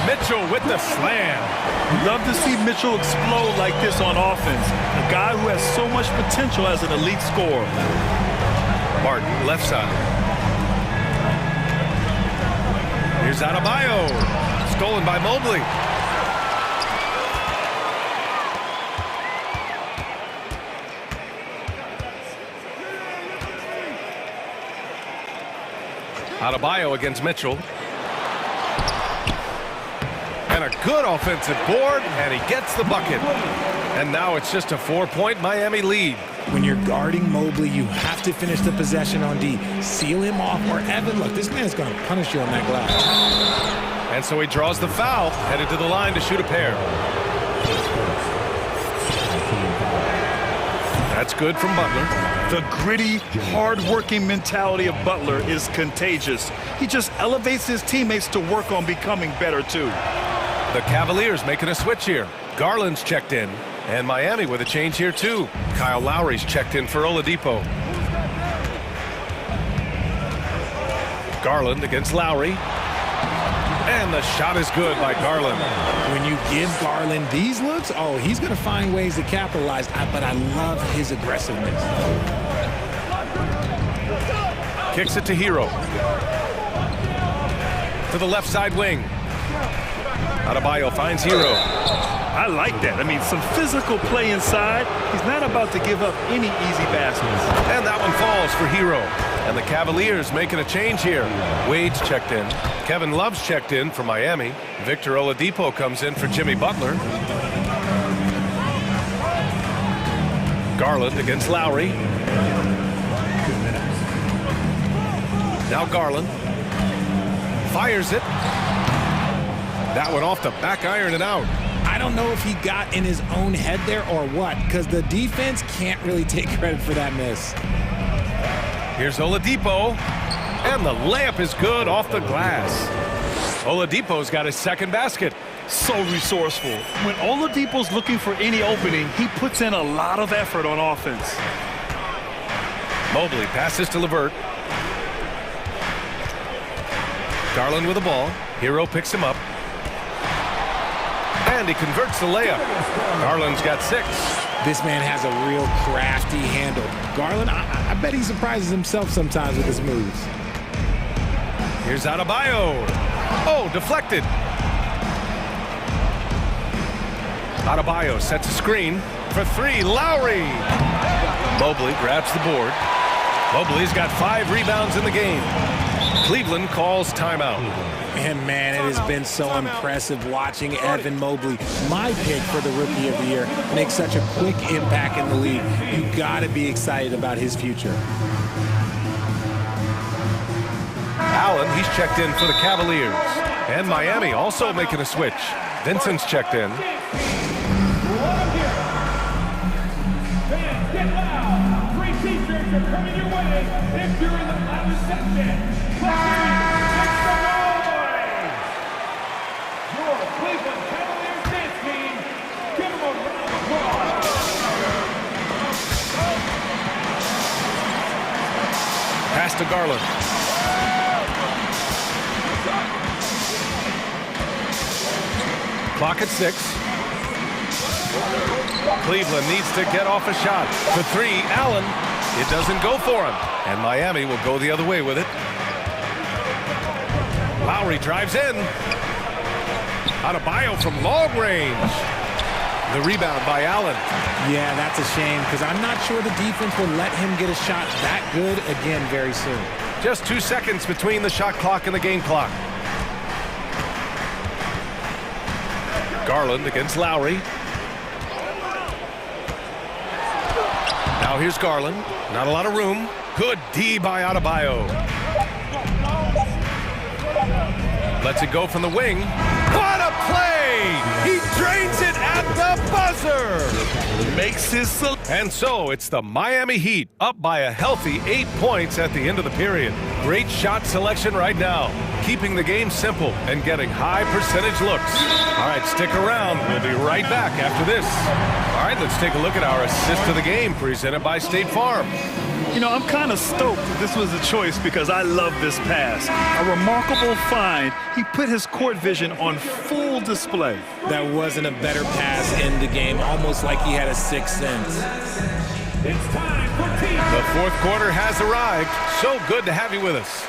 Mitchell with the slam. Love to see Mitchell explode like this on offense. A guy who has so much potential as an elite scorer. Martin, left side. Here's Adebayo. Stolen by Mobley. Adebayo against Mitchell. And a good offensive board, and he gets the bucket. And now it's just a 4-point Miami lead. When you're guarding Mobley, you have to finish the possession on D. Seal him off, or Evan, look, this man's going to punish you on that glass. And so he draws the foul, headed to the line to shoot a pair. That's good from Butler. The gritty, hard-working mentality of Butler is contagious. He just elevates his teammates to work on becoming better, too. The Cavaliers making a switch here. Garland's checked in. And Miami with a change here, too. Kyle Lowry's checked in for Oladipo. Garland against Lowry. And the shot is good by Garland. When you give Garland these looks, oh, he's going to find ways to capitalize. But I love his aggressiveness. Kicks it to Hero. To the left side wing. Adebayo finds Hero. I like that. I mean, some physical play inside. He's not about to give up any easy baskets. And that one falls for Hero. And the Cavaliers making a change here. Wade's checked in. Kevin Love's checked in for Miami. Victor Oladipo comes in for Jimmy Butler. Garland against Lowry. Now Garland. Fires it. That one off the back iron and out. I don't know if he got in his own head there or what, because the defense can't really take credit for that miss. Here's Oladipo, and the layup is good off the glass. Oladipo's got his second basket. So resourceful. When Oladipo's looking for any opening, he puts in a lot of effort on offense. Mobley passes to LeVert. Garland with the ball. Hero picks him up. And And he converts the layup. Garland's got 6. This man has a real crafty handle. Garland, I bet he surprises himself sometimes with his moves. Here's Adebayo. Oh, deflected. Adebayo sets a screen for 3. Lowry. Mobley grabs the board. Mobley's got 5 rebounds in the game. Cleveland calls timeout. And man, it has been so impressive watching Evan Mobley, my pick for the Rookie of the Year, make such a quick impact in the league. You got to be excited about his future. Allen, he's checked in for the Cavaliers. And Miami also making a switch. Vincent's checked in. Get loud! Free t-shirts are coming your way if you're in the loudest section. Make some noise! Your Cleveland Cavaliers dance team. Give them a round of applause. Pass to Garland. Clock at 6. Cleveland needs to get off a shot. For 3, Allen. It doesn't go for him. And Miami will go the other way with it. Lowry drives in. Adebayo from long range. The rebound by Allen. Yeah, that's a shame because I'm not sure the defense will let him get a shot that good again very soon. Just 2 seconds between the shot clock and the game clock. Garland against Lowry. Now here's Garland. Not a lot of room. Good D by Adebayo. Lets it go from the wing. What a play! He drains it at the buzzer. Makes his... And so it's the Miami Heat up by a healthy 8 points at the end of the period. Great shot selection right now. Keeping the game simple and getting high percentage looks. All right, stick around. We'll be right back after this. All right, let's take a look at our assist of the game presented by State Farm. You know, I'm kind of stoked this was a choice because I love this pass. A remarkable find. He put his court vision on full display. That wasn't a better pass in the game, almost like he had a sixth sense. It's time for team. The fourth quarter has arrived. So good to have you with us.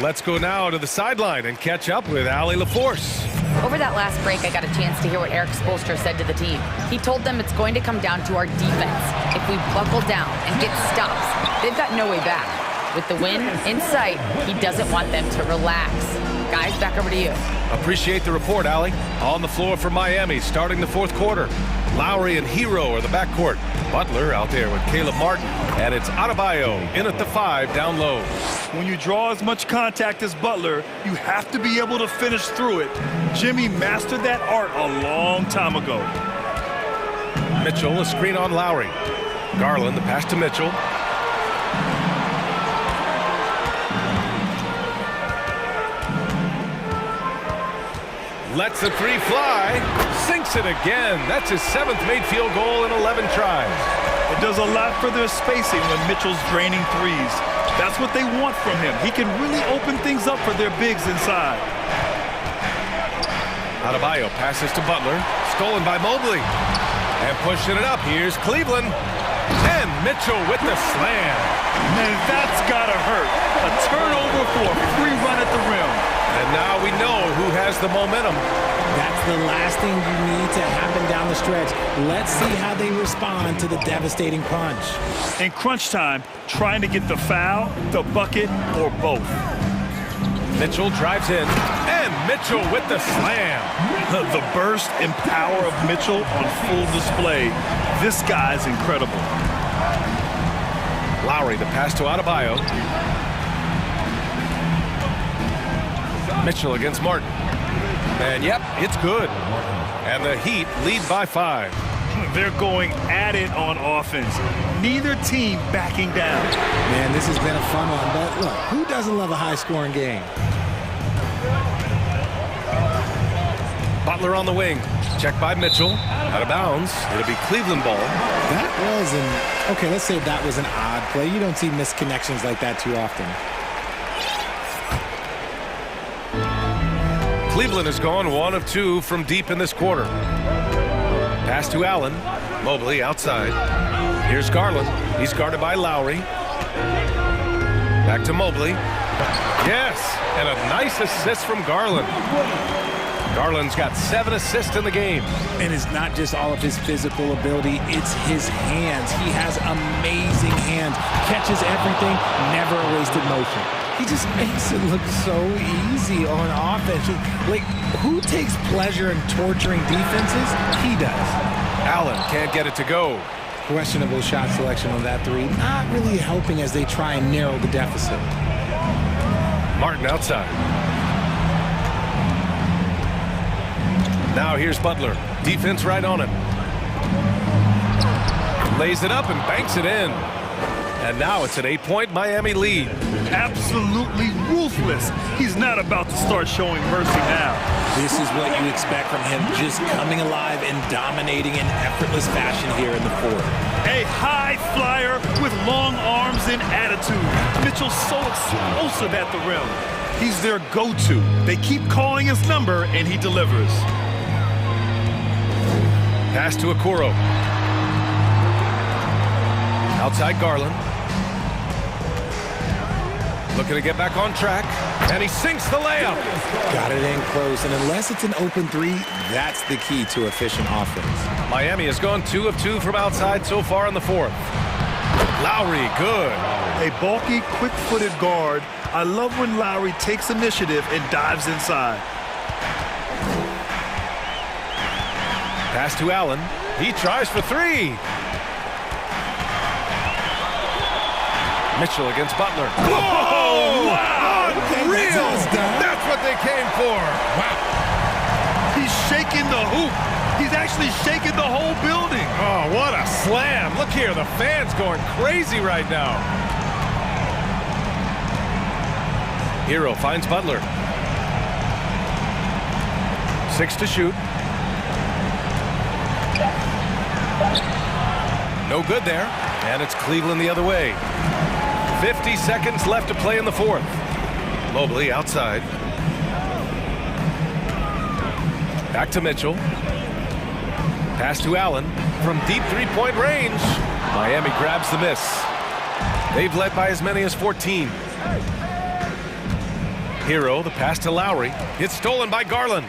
Let's go now to the sideline and catch up with Allie LaForce. Over that last break, I got a chance to hear what Eric Spoelstra said to the team. He told them it's going to come down to our defense. If we buckle down and get stops, they've got no way back. With the win in sight, he doesn't want them to relax. Guys, back over to you. Appreciate the report, Allie. On the floor for Miami, starting the fourth quarter. Lowry and Hero are the backcourt. Butler out there with Caleb Martin. And it's Adebayo in at the 5 down low. When you draw as much contact as Butler, you have to be able to finish through it. Jimmy mastered that art a long time ago. Mitchell, a screen on Lowry. Garland, the pass to Mitchell. Lets the 3 fly. Sinks it again. That's his 7th made field goal in 11 tries. It does a lot for their spacing when Mitchell's draining threes. That's what they want from him. He can really open things up for their bigs inside. Adebayo passes to Butler. Stolen by Mobley. And pushing it up. Here's Cleveland. And Mitchell with the slam. Man, that's gotta hurt. A turnover for a free run at the rim. And now we know who has the momentum. That's the last thing you need to happen down the stretch. Let's see how they respond to the devastating punch. In crunch time, trying to get the foul, the bucket, or both. Mitchell drives in, and Mitchell with the slam. The burst and power of Mitchell on full display. This guy's incredible. Lowry, the pass to Adebayo. Mitchell against Martin. And yep, it's good. And the Heat lead by 5. They're going at it on offense. Neither team backing down. Man, this has been a fun one, but look, who doesn't love a high-scoring game? Butler on the wing. Checked by Mitchell. Out of bounds. It'll be Cleveland ball. That was okay, let's say that was an odd play. You don't see missed connections like that too often. Cleveland has gone 1 of 2 from deep in this quarter. Pass to Allen. Mobley outside. Here's Garland. He's guarded by Lowry. Back to Mobley. Yes, and a nice assist from Garland. Garland's got 7 assists in the game. And it's not just all of his physical ability, it's his hands. He has amazing hands, catches everything, never a wasted motion. He just makes it look so easy on offense. Like, who takes pleasure in torturing defenses? He does. Allen can't get it to go. Questionable shot selection on that three. Not really helping as they try and narrow the deficit. Martin outside. Now here's Butler. Defense right on him. Lays it up and banks it in. And now it's an 8-point Miami lead. Absolutely ruthless. He's not about to start showing mercy now. This is what you expect from him, just coming alive and dominating in effortless fashion here in the fourth. A high flyer with long arms and attitude. Mitchell's so explosive at the rim. He's their go-to. They keep calling his number, and he delivers. Pass to Okoro. Outside Garland. Looking to get back on track, and he sinks the layup. Got it in close, and unless it's an open three, that's the key to efficient offense. Miami has gone 2 of 2 from outside so far in the fourth. Lowry, good. A bulky, quick-footed guard. I love when Lowry takes initiative and dives inside. Pass to Allen. He tries for 3. Mitchell against Butler. Whoa! Wow! Unreal! That's what they came for. Wow. He's shaking the hoop. He's actually shaking the whole building. Oh, what a slam. Look here, the fans going crazy right now. Hero finds Butler. 6 to shoot. No good there. And it's Cleveland the other way. 50 seconds left to play in the fourth. Mobley outside. Back to Mitchell. Pass to Allen from deep three-point range. Miami grabs the miss. They've led by as many as 14. Hero, the pass to Lowry. It's stolen by Garland.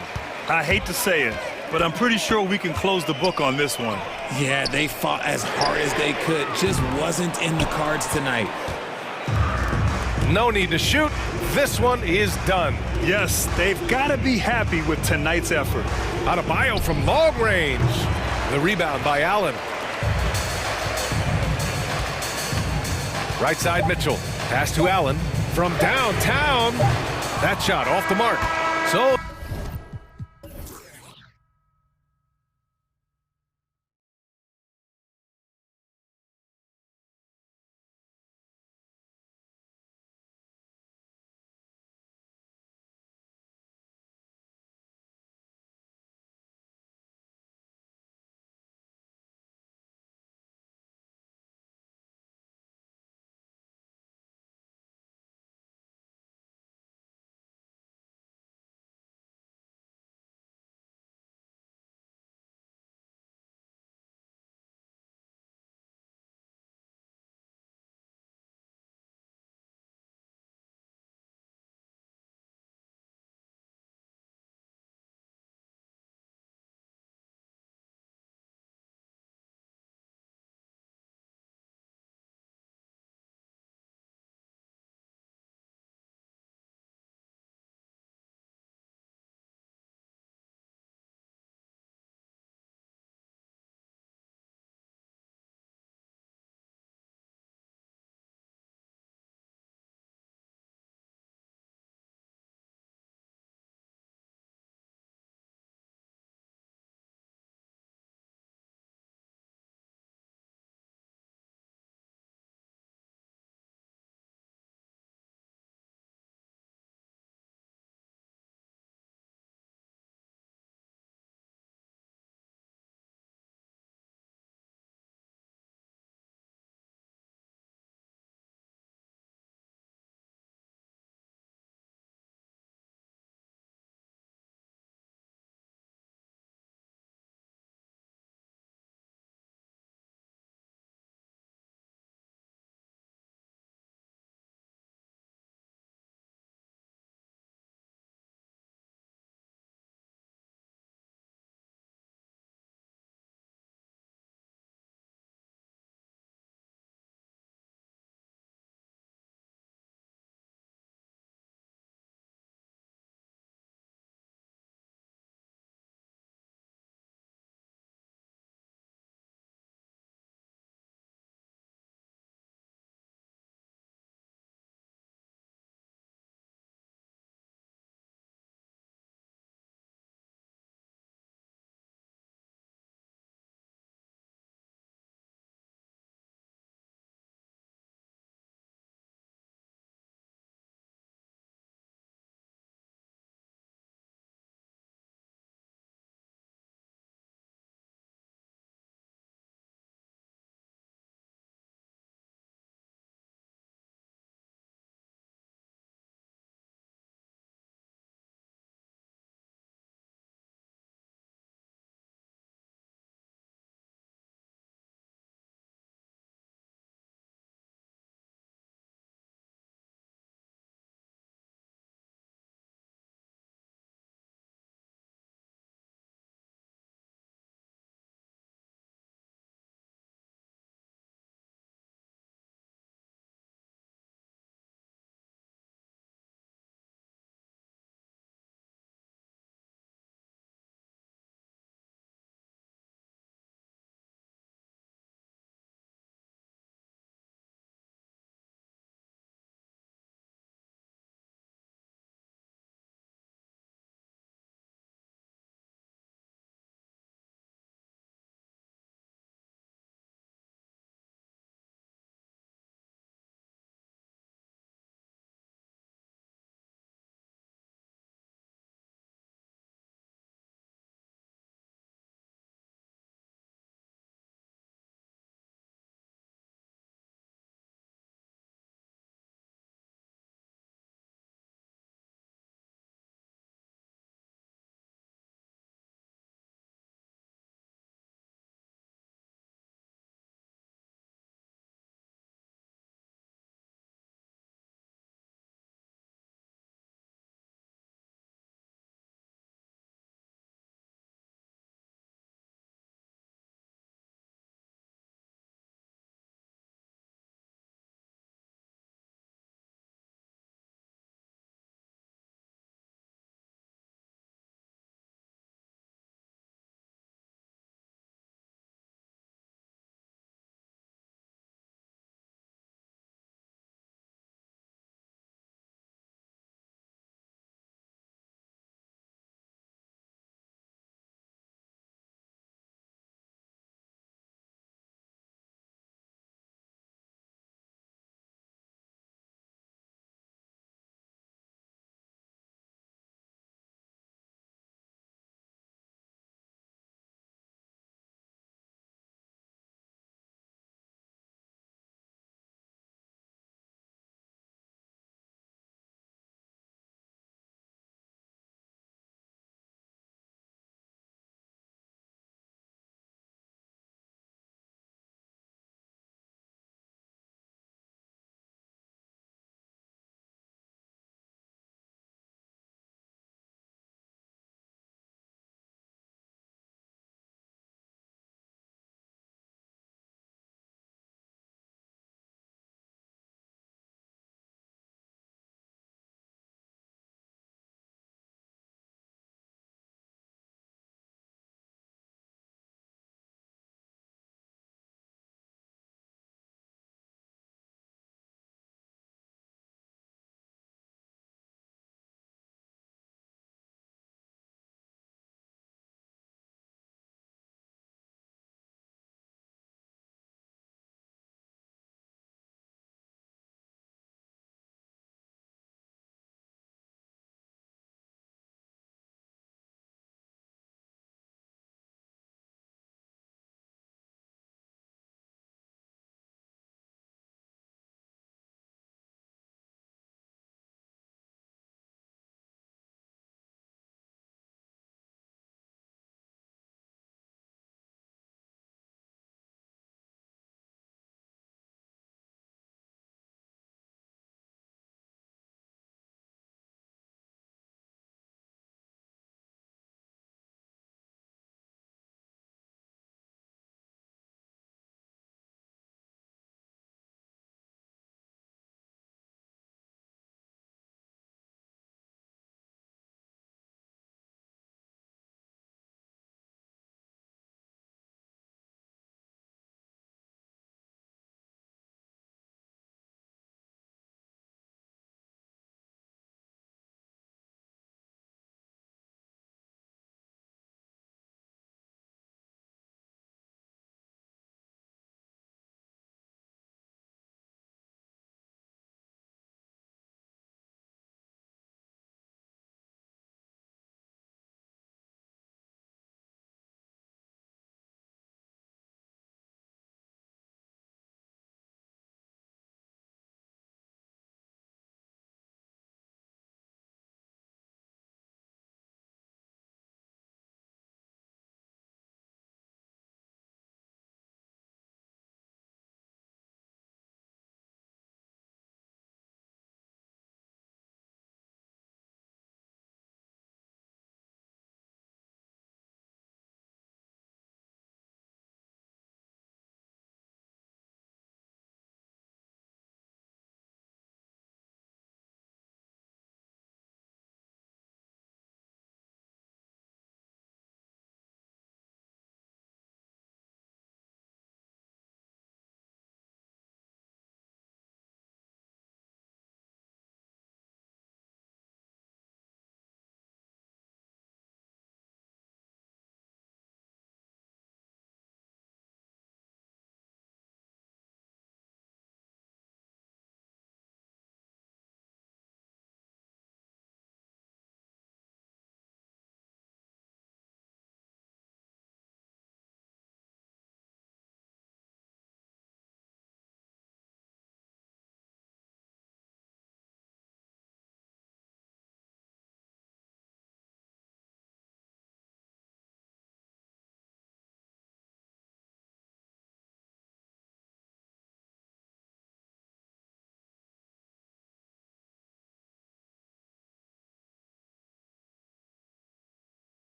I hate to say it, but I'm pretty sure we can close the book on this one. Yeah, they fought as hard as they could. Just wasn't in the cards tonight. No need to shoot. This one is done. Yes, they've got to be happy with tonight's effort. Adebayo from long range. The rebound by Allen. Right side Mitchell. Pass to Allen from downtown. That shot off the mark. So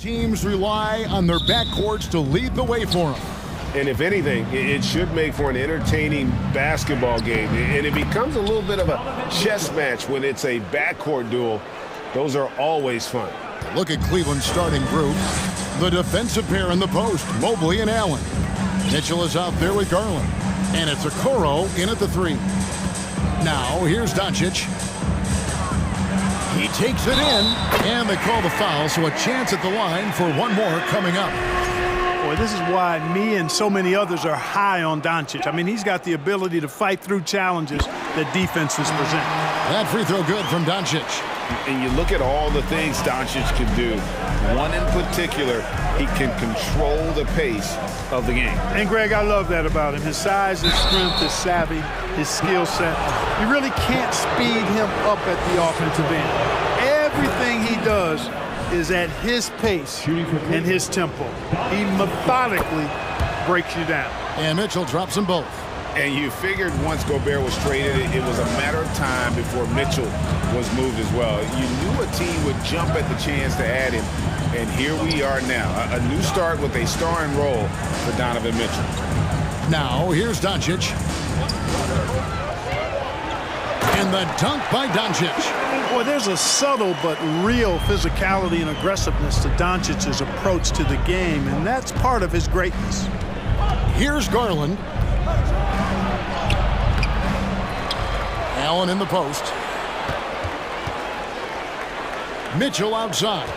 Teams rely on their backcourts to lead the way for them. And if anything, it should make for an entertaining basketball game. And it becomes a little bit of a chess match when it's a backcourt duel. Those are always fun. Look at Cleveland's starting group. The defensive pair in the post, Mobley and Allen. Mitchell is out there with Garland. And it's Okoro in at the 3. Now, here's Doncic. He takes it in, and they call the foul, so a chance at the line for one more coming up. Boy, this is why me and so many others are high on Doncic. I mean, he's got the ability to fight through challenges that defenses present. That free throw good from Doncic. And you look at all the things Doncic can do. One in particular, he can control the pace of the game. And Greg, I love that about him. His size, his strength, his savvy, his skill set. You really can't speed him up at the offensive end. Everything he does is at his pace and his tempo. He methodically breaks you down. And Mitchell drops them both. And you figured once Gobert was traded, it was a matter of time before Mitchell was moved as well. You knew a team would jump at the chance to add him, and here we are now. A new start with a starring role for Donovan Mitchell. Now, here's Doncic. And the dunk by Doncic. Boy, there's a subtle but real physicality and aggressiveness to Doncic's approach to the game, and that's part of his greatness. Here's Garland. Allen in the post. Mitchell outside.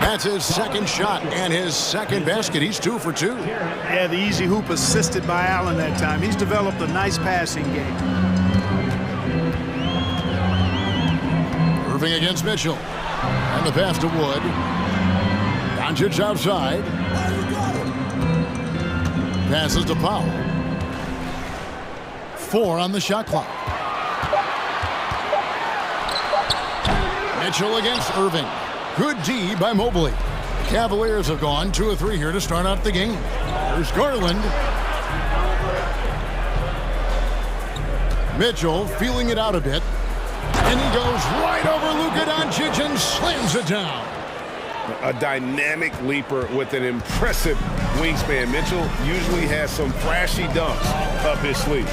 That's his second shot and his second basket. He's 2 for 2. Yeah, the easy hoop assisted by Allen that time. He's developed a nice passing game. Irving against Mitchell. And the pass to Wood. Doncic outside. Passes to Powell. 4 on the shot clock. Mitchell against Irving. Good D by Mobley. Cavaliers have gone 2 of 3 here to start out the game. There's Garland. Mitchell feeling it out a bit. And he goes right over Luka Doncic and slams it down. A dynamic leaper with an impressive wingspan. Mitchell usually has some flashy dunks up his sleeve.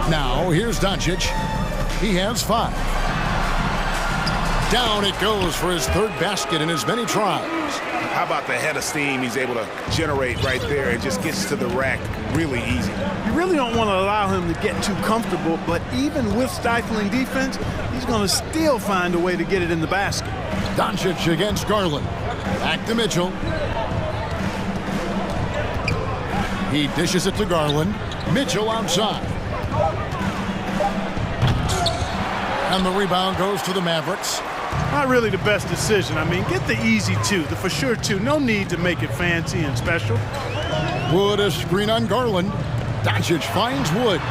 Now, here's Doncic. He has 5. Down it goes for his 3rd basket in as many tries. How about the head of steam he's able to generate right there? It just gets to the rack really easy. You really don't want to allow him to get too comfortable, but even with stifling defense, he's going to still find a way to get it in the basket. Doncic against Garland. Back to Mitchell. He dishes it to Garland. Mitchell outside. And the rebound goes to the Mavericks. Not really the best decision. I mean, get the easy 2, the for sure 2. No need to make it fancy and special. Wood a screen on Garland. Doncic finds Wood.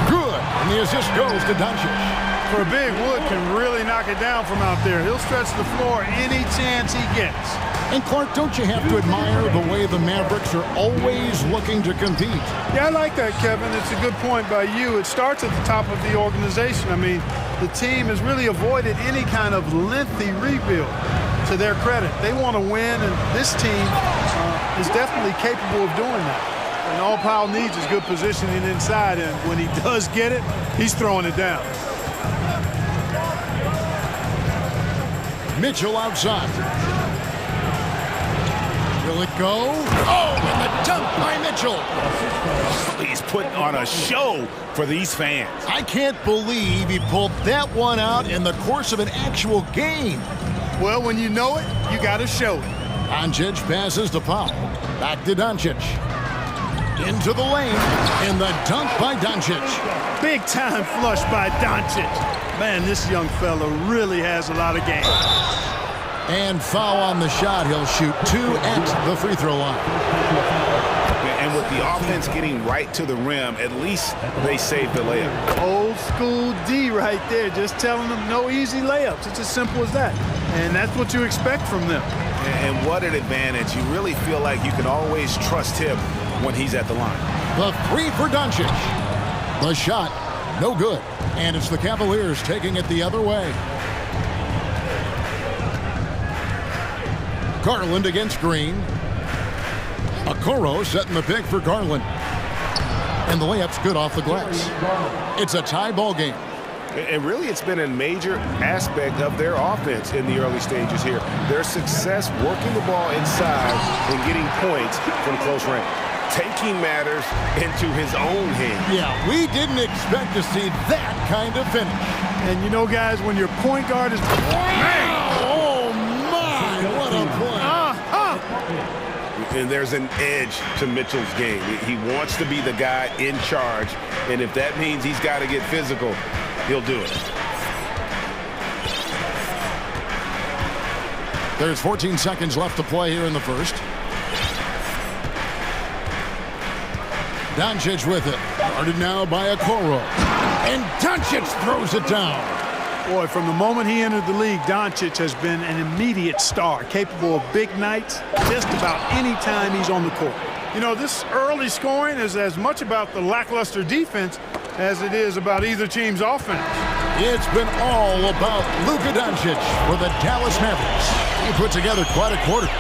Good. And the assist goes to Doncic. For a big, Wood can really knock it down from out there. He'll stretch the floor any chance he gets. And Clark, don't you have to admire the way the Mavericks are always looking to compete? Yeah, I like that, Kevin. It's a good point by you. It starts at the top of the organization. I mean, the team has really avoided any kind of lengthy rebuild. To their credit, they want to win, and this team is definitely capable of doing that. And all Powell needs is good positioning inside, and when he does get it, he's throwing it down. Mitchell outside. Will it go? Oh, and the dunk by Mitchell. He's putting on a show for these fans. I can't believe he pulled that one out in the course of an actual game. Well, when you know it, you got to show it. Doncic passes to Powell. Back to Doncic. Into the lane, and the dunk by Doncic. Big time flush by Doncic. Man, this young fella really has a lot of game. And foul on the shot. He'll shoot 2 at the free throw line. And with the offense getting right to the rim, at least they saved the layup. Old school D right there, just telling them no easy layups. It's as simple as that. And that's what you expect from them. And what an advantage. You really feel like you can always trust him when he's at the line. The 3 for Doncic. The shot, no good. And it's the Cavaliers taking it the other way. Garland against Green. Okoro setting the pick for Garland. And the layup's good off the glass. It's a tie ball game. And really, it's been a major aspect of their offense in the early stages here. Their success working the ball inside and getting points from close range. Taking matters into his own hands. Yeah, we didn't expect to see that kind of finish. And you know, guys, when your point guard is... Oh, my! What a play. And there's an edge to Mitchell's game. He wants to be the guy in charge. And if that means he's got to get physical, he'll do it. There's 14 seconds left to play here in the first. Doncic with it. Guarded now by Okoro. And Doncic throws it down. Boy, from the moment he entered the league, Doncic has been an immediate star, capable of big nights just about any time he's on the court. You know, this early scoring is as much about the lackluster defense as it is about either team's offense. It's been all about Luka Doncic for the Dallas Mavericks. He put together quite a quarter.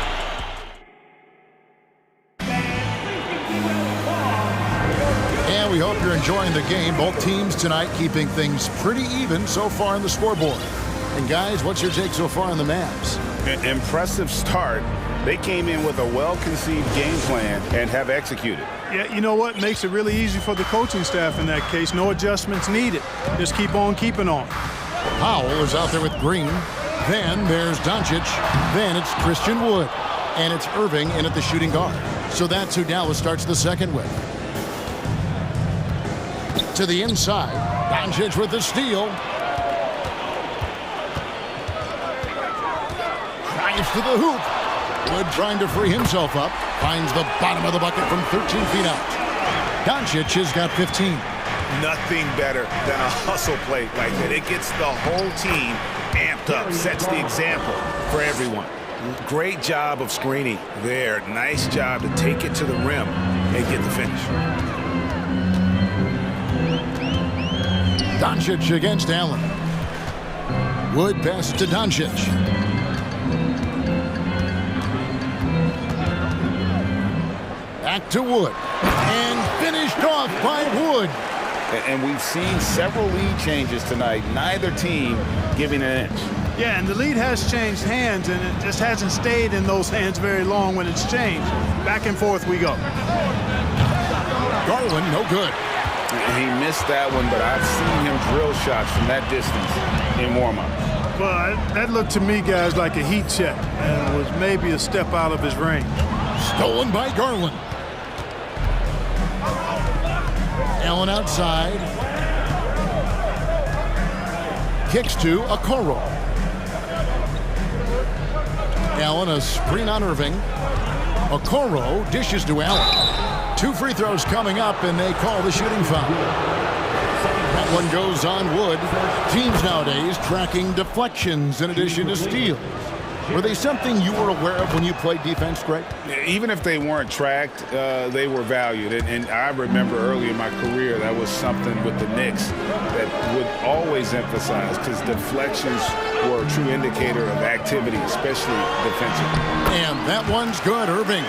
And we hope you're enjoying the game. Both teams tonight keeping things pretty even so far on the scoreboard. And guys, what's your take so far on the Mavs? Impressive start. They came in with a well-conceived game plan and have executed. Yeah, you know what? Makes it really easy for the coaching staff in that case. No adjustments needed. Just keep on keeping on. Powell is out there with Green. Then there's Doncic. Then it's Christian Wood. And it's Irving in at the shooting guard. So that's who Dallas starts the second with. To the inside. Doncic with the steal. Drives to the hoop. Wood trying to free himself up. Finds the bottom of the bucket from 13 feet out. Doncic has got 15. Nothing better than a hustle play like that. It gets the whole team amped up, sets the example for everyone. Great job of screening there. Nice job to take it to the rim and get the finish. Doncic against Allen. Wood passes to Doncic. Back to Wood. And finished off by Wood. And we've seen several lead changes tonight. Neither team giving an inch. Yeah, and the lead has changed hands, and it just hasn't stayed in those hands very long when it's changed. Back and forth we go. Garland, no good. He missed that one, but I've seen him drill shots from that distance in warm-up. Well, that looked to me, guys, like a heat check, and was maybe a step out of his range. Stolen by Garland. Allen outside. Kicks to Okoro. Allen a screen on Irving. Okoro dishes to Allen. 2 free throws coming up, and they call the shooting foul. That one goes on Wood. Teams nowadays tracking deflections in addition to steals. Were they something you were aware of when you played defense, Greg? Even if they weren't tracked, they were valued. And I remember early in my career, that was something with the Knicks that would always emphasize, because deflections were a true indicator of activity, especially defensively. And that one's good, Irving.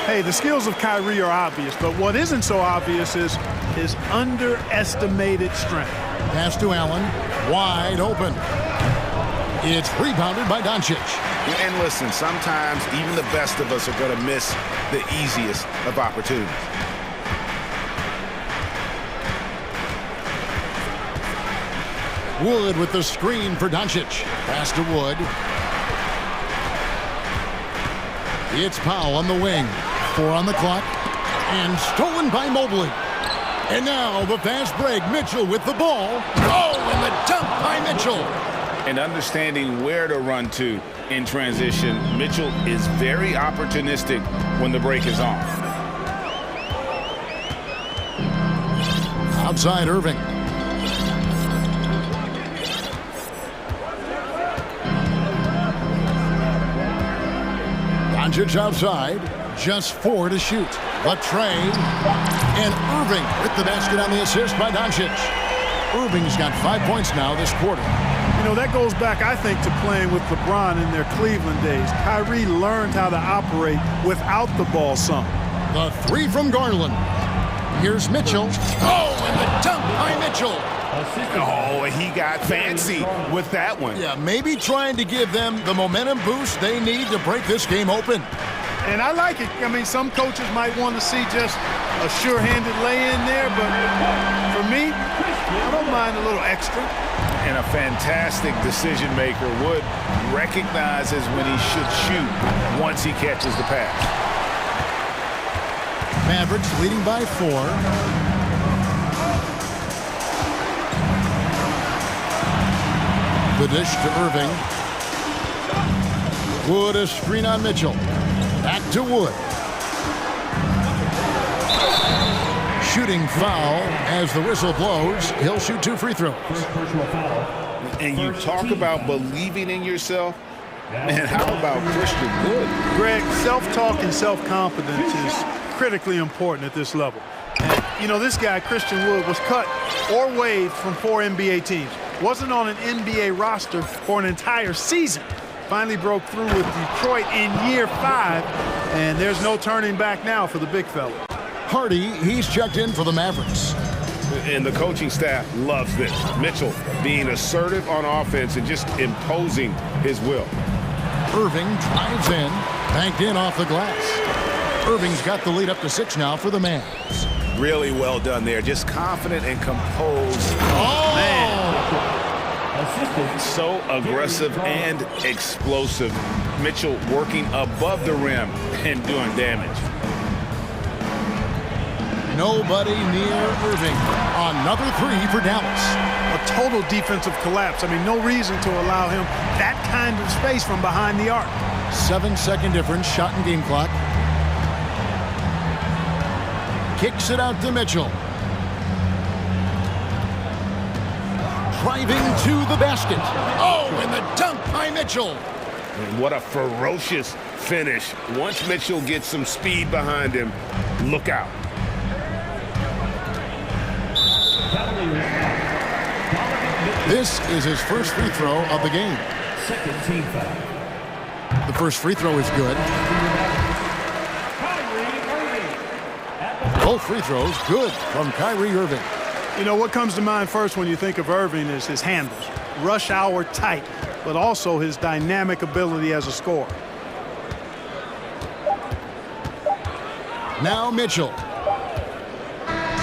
Hey, the skills of Kyrie are obvious, but what isn't so obvious is his underestimated strength. Pass to Allen, wide open. It's rebounded by Doncic. And listen, sometimes even the best of us are going to miss the easiest of opportunities. Wood with the screen for Doncic. Pass to Wood. It's Powell on the wing. 4 on the clock. And stolen by Mobley. And now the fast break. Mitchell with the ball. Oh, and the dunk by Mitchell. And understanding where to run to in transition, Mitchell is very opportunistic when the break is on. Outside Irving. Doncic outside. Just 4 to shoot. Latrey. And Irving with the basket on the assist by Doncic. Irving's got 5 points now this quarter. You know, that goes back, I think, to playing with LeBron in their Cleveland days. Kyrie learned how to operate without the ball some. The three from Garland. Here's Mitchell. Oh, and the dunk by Mitchell. Oh, he got fancy with that one. Yeah, maybe trying to give them the momentum boost they need to break this game open. And I like it. I mean, some coaches might want to see just a sure-handed lay-in there, but for me, I don't mind a little extra. And a fantastic decision maker. Wood recognizes when he should shoot once he catches the pass. Mavericks leading by 4. The dish to Irving. Wood a screen on Mitchell. Back to Wood. Shooting foul as the whistle blows. He'll shoot 2 free throws. And you talk about believing in yourself. Man, how about Christian Wood? Greg, self-talk and self-confidence is critically important at this level. And, you know, this guy, Christian Wood, was cut or waived from 4 NBA teams. Wasn't on an NBA roster for an entire season. Finally broke through with Detroit in year 5, and there's no turning back now for the big fella. Hardy, he's checked in for the Mavericks. And the coaching staff loves this. Mitchell being assertive on offense and just imposing his will. Irving drives in, banked in off the glass. Irving's got the lead up to 6 now for the Mavs. Really well done there. Just confident and composed. Oh, man. So aggressive and explosive. Mitchell working above the rim and doing damage. Nobody near Irving. Another 3 for Dallas. A total defensive collapse. I mean, no reason to allow him that kind of space from behind the arc. 7-second difference, shot and game clock. Kicks it out to Mitchell. Driving to the basket. Oh, and the dunk by Mitchell. And what a ferocious finish. Once Mitchell gets some speed behind him, look out. This is his first free throw of the game. The first free throw is good. Both free throws good from Kyrie Irving. You know, what comes to mind first when you think of Irving is his handles. Rush hour tight, but also his dynamic ability as a scorer. Now Mitchell.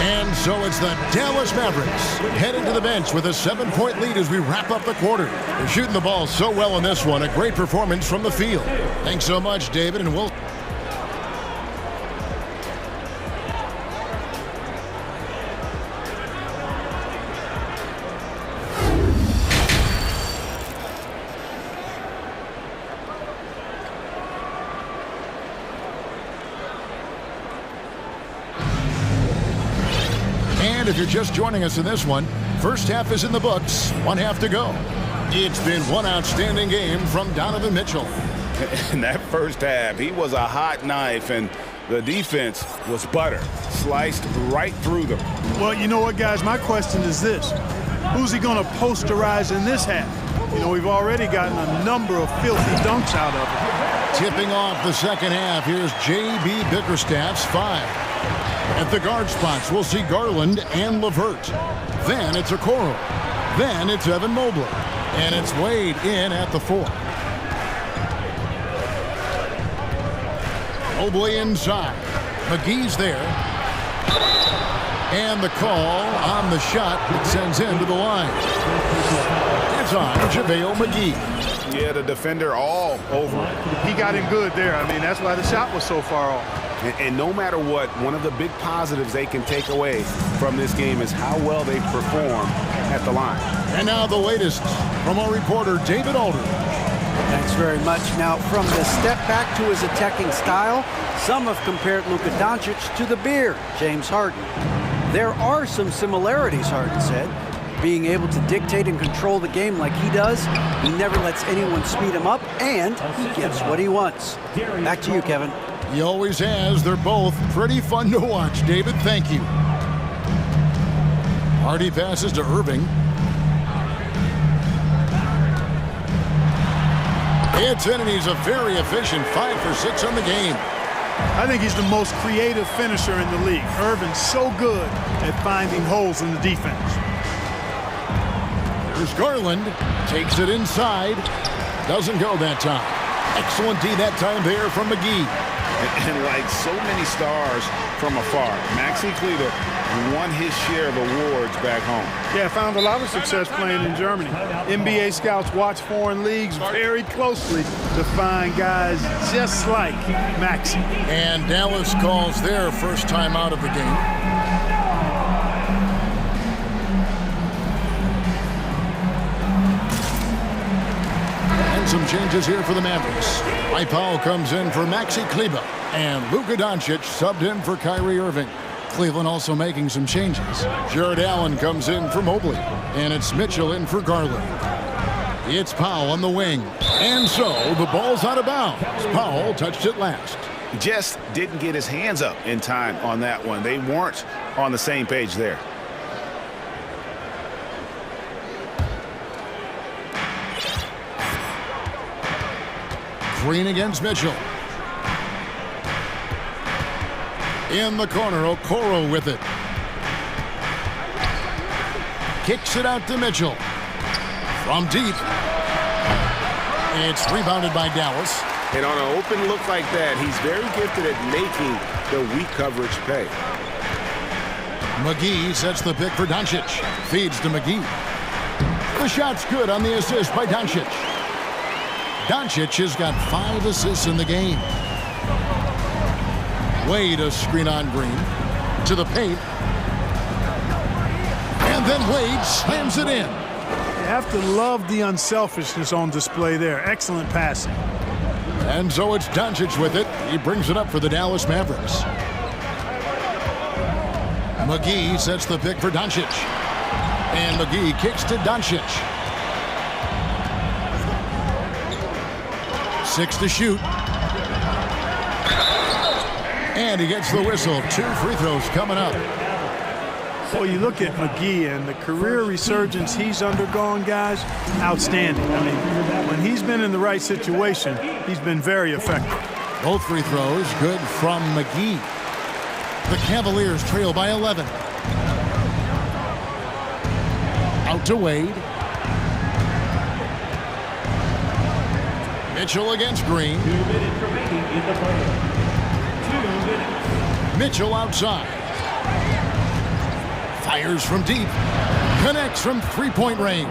And so it's the Dallas Mavericks heading to the bench with a 7-point lead as we wrap up the quarter. They're shooting the ball so well in this one. A great performance from the field. Thanks so much, David, and we'll... And if you're just joining us in this one, first half is in the books, 1 half to go. It's been one outstanding game from Donovan Mitchell. In that first half, he was a hot knife, and the defense was butter, sliced right through them. Well, you know what, guys? My question is this. Who's he going to posterize in this half? You know, we've already gotten a number of filthy dunks out of him. Tipping off the second half, here's J.B. Bickerstaff's 5. At the guard spots, we'll see Garland and LeVert. Then it's Okoro. Then it's Evan Mobley. And it's Wade in at the 4. Mobley inside. McGee's there. And the call on the shot that sends him to the line. It's on JaVale McGee. Yeah, the defender all over him. He got him good there. I mean, that's why the shot was so far off. And no matter what, one of the big positives they can take away from this game is how well they perform at the line. And now the latest from our reporter, David Alder. Thanks very much. Now, from the step back to his attacking style, some have compared Luka Doncic to the Bear, James Harden. There are some similarities, Harden said. Being able to dictate and control the game like he does, he never lets anyone speed him up, and he gets what he wants. Back to you, Kevin. He always has. They're both pretty fun to watch. David, thank you. Hardy passes to Irving. It's in, and he's a very efficient 5 for 6 on the game. I think he's the most creative finisher in the league. Irvin's so good at finding holes in the defense. Here's Garland. Takes it inside. Doesn't go that time. Excellent D that time there from McGee. And like so many stars from afar, Maxi Kleber won his share of awards back home. Yeah, found a lot of success playing in Germany. NBA scouts watch foreign leagues very closely to find guys just like Maxi. And Dallas calls their first time out of the game. And some changes here for the Mavericks. Mike Powell comes in for Maxi Kleber. And Luka Doncic subbed in for Kyrie Irving. Cleveland also making some changes. Jared Allen comes in for Mobley. And it's Mitchell in for Garland. It's Powell on the wing. And so the ball's out of bounds. Powell touched it last. Just didn't get his hands up in time on that one. They weren't on the same page there. Green against Mitchell. In the corner, Okoro with it. Kicks it out to Mitchell. From deep. It's rebounded by Dallas. And on an open look like that, he's very gifted at making the weak coverage pay. McGee sets the pick for Doncic. Feeds to McGee. The shot's good on the assist by Doncic. Doncic has got 5 assists in the game. Wade a screen on Green. To the paint. And then Wade slams it in. You have to love the unselfishness on display there. Excellent passing. And so it's Doncic with it. He brings it up for the Dallas Mavericks. McGee sets the pick for Doncic. And McGee kicks to Doncic. 6 to shoot. And he gets the whistle. 2 free throws coming up. Well, you look at McGee and the career resurgence he's undergone, guys, outstanding. I mean, when he's been in the right situation, he's been very effective. Both free throws good from McGee. The Cavaliers trail by 11. Out to Wade. Mitchell against Green. 2 minutes remaining in the play. 2 minutes. Mitchell outside. Fires from deep. Connects from three-point range.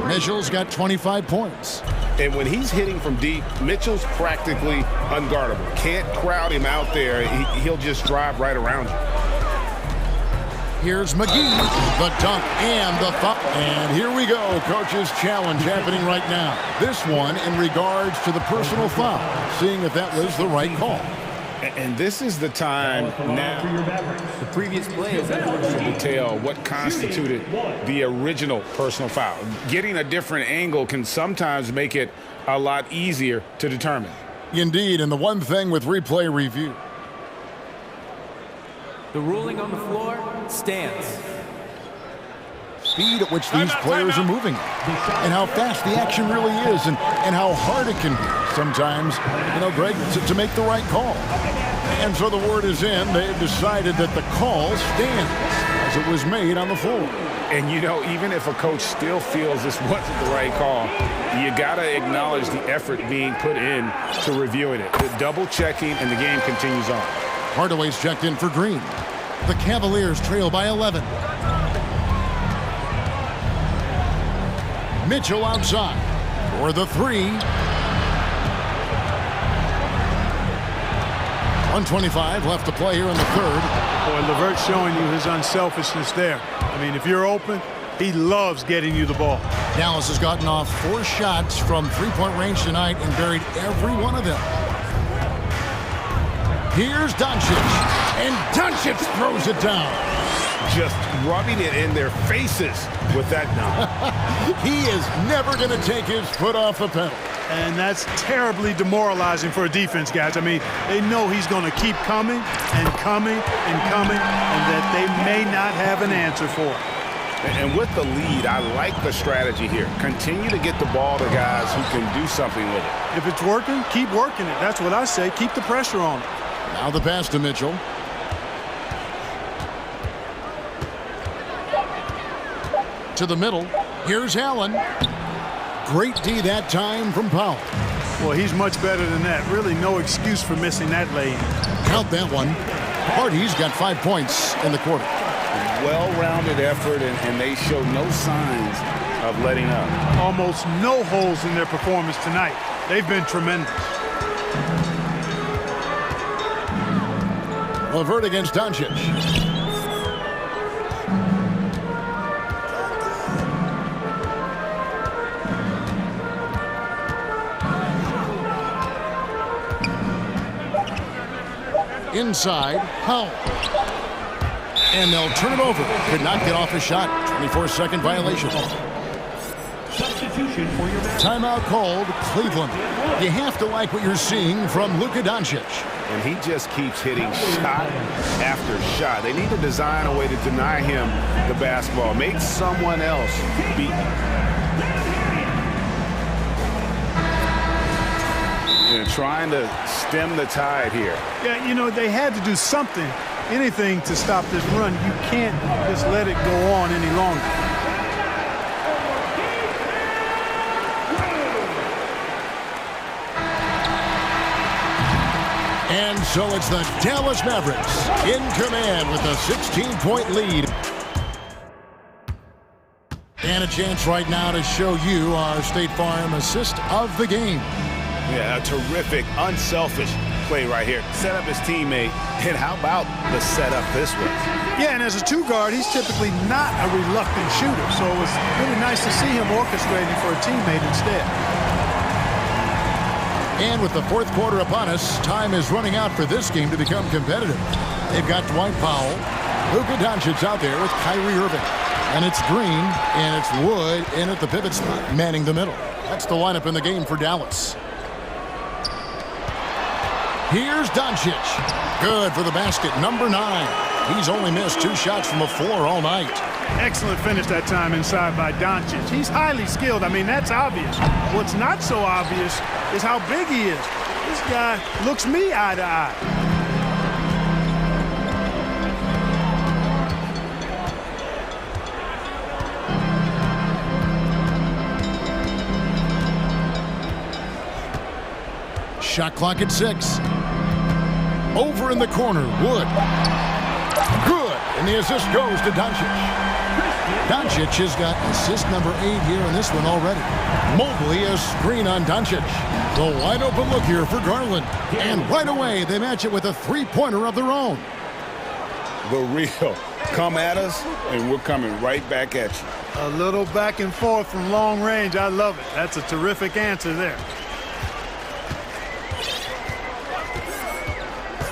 Mitchell's got 25 points. And when he's hitting from deep, Mitchell's practically unguardable. Can't crowd him out there. He'll just drive right around you. Here's McGee, the dunk and the thump. And here we go, coach's challenge happening right now. This one in regards to the personal foul, seeing if that was the right call. And this is the time now The previous play is to detail what constituted the original personal foul. Getting a different angle can sometimes make it a lot easier to determine. Indeed, and the one thing with replay review. The ruling on the floor stands. Speed at which these players are moving, and how fast the action really is, and how hard it can be sometimes, Greg, to make the right call. And so the word is in. They've decided that the call stands as it was made on the floor. And, even if a coach still feels this wasn't the right call, you got to acknowledge the effort being put in to reviewing it. The double-checking, and the game continues on. Hardaway's checked in for Green. The Cavaliers trail by 11. Mitchell outside for the 3. 1:25 left to play here in the third. Boy, LeVert's showing you his unselfishness there. I mean, if you're open, he loves getting you the ball. Dallas has gotten off 4 shots from three-point range tonight and buried every one of them. Here's Doncic, and Doncic throws it down. Just rubbing it in their faces with that dunk. He is never going to take his foot off the pedal. And that's terribly demoralizing for a defense, guys. I mean, they know he's going to keep coming and coming and coming, and that they may not have an answer for it. And with the lead, I like the strategy here. Continue to get the ball to guys who can do something with it. If it's working, keep working it. That's what I say. Keep the pressure on it. Now the pass to Mitchell. To the middle. Here's Allen. Great D that time from Powell. Well, he's much better than that. Really no excuse for missing that lane. Count that one. Hardy's got 5 points in the quarter. Well-rounded effort, and they show no signs of letting up. Almost no holes in their performance tonight. They've been tremendous. LeVert against Doncic. Inside, Powell. And they'll turn it over. Could not get off a shot. 24-second violation. Substitution for your timeout called, Cleveland. You have to like what you're seeing from Luka Doncic. And he just keeps hitting shot after shot. They need to design a way to deny him the basketball. Make someone else beat him. Trying to stem the tide here. Yeah, you know, they had to do something, anything to stop this run. You can't just let it go on any longer. And so it's the Dallas Mavericks in command with a 16-point lead. And a chance right now to show you our State Farm assist of the game. Yeah, a terrific, unselfish play right here. Set up his teammate, and how about the setup this was? Yeah, and as a two guard, he's typically not a reluctant shooter, so it was really nice to see him orchestrating for a teammate instead. And with the fourth quarter upon us, time is running out for this game to become competitive. They've got Dwight Powell, Luka Doncic out there with Kyrie Irving. And it's Green, and it's Wood in at the pivot spot, manning the middle. That's the lineup in the game for Dallas. Here's Doncic. Good for the basket, number 9. He's only missed 2 shots from the floor all night. Excellent finish that time inside by Doncic. He's highly skilled. I mean, that's obvious. What's not so obvious is how big he is. This guy looks me eye to eye. Shot clock at 6. Over in the corner, Wood. Good, and the assist goes to Doncic. Doncic has got assist number 8 here in this one already. Mobley a screen on Doncic. The wide open look here for Garland. And right away, they match it with a three-pointer of their own. The real. Come at us, and we're coming right back at you. A little back and forth from long range. I love it. That's a terrific answer there.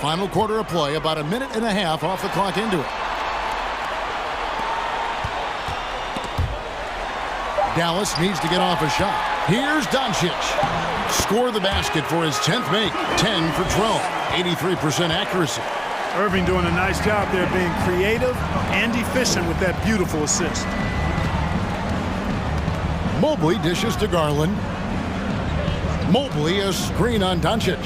Final quarter of play, about a minute and a half off the clock into it. Dallas needs to get off a shot. Here's Doncic. Score the basket for his 10th make. 10 for 12. 83% accuracy. Irving doing a nice job there being creative and efficient with that beautiful assist. Mobley dishes to Garland. Mobley a screen on Doncic.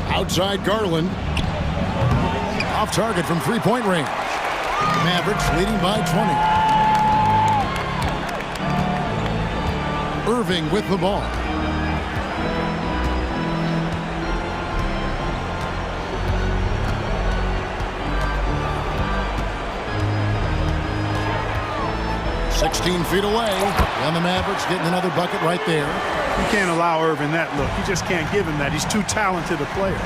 Outside Garland. Off target from three-point range. Mavericks leading by 20. Irving with the ball. "16 feet away, and the Mavericks getting another bucket right there. You can't allow Irving that look. You just can't give him that. He's too talented a player.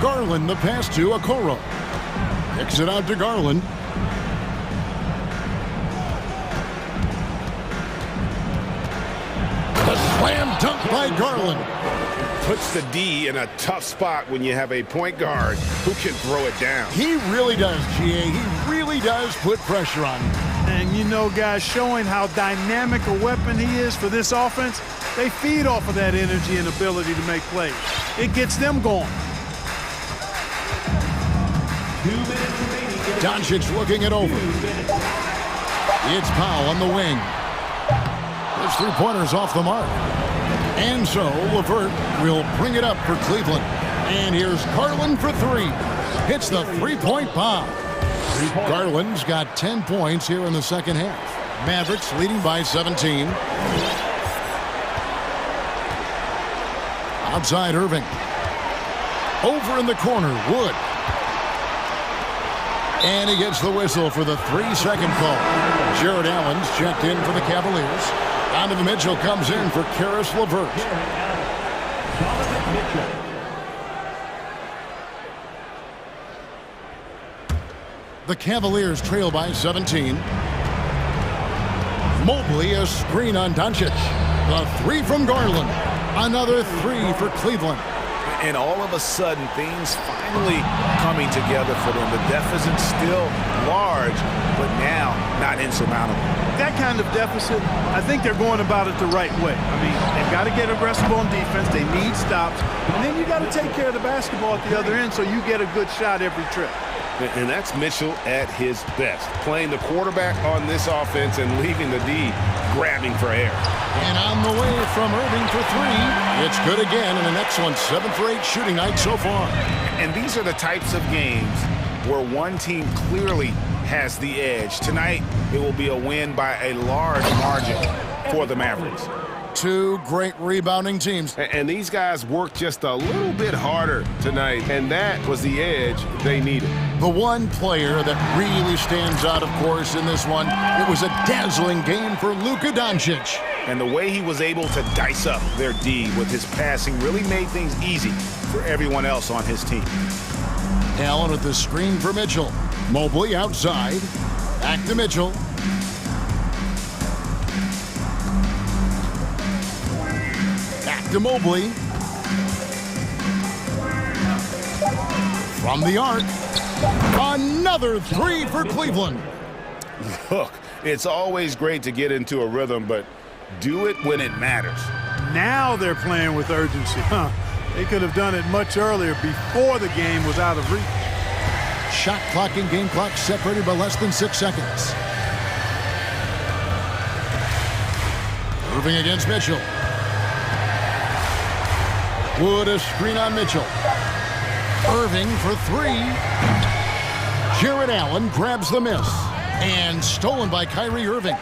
Garland the pass to Okoro. Kicks it out to Garland. The slam dunk by Garland. Puts the D in a tough spot when you have a point guard who can throw it down. He really does, GA. He really does put pressure on him. And you know, guys, showing how dynamic a weapon he is for this offense, they feed off of that energy and ability to make plays. It gets them going. Doncic looking it over. It's Powell on the wing. His three-pointer's off the mark. And so LeVert will bring it up for Cleveland. And here's Garland for three. Hits the three-point bomb. Garland's got 10 points here in the second half. Mavericks leading by 17. Outside Irving. Over in the corner, Wood. And he gets the whistle for the 3-second call. Jared Allen's checked in for the Cavaliers. Donovan Mitchell comes in for Karis LeVert. The Cavaliers trail by 17. Mobley, a screen on Doncic. The three from Garland. Another three for Cleveland. And all of a sudden, things finally coming together for them. The deficit's still large, but now not insurmountable. That kind of deficit, I think they're going about it the right way. I mean, they've got to get aggressive on defense. They need stops. And then you got to take care of the basketball at the other end so you get a good shot every trip. And that's Mitchell at his best, playing the quarterback on this offense and leaving the D grabbing for air. And on the way from Irving for three. It's good again and an excellent 7 for 8 shooting night so far. And these are the types of games where one team clearly has the edge. Tonight, it will be a win by a large margin for the Mavericks. Two great rebounding teams. And these guys worked just a little bit harder tonight, and that was the edge they needed. The one player that really stands out, of course, in this one, it was a dazzling game for Luka Doncic. And the way he was able to dice up their D with his passing really made things easy for everyone else on his team. Allen with the screen for Mitchell. Mobley outside. Back to Mitchell. Back to Mobley. From the arc. Another three for Cleveland. Look, it's always great to get into a rhythm, but do it when it matters. Now they're playing with urgency. They could have done it much earlier before the game was out of reach. Shot clock and game clock separated by less than 6 seconds. Irving against Mitchell. Wood a screen on Mitchell. Irving for three. Jared Allen grabs the miss. And stolen by Kyrie Irving.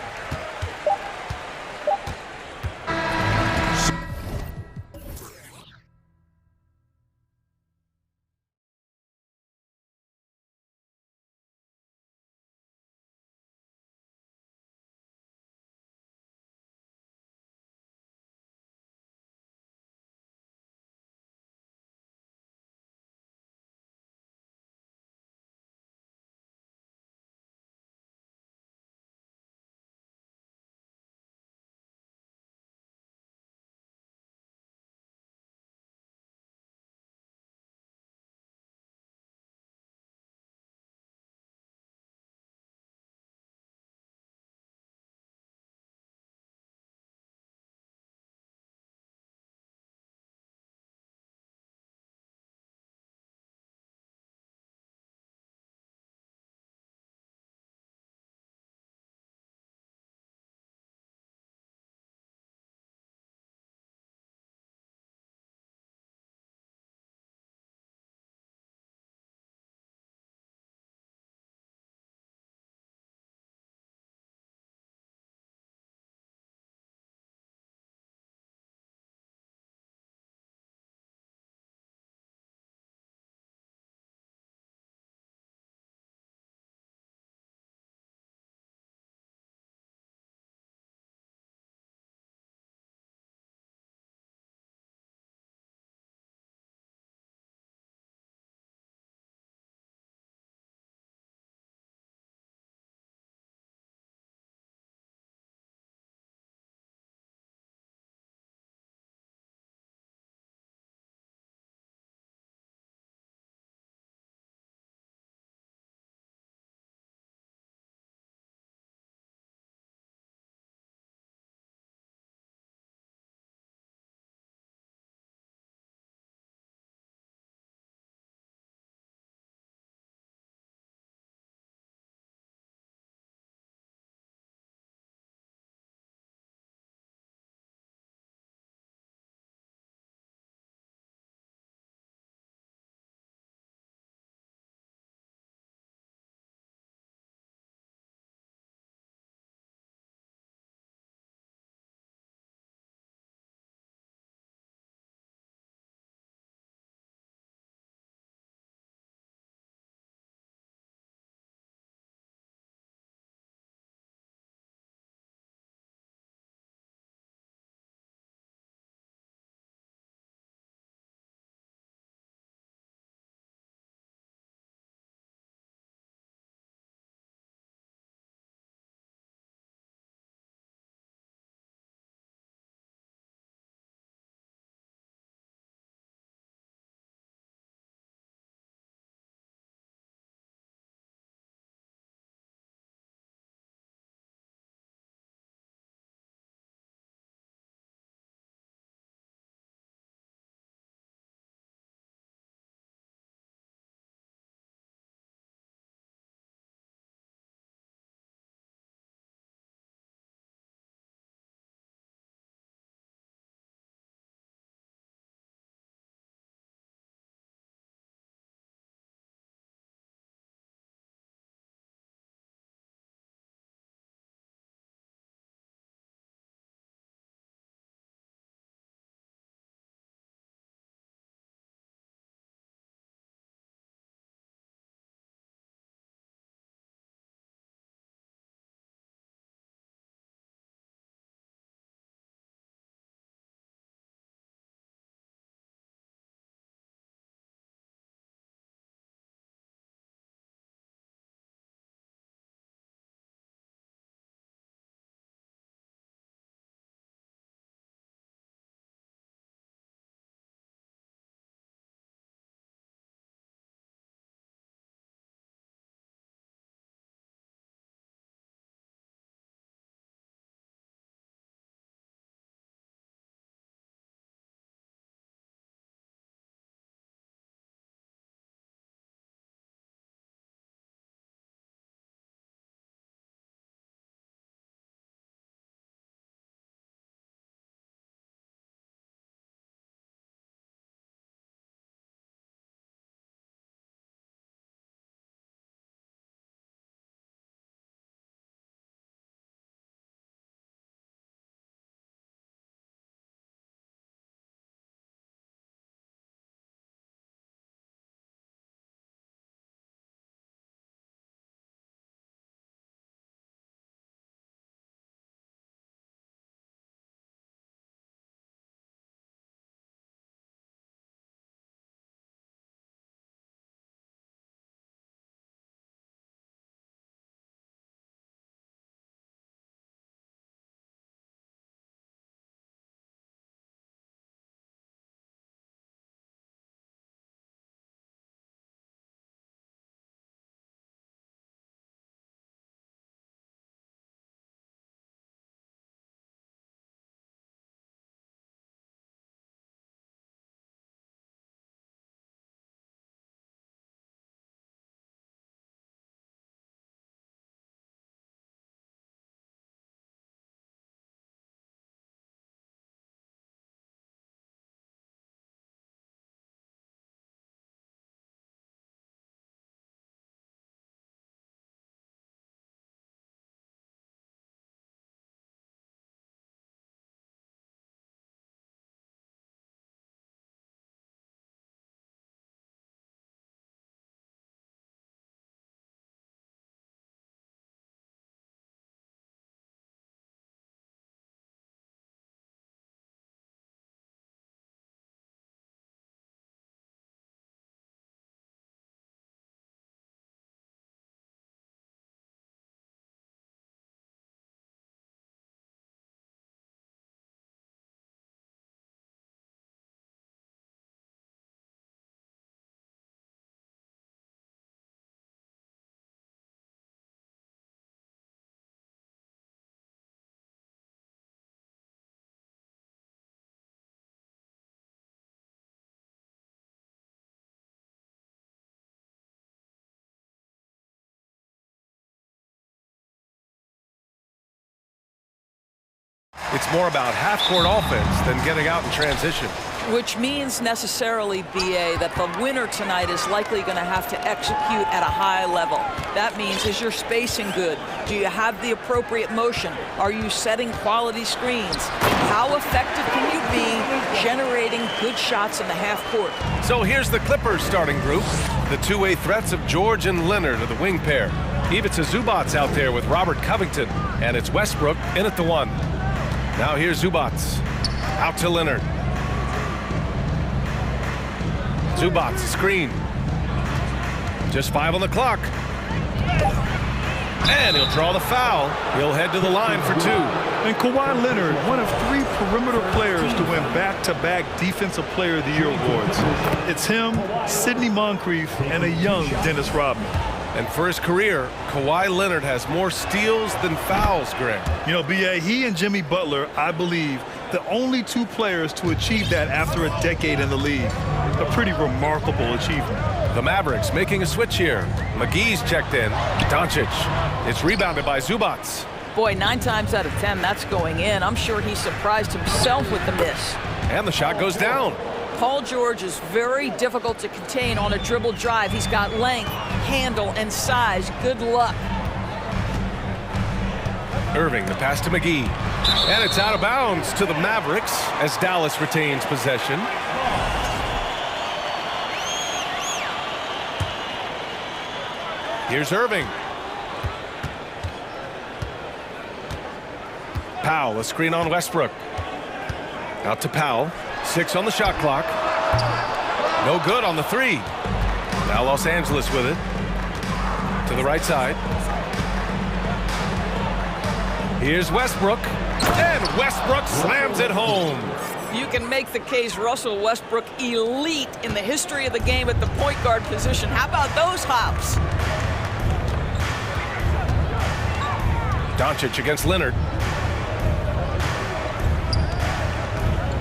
It's more about half-court offense than getting out in transition. Which means necessarily, BA, that the winner tonight is likely going to have to execute at a high level. That means, is your spacing good? Do you have the appropriate motion? Are you setting quality screens? How effective can you be generating good shots in the half court? So here's the Clippers starting group. The two-way threats of George and Leonard are the wing pair. Ivica Zubac's out there with Robert Covington, and it's Westbrook in at the one. Now here's Zubac. Out to Leonard. Zubac, screen. Just 5 on the clock. And he'll draw the foul. He'll head to the line for 2. And Kawhi Leonard, one of 3 perimeter players to win back-to-back Defensive Player of the Year awards. It's him, Sidney Moncrief, and a young Dennis Rodman. And for his career, Kawhi Leonard has more steals than fouls, Greg. You know, B.A., he and Jimmy Butler, I believe, the only 2 players to achieve that after a decade in the league. A pretty remarkable achievement. The Mavericks making a switch here. McGee's checked in. Doncic. It's rebounded by Zubac. Boy, 9 times out of 10, that's going in. I'm sure he surprised himself with the miss. And the shot goes down. Paul George is very difficult to contain on a dribble drive. He's got length, handle, and size. Good luck. Irving, the pass to McGee. And it's out of bounds to the Mavericks as Dallas retains possession. Here's Irving. Powell, a screen on Westbrook. Out to Powell. 6 on the shot clock. No good on the 3. Now Los Angeles with it. To the right side. Here's Westbrook. And Westbrook slams it home. You can make the case Russell Westbrook elite in the history of the game at the point guard position. How about those hops? Doncic against Leonard.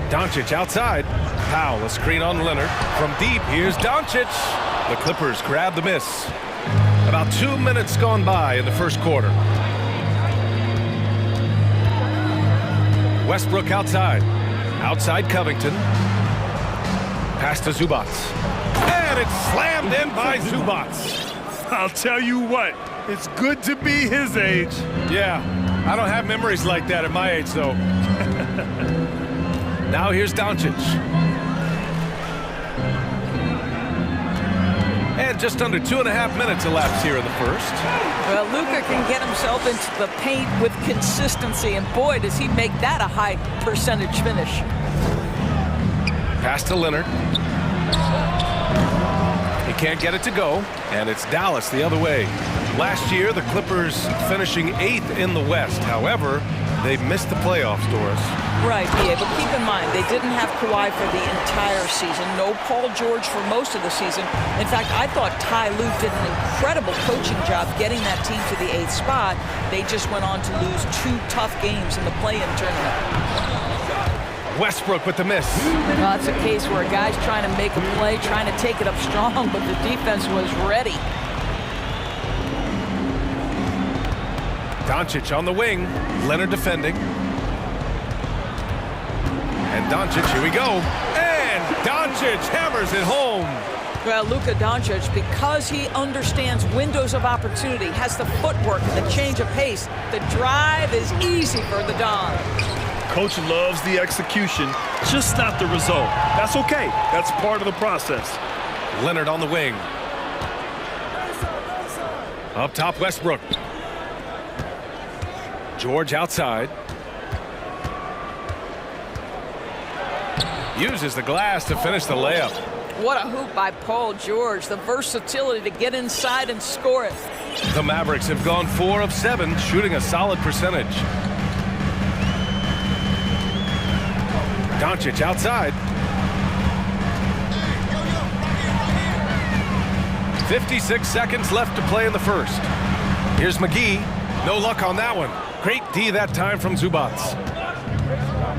Doncic outside. Powell, a screen on Leonard. From deep, here's Doncic. The Clippers grab the miss. About 2 minutes gone by in the first quarter. Westbrook outside. Outside Covington. Pass to Zubac. And it's slammed in by Zubac. I'll tell you what, it's good to be his age. Yeah, I don't have memories like that at my age, though. Now here's Doncic. And just under 2.5 minutes elapsed here in the first. Well, Luka can get himself into the paint with consistency, and boy, does he make that a high percentage finish. Pass to Leonard. He can't get it to go, and it's Dallas the other way. Last year, the Clippers finishing 8th in the West. However, they missed the playoffs, Doris. Right, yeah, but keep in mind, they didn't have Kawhi for the entire season. No Paul George for most of the season. In fact, I thought Ty Lue did an incredible coaching job getting that team to the 8th spot. They just went on to lose 2 tough games in the play-in tournament. Westbrook with the miss. Well, it's a case where a guy's trying to make a play, trying to take it up strong, but the defense was ready. Doncic on the wing. Leonard defending. And Doncic, here we go. And Doncic hammers it home. Well, Luka Doncic, because he understands windows of opportunity, has the footwork and the change of pace, the drive is easy for the Don. Coach loves the execution, just not the result. That's okay. That's part of the process. Leonard on the wing. Up top, Westbrook. George outside. Uses the glass to finish the layup. What a hoop by Paul George. The versatility to get inside and score it. The Mavericks have gone 4 of 7, shooting a solid percentage. Doncic outside. 56 seconds left to play in the first. Here's McGee. No luck on that one. Great D that time from Zubac.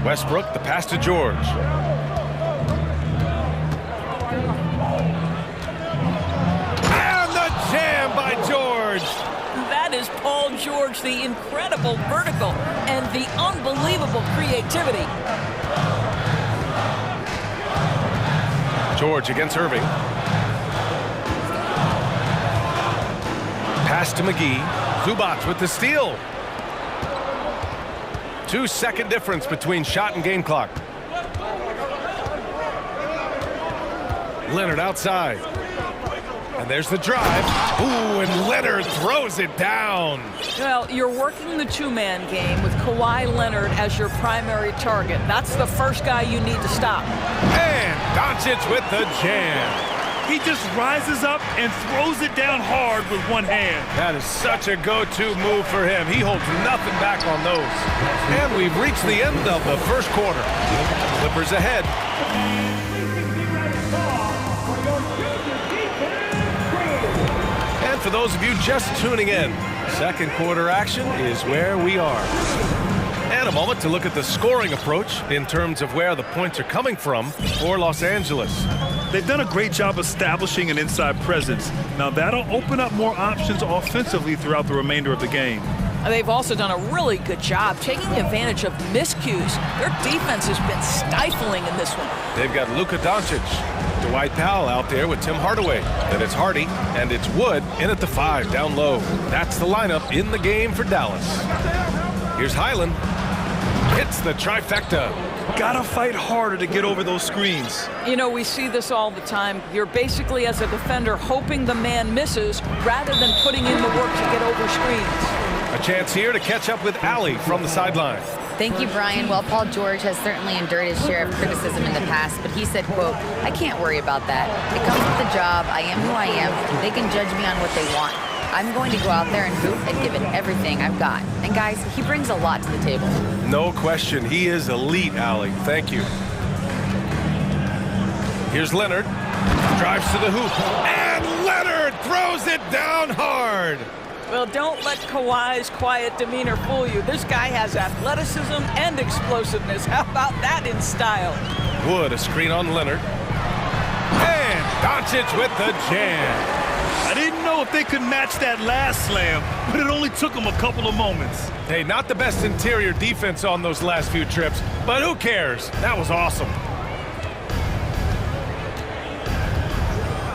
Westbrook, the pass to George. And the jam by George. That is Paul George, the incredible vertical and the unbelievable creativity. George against Irving. Pass to McGee. Zubats with the steal. 2-second difference between shot and game clock. Leonard outside. And there's the drive. Ooh, and Leonard throws it down. Well, you're working the two-man game with Kawhi Leonard as your primary target. That's the first guy you need to stop. And Doncic with the jam. He just rises up and throws it down hard with one hand. That is such a go-to move for him. He holds nothing back on those. And we've reached the end of the first quarter. Clippers ahead. And for those of you just tuning in, second quarter action is where we are. And a moment to look at the scoring approach in terms of where the points are coming from for Los Angeles. They've done a great job establishing an inside presence. Now that'll open up more options offensively throughout the remainder of the game. They've also done a really good job taking advantage of miscues. Their defense has been stifling in this one. They've got Luka Doncic, Dwight Powell out there with Tim Hardaway. Then it's Hardy, and it's Wood in at the 5 down low. That's the lineup in the game for Dallas. Here's Highland. Hits the trifecta. Gotta fight harder to get over those screens. You know, we see this all the time. You're basically, as a defender, hoping the man misses rather than putting in the work to get over screens. A chance here to catch up with Allie from the sideline. Thank you, Brian. Well, Paul George has certainly endured his share of criticism in the past, but he said, quote, "I can't worry about that. It comes with the job. I am who I am. They can judge me on what they want. I'm going to go out there and hoop and give it everything I've got." And guys, he brings a lot to the table. No question. He is elite, Allie. Thank you. Here's Leonard. Drives to the hoop. And Leonard throws it down hard. Well, don't let Kawhi's quiet demeanor fool you. This guy has athleticism and explosiveness. How about that in style? Wood, a screen on Leonard. And Doncic with the jam. I didn't know if they could match that last slam, but it only took them a couple of moments. Hey, not the best interior defense on those last few trips, but who cares? That was awesome.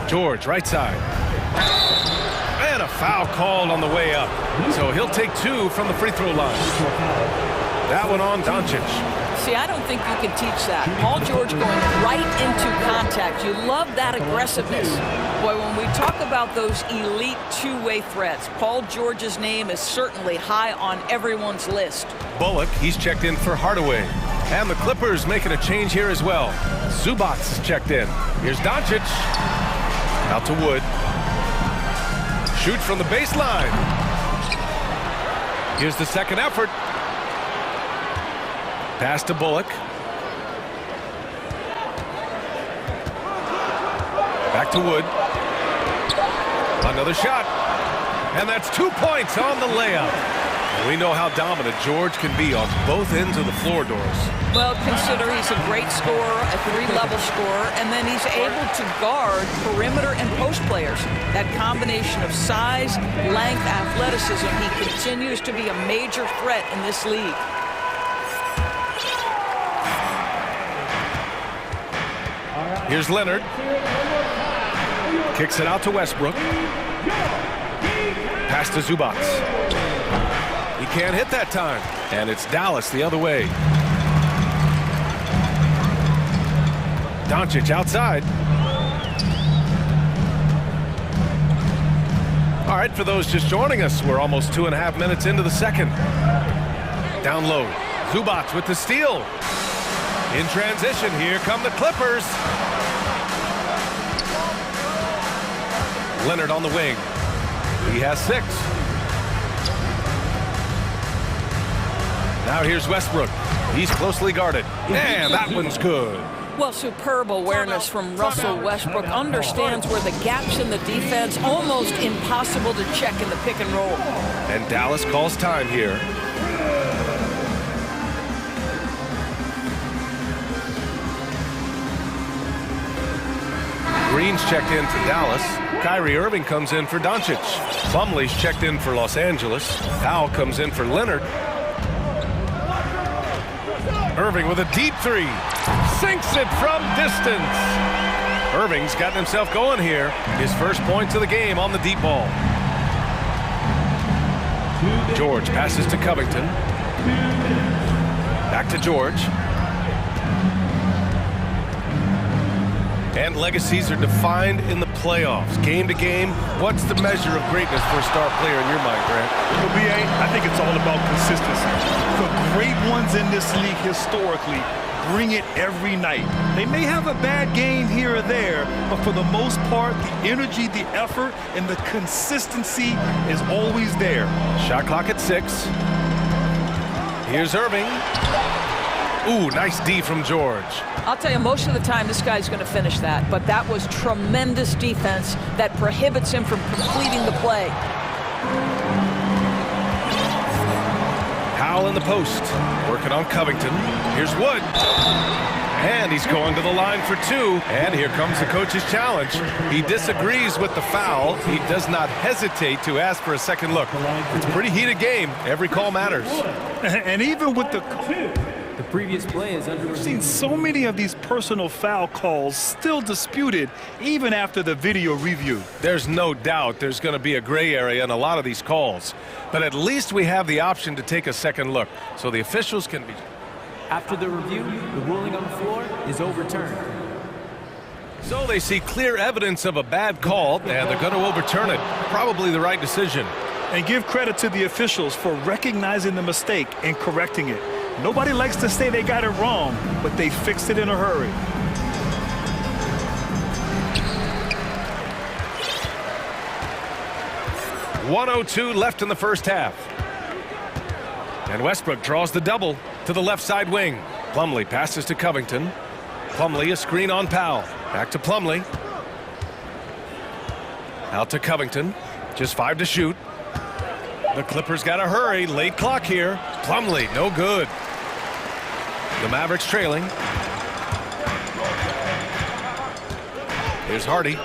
George, right side. And a foul called on the way up. So he'll take 2 from the free throw line. That one on Doncic. See, I don't think you can teach that. Paul George going right into contact. You love that aggressiveness. Boy, when we talk about those elite two-way threats, Paul George's name is certainly high on everyone's list. Bullock, he's checked in for Hardaway. And the Clippers making a change here as well. Zubats is checked in. Here's Doncic. Out to Wood. Shoots from the baseline. Here's the second effort. Pass to Bullock. Back to Wood. Another shot. And that's 2 points on the layup. We know how dominant George can be on both ends of the floor, Doris. Well, consider he's a great scorer, a 3-level scorer, and then he's able to guard perimeter and post players. That combination of size, length, athleticism, he continues to be a major threat in this league. Here's Leonard. Kicks it out to Westbrook. Pass to Zubats. He can't hit that time. And it's Dallas the other way. Doncic outside. All right, for those just joining us, we're almost 2.5 minutes into the second. Down low. Zubats with the steal. In transition, here come the Clippers. Leonard on the wing. He has 6. Now here's Westbrook. He's closely guarded. And that one's good. Well, superb awareness from Russell Westbrook. Understands where the gaps in the defense, almost impossible to check in the pick and roll. And Dallas calls time here. Green's checked in for Dallas. Kyrie Irving comes in for Doncic. Plumlee's checked in for Los Angeles. Powell comes in for Leonard. Irving with a deep three. Sinks it from distance. Irving's gotten himself going here. His first points of the game on the deep ball. George passes to Covington. Back to George. And legacies are defined in the playoffs. Game to game, what's the measure of greatness for a star player in your mind, Grant? Well, BA, I think it's all about consistency. The great ones in this league historically bring it every night. They may have a bad game here or there, but for the most part, the energy, the effort, and the consistency is always there. Shot clock at 6. Here's Irving. Ooh, nice D from George. I'll tell you, most of the time this guy's going to finish that, but that was tremendous defense that prohibits him from completing the play. Powell in the post, working on Covington. Here's Wood. And he's going to the line for 2. And here comes the coach's challenge. He disagrees with the foul. He does not hesitate to ask for a second look. It's a pretty heated game. Every call matters. And even with the previous play is under. We've seen so many of these personal foul calls still disputed even after the video review. There's no doubt there's going to be a gray area in a lot of these calls. But at least we have the option to take a second look, so the officials can be. After the review, the ruling on the floor is overturned. So they see clear evidence of a bad call, and they're going to overturn it. Probably the right decision. And give credit to the officials for recognizing the mistake and correcting it. Nobody likes to say they got it wrong, but they fixed it in a hurry. .102 left in the first half. And Westbrook draws the double to the left side wing. Plumlee passes to Covington. Plumlee, a screen on Powell. Back to Plumlee. Out to Covington. Just 5 to shoot. The Clippers got to hurry. Late clock here. Plumlee, no good. The Mavericks trailing. Here's Hardy.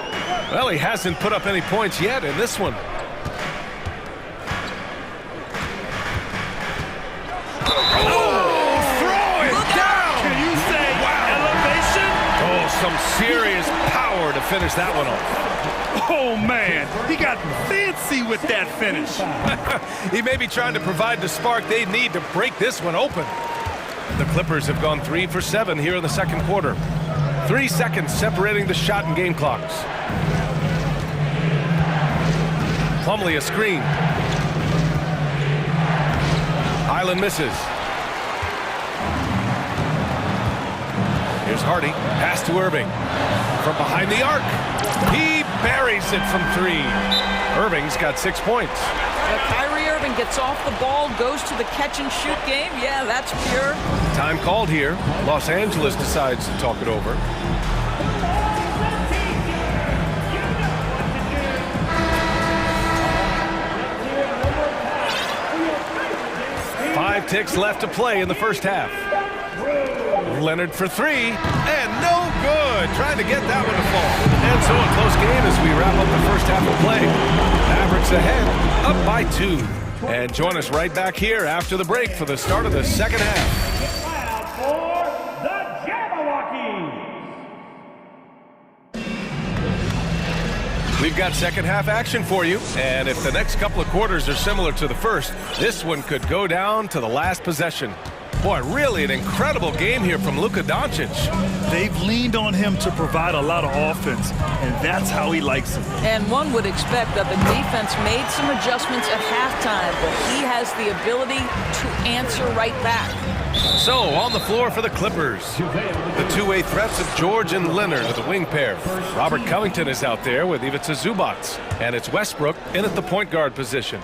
Well, he hasn't put up any points yet in this one. Some serious power to finish that one off. Oh, man, he got fancy with that finish. He may be trying to provide the spark they need to break this one open. The Clippers have gone 3 for 7 here in the second quarter. 3 seconds separating the shot and game clocks. Plumlee a screen. Highland misses. Here's Hardy. Pass to Irving. From behind the arc. He buries it from 3. Irving's got 6 points. Kyrie Irving gets off the ball, goes to the catch-and-shoot game. Yeah, that's pure. Time called here. Los Angeles decides to talk it over. Five ticks left to play in the first half. Leonard for 3, and no good. Trying to get that one to fall. And so a close game as we wrap up the first half of play. Mavericks ahead, up by 2. And join us right back here after the break for the start of the second half. For the Jabberwockies. We've got second half action for you, and if the next couple of quarters are similar to the first, this one could go down to the last possession. Boy, really an incredible game here from Luka Doncic. They've leaned on him to provide a lot of offense, and that's how he likes it. And one would expect that the defense made some adjustments at halftime, but he has the ability to answer right back. So, on the floor for the Clippers, the two-way threats of George and Leonard with the wing pair. Robert Covington is out there with Ivica Zubac, and it's Westbrook in at the point guard position.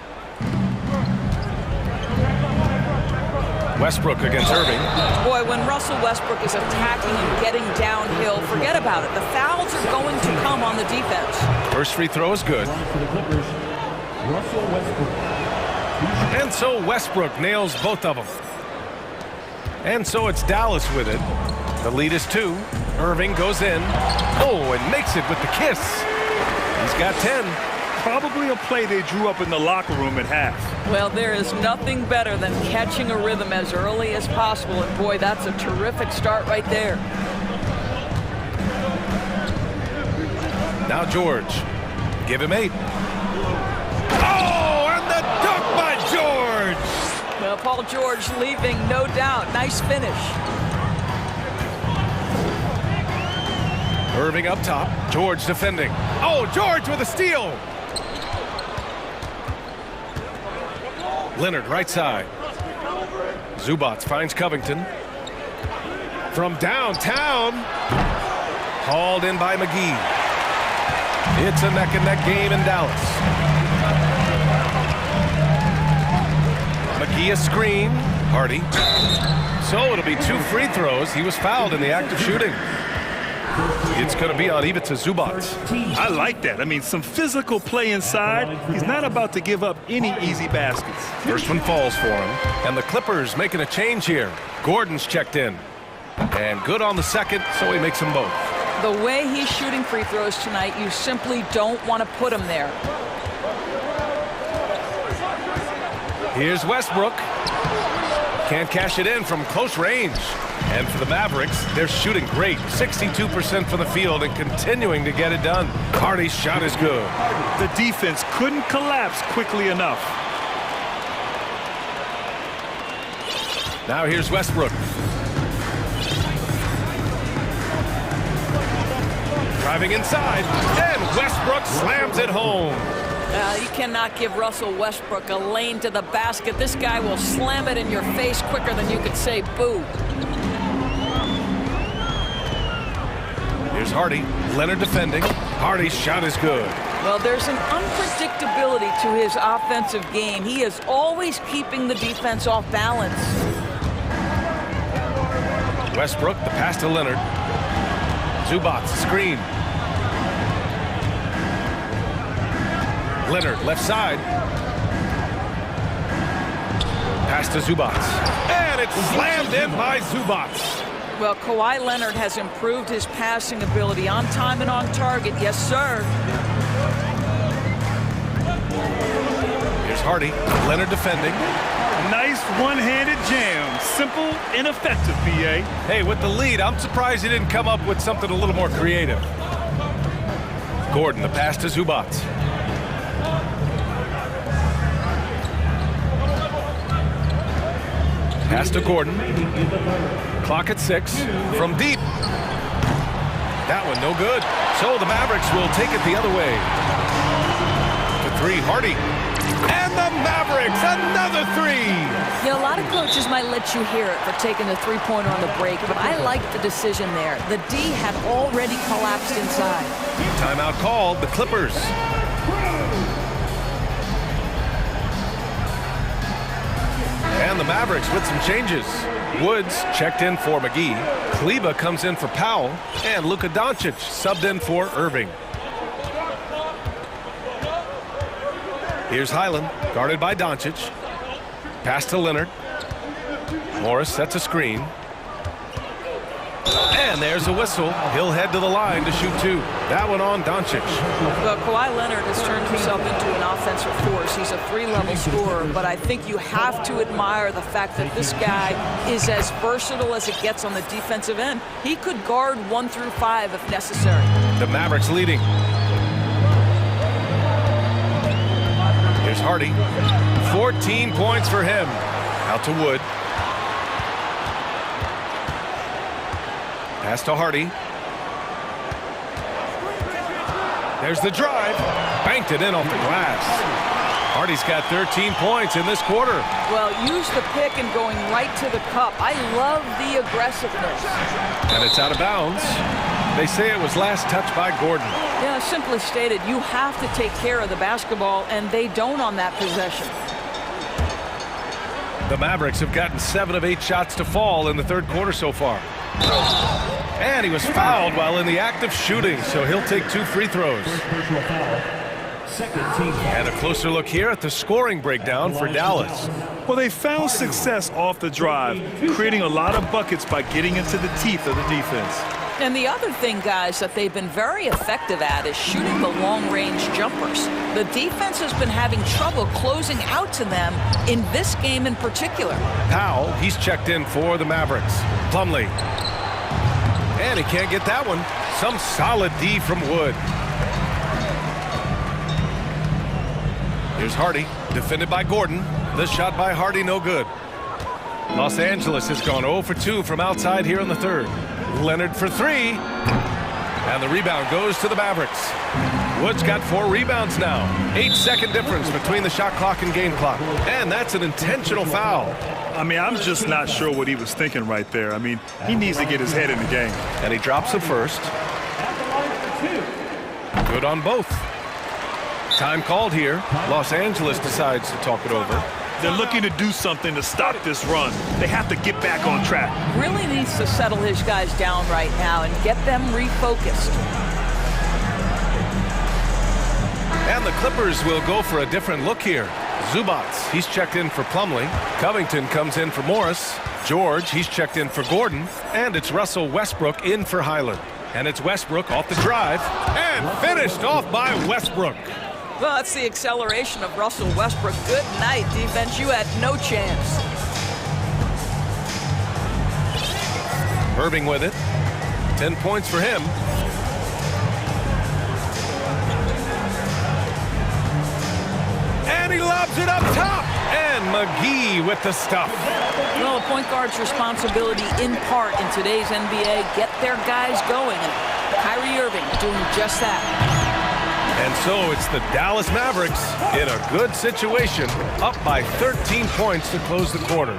Westbrook against Irving. Boy, when Russell Westbrook is attacking and getting downhill, forget about it. The fouls are going to come on the defense. First free throw is good. And so Westbrook nails both of them. And so it's Dallas with it. The lead is 2. Irving goes in. Oh, and makes it with the kiss. He's got 10. Probably a play they drew up in the locker room at half. Well, there is nothing better than catching a rhythm as early as possible. And boy, that's a terrific start right there. Now George. Give him 8. Oh, and the dunk by George! Well, Paul George leaving, no doubt. Nice finish. Irving up top. George defending. Oh, George with a steal! Leonard right side. Zubats finds Covington. From downtown. Hauled in by McGee. It's a neck-and-neck game in Dallas. McGee a screen. Hardy. So it'll be 2 free throws. He was fouled in the act of shooting. It's going to be on Ivica Zubats. I like that. I mean, some physical play inside. He's not about to give up any easy baskets. First one falls for him. And the Clippers making a change here. Gordon's checked in. And good on the second, so he makes them both. The way he's shooting free throws tonight, you simply don't want to put him there. Here's Westbrook. Can't cash it in from close range. And for the Mavericks, they're shooting great. 62% from the field and continuing to get it done. Hardy's shot is good. The defense couldn't collapse quickly enough. Now here's Westbrook. Driving inside, and Westbrook slams it home. You cannot give Russell Westbrook a lane to the basket. This guy will slam it in your face quicker than you could say boo. Here's Hardy. Leonard defending. Hardy's shot is good. Well, there's an unpredictability to his offensive game. He is always keeping the defense off balance. Westbrook, the pass to Leonard. Zubats, screen. Leonard, left side. Pass to Zubats. And it's slammed in by Zubats. Well, Kawhi Leonard has improved his passing ability on time and on target. Yes, sir. Here's Hardy. Leonard defending. Nice one-handed jam. Simple and effective, BA. Hey, with the lead, I'm surprised he didn't come up with something a little more creative. Gordon, the pass to Zubats. Pass to Gordon. Clock at 6. From deep. That one no good. So the Mavericks will take it the other way. To 3, Hardy. And the Mavericks, another 3. You know, a lot of coaches might let you hear it for taking the three-pointer on the break, but I like the decision there. The D had already collapsed inside. Timeout called, the Clippers. And the Mavericks with some changes. Woods checked in for McGee. Kleba comes in for Powell. And Luka Doncic subbed in for Irving. Here's Highland, guarded by Doncic. Pass to Leonard. Morris sets a screen. And there's a whistle. He'll head to the line to shoot 2. That one on Doncic. Well, Kawhi Leonard has turned himself into an offensive force. He's a 3-level scorer, but I think you have to admire the fact that this guy is as versatile as it gets on the defensive end. He could guard 1 through 5 if necessary. The Mavericks leading. Here's Hardy. 14 points for him. Out to Wood. Pass to Hardy. There's the drive. Banked it in off the glass. Hardy's got 13 points in this quarter. Well, use the pick and going right to the cup. I love the aggressiveness. And it's out of bounds. They say it was last touched by Gordon. Yeah, simply stated, you have to take care of the basketball, and they don't on that possession. The Mavericks have gotten 7 of 8 shots to fall in the third quarter so far. And he was fouled while in the act of shooting, so he'll take 2 free throws. And a closer look here at the scoring breakdown for Dallas. Well, they found success off the drive, creating a lot of buckets by getting into the teeth of the defense. And the other thing, guys, that they've been very effective at is shooting the long-range jumpers. The defense has been having trouble closing out to them in this game in particular. Powell, he's checked in for the Mavericks. Plumlee. And he can't get that one. Some solid D from Wood. Here's Hardy, defended by Gordon. The shot by Hardy, no good. Los Angeles has gone 0 for 2 from outside here in the third. Leonard for 3. And the rebound goes to the Mavericks. Wood's got 4 rebounds now. 8-second difference between the shot clock and game clock. And that's an intentional foul. I mean, I'm just not sure what he was thinking right there. I mean, he needs to get his head in the game. And he drops the first. Good on both. Time called here. Los Angeles decides to talk it over. They're looking to do something to stop this run. They have to get back on track. Really needs to settle his guys down right now and get them refocused. And the Clippers will go for a different look here. Zubats, he's checked in for Plumlee. Covington comes in for Morris. George, he's checked in for Gordon. And it's Russell Westbrook in for Highland. And it's Westbrook off the drive. And finished off by Westbrook. Well, that's the acceleration of Russell Westbrook. Good night, defense. You had no chance. Irving with it. 10 points for him. And he lobs it up top. And McGee with the stuff. Well, a point guard's responsibility in part in today's NBA, get their guys going. And Kyrie Irving doing just that. And so it's the Dallas Mavericks in a good situation, up by 13 points to close the quarter.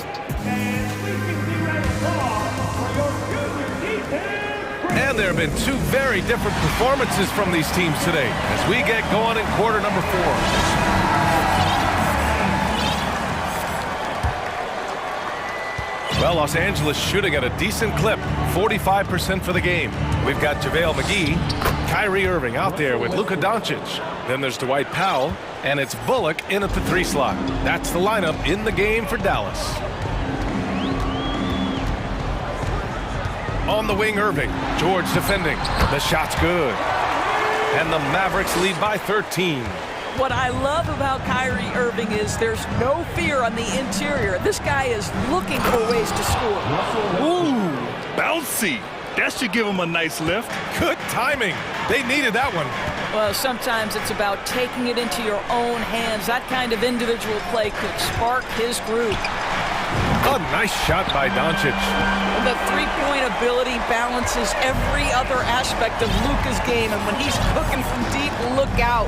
And there have been 2 very different performances from these teams today as we get going in quarter number 4. Well, Los Angeles shooting at a decent clip, 45% for the game. We've got JaVale McGee, Kyrie Irving out there with Luka Doncic. Then there's Dwight Powell, and it's Bullock in at the 3 slot. That's the lineup in the game for Dallas. On the wing, Irving. George defending. The shot's good. And the Mavericks lead by 13. What I love about Kyrie Irving is there's no fear on the interior. This guy is looking for ways to score. Ooh, bouncy. That should give him a nice lift. Good timing. They needed that one. Well, sometimes it's about taking it into your own hands. That kind of individual play could spark his group. A nice shot by Doncic. The three-point ability balances every other aspect of Luka's game, and when he's cooking from deep, look out.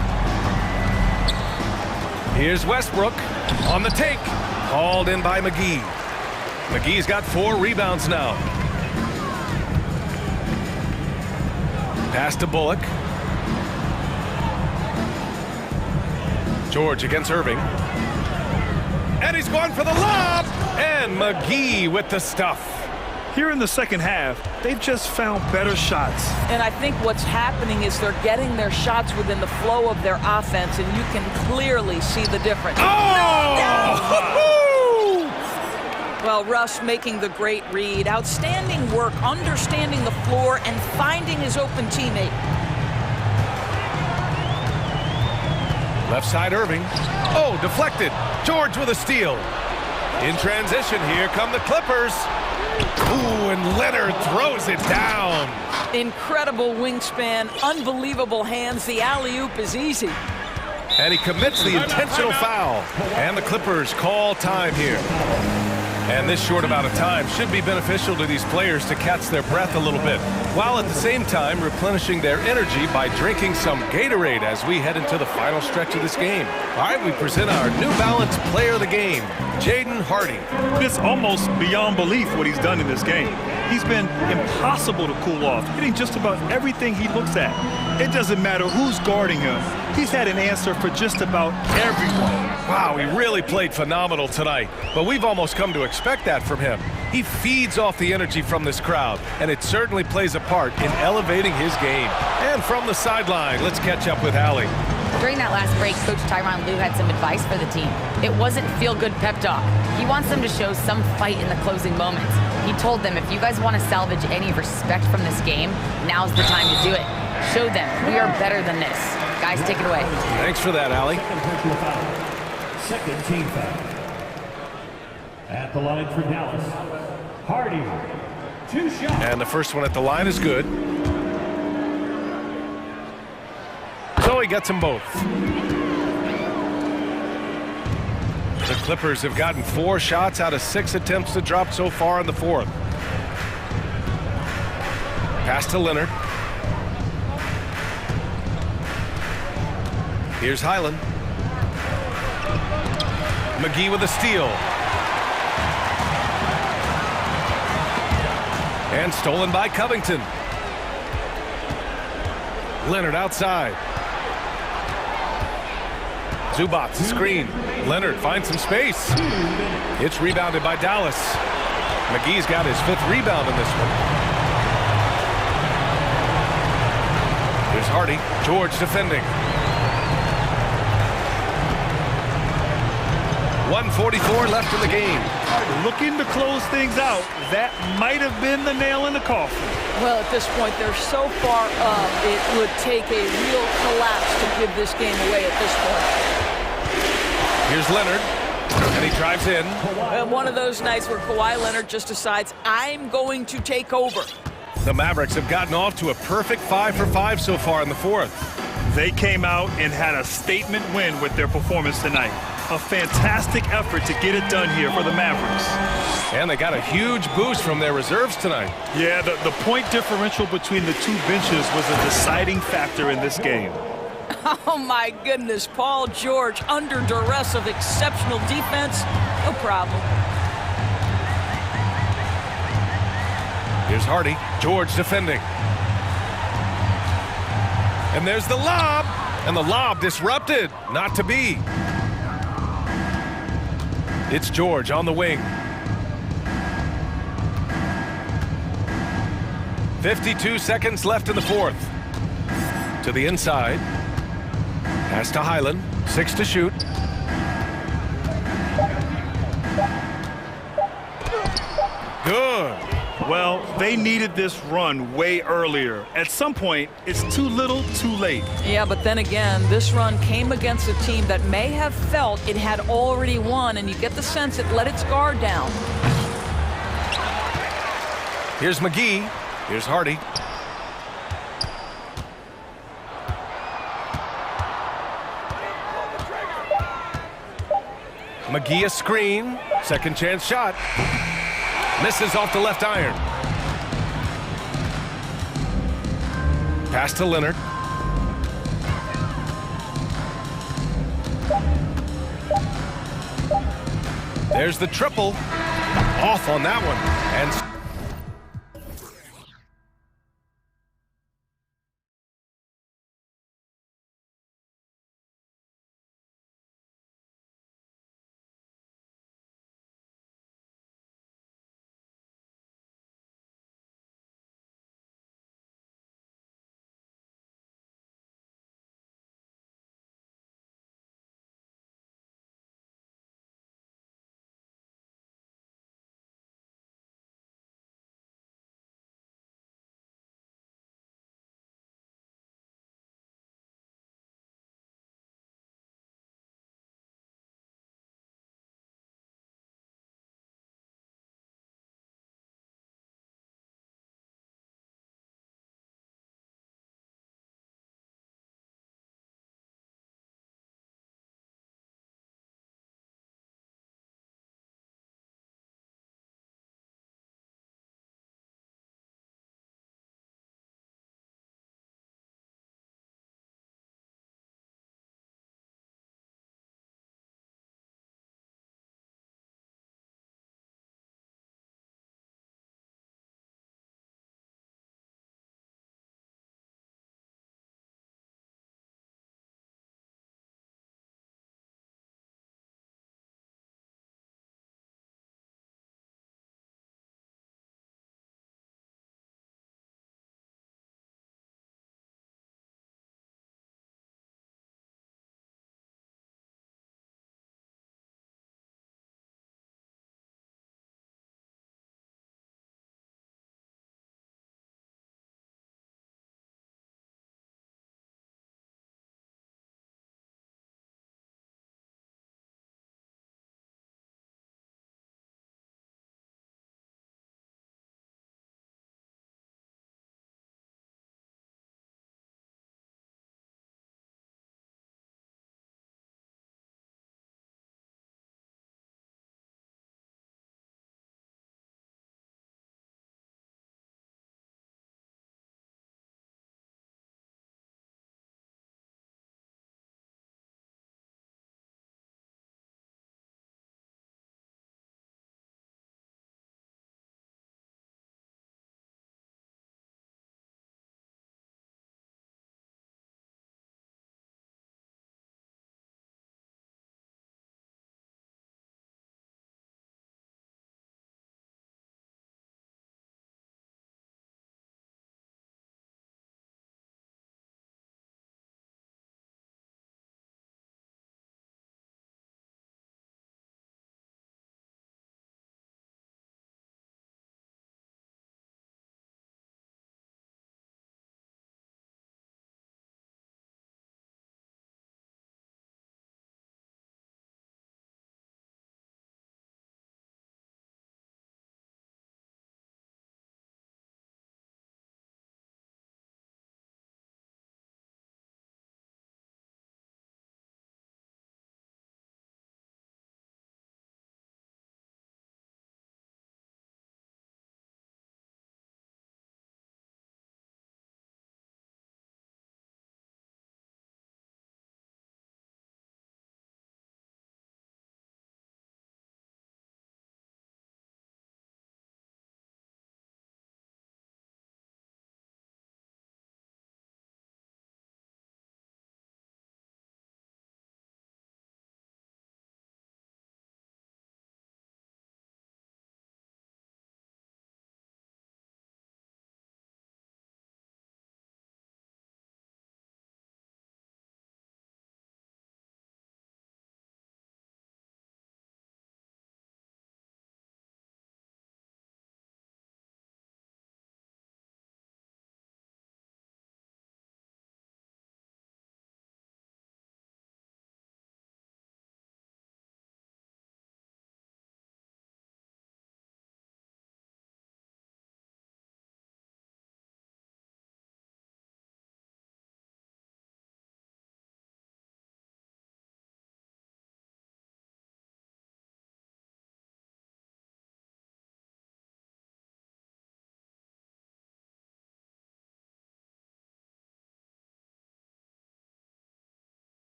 Here's Westbrook on the take. Called in by McGee. McGee's got 4 rebounds now. Pass to Bullock. George against Irving. And he's going for the lob. And McGee with the stuff. Here in the second half, they've just found better shots. And I think what's happening is they're getting their shots within the flow of their offense, and you can clearly see the difference. Oh! Well, Russ making the great read. Outstanding work, understanding the floor, and finding his open teammate. Left side, Irving. Oh, deflected. George with a steal. In transition, here come the Clippers. Ooh, and Leonard throws it down. Incredible wingspan, unbelievable hands. The alley-oop is easy. And he commits the intentional foul. And the Clippers call time here. And this short amount of time should be beneficial to these players to catch their breath a little bit, while at the same time replenishing their energy by drinking some Gatorade as we head into the final stretch of this game. All right, we present our New Balance Player of the Game, Jaden Hardy. It's almost beyond belief what he's done in this game. He's been impossible to cool off, hitting just about everything he looks at. It doesn't matter who's guarding him. He's had an answer for just about everyone. Wow, he really played phenomenal tonight, but we've almost come to expect that from him. He feeds off the energy from this crowd, and it certainly plays a part in elevating his game. And from the sideline, let's catch up with Allie. During that last break, Coach Tyronn Lue had some advice for the team. It wasn't feel-good pep talk. He wants them to show some fight in the closing moments. He told them, if you guys want to salvage any respect from this game, now's the time to do it. Show them we are better than this. Guys, take it away. Thanks for that, Allie. Second team foul. At the line for Dallas, Hardy. 2 shots. And the first one at the line is good. So he gets them both. The Clippers have gotten 4 shots out of 6 attempts to drop so far in the fourth. Pass to Leonard. Here's Highland. McGee with a steal. And stolen by Covington. Leonard outside. Zubac screen. Leonard finds some space. It's rebounded by Dallas. McGee's got his 5th rebound in this one. Here's Hardy. George defending. 1:44 left in the game. Looking to close things out. That might have been the nail in the coffin. Well, at this point, they're so far up, it would take a real collapse to give this game away at this point. Here's Leonard, and he drives in. And one of those nights where Kawhi Leonard just decides, I'm going to take over. The Mavericks have gotten off to a perfect 5 for 5 so far in the fourth. They came out and had a statement win with their performance tonight. A fantastic effort to get it done here for the Mavericks. And they got a huge boost from their reserves tonight. Yeah, the point differential between the 2 benches was a deciding factor in this game. Oh, my goodness. Paul George under duress of exceptional defense. No problem. Here's Hardy. George defending. And there's the lob. And the lob disrupted. Not to be. It's George on the wing. 52 seconds left in the fourth. To the inside. Pass to Highland. 6 to shoot. Good. Well, they needed this run way earlier. At some point, it's too little, too late. Yeah, but then again, this run came against a team that may have felt it had already won, and you get the sense it let its guard down. Here's McGee. Here's Hardy. McGee a screen. Second chance shot. Misses off the left iron. Pass to Leonard. There's the triple. Off on that one. And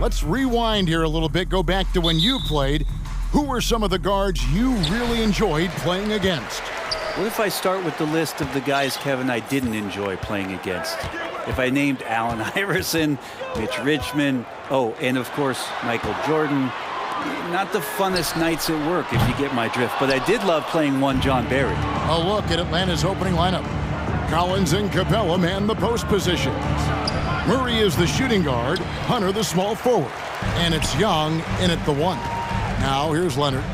Let's rewind here a little bit. Go back to when you played. Who were some of the guards you really enjoyed playing against? What if I start with the list of the guys, Kevin, I didn't enjoy playing against? If I named Allen Iverson, Mitch Richmond, and of course, Michael Jordan. Not the funnest nights at work, if you get my drift, but I did love playing one John Barry. A look at Atlanta's opening lineup. Collins and Capella man the post positions. Murray is the shooting guard, Hunter the small forward, and it's Young in at the 1. Now here's Leonard,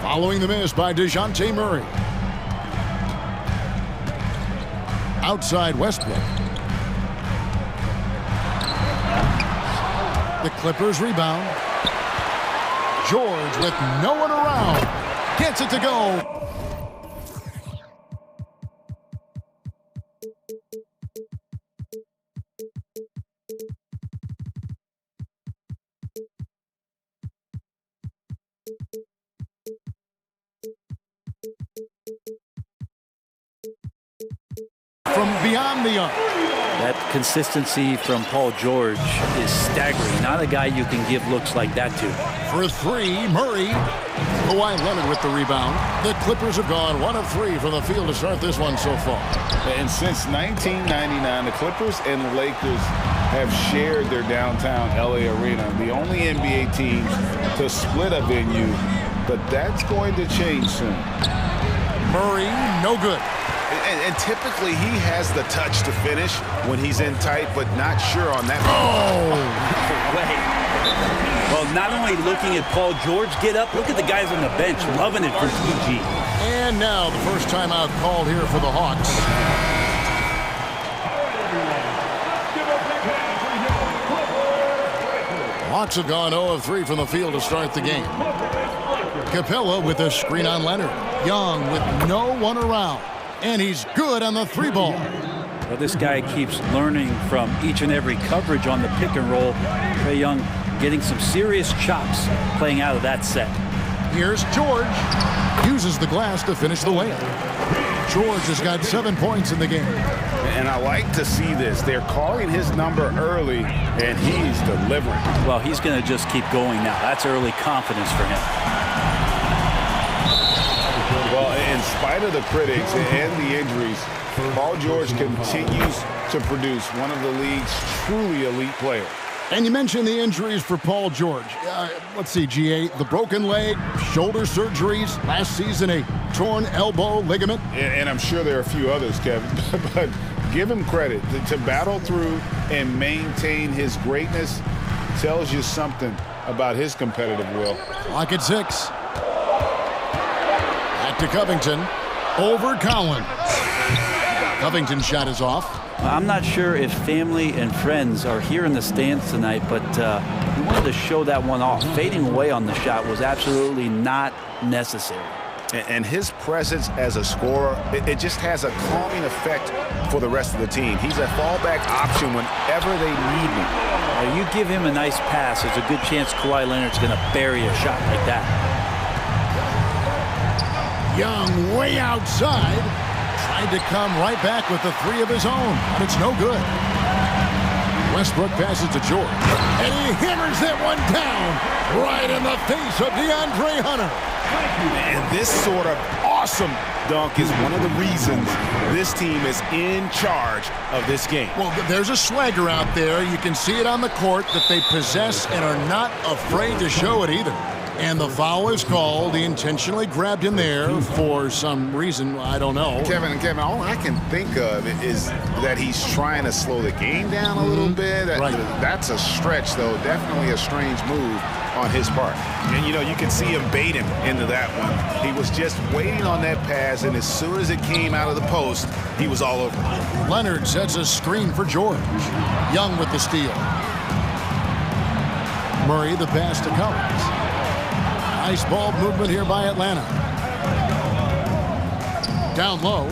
following the miss by DeJounte Murray. Outside Westbrook. The Clippers rebound. George with no one around. Gets it to go. From beyond the arc. That consistency from Paul George is staggering. Not a guy you can give looks like that to. For 3, Murray. Kawhi Leonard with the rebound. The Clippers have gone 1 of 3 from the field to start this one so far. And since 1999, the Clippers and the Lakers have shared their downtown LA arena. The only NBA teams to split a venue, but that's going to change soon. Murray, no good. And typically he has the touch to finish when he's in tight, but not sure on that. Oh! Wait. Well, not only looking at Paul George get up, look at the guys on the bench loving it for PG. And now the first timeout called here for the Hawks. Hawks have gone 0 of 3 from the field to start the game. Capella with a screen on Leonard. Young with no one around. And he's good on the 3 ball. Well, this guy keeps learning from each and every coverage on the pick and roll. Trae Young getting some serious chops playing out of that set. Here's George. Uses the glass to finish the layup. George has got 7 points in the game. And I like to see this. They're calling his number early, and he's delivering. Well, he's going to just keep going now. That's early confidence for him. Well, in spite of the critics and the injuries, Paul George continues to produce one of the league's truly elite players. And you mentioned the injuries for Paul George. Let's see, GA, the broken leg, shoulder surgeries, last season a torn elbow ligament. And I'm sure there are a few others, Kevin, but give him credit. To battle through and maintain his greatness tells you something about his competitive will. Clock at 6. To Covington, over Collins. Covington's shot is off. I'm not sure if family and friends are here in the stands tonight, but he wanted to show that one off. Fading away on the shot was absolutely not necessary. And his presence as a scorer, it just has a calming effect for the rest of the team. He's a fallback option whenever they need him. You give him a nice pass, there's a good chance Kawhi Leonard's going to bury a shot like that. Young way outside. Tried to come right back with the 3 of his own, but it's no good. Westbrook passes to George, and he hammers that one down right in the face of DeAndre Hunter. And this sort of awesome dunk is one of the reasons this team is in charge of this game. Well, there's a swagger out there. You can see it on the court that they possess and are not afraid to show it either. And the foul is called. He intentionally grabbed him there for some reason. I don't know. Kevin, all I can think of is that he's trying to slow the game down a little bit. Right. That's a stretch, though. Definitely a strange move on his part. And, you know, you can see him bait him into that one. He was just waiting on that pass, and as soon as it came out of the post, he was all over. Leonard sets a screen for George. Young with the steal. Murray the pass to Collins. Nice ball movement here by Atlanta. Down low.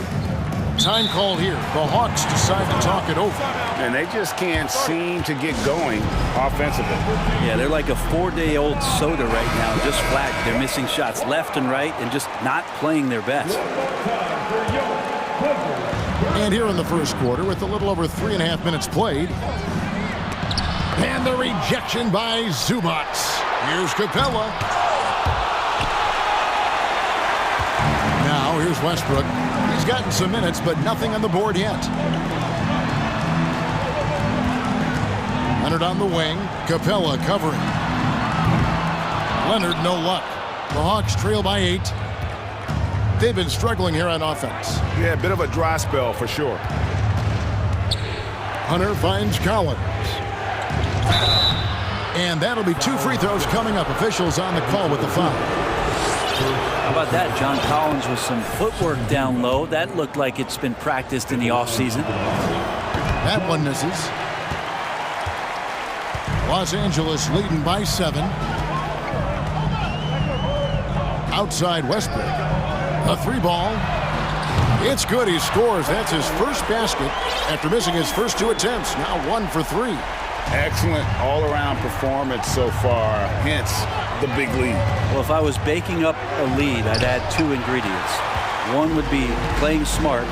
Time call here. The Hawks decide to talk it over. And they just can't seem to get going offensively. Yeah, they're like a 4-day-old soda right now, just flat. They're missing shots left and right and just not playing their best. And here in the first quarter, with a little over 3.5 minutes played, And the rejection by Zubac. Here's Capella. Now here's Westbrook. He's gotten some minutes, but nothing on the board yet. Leonard on the wing. Capella covering. Leonard, no luck. The Hawks trail by 8. They've been struggling here on offense. Yeah, a bit of a dry spell for sure. Hunter finds Collins. And that'll be 2 free throws coming up. Officials on the call with the foul. How about that? John Collins with some footwork down low. That looked like it's been practiced in the offseason. That one misses. Los Angeles leading by 7. Outside Westbrook. A 3 ball. It's good. He scores. That's his first basket after missing his first 2 attempts. Now 1 for 3. Excellent all-around performance so far, hence the big lead. Well, if I was baking up a lead, I'd add 2 ingredients. One would be playing smart.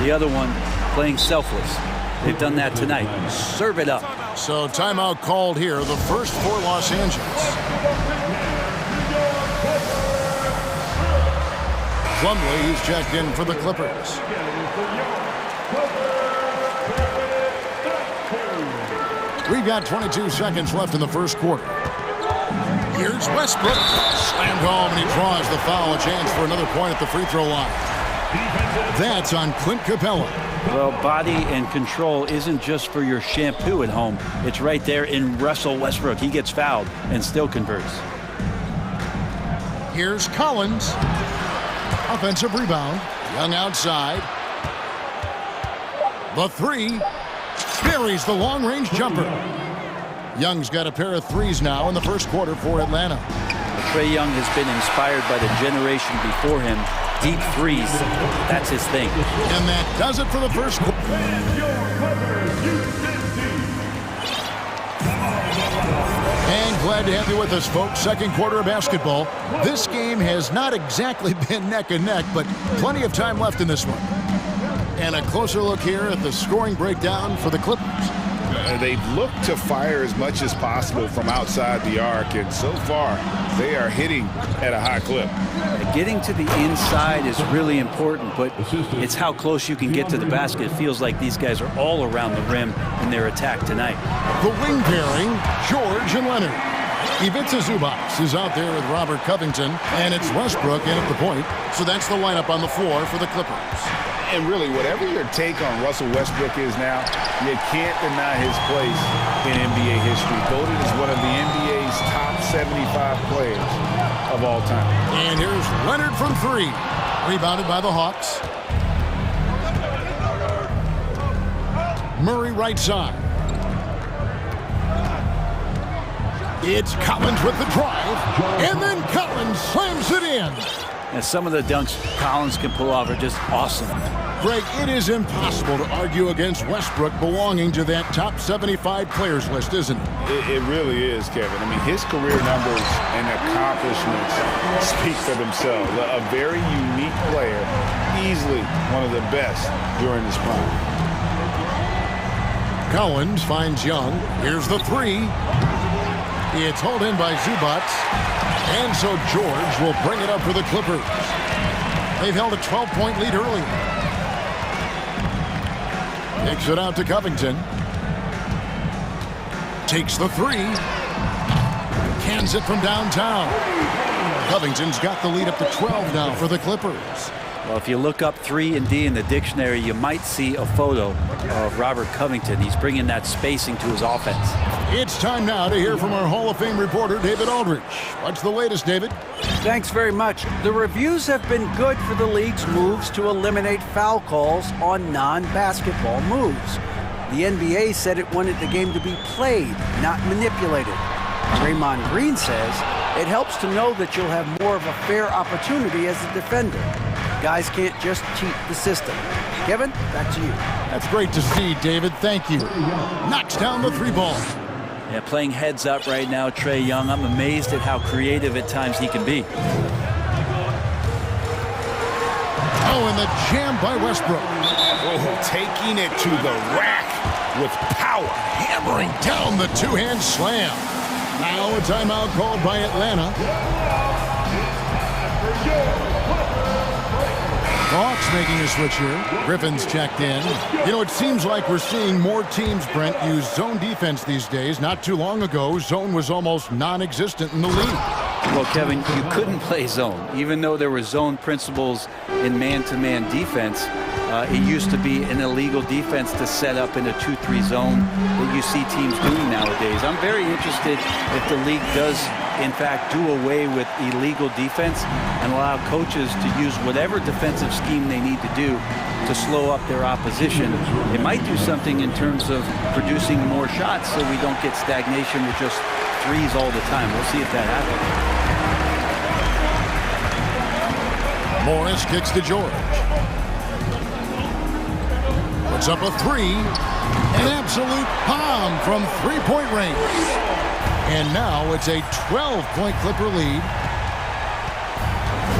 The other one, playing selfless. They've done that tonight. Serve it up. So timeout called here, the first for Los Angeles. Plumlee, he's checked in for the Clippers. We've got 22 seconds left in the first quarter. Here's Westbrook. Slammed home, and he draws the foul. A chance for another point at the free throw line. That's on Clint Capella. Well, body and control isn't just for your shampoo at home. It's right there in Russell Westbrook. He gets fouled and still converts. Here's Collins. Offensive rebound. Young outside. The 3. Buries the long-range jumper. Young's got a pair of 3s now in the first quarter for Atlanta. Trae Young has been inspired by the generation before him. Deep 3s, that's his thing. And that does it for the first quarter. And glad to have you with us, folks. Second quarter of basketball. This game has not exactly been neck and neck, but plenty of time left in this one. And a closer look here at the scoring breakdown for the Clippers. They've looked to fire as much as possible from outside the arc, and so far they are hitting at a high clip. Getting to the inside is really important, but it's how close you can get to the basket. It feels like these guys are all around the rim in their attack tonight. The wing pairing, George and Leonard. Ivica Zubac is out there with Robert Covington, and it's Westbrook in at the point. So that's the lineup on the floor for the Clippers. And really, whatever your take on Russell Westbrook is now, you can't deny his place in NBA history. Voted as one of the NBA's top 75 players of all time. And here's Leonard from 3. Rebounded by the Hawks. Murray right side. It's Collins with the drive. And then Collins slams it in. And some of the dunks Collins can pull off are just awesome. Greg, it is impossible to argue against Westbrook belonging to that top 75 players list, isn't it? It really is, Kevin. I mean, his career numbers and accomplishments speak for themselves. A very unique player, easily one of the best during his prime. Collins finds Young. Here's the 3. It's hauled in by Zubac. And so George will bring it up for the Clippers. They've held a 12-point lead early. Takes it out to Covington. Takes the 3. Cans it from downtown. Covington's got the lead up to 12 now for the Clippers. Well, if you look up 3 and D in the dictionary, you might see a photo of Robert Covington. He's bringing that spacing to his offense. It's time now to hear from our Hall of Fame reporter, David Aldridge. What's the latest, David? Thanks very much. The reviews have been good for the league's moves to eliminate foul calls on non-basketball moves. The NBA said it wanted the game to be played, not manipulated. Draymond Green says it helps to know that you'll have more of a fair opportunity as a defender. Guys can't just cheat the system. Kevin, back to you. That's great to see, David. Thank you. Knocks down the 3 ball. Yeah, playing heads up right now, Trae Young. I'm amazed at how creative at times he can be. Oh, and the jam by Westbrook. Oh, taking it to the rack with power. Hammer hammering down the two-hand slam. Now a timeout called by Atlanta. Hawks making a switch here. Griffin's checked in. You know, it seems like we're seeing more teams, Brent, use zone defense these days. Not too long ago, zone was almost non-existent in the league. Well, Kevin, you couldn't play zone. Even though there were zone principles in man-to-man defense, it used to be an illegal defense to set up in a 2-3 zone that you see teams doing nowadays. I'm very interested if the league does, in fact, do away with illegal defense and allow coaches to use whatever defensive scheme they need to do to slow up their opposition. It might do something in terms of producing more shots so we don't get stagnation with just threes all the time. We'll see if that happens. Morris kicks to George. Puts up a three. An absolute bomb from three-point range. And now it's a 12-point Clipper lead.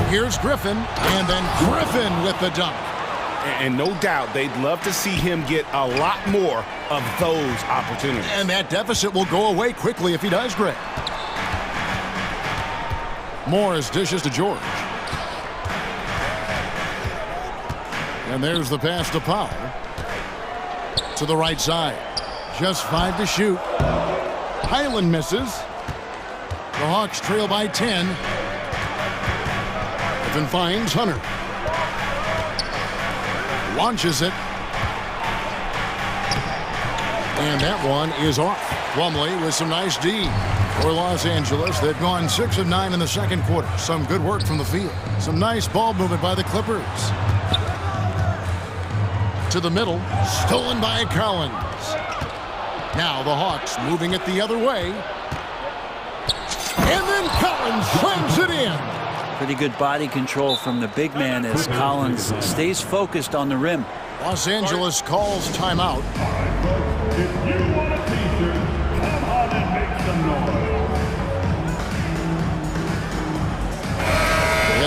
Here's Griffin, and then Griffin with the dunk. And no doubt they'd love to see him get a lot more of those opportunities. And that deficit will go away quickly if he does, Greg. Morris dishes to George. And there's the pass to Powell. To the right side. Just 5 to shoot. Highland misses. The Hawks trail by 10. Griffin finds Hunter. Launches it. And that one is off. Plumlee with some nice D for Los Angeles. They've gone 6 of 9 in the second quarter. Some good work from the field. Some nice ball movement by the Clippers. To the middle. Stolen by Collins. Now the Hawks moving it the other way. And then Collins slams it in. Pretty good body control from the big man as Collins stays focused on the rim. Los Angeles calls timeout. If you want a t-shirt, come on and make some noise.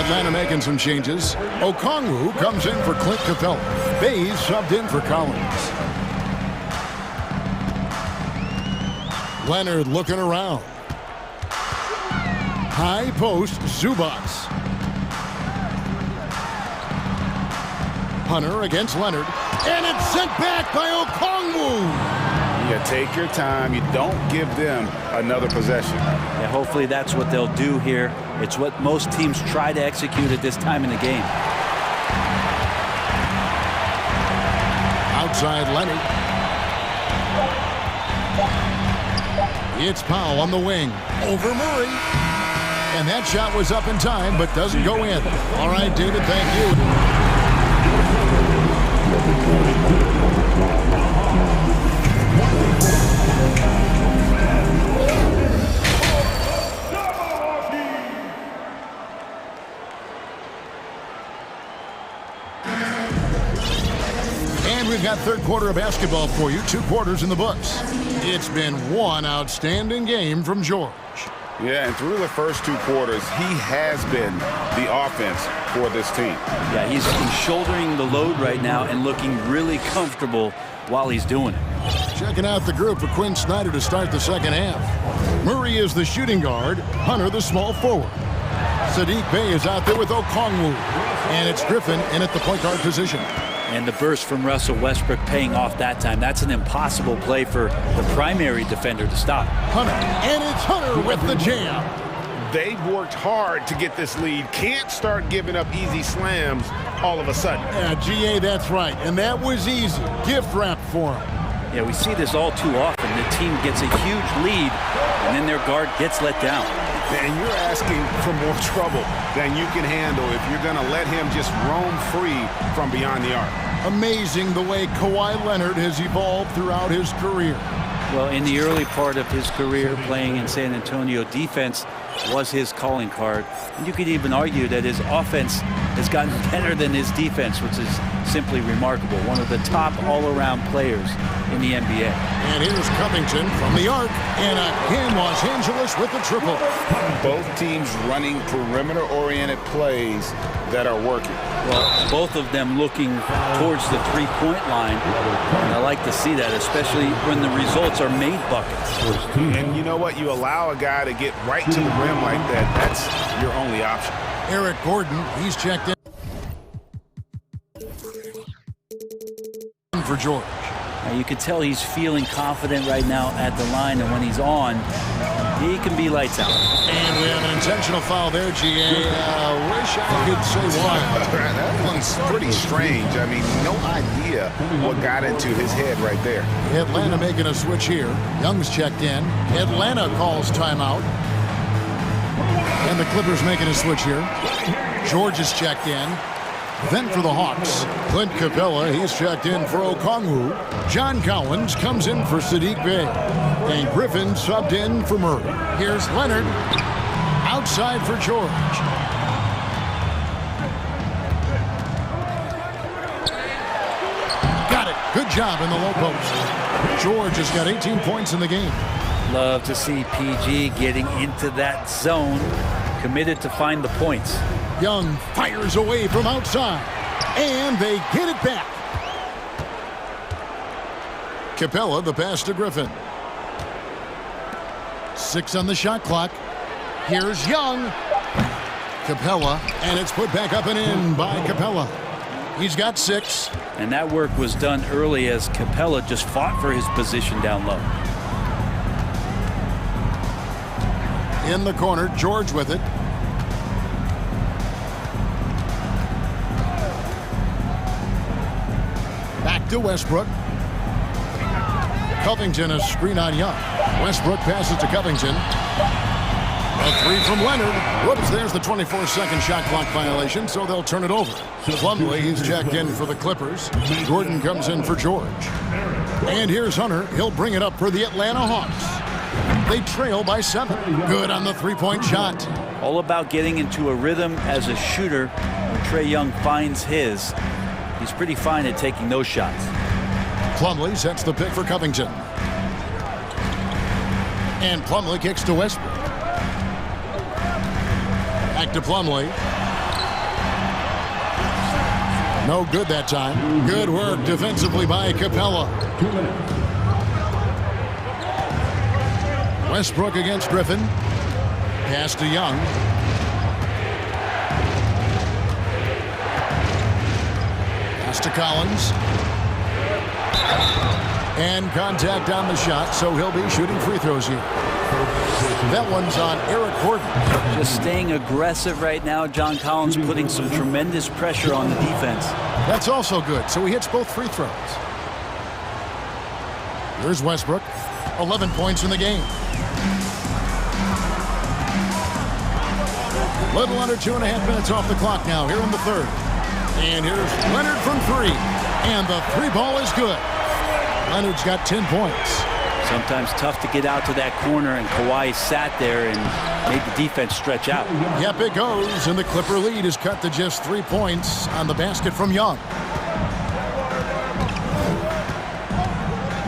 Atlanta making some changes. Okongwu comes in for Clint Capella. Bays subbed in for Collins. Leonard looking around. High post, Zubats. Hunter against Leonard. And it's sent back by Okongwu. Yeah, take your time. You don't give them another possession. Yeah, hopefully that's what they'll do here. It's what most teams try to execute at this time in the game. Outside Leonard. It's Powell on the wing. Over Murray. And that shot was up in time, but doesn't go in. All right, David, thank you. And we've got third quarter of basketball for you. 2 quarters in the books. It's been one outstanding game from George. Yeah, and through the first 2 quarters, he has been the offense for this team. Yeah, he's shouldering the load right now and looking really comfortable while he's doing it. Checking out the group for Quinn Snyder to start the second half. Murray is the shooting guard. Hunter the small forward. Sadiq Bey is out there with Okongwu. And it's Griffin in at the point guard position. And the burst from Russell Westbrook paying off that time. That's an impossible play for the primary defender to stop. Hunter, and it's Hunter with the jam. They've worked hard to get this lead. Can't start giving up easy slams all of a sudden. Yeah, GA, that's right. And that was easy. Gift wrap for him. Yeah, we see this all too often. The team gets a huge lead, and then their guard gets let down. And you're asking for more trouble than you can handle if you're going to let him just roam free from beyond the arc. Amazing the way Kawhi Leonard has evolved throughout his career. Well, in the early part of his career playing in San Antonio, defense was his calling card. And you could even argue that his offense has gotten better than his defense, which is simply remarkable. One of the top all-around players in the NBA. And here's Covington from the arc, and again Los Angeles with the triple. Both teams running perimeter-oriented plays that are working. Well, both of them looking towards the three-point line, and I like to see that, especially when the results are made buckets. And you know what? You allow a guy to get right to the rim like that, that's your only option. Eric Gordon, he's checked in for George. Now you can tell he's feeling confident right now at the line, and when he's on, he can be lights out. And we have an intentional foul there, GA. Wish I could say why. That one's pretty strange. I mean, no idea what got into his head right there. Atlanta making a switch here. Young's checked in. Atlanta calls timeout. And the Clippers making a switch here. George is checked in. Then for the Hawks, Clint Capella, he's checked in for Okongwu. John Collins comes in for Sadiq Bey. And Griffin subbed in for Murray. Here's Leonard. Outside for George. Got it. Good job in the low post. George has got 18 points in the game. Love to see PG getting into that zone, committed to find the points. Young fires away from outside, and they get it back. Capella, the pass to Griffin. 6 on the shot clock. Here's Young. Capella, and it's put back up and in by Capella. He's got 6. And that work was done early as Capella just fought for his position down low. In the corner, George with it. Back to Westbrook. Covington, a screen on Young. Westbrook passes to Covington. A 3 from Leonard. Whoops, there's the 24-second shot clock violation, so they'll turn it over. Plumlee, he's checked in for the Clippers. Gordon comes in for George. And here's Hunter. He'll bring it up for the Atlanta Hawks. They trail by 7. Good on the three-point shot. All about getting into a rhythm as a shooter. When Trae Young finds his, he's pretty fine at taking those shots. Plumlee sets the pick for Covington. And Plumlee kicks to Westbrook. Back to Plumlee. No good that time. Good work defensively by Capella. Westbrook against Griffin. Pass to Young. Pass to Collins. And contact on the shot, so he'll be shooting free throws here. That one's on Eric Gordon. Just staying aggressive right now. John Collins putting some tremendous pressure on the defense. That's also good, so he hits both free throws. Here's Westbrook. 11 points in the game. Little under 2.5 minutes off the clock now here in the third. And here's Leonard from 3. And the 3 ball is good. Leonard's got 10 points. Sometimes tough to get out to that corner, and Kawhi sat there and made the defense stretch out. Yep, it goes, and the Clipper lead is cut to just 3 points on the basket from Young.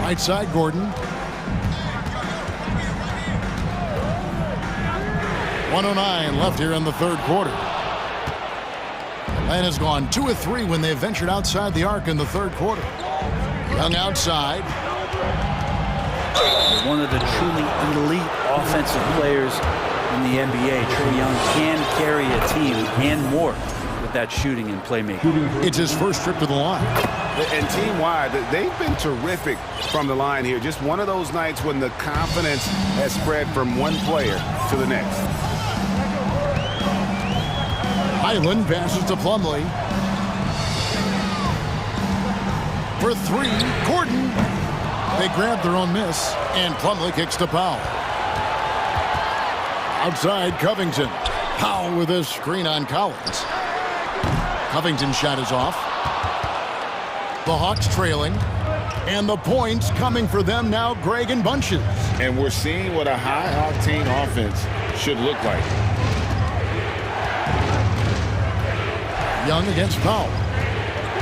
Right side, Gordon. 1:09 left here in the third quarter. Atlanta's gone 2 of 3 when they've ventured outside the arc in the third quarter. Young outside. One of the truly elite offensive players in the NBA. Trae Young can carry a team and more with that shooting and playmaking. It's his first trip to the line. And team-wide, they've been terrific from the line here. Just one of those nights when the confidence has spread from one player to the next. Highland passes to Plumlee. For 3, Gordon. They grab their own miss, and Plumlee kicks to Powell. Outside, Covington. Powell with a screen on Collins. Covington's shot is off. The Hawks trailing. And the points coming for them now, Greg and bunches. And we're seeing what a high-octane offense should look like. Young against Powell.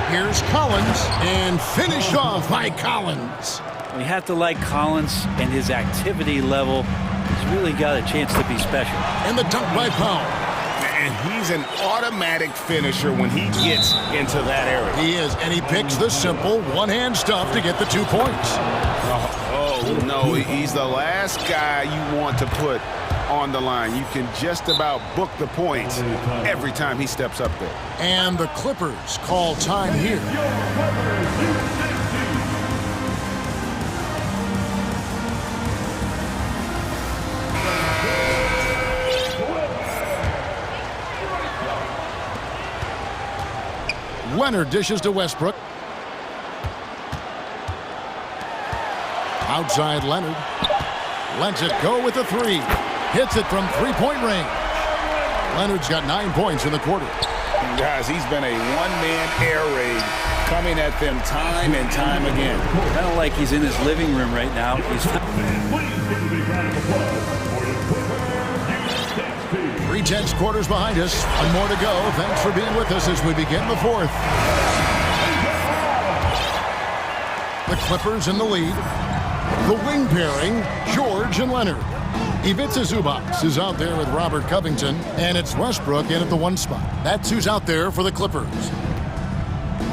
Here's Collins, and finished off by Collins. We have to like Collins and his activity level. He's really got a chance to be special. And the dunk by Powell. And he's an automatic finisher when he gets into that area. He is, and he picks the simple one-hand stuff to get the 2 points. Oh, no, he's the last guy you want to put on the line. You can just about book the points every time he steps up there. And the Clippers call time here. Leonard dishes to Westbrook. Outside Leonard. Lets it go with a three. Hits it from three-point range. Leonard's got 9 points in the quarter. Guys, he's been a one-man air raid coming at them time and time again. Kind of like he's in his living room right now. He's 3/10 quarters behind us. One more to go. Thanks for being with us as we begin the fourth. The Clippers in the lead. The wing pairing, George and Leonard. Ivica Zubac is out there with Robert Covington, and it's Westbrook in at the 1 spot. That's who's out there for the Clippers.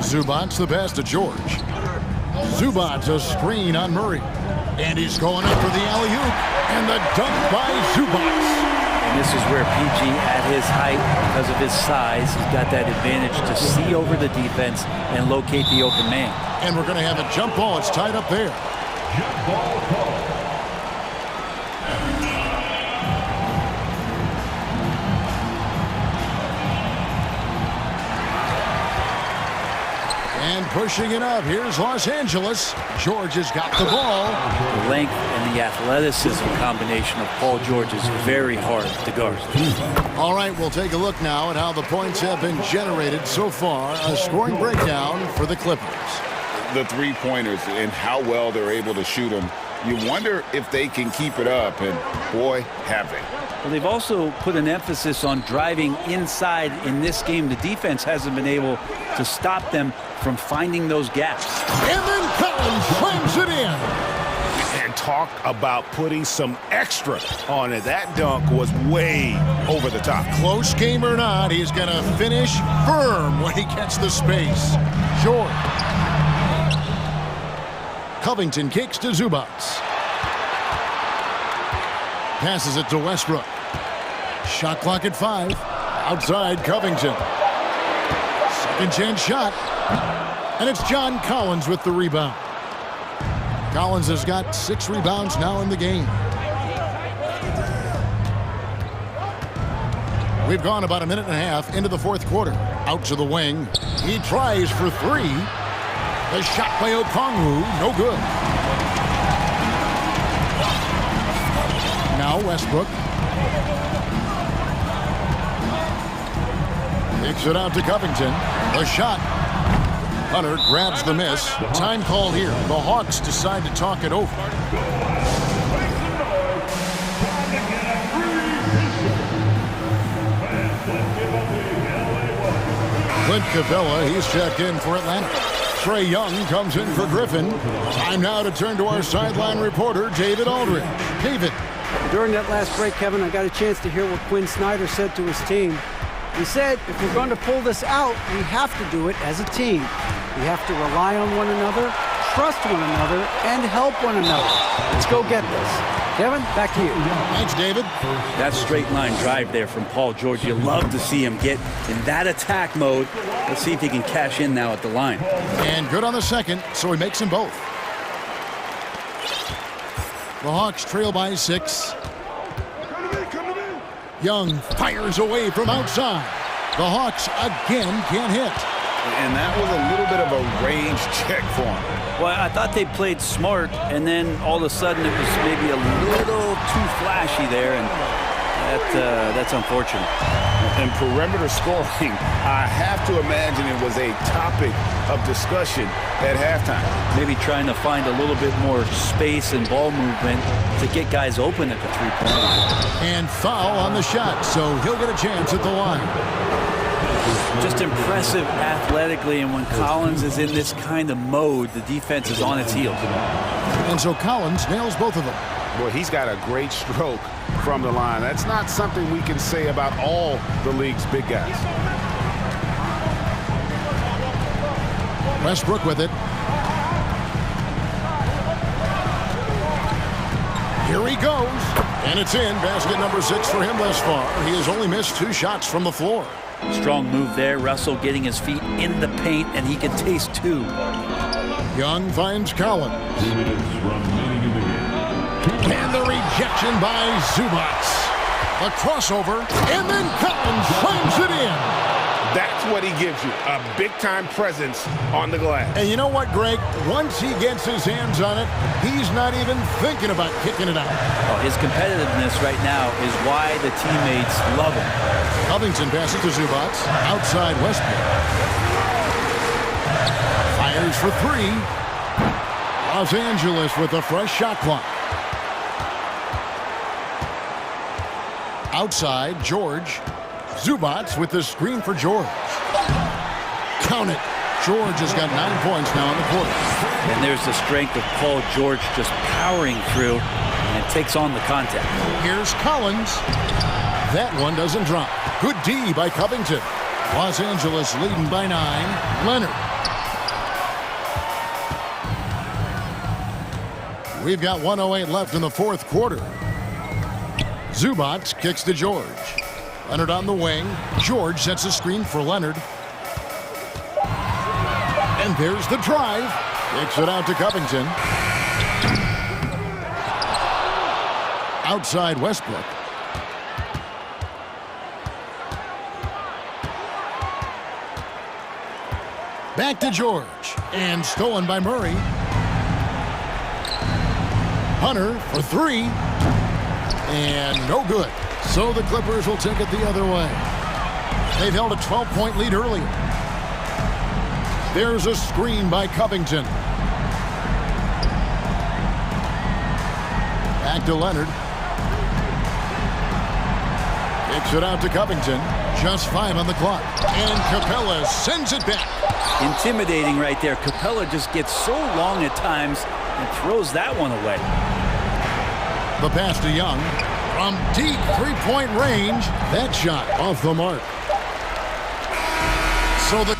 Zubac the pass to George. Zubac a screen on Murray. And he's going up for the alley-oop. And the dunk by Zubac. And this is where PG, at his height, because of his size, he's got that advantage to see over the defense and locate the open man. And we're going to have a jump ball. It's tied up there. Jump ball call. And pushing it up, here's Los Angeles. George has got the ball. The length and the athleticism combination of Paul George is very hard to guard. All right, we'll take a look now at how the points have been generated so far. A scoring breakdown for the Clippers. The three-pointers and how well they're able to shoot them. You wonder if they can keep it up, and boy, have they. Well, they've also put an emphasis on driving inside in this game. The defense hasn't been able to stop them from finding those gaps. And then Collins slams it in. And talk about putting some extra on it. That dunk was way over the top. Close game or not, he's going to finish firm when he gets the space. George. Covington kicks to Zubac. Passes it to Westbrook. Shot clock at 5. Outside Covington. Second chance shot. And it's John Collins with the rebound. Collins has got 6 rebounds now in the game. We've gone about a minute and a half into the fourth quarter. Out to the wing. He tries for 3. The shot by Okongwu, no good. Now Westbrook. Kicks it out to Covington. The shot. Hunter grabs the miss. Time called here. The Hawks decide to talk it over. Clint Capella, he's checked in for Atlanta. Trae Young comes in for Griffin. Time now to turn to our sideline reporter, David Aldridge. David. During that last break, Kevin, I got a chance to hear what Quinn Snyder said to his team. He said, if we're going to pull this out, we have to do it as a team. We have to rely on one another, trust one another, and help one another. Let's go get this. Kevin, back to you. Thanks, David. That straight line drive there from Paul George. You love to see him get in that attack mode. Let's see if he can cash in now at the line. And good on the second, so he makes them both. The Hawks trail by 6. Young fires away from outside. The Hawks again can't hit. And that was a little bit of a range check for him. Well, I thought they played smart, and then all of a sudden it was maybe a little too flashy there, and that's unfortunate. And perimeter scoring, I have to imagine it was a topic of discussion at halftime. Maybe trying to find a little bit more space and ball movement to get guys open at the three-point line. And foul on the shot, so he'll get a chance at the line. Just impressive athletically, and when Collins is in this kind of mode, the defense is on its heels. And so Collins nails both of them. Well, he's got a great stroke from the line. That's not something we can say about all the league's big guys. Westbrook with it. Here he goes. And it's in. Basket number 6 for him thus far. He has only missed 2 shots from the floor. Strong move there. Russell getting his feet in the paint, and he can taste 2. Young finds Collins. And the rejection by Zubac. A crossover, and then Collins slams it in. That's what he gives you, a big-time presence on the glass. And you know what, Greg? Once he gets his hands on it, he's not even thinking about kicking it out. Oh, his competitiveness right now is why the teammates love him. Covington passes to Zubac, outside Westbrook. Fires for 3. Los Angeles with a fresh shot clock. Outside, George. Zubac with the screen for George. Count it. George has got 9 points now in the quarter. And there's the strength of Paul George just powering through, and it takes on the contact. Here's Collins. That one doesn't drop. Good D by Covington. Los Angeles leading by 9. Leonard. We've got 1:08 left in the fourth quarter. Zubac kicks to George. Leonard on the wing. George sets a screen for Leonard. And there's the drive. Kicks it out to Covington. Outside Westbrook. Back to George. And stolen by Murray. Hunter for 3. And no good. So the Clippers will take it the other way. They've held a 12-point lead earlier. There's a screen by Covington. Back to Leonard. Kicks it out to Covington. Just 5 on the clock. And Capella sends it back. Intimidating right there. Capella just gets so long at times and throws that one away. The pass to Young. From deep three-point range, that shot off the mark. So the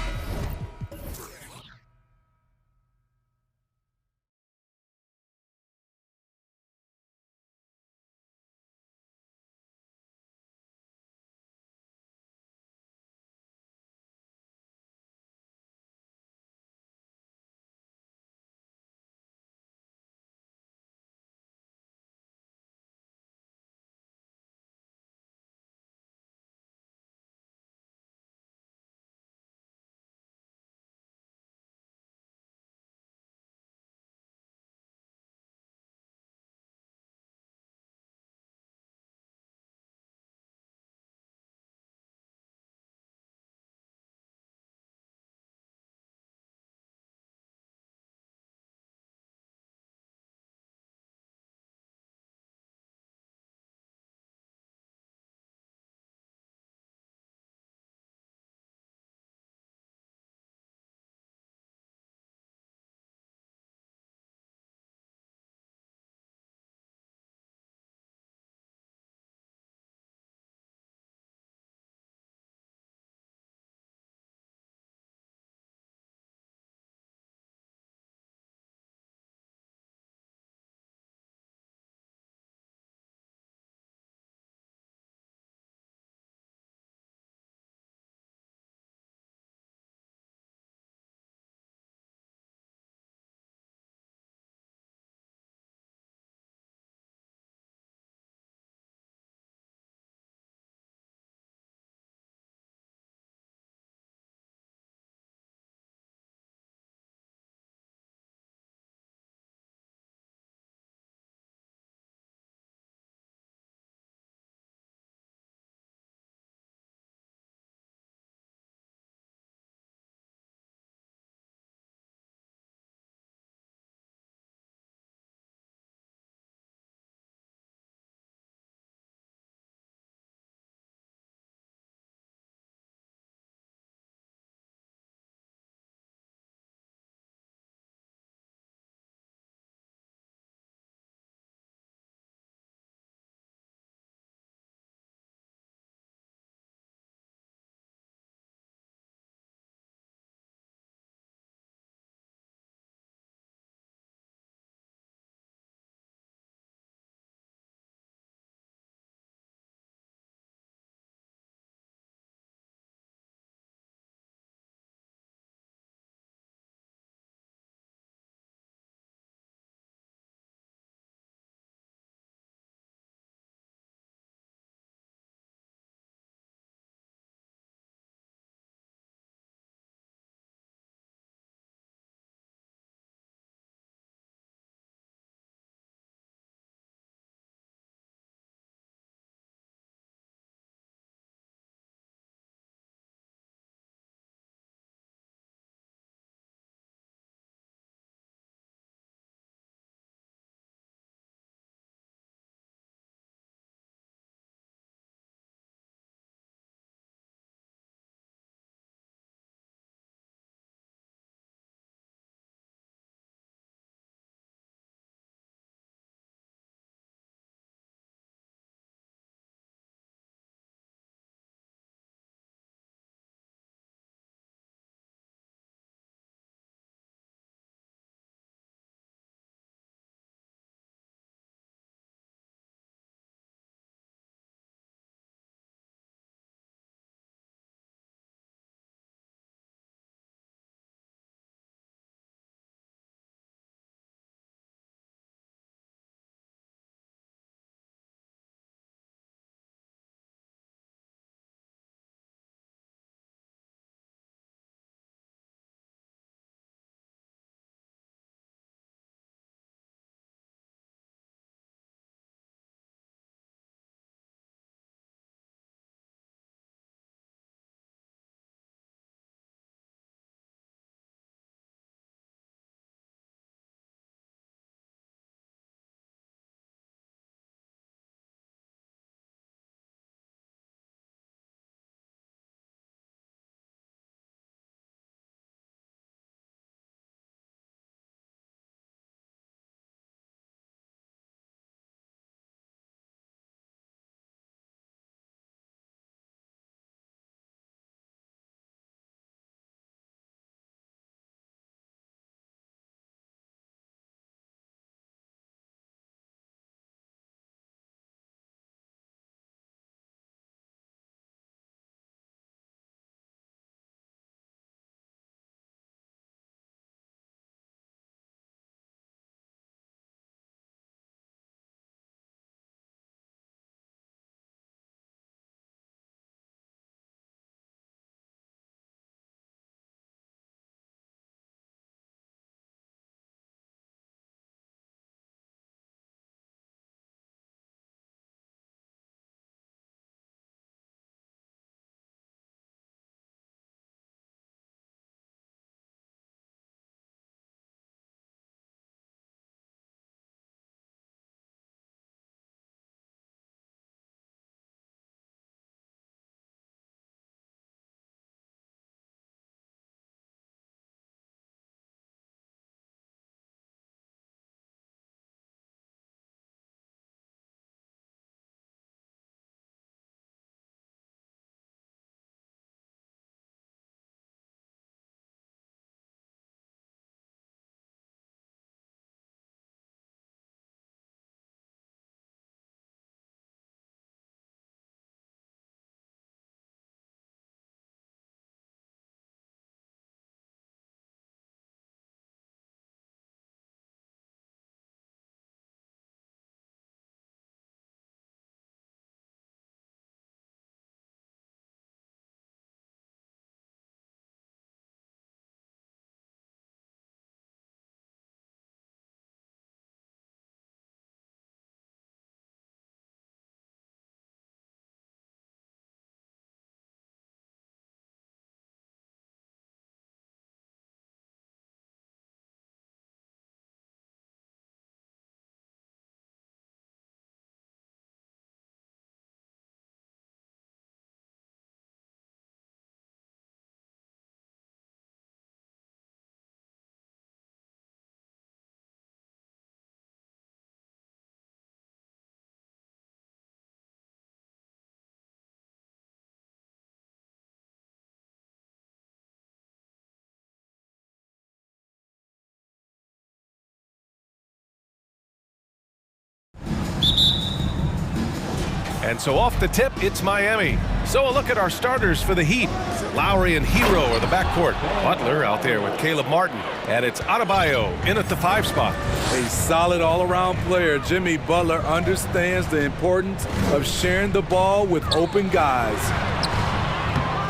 And so off the tip, it's Miami. So a look at our starters for the Heat. Lowry and Hero are the backcourt. Butler out there with Caleb Martin. And it's Adebayo in at the 5 spot. A solid all-around player, Jimmy Butler understands the importance of sharing the ball with open guys.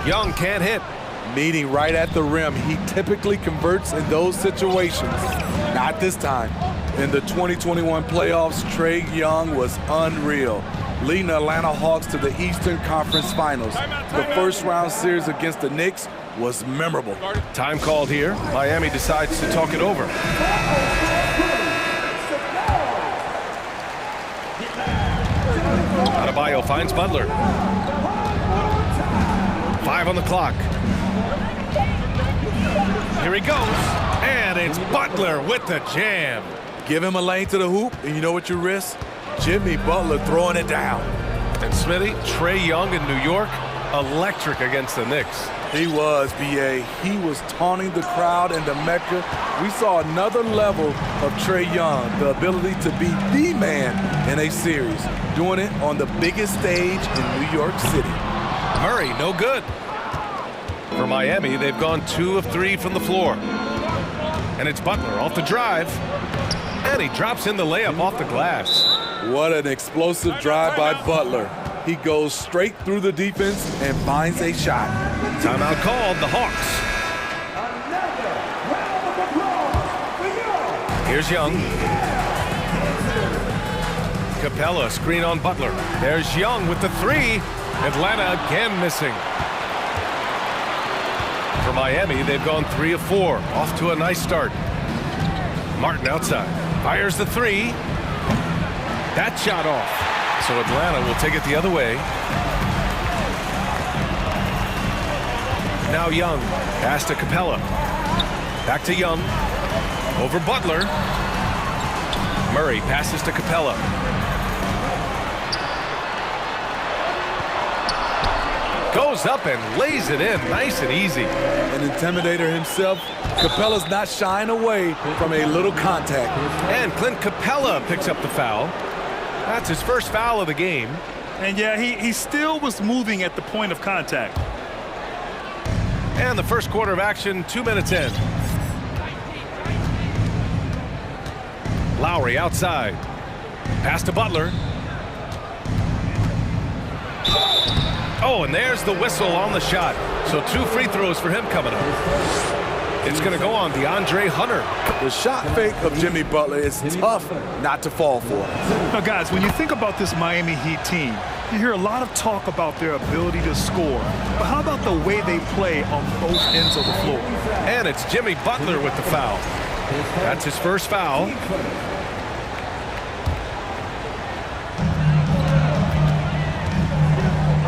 Young can't hit. Meeting right at the rim. He typically converts in those situations. Not this time. In the 2021 playoffs, Trae Young was unreal, leading the Atlanta Hawks to the Eastern Conference Finals. The first-round series against the Knicks was memorable. Time called here. Miami decides to talk it over. Adebayo finds Butler. 5 on the clock. Here he goes. And it's Butler with the jam. Give him a lane to the hoop, and you know what you risk? Jimmy Butler throwing it down. And Smitty, Trae Young in New York, electric against the Knicks. He was, B.A. He was taunting the crowd in the Mecca. We saw another level of Trae Young, the ability to be the man in a series, doing it on the biggest stage in New York City. Murray, no good. For Miami, they've gone 2 of 3 from the floor. And it's Butler off the drive. And he drops in the layup off the glass. What an explosive drive by Butler. He goes straight through the defense and finds a shot. Timeout called, the Hawks. Here's Young. Capella, screen on Butler. There's Young with the 3. Atlanta again missing. For Miami, they've gone 3 of 4. Off to a nice start. Martin outside. Fires the 3. That shot off. So Atlanta will take it the other way. Now Young. Pass to Capella. Back to Young. Over Butler. Murray passes to Capella. Goes up and lays it in. Nice and easy. An intimidator himself. Capella's not shying away from a little contact. And Clint Capella picks up the foul. That's his first foul of the game. And yeah, he still was moving at the point of contact. And the first quarter of action, 2 minutes in. Lowry outside. Pass to Butler. Oh, and there's the whistle on the shot. So 2 free throws for him coming up. It's going to go on DeAndre Hunter. The shot fake of Jimmy Butler is tough not to fall for. Now, guys, when you think about this Miami Heat team, you hear a lot of talk about their ability to score. But how about the way they play on both ends of the floor? And it's Jimmy Butler with the foul. That's his first foul.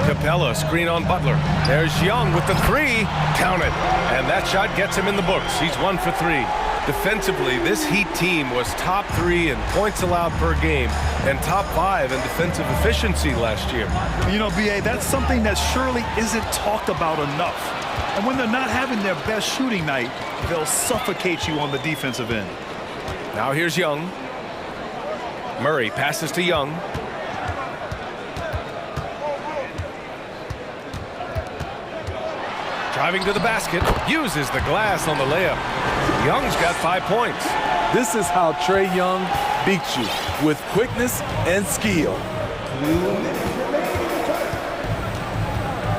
Capella, screen on Butler. There's Young with the 3. Count it. And that shot gets him in the books. He's 1 for 3. Defensively, this Heat team was top 3 in points allowed per game and top 5 in defensive efficiency last year. You know, B.A., that's something that surely isn't talked about enough. And when they're not having their best shooting night, they'll suffocate you on the defensive end. Now here's Young. Murray passes to Young. Driving to the basket, uses the glass on the layup. Young's got 5 points. This is how Trae Young beats you, with quickness and skill.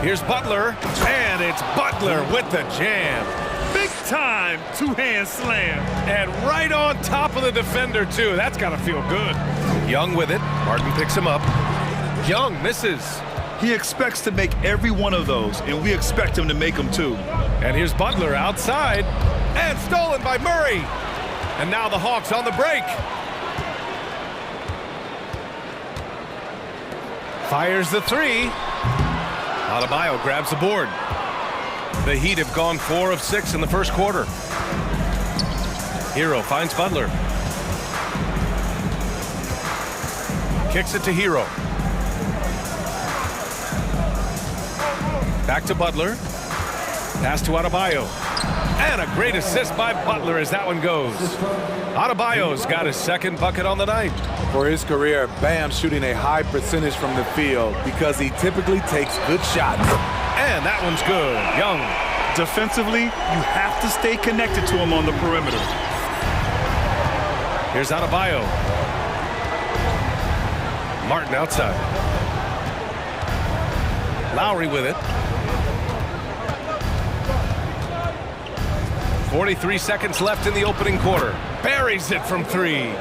Here's Butler, and it's Butler with the jam. Big time two-hand slam. And right on top of the defender, too. That's got to feel good. Young with it. Martin picks him up. Young misses. He expects to make every one of those, and we expect him to make them too. And here's Butler outside, and stolen by Murray. And now the Hawks on the break. Fires the 3. Adebayo grabs the board. The Heat have gone 4 of 6 in the first quarter. Hero finds Butler. Kicks it to Hero. Back to Butler. Pass to Adebayo. And a great assist by Butler as that one goes. Adebayo's got his second bucket on the night. for his career. Bam shooting a high percentage from the field because he typically takes good shots. And that one's good. Young. Defensively, you have to stay connected to him on the perimeter. Here's Adebayo. Martin outside. Lowry with it. 43 seconds left in the opening quarter. Buries it from three.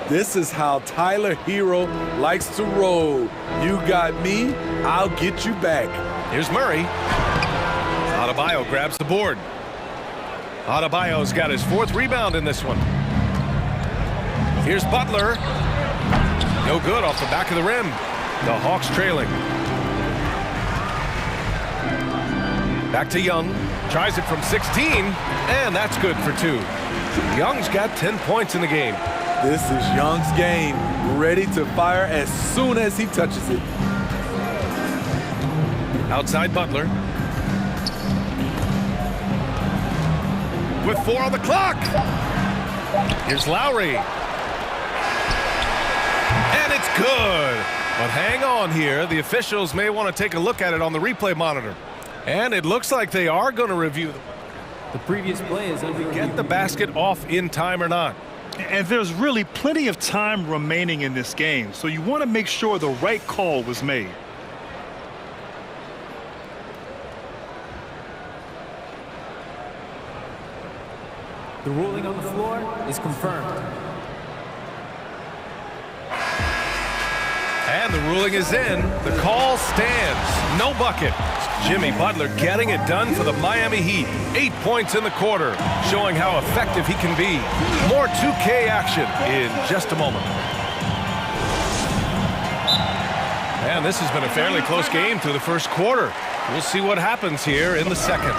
This is how Tyler Hero likes to roll. You got me, I'll get you back. Here's Murray. Adebayo grabs the board. Adebayo's got his 4th rebound in this one. Here's Butler. No good off the back of the rim. The Hawks trailing. Back to Young. Tries it from 16, and that's good for 2. Young's got 10 points in the game. This is Young's game. Ready to fire as soon as he touches it. Outside Butler. With 4 on the clock. Here's Lowry. And it's good. But hang on here. The officials may want to take a look at it on the replay monitor. And it looks like they are going to review the previous play is under review. Get the basket off in time or not. And there's really plenty of time remaining in this game, so you want to make sure the right call was made. The ruling on the floor is confirmed. And the ruling is in. The call stands. No bucket. Jimmy Butler getting it done for the Miami Heat. 8 points in the quarter, showing how effective he can be. More 2K action in just a moment. And this has been a fairly close game through the first quarter. We'll see what happens here in the second.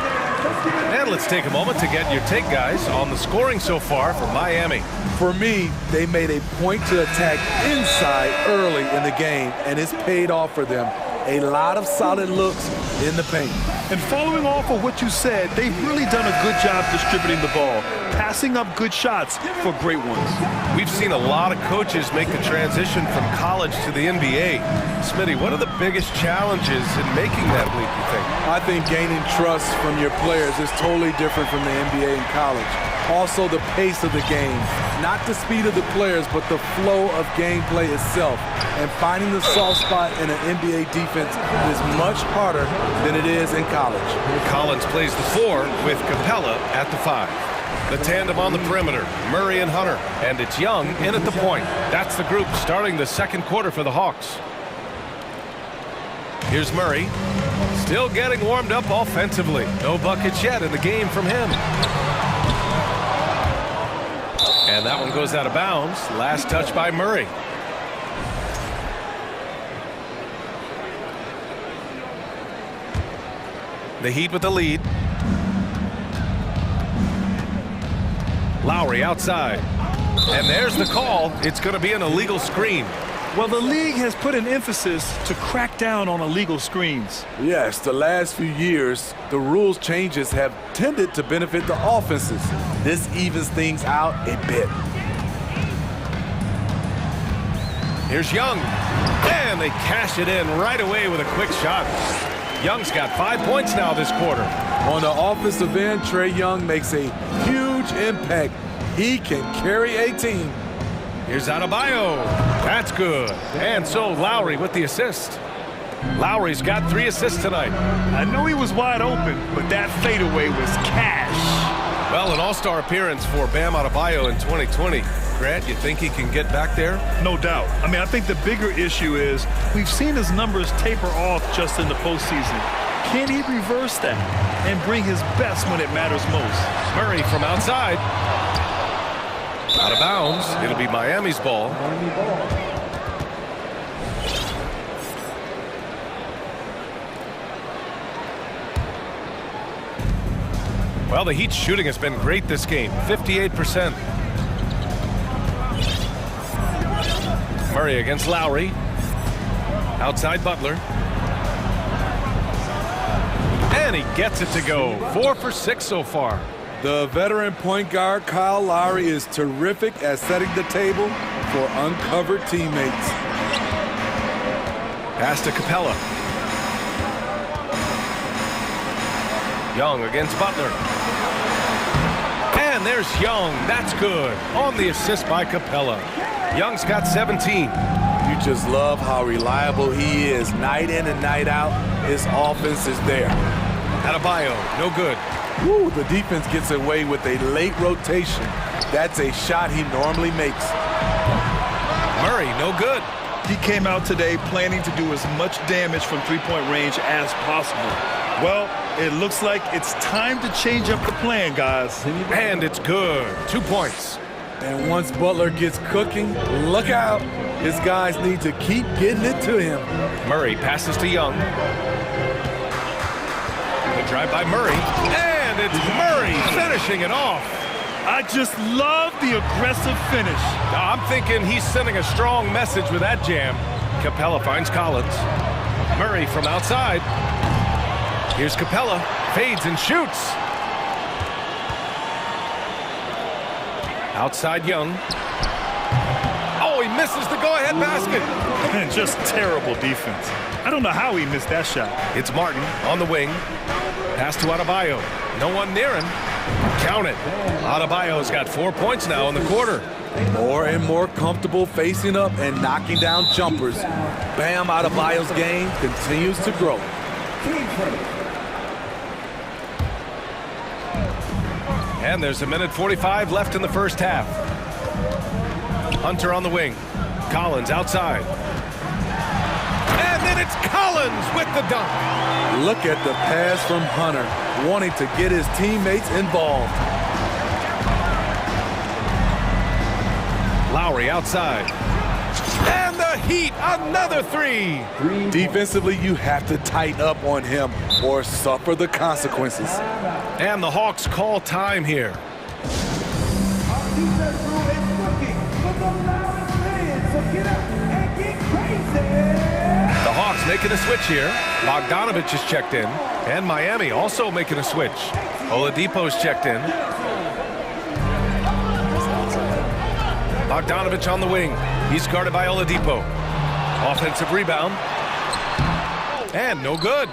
And let's take a moment to get your take, guys, on the scoring so far for Miami. For me, they made a point to attack inside early in the game, and it's paid off for them. A lot of solid looks in the paint. And following off of what you said, they've really done a good job distributing the ball, passing up good shots for great ones. We've seen a lot of coaches make the transition from college to the NBA. Smitty, what are the biggest challenges in making that leap, you think? I think gaining trust from your players is totally different from the NBA and college. Also the pace of the game. Not the speed of the players, but the flow of gameplay itself. And finding the soft spot in an NBA defense is much harder than it is in college. Collins plays the 4 with Capella at the 5. The tandem on the perimeter, Murray and Hunter. And it's Young in at the point. That's the group starting the second quarter for the Hawks. Here's Murray. Still getting warmed up offensively. No buckets yet in the game from him. And that one goes out of bounds. Last touch by Murray. The Heat with the lead. Lowry outside. And there's the call. It's going to be an illegal screen. Well, the league has put an emphasis to crack down on illegal screens. Yes, the last few years, the rules changes have tended to benefit the offenses. This evens things out a bit. Here's Young. And they cash it in right away with a quick shot. Young's got 5 points now this quarter. On the offensive end, Trae Young makes a huge impact. He can carry a team. Here's Adebayo. That's good. And so Lowry with the assist. Lowry's got 3 assists tonight. I know he was wide open, but that fadeaway was cash. Well, an all-star appearance for Bam Adebayo in 2020. Grant, you think he can get back there? No doubt. I mean, I think the bigger issue is we've seen his numbers taper off just in the postseason. Can he reverse that and bring his best when it matters most? Murray from outside. Out of bounds. It'll be Miami's ball. Well, the Heat's shooting has been great this game. 58%. Murray against Lowry. Outside Butler. And he gets it to go. 4 for 6 so far. The veteran point guard Kyle Lowry is terrific at setting the table for uncovered teammates. Pass to Capella. Young against Butler. And there's Young. That's good. On the assist by Capella. Young's got 17. You just love how reliable he is. Night in and night out, his offense is there. Adebayo, no good. Woo, the defense gets away with a late rotation. That's a shot he normally makes. Murray, no good. He came out today planning to do as much damage from three-point range as possible. Well, it looks like it's time to change up the plan, guys. And it's good. 2 points. And once Butler gets cooking, look out. His guys need to keep getting it to him. Murray passes to Young. The drive by Murray. And it's Murray finishing it off. I just love the aggressive finish. Now, I'm thinking he's sending a strong message with that jam. Capella finds Collins. Murray from outside. Here's Capella. Fades and shoots. Outside Young. Oh, he misses the go-ahead basket. And just terrible defense. I don't know how he missed that shot. It's Martin on the wing. Pass to Adebayo. No one near him. Count it. Adebayo's got 4 points now in the quarter. More and more comfortable facing up and knocking down jumpers. Bam Adebayo's game continues to grow. And there's 1:45 left in the first half. Hunter on the wing. Collins outside. And then it's Collins with the dunk. Look at the pass from Hunter, wanting to get his teammates involved. Lowry outside. And the Heat, another three. Defensively, you have to tighten up on him or suffer the consequences. And the Hawks call time here. The Hawks making a switch here. Bogdanovich is checked in. And Miami also making a switch. Oladipo's checked in. Bogdanovich on the wing. He's guarded by Oladipo. Offensive rebound. And no good.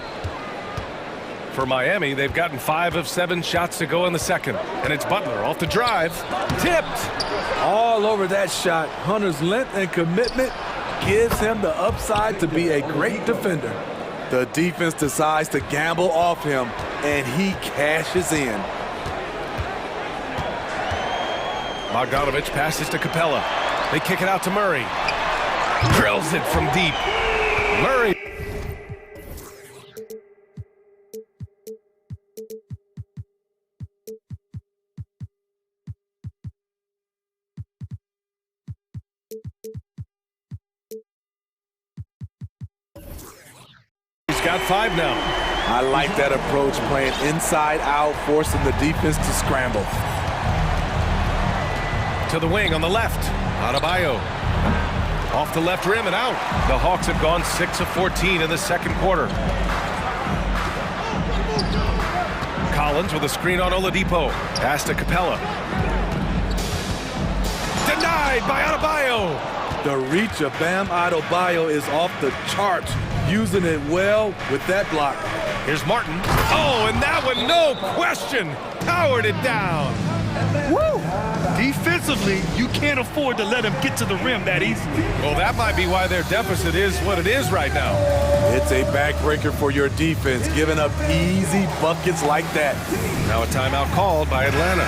For Miami, they've gotten 5 of 7 shots to go in the second. And it's Butler off the drive. Tipped. All over that shot. Hunter's length and commitment gives him the upside to be a great defender. The defense decides to gamble off him, and he cashes in. Bogdanovich passes to Capella. They kick it out to Murray. Drills it from deep. Murray. He's got 5 now. I like that approach, playing inside out, forcing the defense to scramble. To the wing on the left. Adebayo. Off the left rim and out. The Hawks have gone 6 of 14 in the second quarter. Collins with a screen on Oladipo. Pass to Capella. Denied by Adebayo. The reach of Bam Adebayo is off the charts, using it well with that block. Here's Martin. Oh, and that one, no question, powered it down. Woo! Defensively, you can't afford to let him get to the rim that easily. Well, that might be why their deficit is what it is right now. It's a backbreaker for your defense, giving up easy buckets like that. Now a timeout called by Atlanta.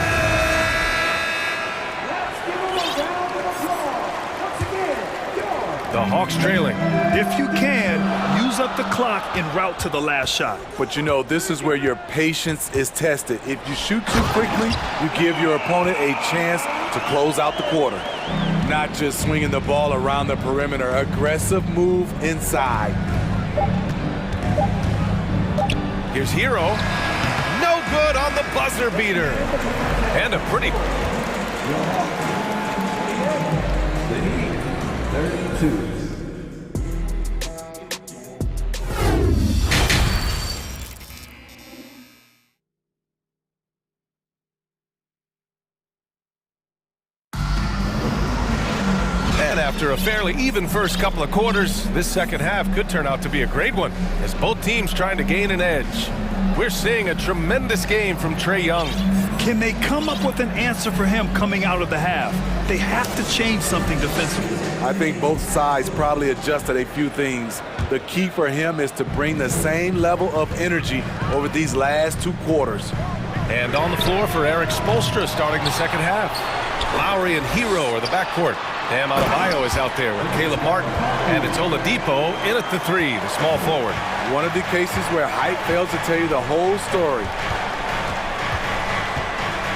The Hawks trailing. If you can, use up the clock en route to the last shot. But you know, this is where your patience is tested. If you shoot too quickly, you give your opponent a chance to close out the quarter. Not just swinging the ball around the perimeter. Aggressive move inside. Here's Hero. No good on the buzzer beater. And a pretty... 32. After a fairly even first couple of quarters, this second half could turn out to be a great one, as both teams trying to gain an edge. We're seeing a tremendous game from Trae Young. Can they come up with an answer for him coming out of the half? They have to change something defensively. I think both sides probably adjusted a few things. The key for him is to bring the same level of energy over these last 2 quarters. And on the floor for Eric Spoelstra starting the second half. Lowry and Hero are the backcourt. Bam Adebayo is out there with Caleb Martin. And it's Oladipo in at the 3, the small forward. One of the cases where height fails to tell you the whole story.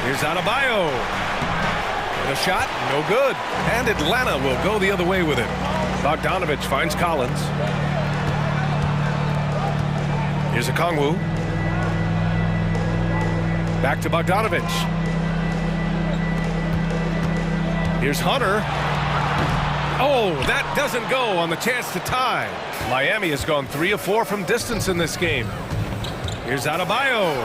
Here's Adebayo. The shot, no good. And Atlanta will go the other way with it. Bogdanovich finds Collins. Here's Okongwu. Back to Bogdanovich. Here's Hunter. Oh, that doesn't go on the chance to tie. Miami has gone 3 of 4 from distance in this game. Here's Adebayo.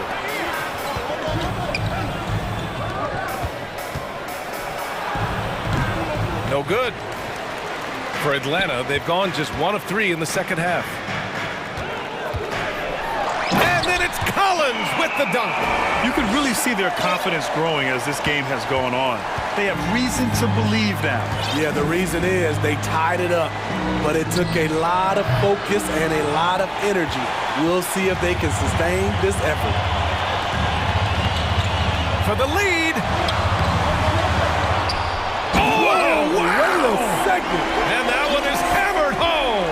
No good. For Atlanta, they've gone just 1 of 3 in the second half. And then it's Collins with the dunk. You can really see their confidence growing as this game has gone on. They have reason to believe now. Yeah, the reason is they tied it up, but it took a lot of focus and a lot of energy. We'll see if they can sustain this effort. For the lead. Oh, wait a second. And that one is hammered home.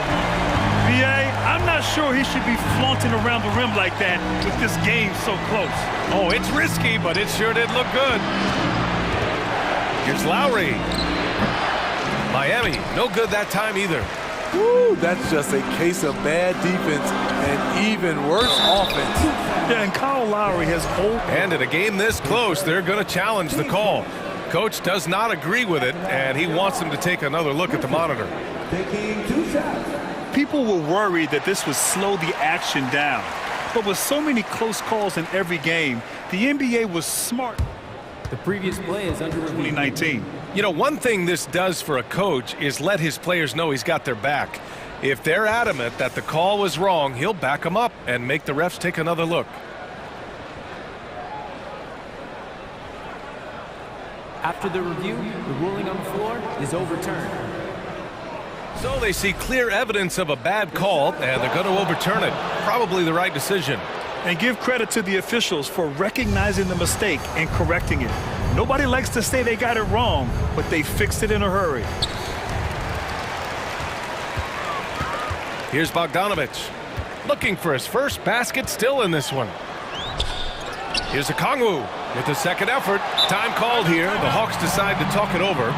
B.A., I'm not sure he should be flaunting around the rim like that with this game so close. Oh, it's risky, but it sure did look good. Here's Lowry. Miami, no good that time either. Woo, that's just a case of bad defense and even worse offense. Yeah, and Kyle Lowry has And in a game this close, they're going to challenge the call. Coach does not agree with it, and he wants them to take another look at the monitor. Taking 2 shots. People were worried that this would slow the action down. But with so many close calls in every game, the NBA was smart. The previous play is under review. 2019. You know, one thing this does for a coach is let his players know he's got their back. If they're adamant that the call was wrong, he'll back them up and make the refs take another look. After the review, the ruling on the floor is overturned. So they see clear evidence of a bad call, and they're going to overturn it. Probably the right decision. And give credit to the officials for recognizing the mistake and correcting it. Nobody likes to say they got it wrong, but they fixed it in a hurry. Here's Bogdanovich. Looking for his first basket still in this one. Here's Okongwu with the second effort. Time called here. The Hawks decide to talk it over.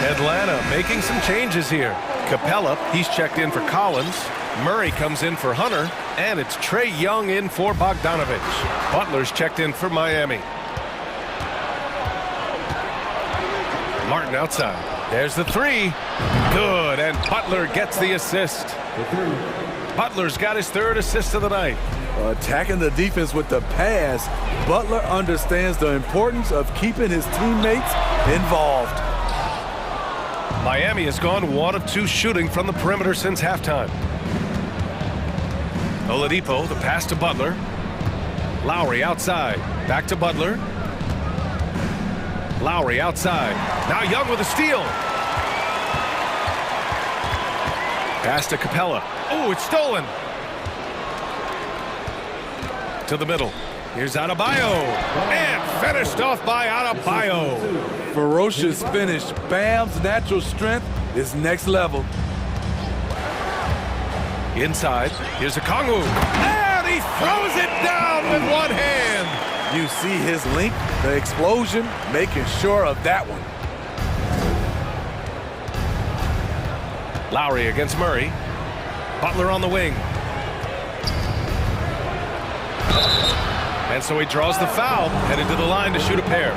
Atlanta making some changes here. Capella, he's checked in for Collins. Murray comes in for Hunter. And it's Trae Young in for Bogdanovich. Butler's checked in for Miami. Martin outside. There's the 3. Good, and Butler gets the assist. Butler's got his 3rd assist of the night. Attacking the defense with the pass, Butler understands the importance of keeping his teammates involved. Miami has gone 1 of 2 shooting from the perimeter since halftime. Oladipo, the pass to Butler. Lowry outside. Back to Butler. Lowry outside. Now Young with a steal. Pass to Capella. Oh, it's stolen. To the middle. Here's Adebayo. And finished off by Adebayo. Ferocious finish. Bam's natural strength is next level. Inside. Here's Okongwu. And he throws it down with one hand. You see his length, the explosion, making sure of that one. Lowry against Murray. Butler on the wing. And so he draws the foul, headed to the line to shoot a pair.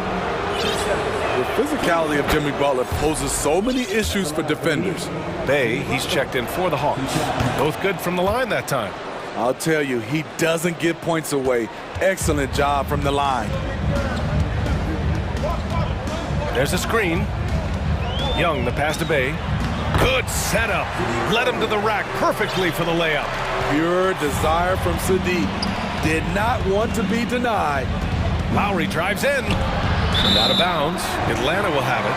The physicality of Jimmy Butler poses so many issues for defenders. Bay, he's checked in for the Hawks. Both good from the line that time. I'll tell you, he doesn't give points away. Excellent job from the line. There's a screen. Young, the pass to Bay. Good setup. Led him to the rack perfectly for the layup. Pure desire from Sadiq. Did not want to be denied. Lowry drives in. And out of bounds. Atlanta will have it.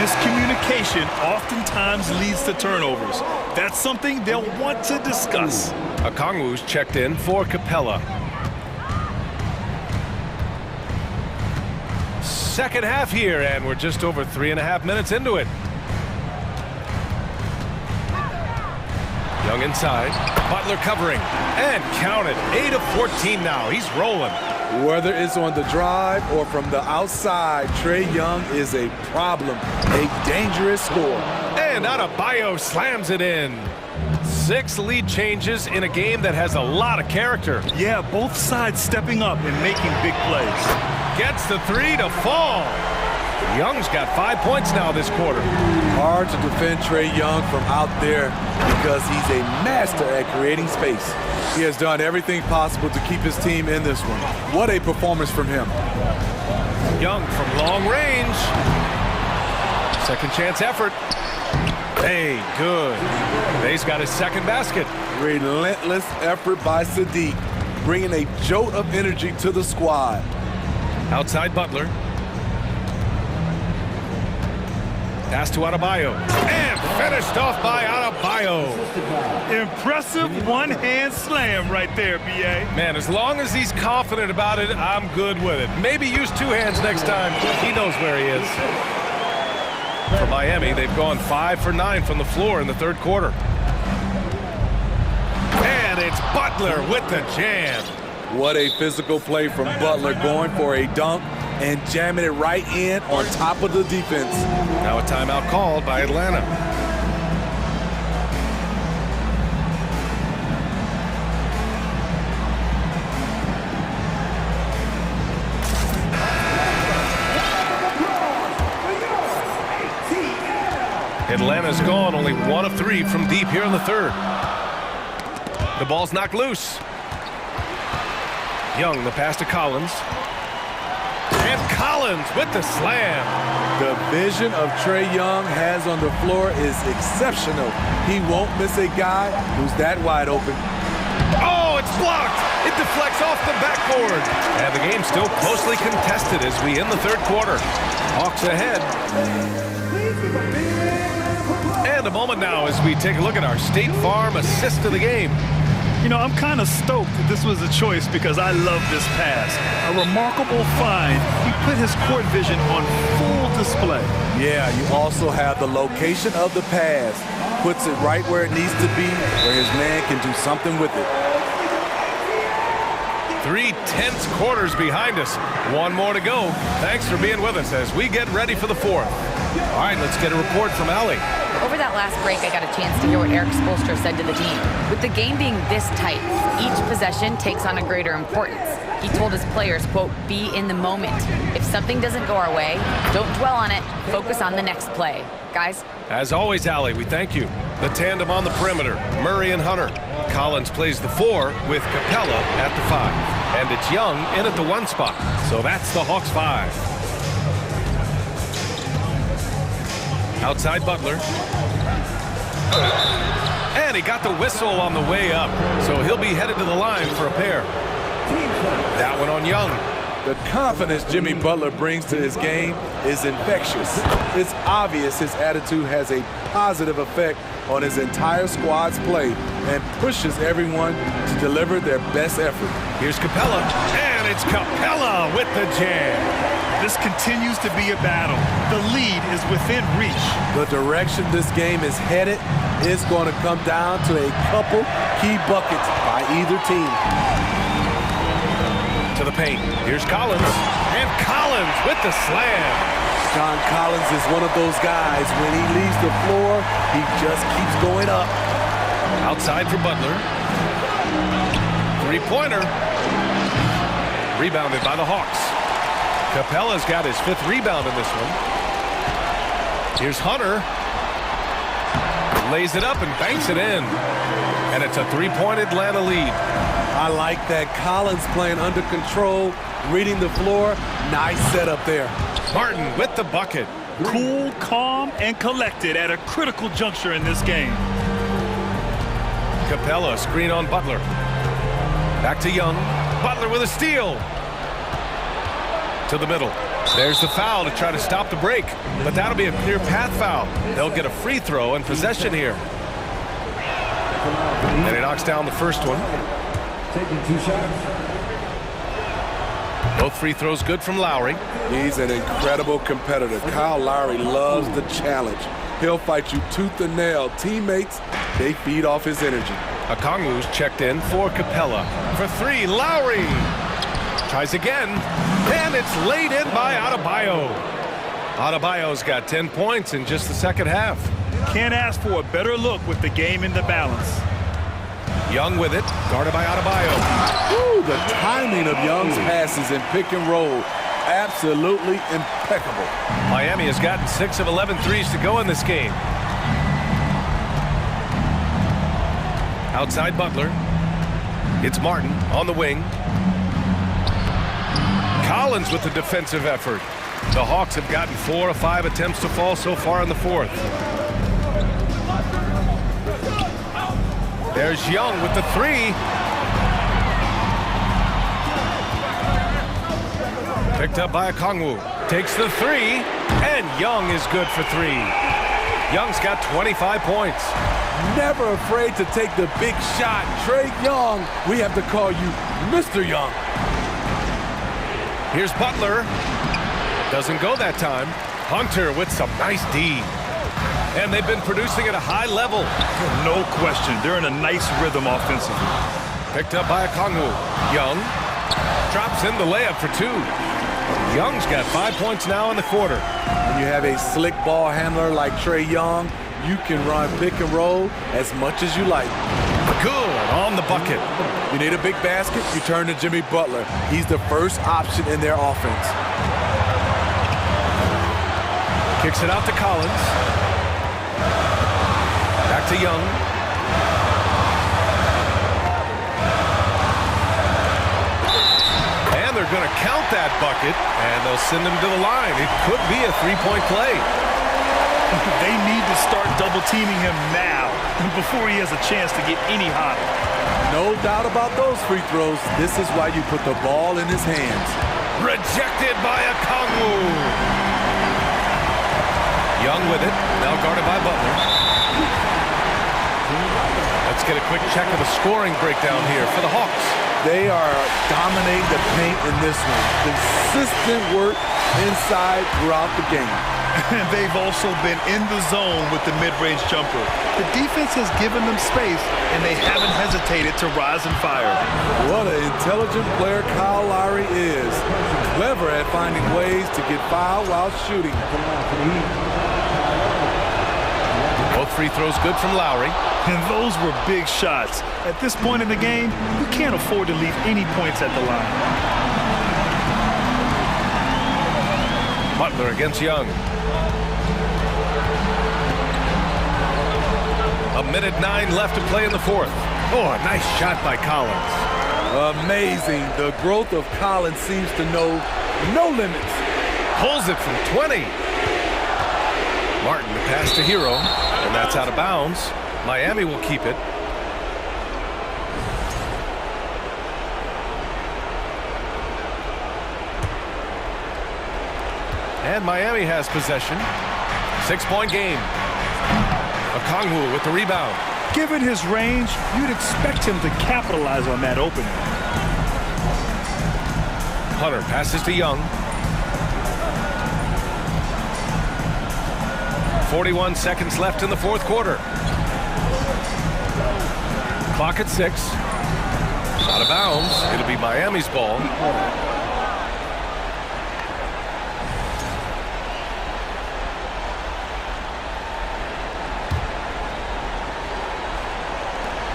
Miscommunication oftentimes leads to turnovers. That's something they'll want to discuss. Okongwu's checked in for Capella. Second half here, and we're just over 3.5 minutes into it. Young inside. Butler covering. And counted. 8 of 14 now. He's rolling. Whether it's on the drive or from the outside, Trae Young is a problem. A dangerous scorer. And Adebayo slams it in. 6 lead changes in a game that has a lot of character. Yeah, both sides stepping up and making big plays. Gets the 3 to fall. Young's got 5 points now this quarter. Hard to defend Trae Young from out there because he's a master at creating space. He has done everything possible to keep his team in this one. What a performance from him. Young from long range. Second chance effort. Hey, good. Bay's got his second basket. Relentless effort by Sadiq, bringing a jolt of energy to the squad. Outside Butler. Pass to Adebayo. And finished off by Adebayo. Impressive one-hand slam right there, B.A. Man, as long as he's confident about it, I'm good with it. Maybe use 2 hands next time. He knows where he is. For Miami, they've gone 5 for 9 from the floor in the third quarter. And it's Butler with the jam. What a physical play from Butler, going for a dunk and jamming it right in on top of the defense. Now a timeout called by Atlanta. Atlanta's gone only 1 of 3 from deep here in the third. The ball's knocked loose. Young, the pass to Collins. And Collins with the slam. The vision of Trae Young has on the floor is exceptional. He won't miss a guy who's that wide open. Oh, it's blocked. It deflects off the backboard. And the game's still closely contested as we end the third quarter. Hawks ahead. And a moment now as we take a look at our State Farm assist of the game. You know, I'm kind of stoked that this was a choice because I love this pass. A remarkable find. He put his court vision on full display. Yeah, you also have the location of the pass. Puts it right where it needs to be, where his man can do something with it. 3 tense quarters behind us. 1 more to go. Thanks for being with us as we get ready for the fourth. All right, let's get a report from Allie. Over that last break, I got a chance to hear what Eric Spoelstra said to the team. With the game being this tight, each possession takes on a greater importance. He told his players, quote, be in the moment. If something doesn't go our way, don't dwell on it. Focus on the next play. Guys? As always, Allie, we thank you. The tandem on the perimeter, Murray and Hunter. Collins plays the 4 with Capella at the 5. And it's Young in at the 1 spot. So that's the Hawks 5. Outside Butler. And he got the whistle on the way up. So he'll be headed to the line for a pair. That one on Young. The confidence Jimmy Butler brings to his game is infectious. It's obvious his attitude has a positive effect on his entire squad's play and pushes everyone to deliver their best effort. Here's Capella, and it's Capella with the jam. This continues to be a battle. The lead is within reach. The direction this game is headed is going to come down to a couple key buckets by either team. To the paint. Here's Collins. And Collins with the slam. John Collins is one of those guys. When he leaves the floor, he just keeps going up. Outside for Butler. 3-pointer. Rebounded by the Hawks. Capella's got his 5th rebound in this one. Here's Hunter. Lays it up and banks it in. And it's a 3-point Atlanta lead. I like that. Collins playing under control, reading the floor. Nice setup there. Martin with the bucket. Cool, calm, and collected at a critical juncture in this game. Capella, screen on Butler. Back to Young. Butler with a steal. To the middle. There's the foul to try to stop the break. But that'll be a clear path foul. They'll get a free throw and possession here. And he knocks down the first one. Taking 2 shots. Both free throws good from Lowry. He's an incredible competitor. Kyle Lowry loves the challenge. He'll fight you tooth and nail. Teammates, they feed off his energy. Okongwu's checked in for Capella. For 3, Lowry. Tries again. And it's laid in by Adebayo. Adebayo's got 10 points in just the second half. Can't ask for a better look with the game in the balance. Young with it, guarded by Adebayo. Ooh, the timing of Young's passes in pick and roll, absolutely impeccable. Miami has gotten 6 of 11 threes to go in this game. Outside Butler. It's Martin on the wing. Collins with the defensive effort. The Hawks have gotten 4 of 5 attempts to fall so far in the 4th. There's Young with the 3. Picked up by Okongwu. Takes the 3. And Young is good for 3. Young's got 25 points. Never afraid to take the big shot. Trae Young, we have to call you Mr. Young. Here's Butler. Doesn't go that time. Hunter with some nice D. And they've been producing at a high level. No question. They're in a nice rhythm offensively. Picked up by Okongwu. Young drops in the layup for 2. Young's got 5 points now in the quarter. When you have a slick ball handler like Trae Young, you can run pick and roll as much as you like. Good on the bucket. You need a big basket, you turn to Jimmy Butler. He's the first option in their offense. Kicks it out to Collins. Back to Young. And they're going to count that bucket, and they'll send him to the line. It could be a 3-point play. They need to start double-teaming him now before he has a chance to get any hotter. No doubt about those free throws. This is why you put the ball in his hands. Rejected by Okongwu. Young with it, now guarded by Butler. Let's get a quick check of the scoring breakdown here for the Hawks. They are dominating the paint in this one. Consistent work inside throughout the game. They've also been in the zone with the mid-range jumper. The defense has given them space, and they haven't hesitated to rise and fire. What an intelligent player Kyle Lowry is. Clever at finding ways to get fouled while shooting. Both free throws good from Lowry. And those were big shots. At this point in the game, you can't afford to leave any points at the line. Butler against Young. A minute 9 left to play in the 4th. Oh, a nice shot by Collins. Amazing. The growth of Collins seems to know no limits. Pulls it from 20. Martin, the pass to Hero, and that's out of bounds. Miami will keep it. And Miami has possession. 6-point game. Okongwu with the rebound. Given his range, you'd expect him to capitalize on that opening. Hunter passes to Young. 41 seconds left in the 4th quarter. Clock at 6. Out of bounds. It'll be Miami's ball.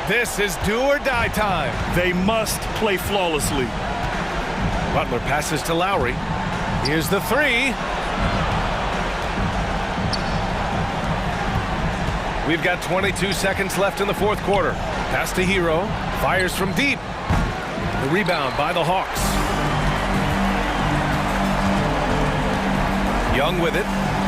This is do or die time. They must play flawlessly. Butler passes to Lowry. Here's the three. We've got 22 seconds left in the fourth quarter. Pass to Hero. Fires from deep. The rebound by the Hawks. Young with it.